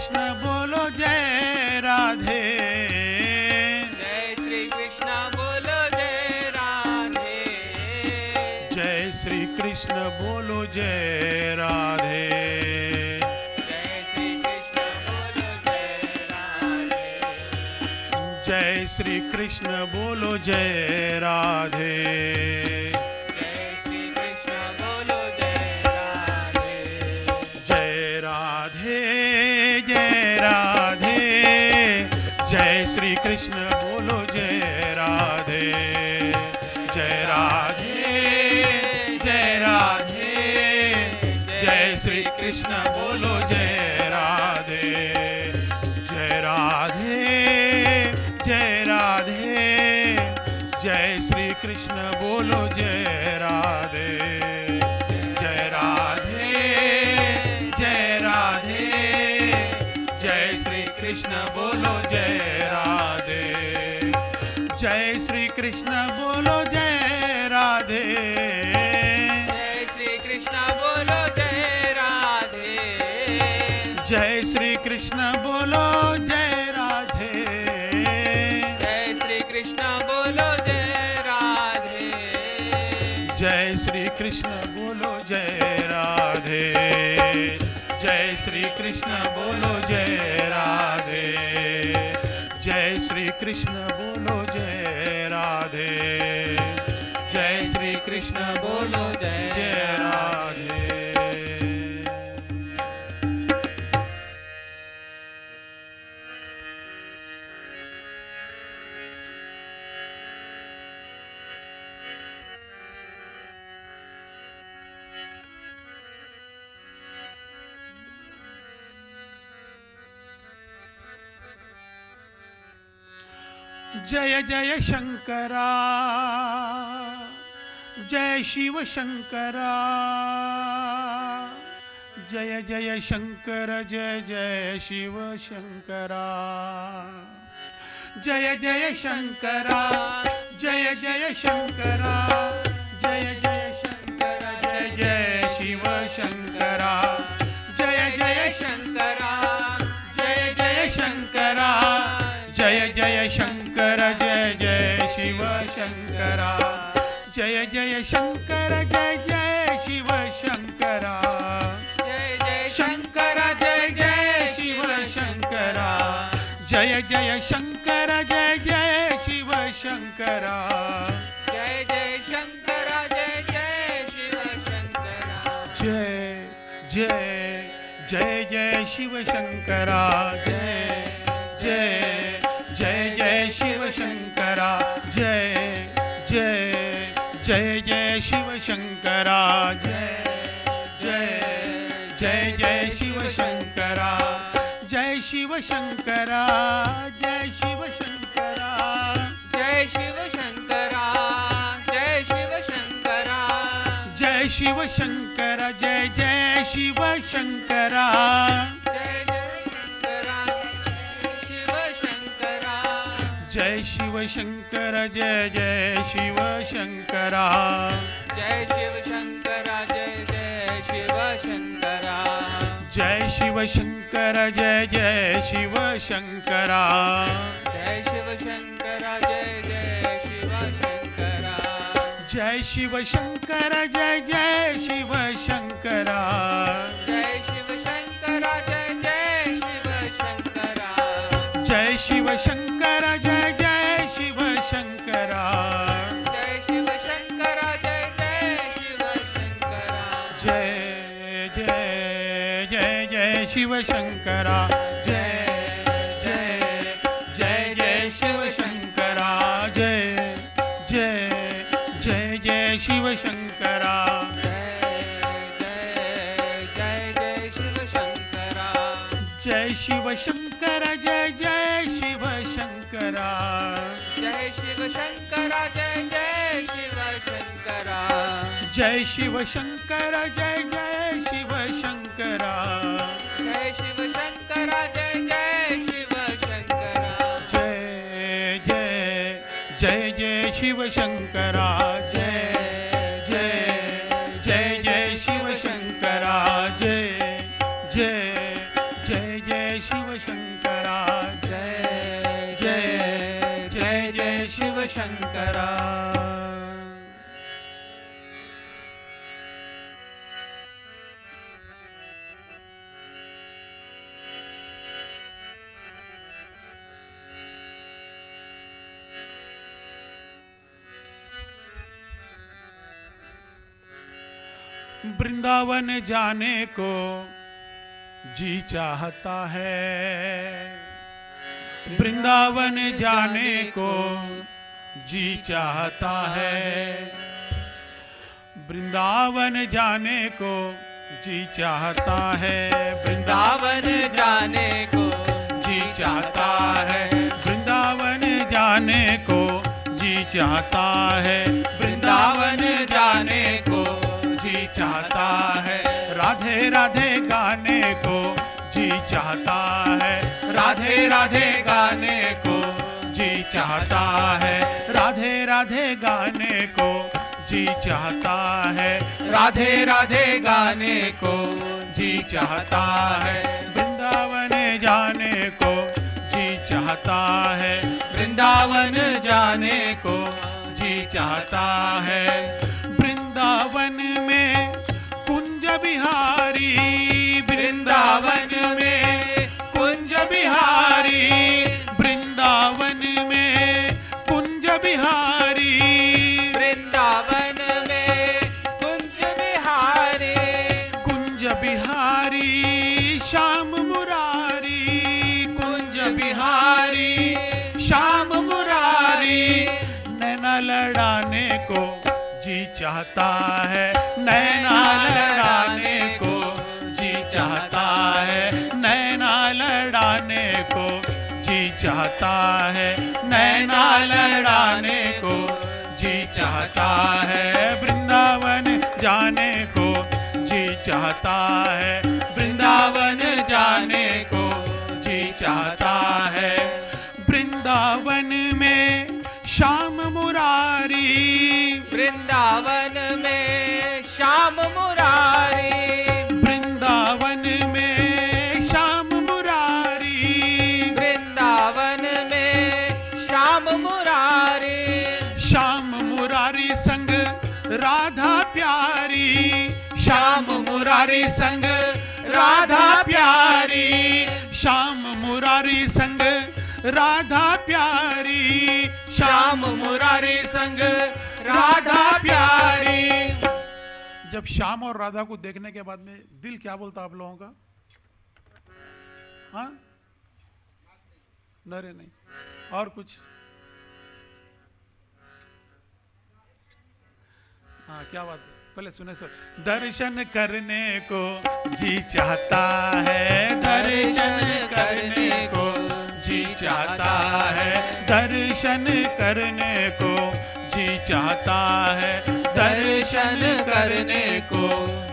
कृष्ण बोलो जय राधे जय श्री कृष्ण बोलो जय राधे जय श्री कृष्ण बोलो जय राधे जय श्री कृष्ण बोलो जय राधे जय श्री कृष्ण बोलो जय राधे जय श्री कृष्ण बोलो जय राधे जय राधे जय राधे जय श्री कृष्ण बोलो जय राधे जय राधे जय राधे जय श्री कृष्ण बोलो जय राधे जय राधे जय राधे जय श्री कृष्ण बोलो जय राधे जय राधे जय राधे जय श्री कृष्ण बोलो जय राधे जय श्री कृष्ण बोलो जय राधे जय श्री कृष्ण बोलो जय राधे जय श्री कृष्ण बोलो जय राधे जय श्री कृष्ण बोलो जय राधे जय श्री कृष्ण बोलो जय राधे जय श्री कृष्ण बोलो जय राधे जय श्री कृष्ण बोलो जय राधे जय श्री कृष्ण बोलो जय राधे जय जय शंकरा जय शिव शंकरा जय जय शंकर जय जय शिव शंकरा जय जय शंकरा जय जय शंकरा जय जय शंकरा जय जय शिव शंकरा जय जय शंकरा जय जय शंकरा जय जय शंकर जय जय शिव शंकरा जय जय शंकर जय जय शिव शंकरा जय जय शंकर जय जय शिव शंकरा जय जय शंकर जय जय शिव शंकरा जय जय शंकर जय जय शिव शंकरा जय जय जय जय शिव शंकरा जय जय जय जय शिव शंकरा जय जय जय जय शिव शंकरा जय जय जय जय शिव शंकरा जय शिव शंकरा जय शिव शंकरा जय शिव शंकरा जय शिव शंकरा जय शिव शंकर जय जय शिव शंकरा जय जय शंकरा शिव शंकरा जय शिव शंकर जय जय शिव शंकरा जय शिव शंकरा जय जय शिव शंकरा जय शिव शंकर जय जय शिव शंकरा जय शिव शंकरा जय जय शिव शंकरा जय शिव शंकर जय जय शिव शंकरा जय शिव शंकरा जय जय शिव शंकरा जय शिव शंकर जय जय शिव शंकरा जय शिव शंकरा जय जय शिव शंकरा जय जय जय जय शिव शंकरा जय जय जय जय शिव शंकरा जय जय जय जय शिव शंकरा जय जय शिव शंकरा जय शिव शंकर जय जय शिव शंकरा जय शिव शंकरा जय जय शिव शंकरा जय शिव शंकर जय जय शिव शंकरा जय शिव शंकरा जय जय शिव शंकरा जय जय जय जय शिव शंकरा जय जय जय जय शिव शंकरा जय जय जय जय शिव वृंदावन जाने को जी चाहता है, वृंदावन जाने को जी चाहता है, वृंदावन जाने को जी चाहता है, वृंदावन जाने को जी चाहता है, वृंदावन जाने को जी चाहता है, वृंदावन जाने को जी चाहता है, राधे राधे गाने को जी चाहता है, राधे राधे गाने को जी चाहता है, राधे राधे गाने को जी चाहता है, राधे राधे गाने को जी चाहता है, वृंदावन जाने को जी चाहता है, वृंदावन जाने को जी चाहता है, वृंदावन में कुंज बिहारी, वृंदावन में कुंज बिहारी, वृंदावन में कुंज बिहारी, वृंदावन में कुंज बिहारी, कुंज बिहारी श्याम मुरारी, कुंज बिहारी श्याम मुरारी, नैना लड़ाने को जी चाहता है, नैना लड़ाने को जी चाहता है, नैना लड़ाने को जी चाहता है, नैना लड़ाने को जी चाहता है, वृंदावन जाने को जी चाहता है, वृंदावन जाने को जी चाहता है, वृंदावन में श्याम मुरारी, वृंदावन में श्याम मुरारी, वृंदावन में श्याम मुरारी, वृंदावन में श्याम मुरारी, श्याम मुरारी संग राधा प्यारी, श्याम मुरारी संग राधा प्यारी, श्याम मुरारी संग राधा प्यारी, श्याम मुरारी संग राधा प्यारी। जब श्याम और राधा को देखने के बाद में दिल क्या बोलता आप लोगों का? हाँ, नरे नहीं, और कुछ? हाँ, क्या बात है, पहले सुने सो। दर्शन करने को जी चाहता है, दर्शन करने को जी चाहता है, दर्शन करने को जी चाहता है, दर्शन करने को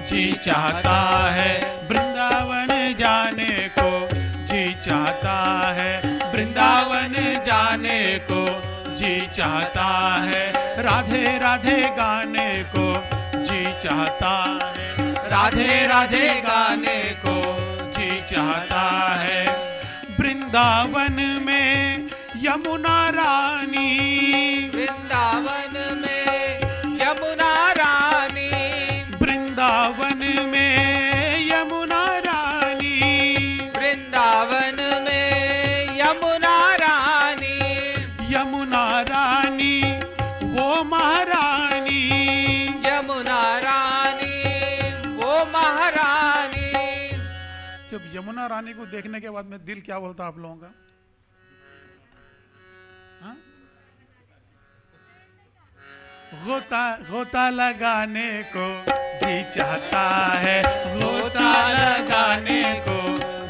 जी चाहता है, वृंदावन जाने को जी चाहता है, वृंदावन जाने को जी चाहता है, राधे राधे गाने को जी चाहता है, राधे राधे गाने को जी चाहता है, वृंदावन में यमुना रानी, वृंदावन में यमुना रानी, वृंदावन में यमुना रानी, वृंदावन में यमुना रानी, यमुना रानी वो महारानी, यमुना रानी वो महारानी। जब यमुना रानी को देखने के बाद में दिल क्या बोलता आप लोगों का? हाँ? गोता लगाने को जी चाहता है, गोता लगाने को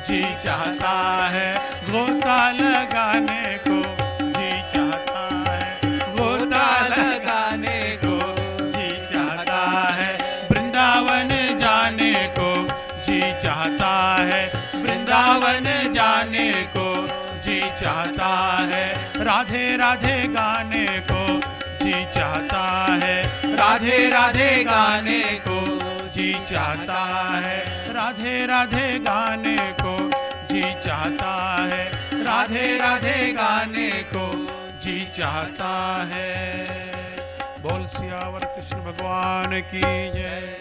जी चाहता है, गोता लगाने को जी चाहता है, गोता लगाने को जी चाहता है, वृंदावन जाने को जी चाहता है, वृंदावन जाने को जी चाहता है, राधे राधे गाने को जी चाहता है, राधे राधे गाने को जी चाहता है, राधे राधे गाने को जी चाहता है, राधे राधे गाने को जी चाहता है। बोल सियावर कृष्ण भगवान की जय।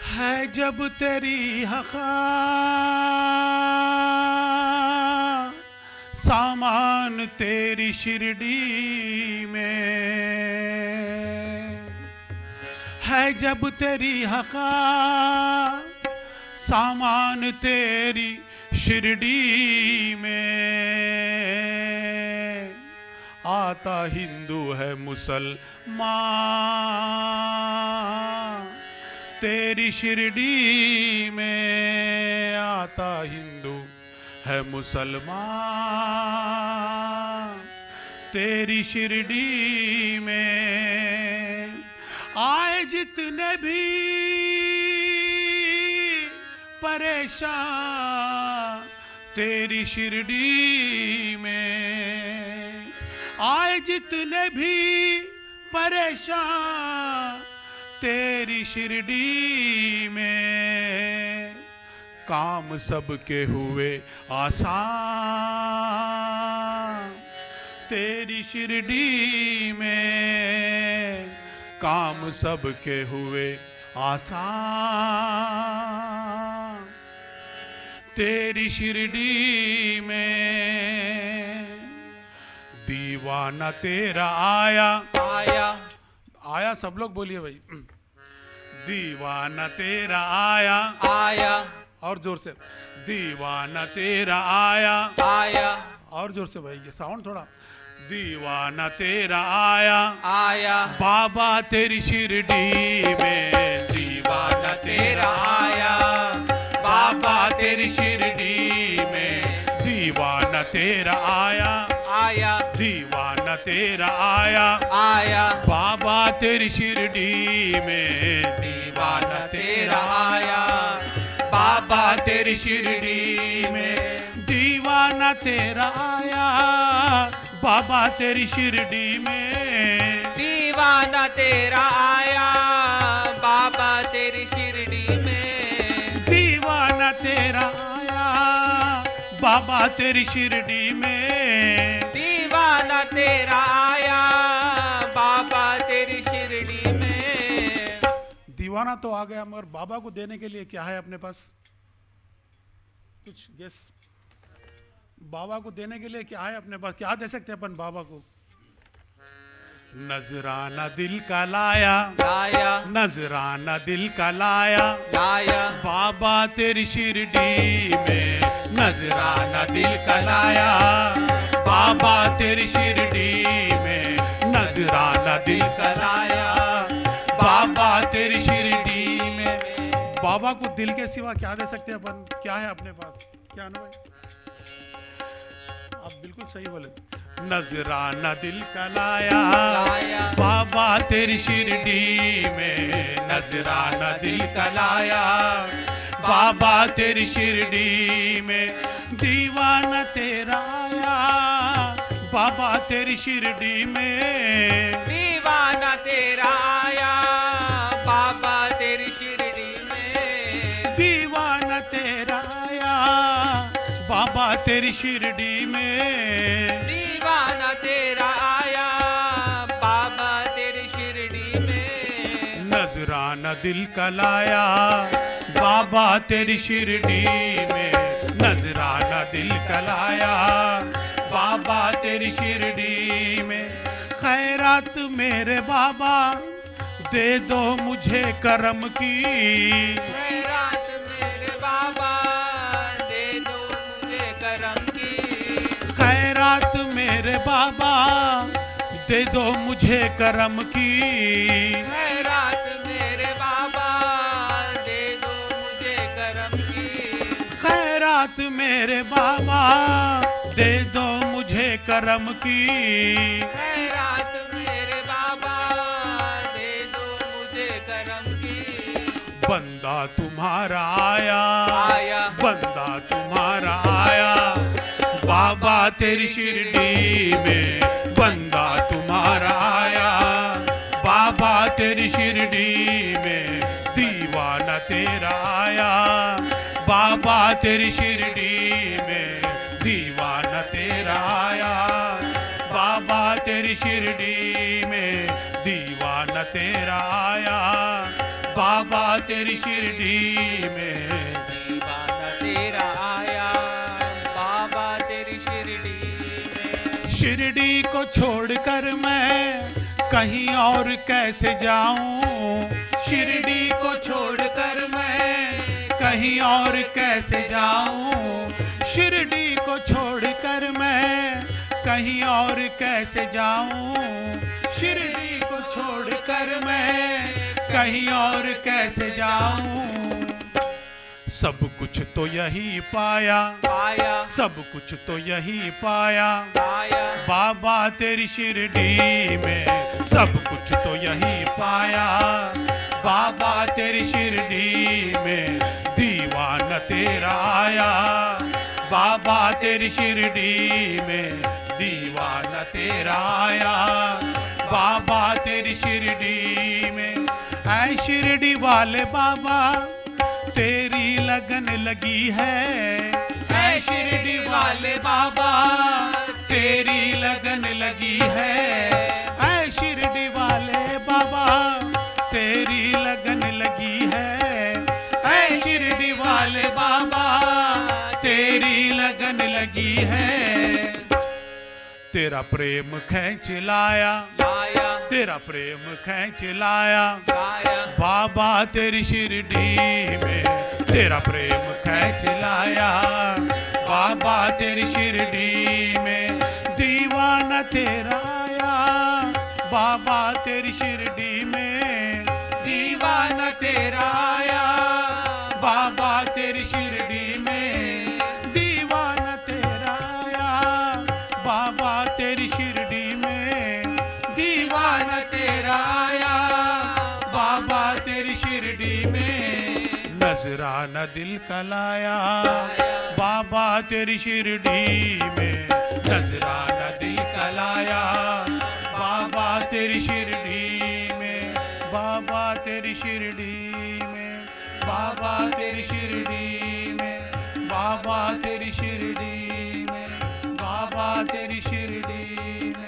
है जब तेरी हका सामान तेरी शिरडी में, है जब तेरी हका सामान तेरी शिरडी में, आता हिंदू है मुसलमान तेरी शिरडी में, आता हिंदू है मुसलमान तेरी शिरडी में। आए जितने भी परेशान तेरी शिरडी में, आए जितने भी परेशान तेरी शिरडी में, काम सबके हुए आसान तेरी शिरडी में, काम सबके हुए आसान तेरी शिरडी में। दीवाना तेरा आया आया, सब लोग बोलिए भाई। दीवाना तेरा आया और जोर से। दीवाना तेरा आया और जोर से भाई, ये साउंड थोड़ा। दीवाना तेरा आया बाबा तेरी शिरडी में, दीवाना तेरा आया बाबा तेरी शिरडी में, दीवाना तेरा आया दीवाना तेरा आया बाबा तेरी शिरडी में, दीवाना तेरा आया बाबा तेरी शिरडी में, दीवाना तेरा आया बाबा तेरी शिरडी में, दीवाना तेरा आया बाबा तेरी शिरडी में, दीवाना तेरा आया बाबा तेरी शिरडी में, दीवाना तेरा आया बाबा तेरी शिरडी में। दीवाना तो आ गया, मगर बाबा को देने के लिए क्या है अपने पास? कुछ गेस? बाबा को देने के लिए क्या है अपने पास? क्या दे सकते हैं अपन बाबा को? नजराना दिल का लाया नजराना दिल का लाया बाबा तेरी शिरडी में, नजराना दिल का लाया बाबा तेरी शिरडी में, नजराना दिल का लाया बाबा तेरी शिरडी में। बाबा को दिल के सिवा क्या दे सकते हैं अपन? क्या है अपने पास? क्या ना भाई, आप बिल्कुल सही बोले। नजराना दिल का लाया बाबा तेरी शिरडी में, नजराना दिल का लाया बाबा तेरी शिरडी में, दीवाना तेरा आया बाबा तेरी शिरडी में, दीवाना तेरा आया बाबा तेरी शिरडी में, दीवाना तेरा आया बाबा तेरी शिरडी में, दीवाना तेरा आया बाबा तेरी शिरडी में, नजराना दिल का लाया बाबा तेरी शिरडी में, नजराना दिल का लाया बाबा तेरी शिरडी में। खैरात मेरे बाबा दे दो मुझे करम की, खैरात मेरे बाबा दे दो मुझे करम की, खैरात मेरे बाबा दे दो मुझे करम की, खैरात मेरे बाबा दे दो मुझे करम की, खैरात मेरे बाबा दे दो मुझे करम की, खैरात मेरे बाबा दे दो मुझे करम की। बंदा तुम्हारा आया बंदा तुम्हारा आया बाबा तेरी शिरडी में, बंदा तुम्हारा आया बाबा तेरी शिरडी में, दीवाना तेरा आया बाबा तेरी शिरडी में, दीवाना तेरा आया बाबा तेरी शिरडी में, दीवाना तेरा आया बाबा तेरी शिरडी में दीवाना तेरा आया बाबा तेरी शिरडी में। शिरडी को छोड़कर मैं कहीं और कैसे जाऊं, शिरडी को छोड़कर मैं कहीं और कैसे जाऊं, शिरडी को छोड़कर मैं कहीं और कैसे जाऊं, शिरडी को छोड़कर मैं कहीं और कैसे जाऊं। सब कुछ तो यही पाया पाया सब कुछ तो यही पाया पाया बाबा तेरी शिरडी में, सब कुछ तो यही पाया बाबा तेरी शिरडी में। दीवाना तेरा आया बाबा तेरी शिरडी में, दीवाना तेरा आया बाबा तेरी शिरडी में। ऐ शिरडी वाले बाबा तेरी लगन लगी है, ऐ शिरडी वाले बाबा तेरी लगन लगी है, ऐ शिरडी वाले बाबा तेरी लगन लगी है, ऐ शिरडी वाले बाबा तेरी लगन लगी है। तेरा प्रेम खींच लाया लाया तेरा प्रेम खींच लाया लाया बाबा तेरी शिरडी में, तेरा प्रेम खींच लाया बाबा तेरी शिरडी में। दीवाना तेरा आया बाबा तेरी शिरडी में, दीवाना तेरा आया बाबा तेरी शिरडी में, दीवाना तेरा आया बाबा तेरी शिरडी में, दीवाना तेरा आया बाबा तेरी शिरडी में। नजराना दिल का लाया बाबा तेरी शिरडी में, नजराना दिल का लाया बाबा तेरी शिरडी में, बाबा तेरी शिरडी में, बाबा तेरी शिरडी में, बाबा तेरी शिरडी में, बाबा तेरी शिरडी में।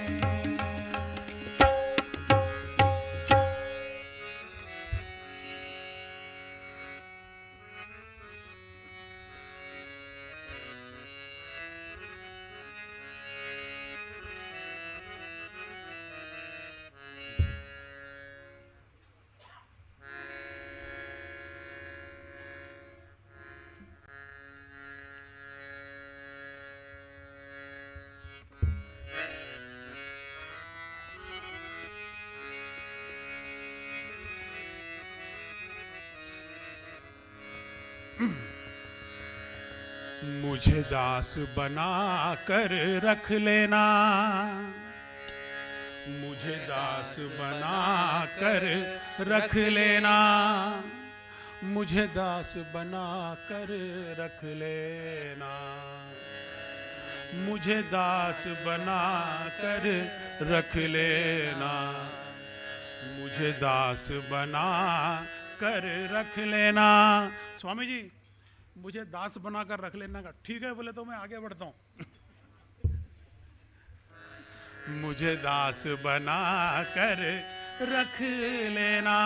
मुझे दास बना कर रख लेना, मुझे दास बना कर रख लेना, मुझे दास बना कर रख लेना, मुझे दास बना कर रख लेना, मुझे दास बना कर रख लेना। स्वामी जी मुझे दास बनाकर रख लेना का ठीक है बोले तो मैं आगे बढ़ता हूँ। मुझे दास बना कर रख लेना,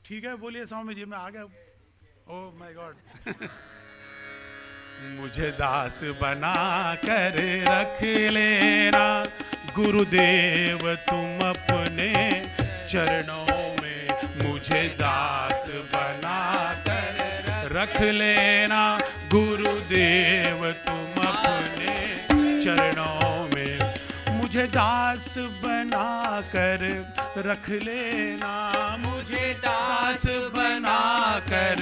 ठीक है बोलिए स्वामी जी मैं आगे। Oh my God. मुझे दास बना कर रख लेना, गुरुदेव तुम अपने चरणों में मुझे दास बना कर रख लेना, गुरुदेव तुम अपने चरणों में मुझे दास बना कर रख लेना, मुझे दास बना कर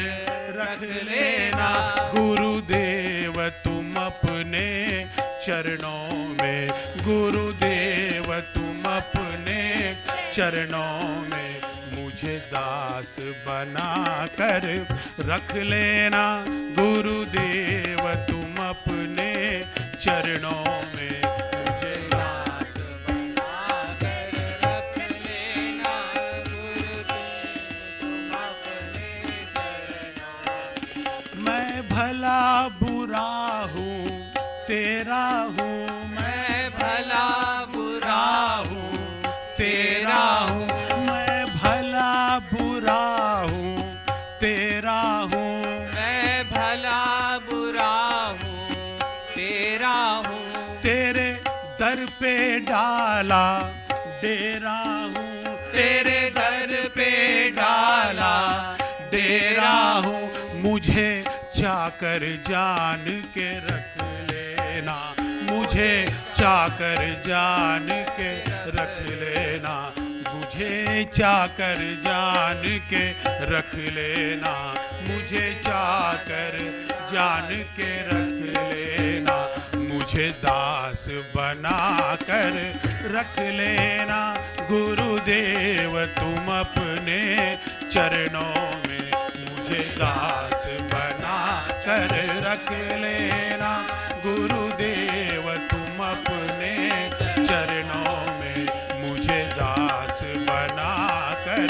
रख लेना, गुरुदेव तुम अपने चरणों में, गुरुदेव तुम अपने चरणों में मुझे दास बना कर रख लेना, गुरुदेव तुम अपने चरणों में मुझे दास बना कर रख लेना, गुरुदेव तुम अपने चरणों में। मैं भला बुरा हूँ तेरा हूँ, मैं भला बुरा हूँ तेरा हूँ, मैं भला डाला डेरा हूँ, तेरे दर पे डाला डेरा हूँ, मुझे चाकर जान के रख लेना, मुझे चाकर जान के रख लेना, मुझे चाकर जान के रख लेना, मुझे चाकर जान के रख लेना, मुझे दास बना कर रख लेना, गुरुदेव तुम अपने चरणों में मुझे दास बना कर रख लेना, गुरुदेव तुम अपने चरणों में मुझे दास बना कर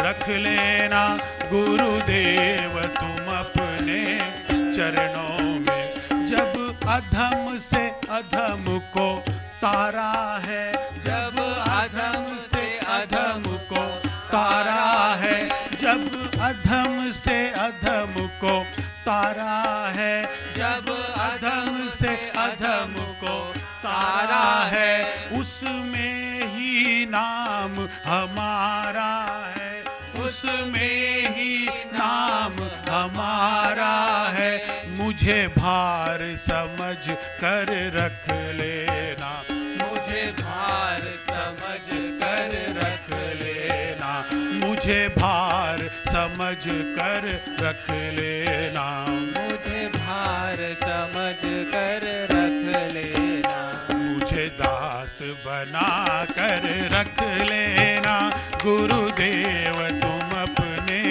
रख लेना, गुरुदेव तुम अपने चरणों में। जब अधम से अधम को तारा है, जब अधम से अधम को तारा है, जब अधम से अधम को तारा है, जब अधम से अधम को तारा है, उसमें ही नाम हमारा है, उसमें ही नाम हमारा है, मुझे भार समझ कर रख लेना, मुझे भार समझ कर रख लेना, मुझे भार समझ कर रख लेना, मुझे भार समझ कर रख लेना, मुझे दास बना कर रख लेना, गुरुदेव तुम अपने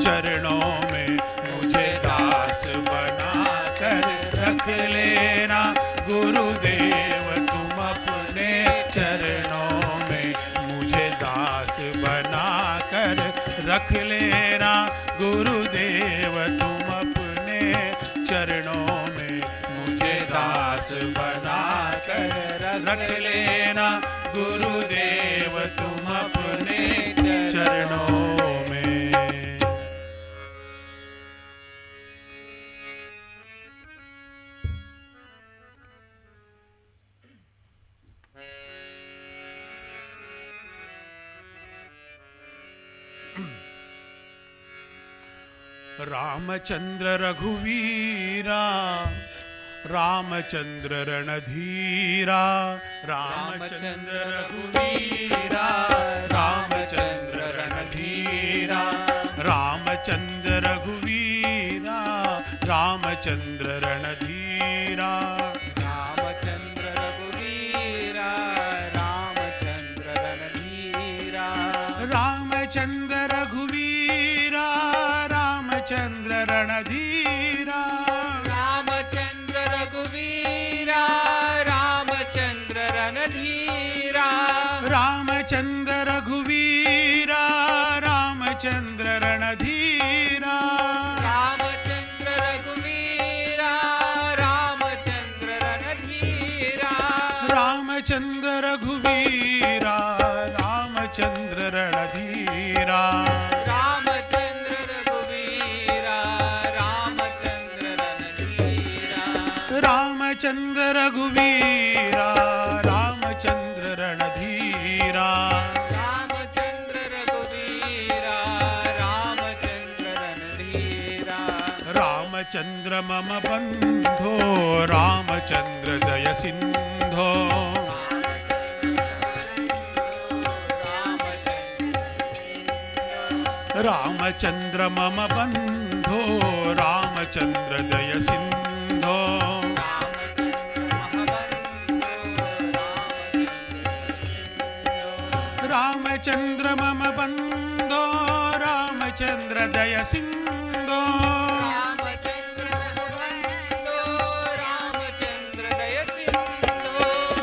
चरणों में मुझे दास बना कर रख लेना, गुरुदेव तुम अपने चरणों में मुझे दास बना कर रख लेना, गुरुदेव तुम अपने चरणों में मुझे दास बना कर रख लेना, गुरुदेव तुम अपने चरणों में। रामचंद्र रघुवीरा, रामचंद्र रणधीरा, रामचंद्र रघुवीरा, रामचंद्र रणधीरा, रामचंद्र रघुवीरा, रामचंद्र रणधीरा, रामचंद्र रघुवीरा, रामचंद्र रणधीरा, रामचंद्र रघुवीरा, रामचंद्र रणधीरा, रामचंद्र रघुवीरा, रामचंद्र रणधीरा, रामचंद्र रघुवीरा, रामचंद्र रणधीरा, रामचंद्र रघुवीरा, रामचंद्र रणधीरा, रामचंद्र रघुवीरा, रामचंद्र रणधीरा, रामचंद्र रघुवीरा, रामचंद्र रणधीरा, रामचंद्र रघुवीरा, रामचंद्र रणधीरा, रामचंद्र रघुवीरा, रामचंद्र रणधीरा, रामचंद्र मम बंधो, रामचंद्र दय सिंधो, रामचंद्र मम बंधो, रामचंद्र दय सिंधो, रामचंद्र मम बंधो, रामचंद्र दय सिंधो,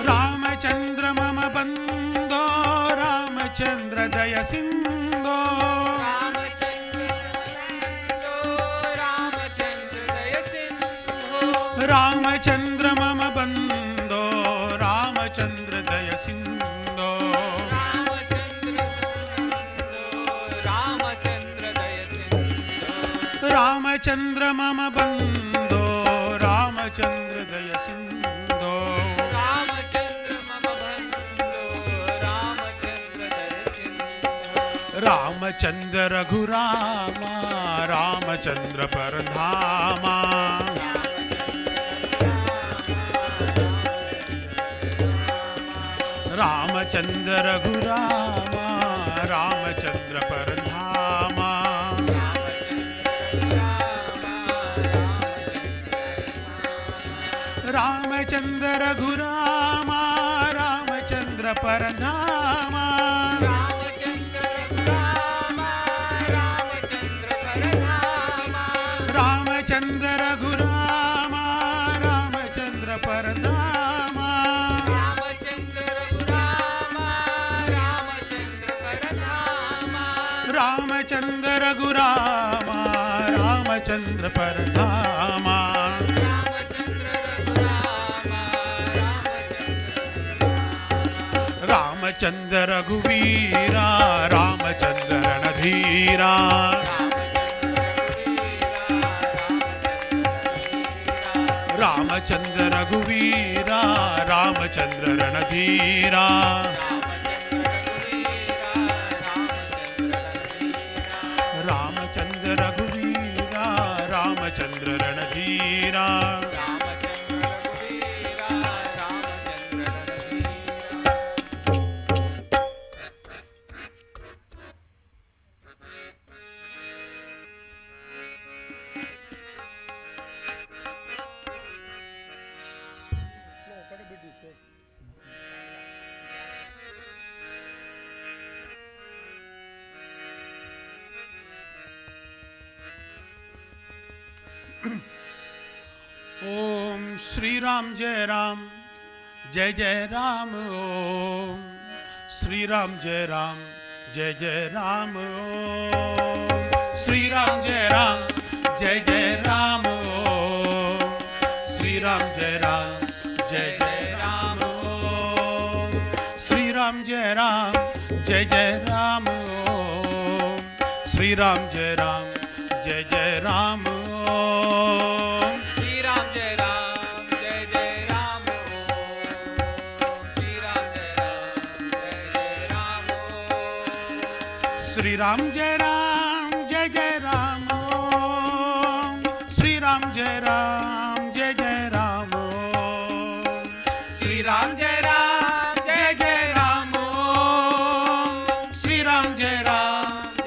रामचंद्र मम बंधो, रामचंद्र दय सिंधो, रामचंद्र मम बंधो, रामचंद्र दय सिंधो, रामचंद्र मम बंधो, रामचंद्र दय सिंधो, रामचंद्र मम बंधो, रामचंद्र रघुरामा रामचंद्र परधामा रामचंद्र रघुरामा रामचंद्र परधामा रामचंद्र रघुरामा रामचंद्र परधामा रामचंद्र रघुरामा रामचंद्र परधामा रामचंद्र रघुरामा रामचंद्र परधामा रामचंद्र रघुवीरा रामचंद्र रणधीरा रामचंद्र रघुवीरा रामचंद्र रणधीरा रामचंद्र रघुवीरा रामचंद्र रणधीरा ओम श्री राम जय राम जय जय राम ओम श्री राम जय राम जय जय राम ओम श्री राम जय राम जय जय राम ओम श्री राम जय राम जय जय राम ओम श्री राम जय राम जय जय राम ओम श्री राम जय राम जय जय राम ओम श्री राम जय राम जय जय राम ओम श्री राम जय राम जय जय राम ओम श्री राम जय राम जय जय राम ओम श्री राम जय राम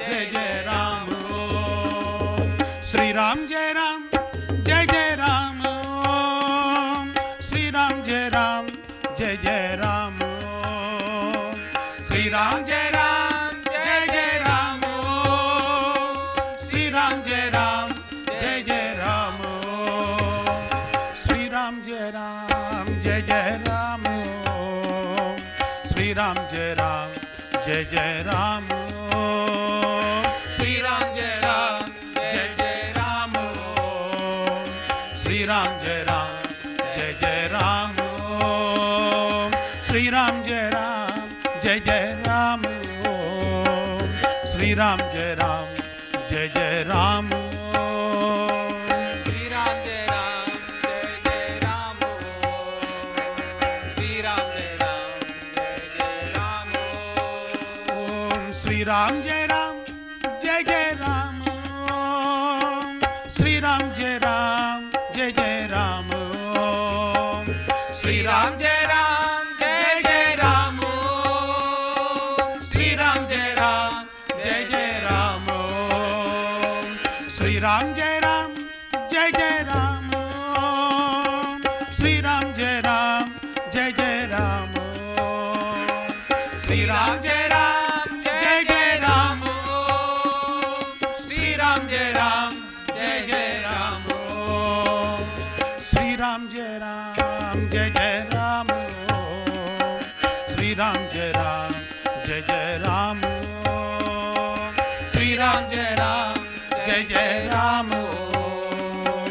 जय जय राम ओम श्री राम जय राम जय जय राम ओम श्री राम जय राम जय जय राम ओम श्री राम जय राम जय राम जय जय राम ओम श्री राम जय राम जय जय राम ओम श्री राम जय राम जय जय राम ओम श्री राम जय राम जय जय राम ओम श्री राम जय राम जय जय राम श्री राम जय राम जय जय राम ओम श्री राम जय राम जय जय राम ओम श्री राम जय राम जय जय राम ओम श्री राम जय राम जय जय राम ओम श्री राम जय राम जय जय राम ओम श्री राम जय राम जय जय राम ओम श्री राम जय राम जय राम जय जय राम ओम श्री राम जय राम जय जय राम ओम श्री राम जय राम जय जय राम ओम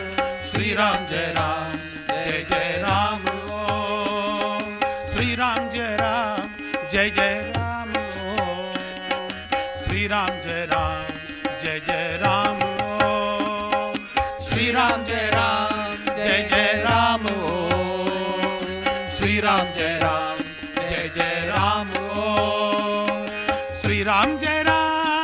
श्री राम जय राम जय जय राम ओम श्री राम जय राम जय जय राम ओम श्री राम जय राम जय जय राम ओम श्री राम जय राम जय जय राम ओम श्री राम जय राम जय जय राम ओम श्री राम जय राम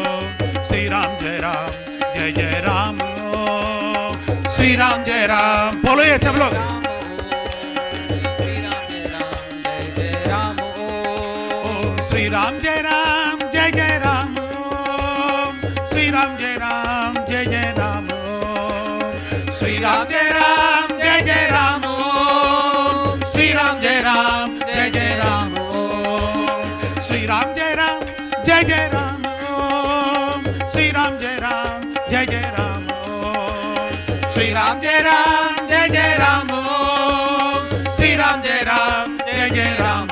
राम जय जय राम ओम श्री राम जय राम। बोलो ये सब लोग। श्री राम जय राम जय जय राम ओम श्री राम जय राम जय जय राम ओम श्री राम जय राम जय जय राम ओम श्री राम जय राम जय जय राम ओम श्री राम जय राम जय जय राम ओम श्री राम जय राम जय जय राम ओम श्री राम जय राम जय जय राम ओम श्री राम जय राम जय जय राम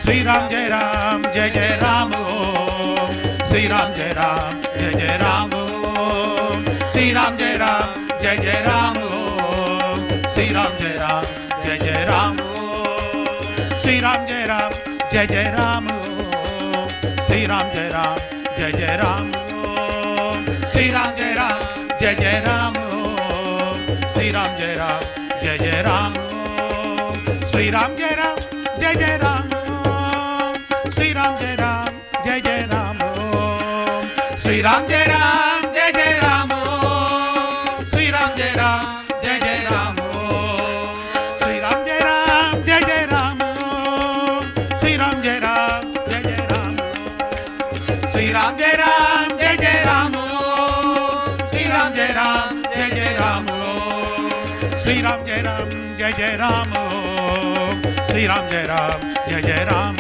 श्री राम जय राम जय जय राम ओम श्री राम जय राम जय जय राम ओम श्री राम जय राम जय जय राम ओम श्री राम जय राम जय जय राम ओम श्री राम जय राम जय जय राम ओम श्री राम जय राम जय जय राम ओम श्री राम जय राम जय जय राम ओम श्री राम जय राम जय जय राम ओम श्री राम जय राम जय जय राम श्री राम जय राम जय जय राम ओम श्री राम जय राम जय जय राम ओम श्री राम जय राम जय जय राम ओम श्री राम जय राम जय जय राम ओम श्री राम जय राम जय जय राम श्री राम जय राम जय जय राम ओम श्री राम जय राम जय जय राम ओम श्री राम जय राम जय जय राम ओम श्री राम जय राम जय जय राम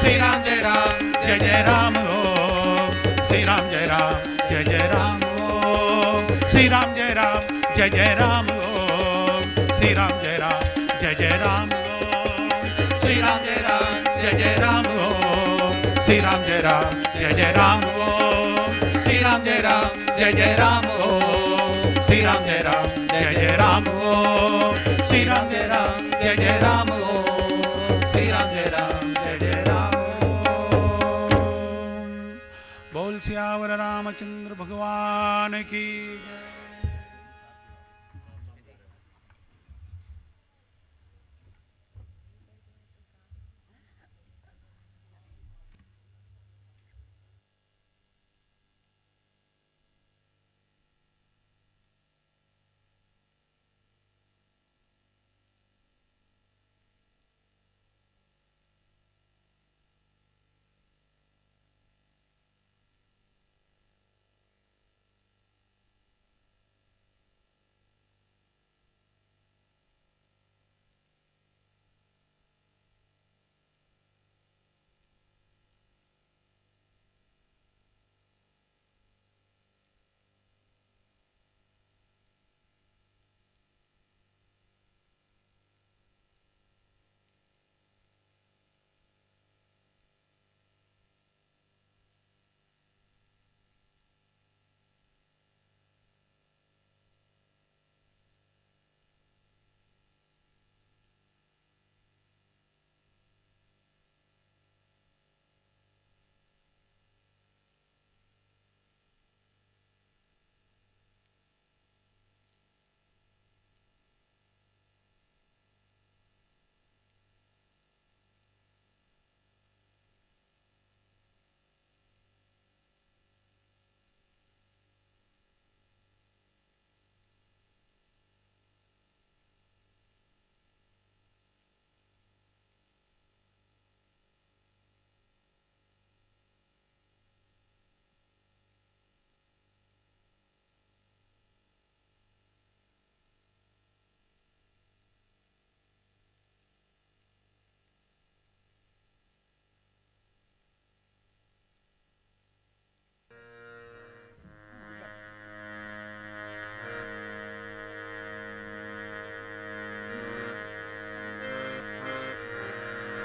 श्री राम जय राम जय जय राम ओम श्री राम जय राम जय जय राम ओम श्री राम जय राम जय जय राम ओम श्री राम जय राम जय जय राम ओम श्री राम जय राम जय जय राम ओम श्री राम जय राम जय जय राम ओम श्री राम जय राम जय जय राम ओम श्री राम जय राम जय जय राम ओम श्री राम जय राम जय जय राम ओम श्री राम जय राम जय जय राम। बोल सियावर रामचंद्र भगवान की जय।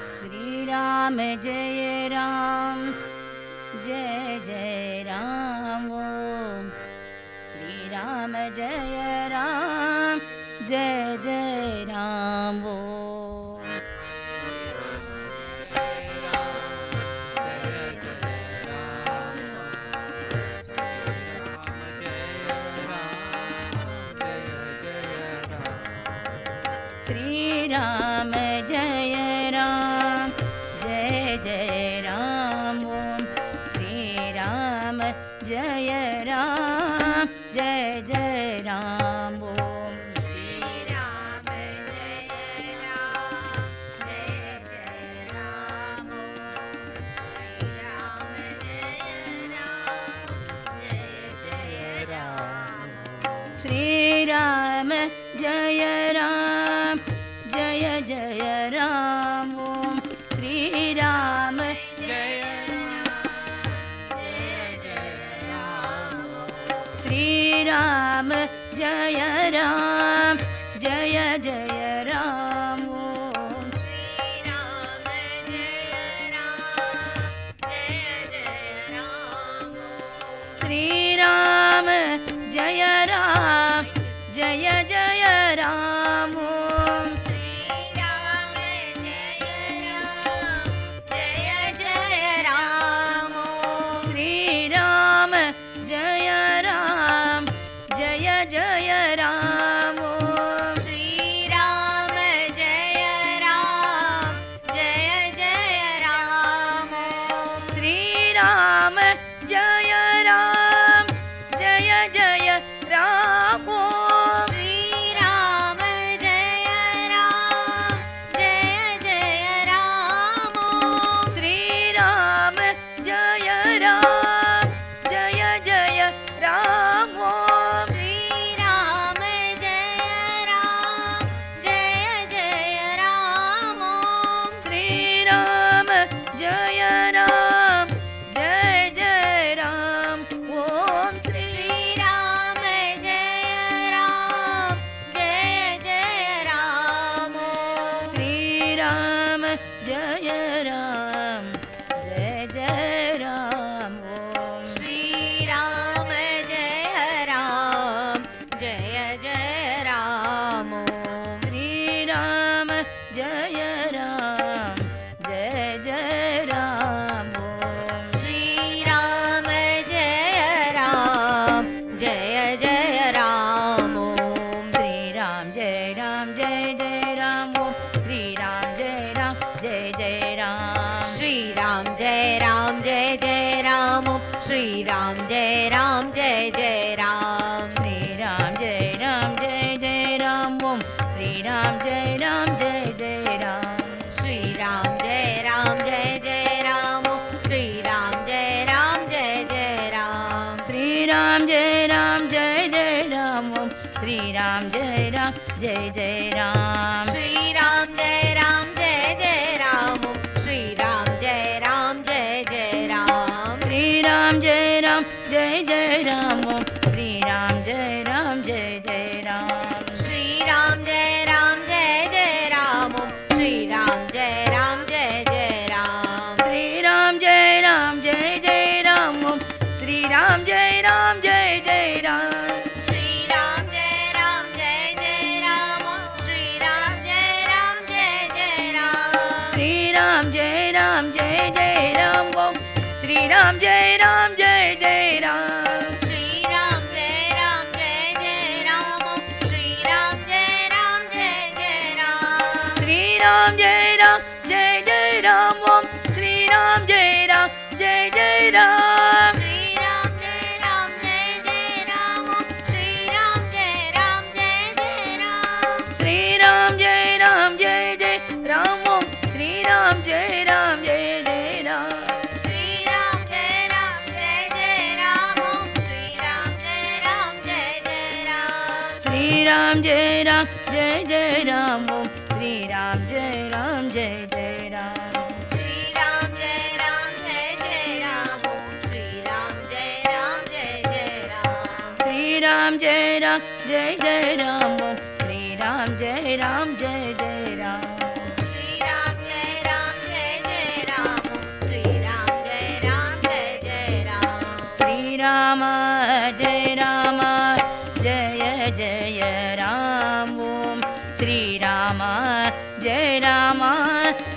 श्री राम जय राम जय जय राम ओम श्री राम जय राम जय जय राम ओम श्री राम जय राम जय जय राम ओम Shri Ram Sri Ram Jaya Ram Jaya Jaya Ram Om Sri Ram Jaya Sri Ram Jaya Ram Jaya Jaya Ram Om Sri Ram Jaya Ram Jaya Jaya Ram Sri Ram Jaya Ram Jaya Jaya Ram Om Sri Ram Jaya Ram Jaya Jaya Ram Om Sri Ram Jaya Ram Jaya Jaya Ram Om Sri Ram Jaya Ram Jaya Jaya Ram Om Sri Ram Jaya Ram Jaya Jaya Ram Om Sri Ram Jaya Ram Jaya Jaya Ram Om Sri Ram Jaya Ram Jaya Jaya Ram Om Sri Ram Jaya Ram Jaya Jaya Ram Om Sri Ram Jaya Ram Jaya Jaya Ram Om Sri Ram Jaya Ram Jaya Jaya Ram Om Sri Ram Jaya Ram Jaya Jaya Ram Om Sri Ram Jaya Ram Jaya Jaya Ram Om Sri Ram Jaya Ram Jaya Jaya Ram Om Sri Ram Jaya Ram Jaya Jaya Ram Om Sri Ram Jaya Ram Jaya Jaya Ram Om Sri Ram Jaya Ram Jaya Jaya Ram Sri Ram Jaya Ram Jaya Jaya Ram Om Sri Ram Jaya Ram Jaya Jaya Ram Sri Ram Jaya Ram Jaya Jaya Ram Om Sri Ram Jaya Ram Jaya Jaya Ram Sri Ram Jaya Ram Jaya Jaya Ram Om Sri Ram Jaya Ram Jaya Jaya Ram Sri Ram Jaya Ram Jaya Jaya Ram Om Sri Ram Jaya Ram Jaya Jaya Ram Sri Ram Jaya Ram Jaya Jaya Ram Om Sri Ram Jaya Ram Jaya Jaya Ram Sri Ram Jaya Ram Jaya Jaya Ram Om Sri Ram Jaya Ram Jaya Jaya Ram Sri Ram Jaya Ram Jaya Jaya Ram Om Sri Ram Jaya Ram Jaya Jaya Ram Sri Ram Jaya Ram Jaya Jaya Ram Om Sri Ram Jaya Ram Jaya Jaya Ram Sri Ram Jaya Ram Jaya Jaya Ram Om Sri Ram Jaya Ram Jaya Jaya Ram Sri Ram Jaya Ram Jaya Jaya Ram Om Sri Ram Jaya Ram Jaya Jaya Ram Sri Ram Jaya Ram Jaya Jaya Ram Om Sri Ram Jaya Ram Jaya Jaya Ram Sri Ram Jaya Ram Jaya Jaya Ram Om Sri Ram Jaya Ram Jaya Jaya Ram Sri Ram Jaya Ram Jaya Jaya Ram Om Sri Ram Jaya Ram Jaya Jaya Ram Sri Ram Jaya Ram Jaya Jaya Ram Om Sri Ram Jaya Ram Jaya Jaya Ram Sri Ram Jaya Ram Jaya Jaya Ram Om Sri Ram Jaya Ram Jaya Jaya Ram Sri Ram Jaya Ram Jaya Jaya Ram Om Sri Ram Jaya Ram Jaya Jaya Ram Sri Ram Jaya Ram Jaya Jaya Ram Om Sri Ram Jaya Ram Jaya Jaya Ram Sri Ram Jaya Ram Jaya Jaya Ram Om Sri Ram Jaya Ram Jaya Jaya Ram Sri Ram Jaya Ram Jaya Jaya Ram Om Sri Ram Jaya Ram Jaya Jaya Ram Sri Rama Jaya Rama Jaya Jaya Ram Om Sri Rama Jaya Rama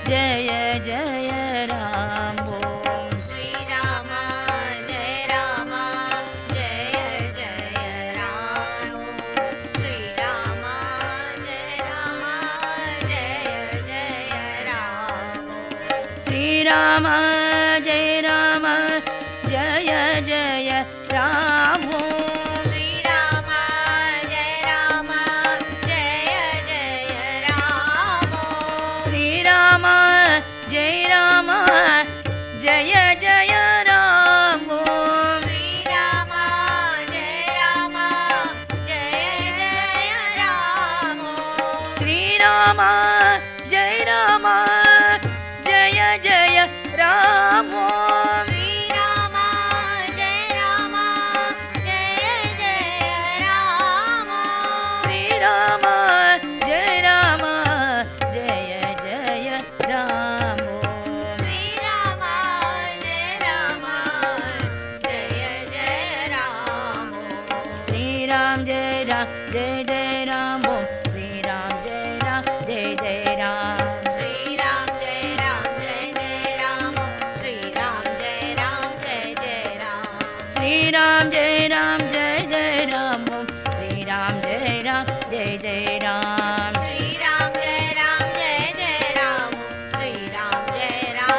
Jaya Jaya Ram Om Sri Rama Jaya Rama Jaya Jaya Ram Om Sri Rama Jaya Rama Jaya Jaya Ram Om Sri Rama Jaya Rama Jaya Jaya Ram Om Sri Rama Jaya Rama Jaya Jaya Ram Om Sri Rama Jaya Rama Jaya Jaya Ram Om Sri Rama Jaya Rama Jaya Rama Jai Rama Jaya Jaya Ram Om Shri Rama Jai Rama Jaya Jaya Ram Shri Rama Jai Rama Jaya Jaya Ram Shri Rama Jai Rama Jaya Jaya Ram Shri Ram Jai Ram Jai Jai Ram Om Shri Ram Jai Ram Jai Jai Ram Shri Ram Jai Ram Jai Jai Ram Om Shri Ram Jai Ram Jai Jai Ram Shri Ram Jai Ram Jai Jai Ram Om Shri Ram Jai Ram Jai Jai Ram Shri Ram Jai Ram Jai Jai Ram Om Shri Ram Jai Ram Jai Jai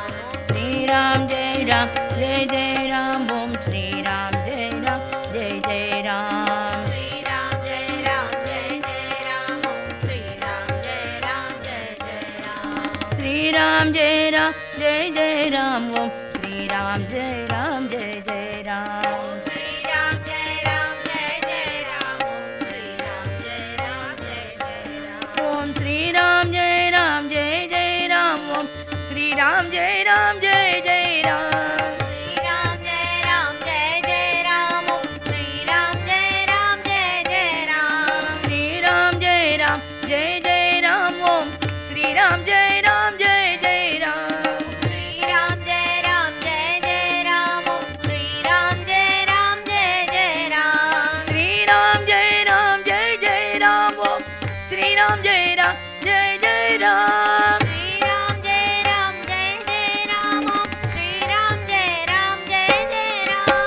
Ram Shri Ram Jai Ram Jai Jai Ram Om Shri Ram Jai Ram Jai Jai Ram Shri Ram Jai Ram Jai Jai Ram Om Shri Ram Jai Ram Jai Jai Ram Shri Ram Jai Ram Jai Jai Ram Om Shri Ram Jai Ram Jai Jai Ram Shri Ram Jai Ram Jai Jai Ram Om Shri Ram Jai Ram Jai Jai Ram Om Shri Ram Jai Ram Jai Jai Ram Shri Ram Jai Ram Jai Jai Ram Om Shri Ram Jai Ram Jai Jai Ram Shri Ram Jai Ram Jai Jai Ram Om Shri Ram Jai Ram Jai Jai Ram Shri Ram Jai Ram Jai Jai Ram Om Shri Ram Jai Ram Jai Jai Ram Shri Ram Jai Ram Jai Jai Ram Om Shri Ram Jai Ram Jai Jai Ram Shri Ram Jai Ram Jai Jai Ram Om Shri Ram Jai Ram Jai Jai Ram Shri Ram Jai Ram Jai Jai Ram Om Shri Ram Jai Ram Jai Jai Ram Shri Ram Jai Ram Jai Jai Ram Om Shri Ram Jai Ram Jai Jai Ram Shri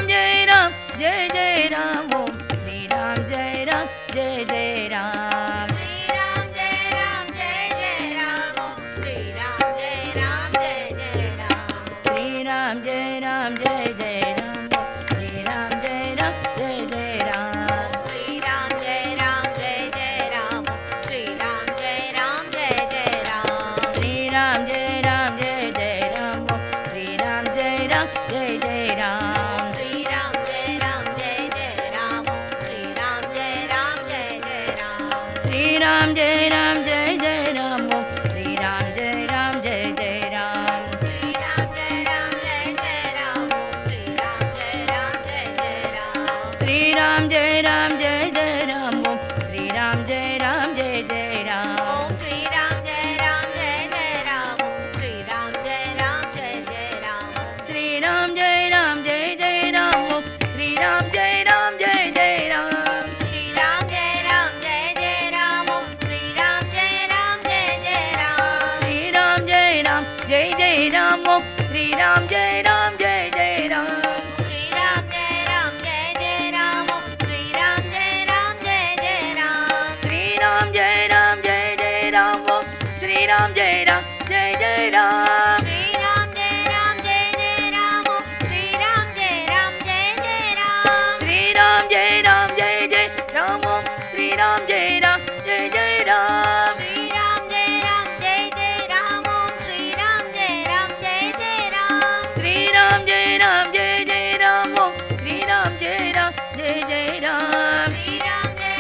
Ram Jai Ram Jai Jai Ram Om Shri Ram Jai Ram Jai Jai Ram Shri Ram Jai Ram Jai Jai Ram Om Shri Ram Jai Ram Jai Jai Ram Shri Ram Jai Ram Jai Jai Ram Om Shri Ram Jai Ram Jai Jai Ram Shri Ram Jai Ram Jai Jai Ram Om Shri Ram Jai Ram Jai Jai Ram Shri Ram Jai Ram Jai Jai Ram Om Shri Ram Jai Ram Jai Jai Ram Shri Ram Jai Ram Jai Jai Ram Om Shri Ram Jai Ram Jai Jai Ram Shri Ram Jai Ram Jai Jai Ram Om Shri Ram Jai Ram Jai Jai Ram Om Shri Ram Jai Ram Jai Jai Ram Om Shri Ram Jai Ram Jai Jai Ram Shri Ram Jai Ram Jai Jai Ram Om Shri Ram Jai Ram Jai Jai Ram Shri Ram Jai Ram Jai Jai Ram Om Shri Ram Jai Ram Jai Jai Ram Shri Ram Jai Ram Jai Jai Ram Om Shri Ram Jai Ram Jai Jai Ram Shri Ram Jai Ram Jai Jai Ram Om Shri Ram Jai Ram Jai Jai Ram Shri Ram Jai Ram Jai Jai Ram Om Shri Ram Jai Ram Jai Jai Ram Shri Ram Jai Ram Jai Jai Ram Om Shri Ram Jai Ram Jai Jai Ram Shri Ram Jai Ram Jai Jai Ram Om Shri Ram Jai Ram Jai Jai Ram Shri Ram Jai Ram Jai Jai Ram Om Shri Ram Jai Ram Jai Jai Ram Shri Ram Jai Ram Jai Jai Ram Om Shri Ram Jai Ram Jai Jai Ram Shri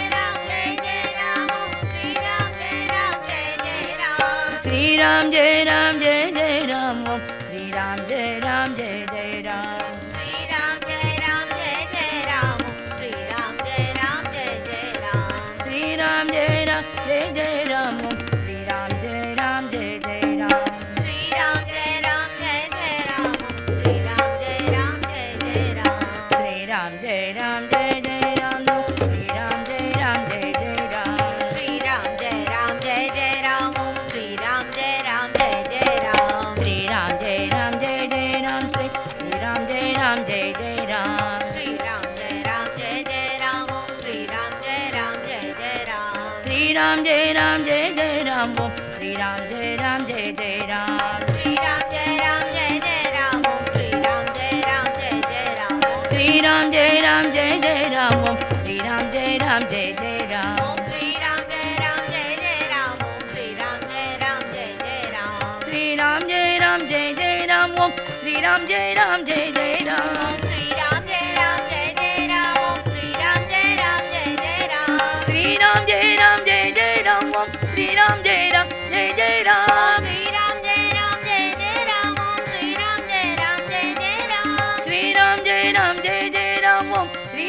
Ram Jai Ram Jai Jai Ram Om Shri Ram Jai Ram Jai Jai Ram Shri Ram Jai Ram Jai Jai Ram Om Shri Ram Jai Ram Jai Jai Ram Shri Ram Jai Ram Jai Jai Ram Om Shri Ram Jai Ram Jai Jai Ram Shri Ram Jai Ram Jai Jai Ram Om Shri Ram Jai Ram Jai Jai Ram Shri Ram Jai Ram Jai Jai Ram Om Shri Ram Jai Ram Jai Jai Ram Shri Ram Jai Ram Jai Jai Ram Om Shri Ram Jai Ram Jai Jai Ram Shri Ram Jai Ram Jai Jai Ram Om Shri Ram Jai Ram Jai Jai Ram Shri Ram Jai Ram Jai Jai Ram Shri Ram Jai Ram Jai Jai Ram Shri Ram Jai Ram Jai Jai Ram Om Shri Ram Jai Ram Jai Jai Ram Shri Ram Jai Ram Jai Jai Ram Om Shri Ram Jai Ram Jai Jai Ram Shri Ram Jai Ram Jai Jai Ram Om Shri Ram Jai Ram Jai Jai Ram Shri Ram Jai Ram Jai Jai Ram Om Shri Ram Jai Ram Jai Jai Ram Om Shri Ram Jai Ram Jai Jai Ram Om Shri Ram Jai Ram Jai Jai Ram Shri Ram Jai Ram Jai Jai Ram Om Shri Ram Jai Ram Jai Jai Ram Shri Ram Jai Ram Jai Jai Ram Om Shri Ram Jai Ram Jai Jai Ram Shri Ram Jai Ram Jai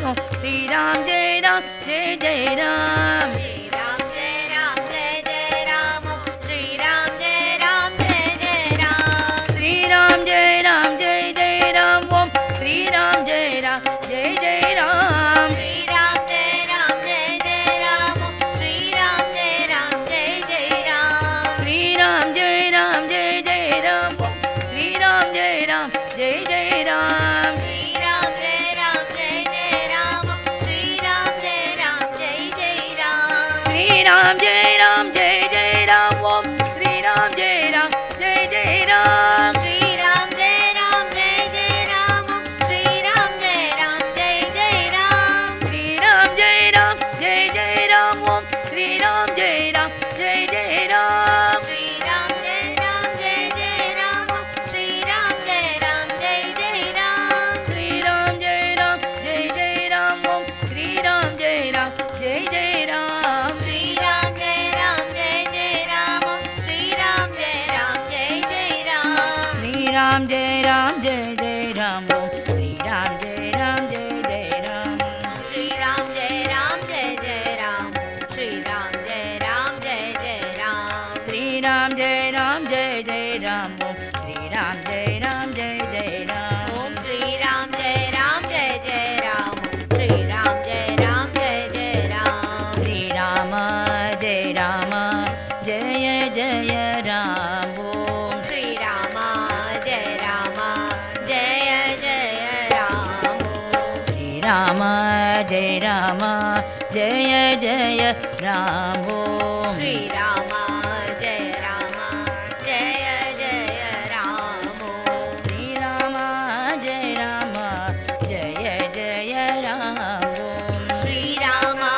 Om Shri Ram Jai Ram Jai Jai Ram. Shri Ram Jai Ram Jai Jai Ram. Om Shri Ram Jai Ram Jai Jai Ram. Shri Ram Jai Ram Jai Jai Ram. Om Shri Ram Jai Ram Jai Jai Ram. Shri Ram Jai Ram Jai Jai Ram. Om Shri Ram Jai Ram Jai Jai Ram. Shri Ram Jai Ram Jai Jai Ram. Om Shri Ram Jai Ram Jai Jai Ram. Shri Ram Jai Ram Jai Jai Ram. Om Shri Ram Jai Ram Jai Jai Ram. Shri Ram Jai Ram Jai Jai Ram. Om Shri Ram Jai Ram Jai Jai Ram. Shri Ram Jai Ram Jai Jai Ram. Om Shri Ram Jai Ram Jai Jai Ram. Shri Ram Jai Ram Jai Jai Ram. Om Shri Ram Jai Ram Jai Jai Ram. Shri Ram Jai Ram Jai Jai Ram. Om Shri Ram Jai Ram Jai Jai Ram. Shri Ram Jai Ram Jai Jai Ram. Om Shri Ram Jai Ram Jai Jai Ram. Shri Ram Jai Ram Jai Jai Ram. Om Shri Ram Jai Ram Jai Jai Ram. Shri Ram Jai Ram Jai Jai Ram. Om Shri Ram Jai Ram Jai Jai Ram. Shri Ram Jai Ram Jai Jai Ram. Shri Ram Jai Ram Jai Jai Ram. Shri Ram Jai Ram Jai Jai Ram. Om Shri Ram Jai Ram Jai Jai Ram. Om Shri Ram Jai Ram Jai Jai Ram. Shri Ram Jai Ram Jai Jai Ram. Shri Rama Jai Rama Jaya Jaya Ram. Om Shri Rama Jai Rama Jaya Jaya Ram. Om Shri Rama Jai Rama Jaya Jaya Ram. Om Shri Rama Jai Rama Jaya Jaya Ram. Om Shri Rama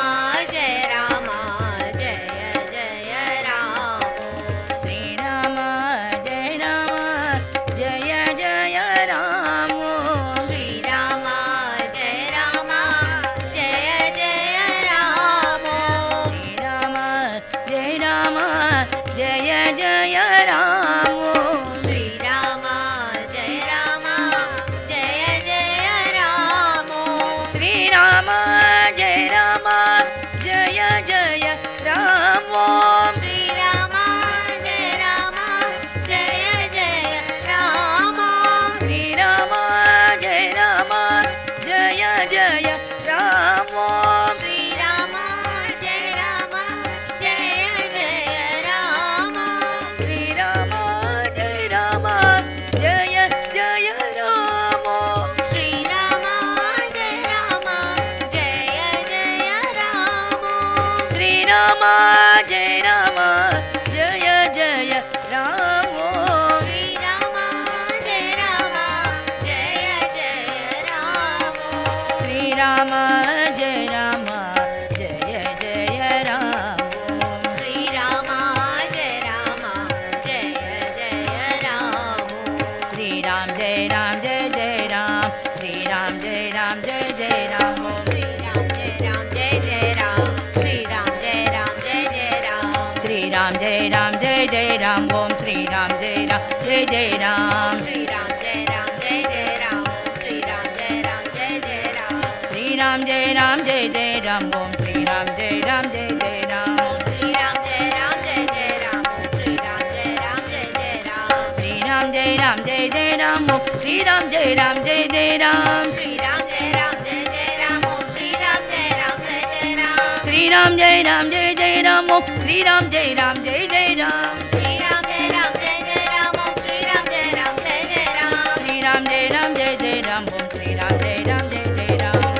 Jai Rama Jaya Jaya Ram. Om Shri Rama Jai Rama Jaya Jaya Ram. Shri Rama Jai Rama Jaya Jaya Ram. Om Shri Rama Jai Rama Jaya Jaya Ram. Om Shri Rama Jai Rama Jaya Jaya Ram. Om Shri Rama Jai Rama Jaya Jaya Ram. Om Shri Rama Jai Rama Jaya Jaya Ram. Om Shri Rama Jai Rama Jaya Jaya Ram. Om Shri Rama Jai Rama Jaya Jaya Ram. Om Shri Rama Jai Rama Jaya Jaya Ram. Om Shri Rama Jai Rama Jaya Jaya Ram. Om Shri Rama Jai Rama Jaya Jaya Ram. Om Shri Rama Jai Rama Jaya Jaya Ram. Om Shri Rama Jai Rama Jaya Jaya Ram. Om Shri Rama Jai Rama Jaya Jaya Ram. Om Shri Rama Jai Rama Jaya Jaya Ram. Shri Ram Jai Ram Jai Jai Ram. Shri Ram Jai Ram Jai Jai Ram. Om Shri Ram Jai Ram Jai Jai Ram. Shri Ram Jai Ram Jai Jai Ram. Shri Ram Jai Ram Jai Jai Ram. Om Shri Ram Jai Ram Jai Jai Ram. Shri Ram Jai Ram Jai Jai Ram. Shri Ram Jai Ram Jai Jai Ram. Shri Ram Jai Ram Jai Jai Ram. Om Shri Ram Jai Ram Jai Jai Ram. Om Shri Ram Jai Ram Jai Jai Ram. Om Shri Ram Jai Ram Jai Jai Ram. Shri Ram Jai Ram Jai Jai Ram. Om Shri Ram Jai Ram Jai Jai Ram. Shri Ram Jai Ram Jai Jai Ram. Om Shri Ram Jai Ram Jai Jai Ram. Shri Ram Jai Ram Jai Jai Ram. Om Shri Ram Jai Ram Jai Jai Ram. Shri Ram Jai Ram Jai Jai Ram. Om Shri Ram Jai Ram Jai Jai Ram. Shri Ram Jai Ram Jai Jai Ram. Om Shri Ram Jai Ram Jai Jai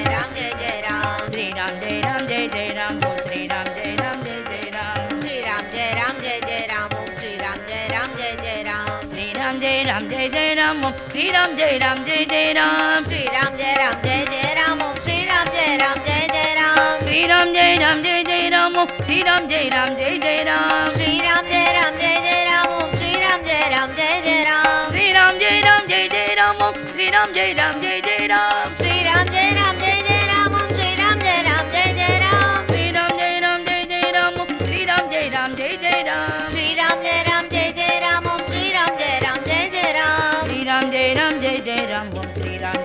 Ram. Shri Ram Jai Ram Jai Jai Ram. Om Shri Ram Jai Ram Jai Jai Ram. Shri Ram Jai Ram Jai Jai Ram. Om Shri Ram Jai Ram Jai Jai Ram. Shri Ram Jai Ram Jai Jai Ram. Om Shri Ram Jai Ram Jai Jai Ram. Shri Ram Jai Ram Jai Jai Ram. Om Shri Ram Jai Ram Jai Jai Ram. Shri Ram Jai Ram Jai Jai Ram. Om Shri Ram Jai Ram Jai Jai Ram. Shri Ram Jai Ram Jai Jai Ram. Om Shri Ram Jai Ram Jai Jai Ram. Shri Ram Jai Ram Jai Jai Ram. Om Shri Ram Jai Ram Jai Jai Ram. Shri Ram Jai Ram Jai Jai Ram. Om Shri Ram Jai Ram Jai Jai Ram. Shri Ram Jai Ram Jai Jai Ram. Om Shri Ram Jai Ram Jai Jai Ram. Shri Ram Jai Ram Jai Jai Ram. Om Shri Ram Jai Ram Jai Jai Ram. Shri Ram Jai Ram Jai Jai Ram. Om Shri Ram Jai Ram Jai Jai Ram. Shri Ram Jai Ram Jai Jai Ram. Om Shri Ram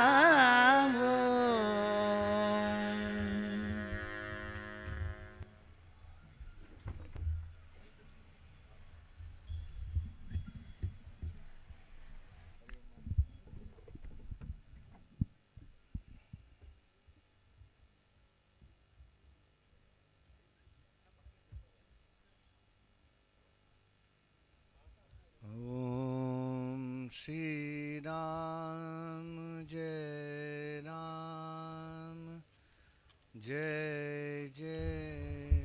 Ram ओम। Om Shri Ram Jai Ram Jai Jai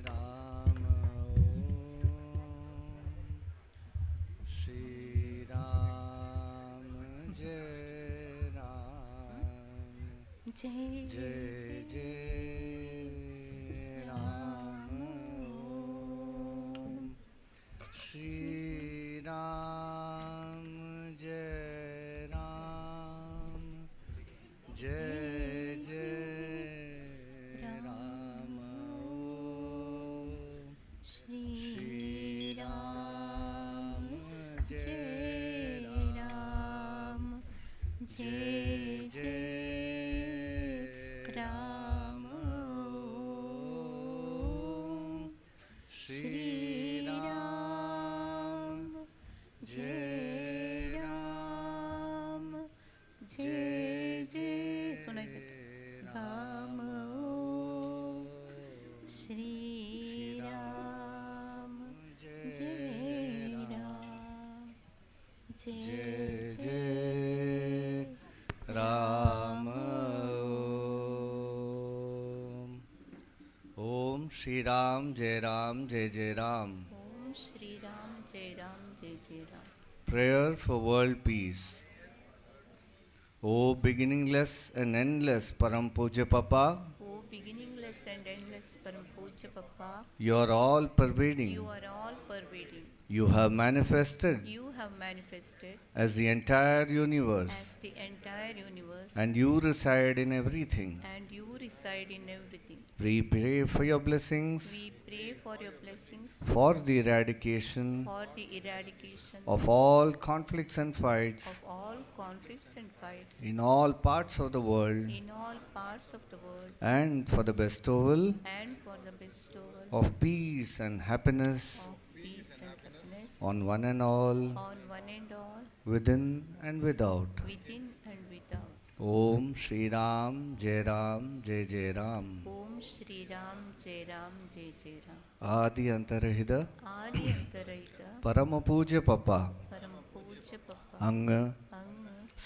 Ram Om Shri Ram Jai Ram जय Jai Jai Ram Om Shri Ram Jai Ram Jai Jai Ram Om Shri Ram Jai Ram Jai Jai Ram Om Shri Ram Jai Ram Jai Jai सुनाई देता राम ओम श्री राम जय राम जय जय Ram Om Shri Ram Jai Ram Jai Jai Ram. ओम श्री राम जय राम जय जय Ram. Prayer for world peace. O beginningless and endless Param Puja Papa, O beginningless and endless Param Puja Papa, you are all pervading. you are all pervading. You have manifested You have manifested as the entire as universe, the entire universe, and you reside in everything. and you reside in everything. We pray for your blessings, We pray for your blessings for the eradication for the eradication of all conflicts and fights of all conflicts and fights in all parts of the world, in all parts of the world, and for the bestowal and for the bestowal of peace and happiness of peace and happiness on one and all, on one and all, within and without. within and without. Om Shri Ram Jai Ram Jai Jai Ram. Om Shri Ram Jai Ram Jai Jai Ram. Adi Antarahida Adi Antarahita Parama Puja Papa Param Puja Papa അങ്ങ്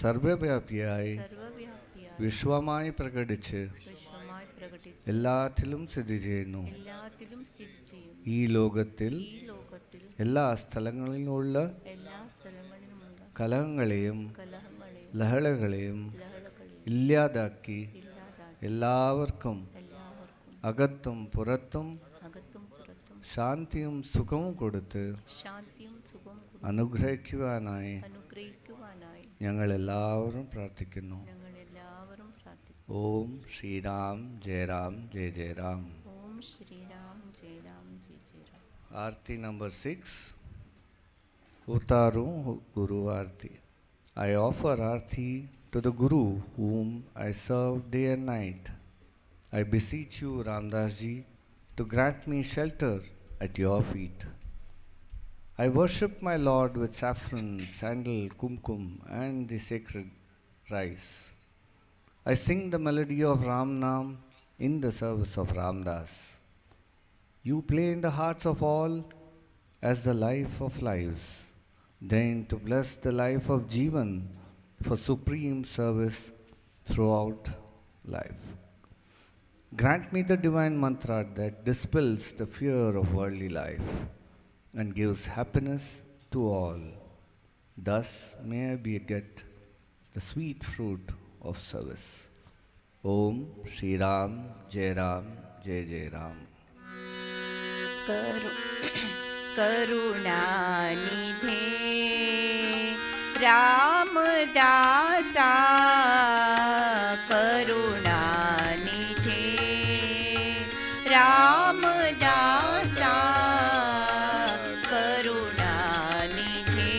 സർവവ്യാപിയായി സർവവ്യാപിയായി വിശ്വമായി പ്രകടിച്ച് വിശ്വമായി പ്രകടിച്ച് എല്ലാറ്റിലും സ്ഥിതി ചെയ്യുന്നു. എല്ലാത്തിലും സ്ഥിതി ചെയ്യും. ഈ ലോകത്തിൽ ഈ ലോകത്തിൽ എല്ലാ സ്ഥലങ്ങളിലുമുള്ള എല്ലാ സ്ഥലങ്ങളിലുമുള്ള കലഹങ്ങളെയും കലഹങ്ങളെയും ലഹളകളെയും ലഹളകളെയും ഇല്ലാതാക്കി ഇല്ലാതാക്കി എല്ലാവർക്കും എല്ലാവർക്കും അകത്തും പുറത്തും അകത്തും പുറത്തും ശാന്തിയും സുഖവും കൊടുത്ത് ശാന്തിയും സുഖവും കൊടുത്ത് അനുഗ്രഹിക്കുവാനായി അനുഗ്രഹിക്കുവാനായി ഞങ്ങൾ എല്ലാവരും പ്രാർത്ഥിക്കുന്നു. ഞങ്ങൾ എല്ലാവരും പ്രാർത്ഥിക്കുന്നു. ഓം ശ്രീരാം ജയ രാം ജയ ജയ രാം. ഓം Shriram Jaya Ram Jaya Jaya Ram. Aarti number 6. Utaru Guru Aarti. I offer Aarti to the Guru whom I serve day and night. I beseech you, Ramdas ji, to grant me shelter at your feet. I worship my Lord with saffron, sandal, kumkum, and the sacred rice. I sing the melody of Ram Nam in the service of Ramdas. You play in the hearts of all as the life of lives. Deign to bless the life of Jivan for supreme service throughout life. Grant me the divine mantra that dispels the fear of worldly life and gives happiness to all. Thus may I get the sweet fruit of service. Om Shri Ram Jai Ram Jai Jai Ram. करुणानिधे रामदासा करुणानिधे रामदासा करुणानिधे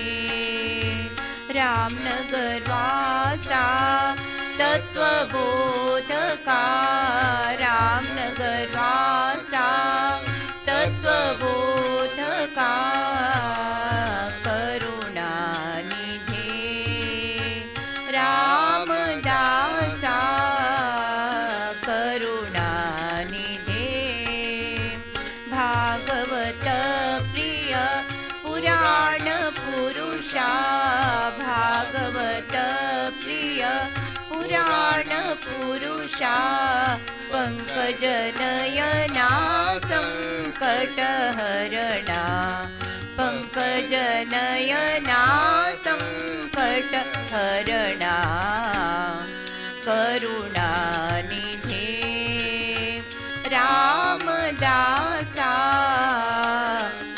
रामनगरवासा तत्त्वबोधका रामनगरवासा तत्त्वबोधका करुणानिधे रामदासा करुणानिधे Bhagavat प्रिय पुराण पुरुषा भागवत प्रिय पुराण पुरुषा पंकजनयना संकटहरणा पंकजनयना संकटहरणा करुणानिधे रामदासा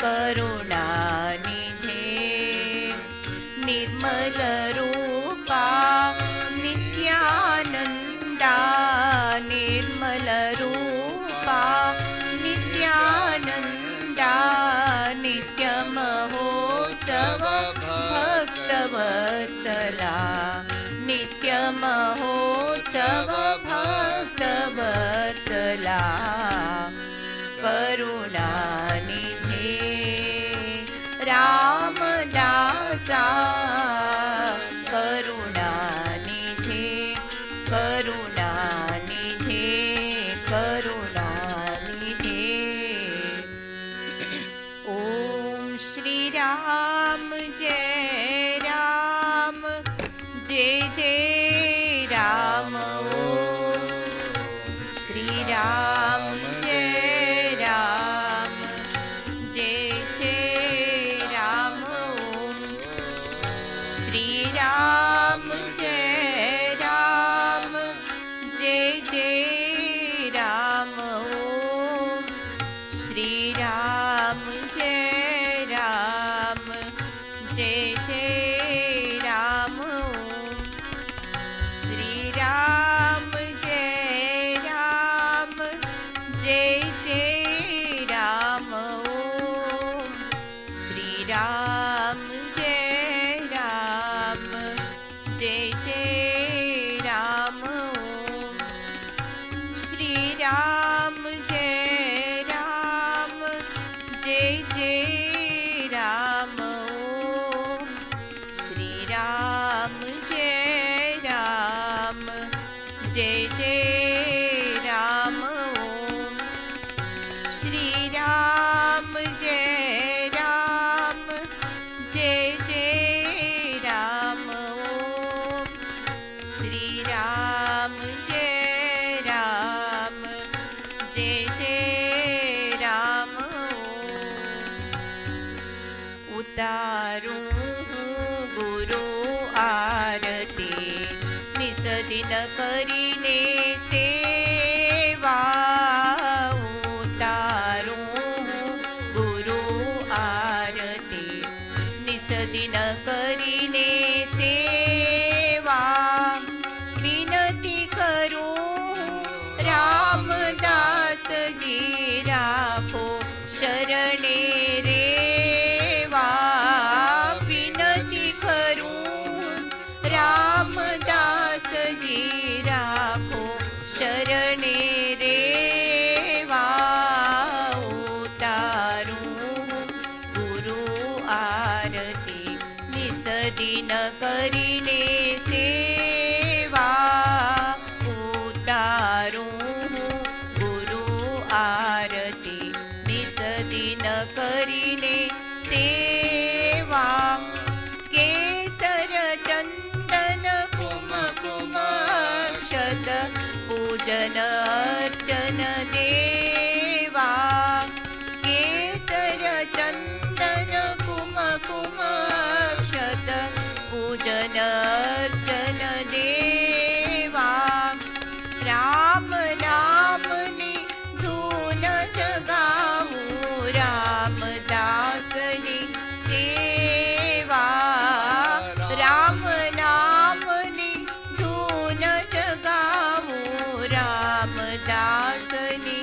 करुणानिधे निर्मलरूपा नित्यानन्दा निर्मलरूपा नित्यानन्दा नित्यमहोत्सव भक्तवत्सला नित्यमहोत्सव भक्तवत्सला करुणानिधे रामदासा करुणानिधे करुणानिधे करुणानिधे ॐ श्री राम जय राम जय जय राम ॐ श्री राम जय राम जय जय राम ॐ श्री राम जय राम जय जय राम ॐ श्री राम जय राम जय जय राम ॐ श्री राम जय राम जय जय राम ॐ श्री राम जय राम जय जय राम ॐ श्री राम जय राम जय जय राम ॐ श्री राम जय राम जय जय राम ॐ श्री राम जय राम जय जय राम ॐ श्री राम जय राम जय जय राम ॐ उतारूं गुरु आरती निसदिन करीने सेवा उतारूं गुरु आरती निसदिन करीने सेवा विनती करूं रामदास जी राखो शरणे रेवा विनती करूं रामदास जी राखो शरणे रेवा उतारूं गुरु आरती निसदिन करीने सेवा उतारूं गुरु आरती निसदिन करीने सेवा केसर चंदन कुमकुम अक्षत पूजन अर्चन देवा केसर चंदन कुमकुम अक्षत पूजन अर्चन देवा राम नामनी धून जगाऊं रामदासनी सेवा राम नामनी धून जगाऊं रामदासनी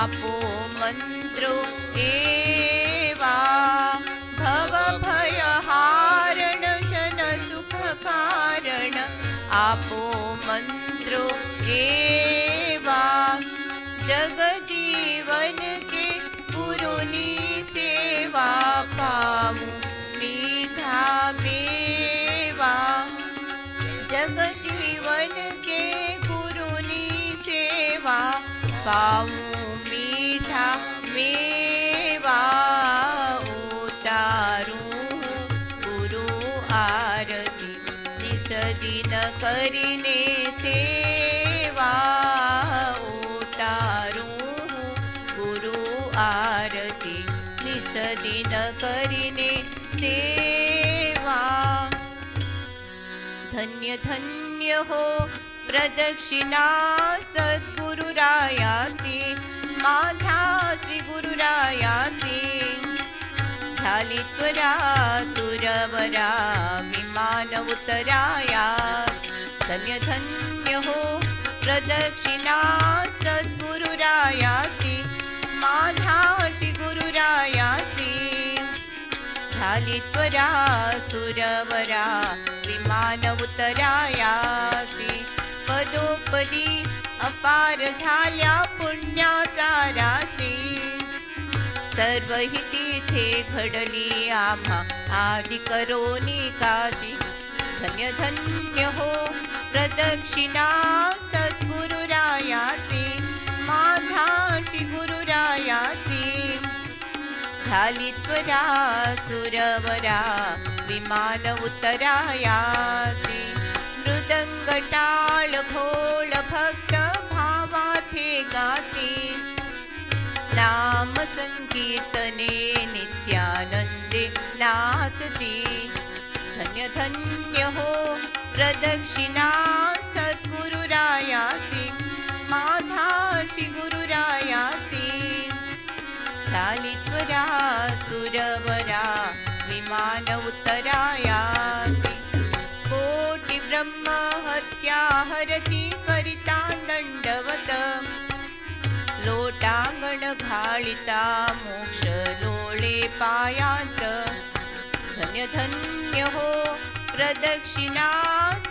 आपो मंत्रो एवा भव भय हारण जन सुख कारण आपो मंत्रो एवा जग जीवन के गुरुनी सेवा पाऊं मीठा मेवा जग जीवन के गुरुनी सेवा पाऊं मीठा मेवा उतारूं गुरु आरती निस दिन करीने सेवा उतारूं गुरु आरती निस दिन करीने सेवा धन्य धन्य हो प्रदक्षिणा सद्गुरुरायाची माझ्या श्री गुरुरायाची झाली त्वरा सुरवरा विमान उतराया धन्य धन्य हो प्रदक्षिणा सद्गुरुरायाची माझ्या श्री गुरुरायाची झाली त्वरा सुरवरा विमान उतरायाची पदोपदी अपार झाल्या पुण्याचा राशी सर्व ही तिथे घडली आम्हा आदि करोनी काशी धन्य धन्य हो प्रदक्षिणा सद्गुरुरायाची माझ्या श्री गुरुरायाची झाली त्वरा सुरवरा विमान उतरायाची मृदंग टाळ घोळ भक्त भावाथे गाती नाम संकीर्तने नित्यानंदे नाचती धन्य धन्य हो प्रदक्षिणा सद्गुरुरायाची माझा श्री गुरुरायाची झाली त्वरा सुरवरा विमान उतरायाची कोटी ब्रह्म हत्या हरती करिता दंडवत लोटांगण घालिता मोक्ष लोळे पायांत धन्य धन्य हो प्रदक्षिणा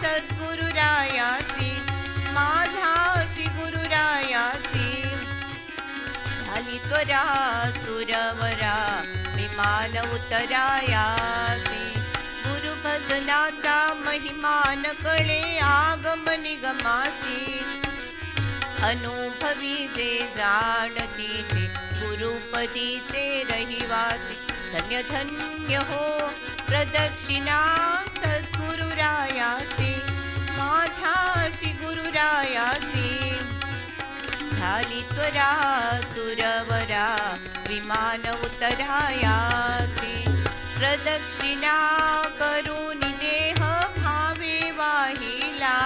सद्गुरुरायाची माझा श्री गुरुरायाची झाली त्वरा सुरवरा विमान उतरायाची गुरु भजनाचा महिमान कळे आगम निगमासी अनुभवी जे जाणती ते गुरुपदीचे रहिवासी धन्य धन्य हो प्रदक्षिणा सद्गुरुरायाची माझ्या श्री गुरुरायाची झाली त्वरा सुरवरा विमान उतरायाची प्रदक्षिणा करून देह भावे वाहिला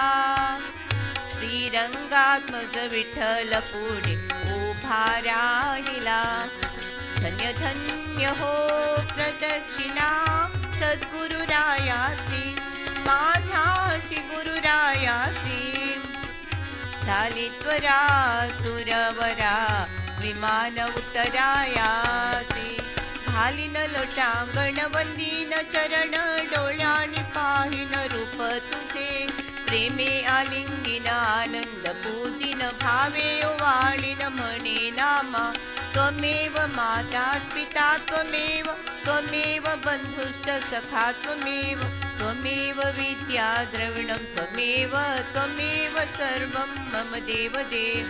श्रीरंगात्मज विठ्ठल पुढे उभा राहिला धन्य धन्य हो प्रदक्षिणा सद्गुरुरायाची माझा श्री गुरुरायाची झाली त्वरा सुरवरा विमान उतरायाची घालीन लोटांगण वंदीन चरण डोळ्यानी पाहिन रूप तुझे प्रेमे आलिंगिन आनंद पूजिन भावे ओवाळीन म्हणे नामा त्वमेव माता पिता त्वमेव त्वमेव बंधुश्च सखा त्वमेव त्वमेव विद्या द्रविणं त्वमेव त्वमेव सर्वं मम देव देव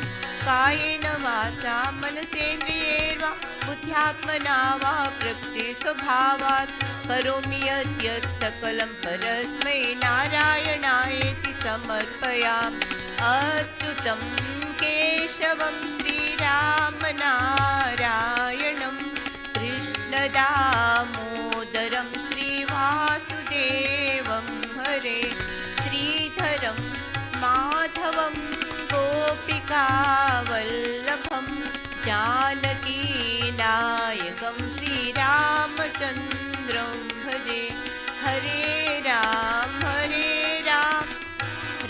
कायेन वाचा मनसेन्द्रियेण वा बुद्ध्यात्मना वा प्रकृति स्वभावात् करोमि यद्यत् सकलं परस्मै नारायणायेति समर्पयामि अच्युतं केशवं श्रीराम नारायणं कृष्णदामोदरं श्रीवासुदेवं हरे श्रीधरं माधवं गोपिकावल्लभं जानकीनायकं श्रीरामचन्द्रं भजे हरे राम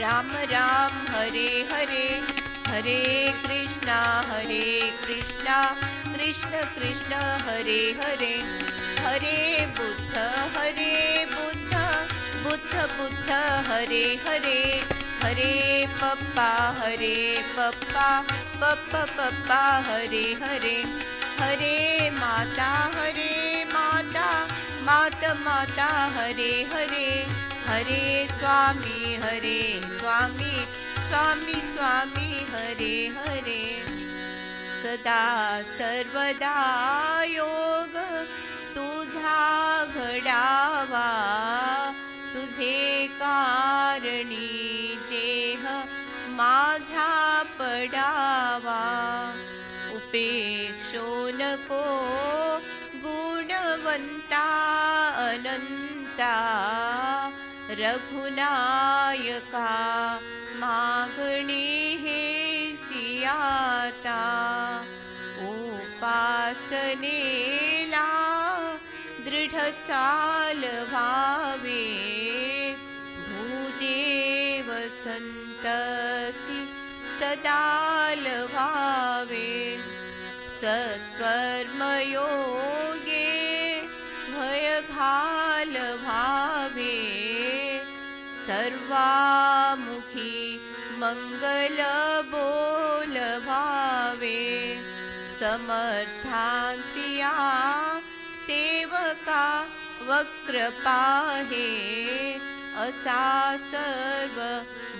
राम राम हरे हरे हरे कृष्णा कृष्णा कृष्ण कृष्ण हरे हरे हरे बुद्ध बुद्ध बुद्ध हरे हरे हरे पप्पा पप्पा पप्पा हरे हरे हरे माता माता हरे हरे हरे स्वामी स्वामी स्वामी हरे हरे सदा सर्वदा योग तुझा घडावा तुझे कारणी देह माझा पडावा उपेक्षो नको गुणवंता अनंता रघुनायका मागणी हेची आता उपासनेला दृढ चाल व्हावे भूदेव संतसी सदाल व्हावे सत्कर्मयोगे भय घाल व्हावे सर्वामुखी मंगल बोल व्हावे समर्थांचिया सेवका वक्र पाहे असा सर्व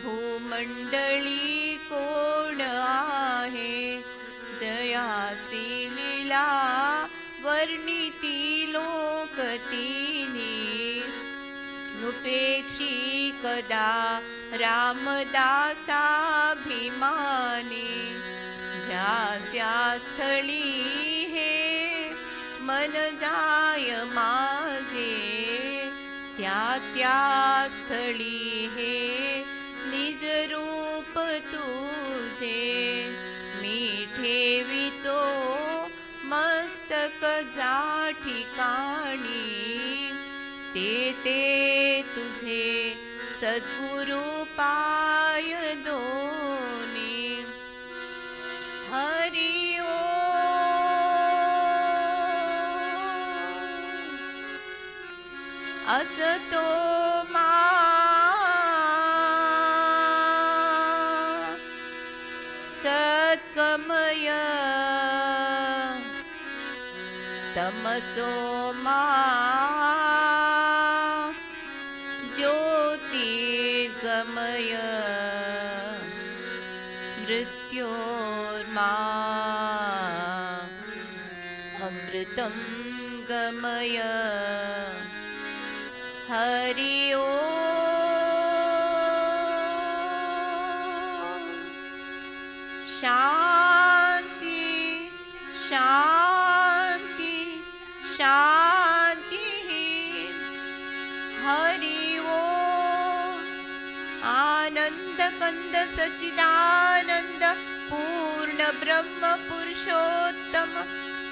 भूमंडळी कोण आहे जयाची लीला वर्णिती लोकतीनी नुपेक्षी कदा रामदासाभिमानी ज्या ज्या स्थळी हे मन जाय माझे त्या त्या स्थळी हे निज रूप तुझे मी ठेवितो मस्तक जा ठिकाणी ते तुझे सद्गुरु पाय दोनी हरि असतो मा सत्कमय तमसो मा ज्योतिर्गमय मृत्योर्मा अमृतं गमय हरि ओम शांति शांति शांति हरि ओम आनंद कंद सच्चिदानंद पूर्ण ब्रह्म पुरुषोत्तम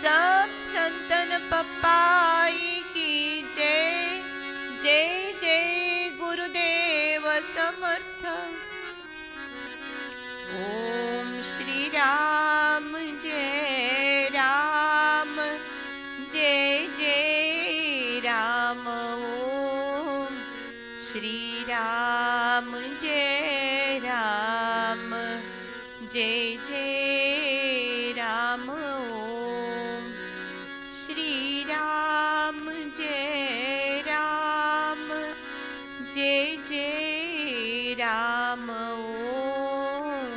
सब संतन पप्पाई की जय जय जय गुरुदेव समर्थ ओम श्री राम जय राम जय जय राम ओम श्री राम जय राम जय जय राम ओम श्री राम जय राम जय जय राम ओम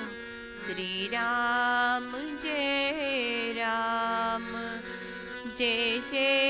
श्री राम जय राम जय जय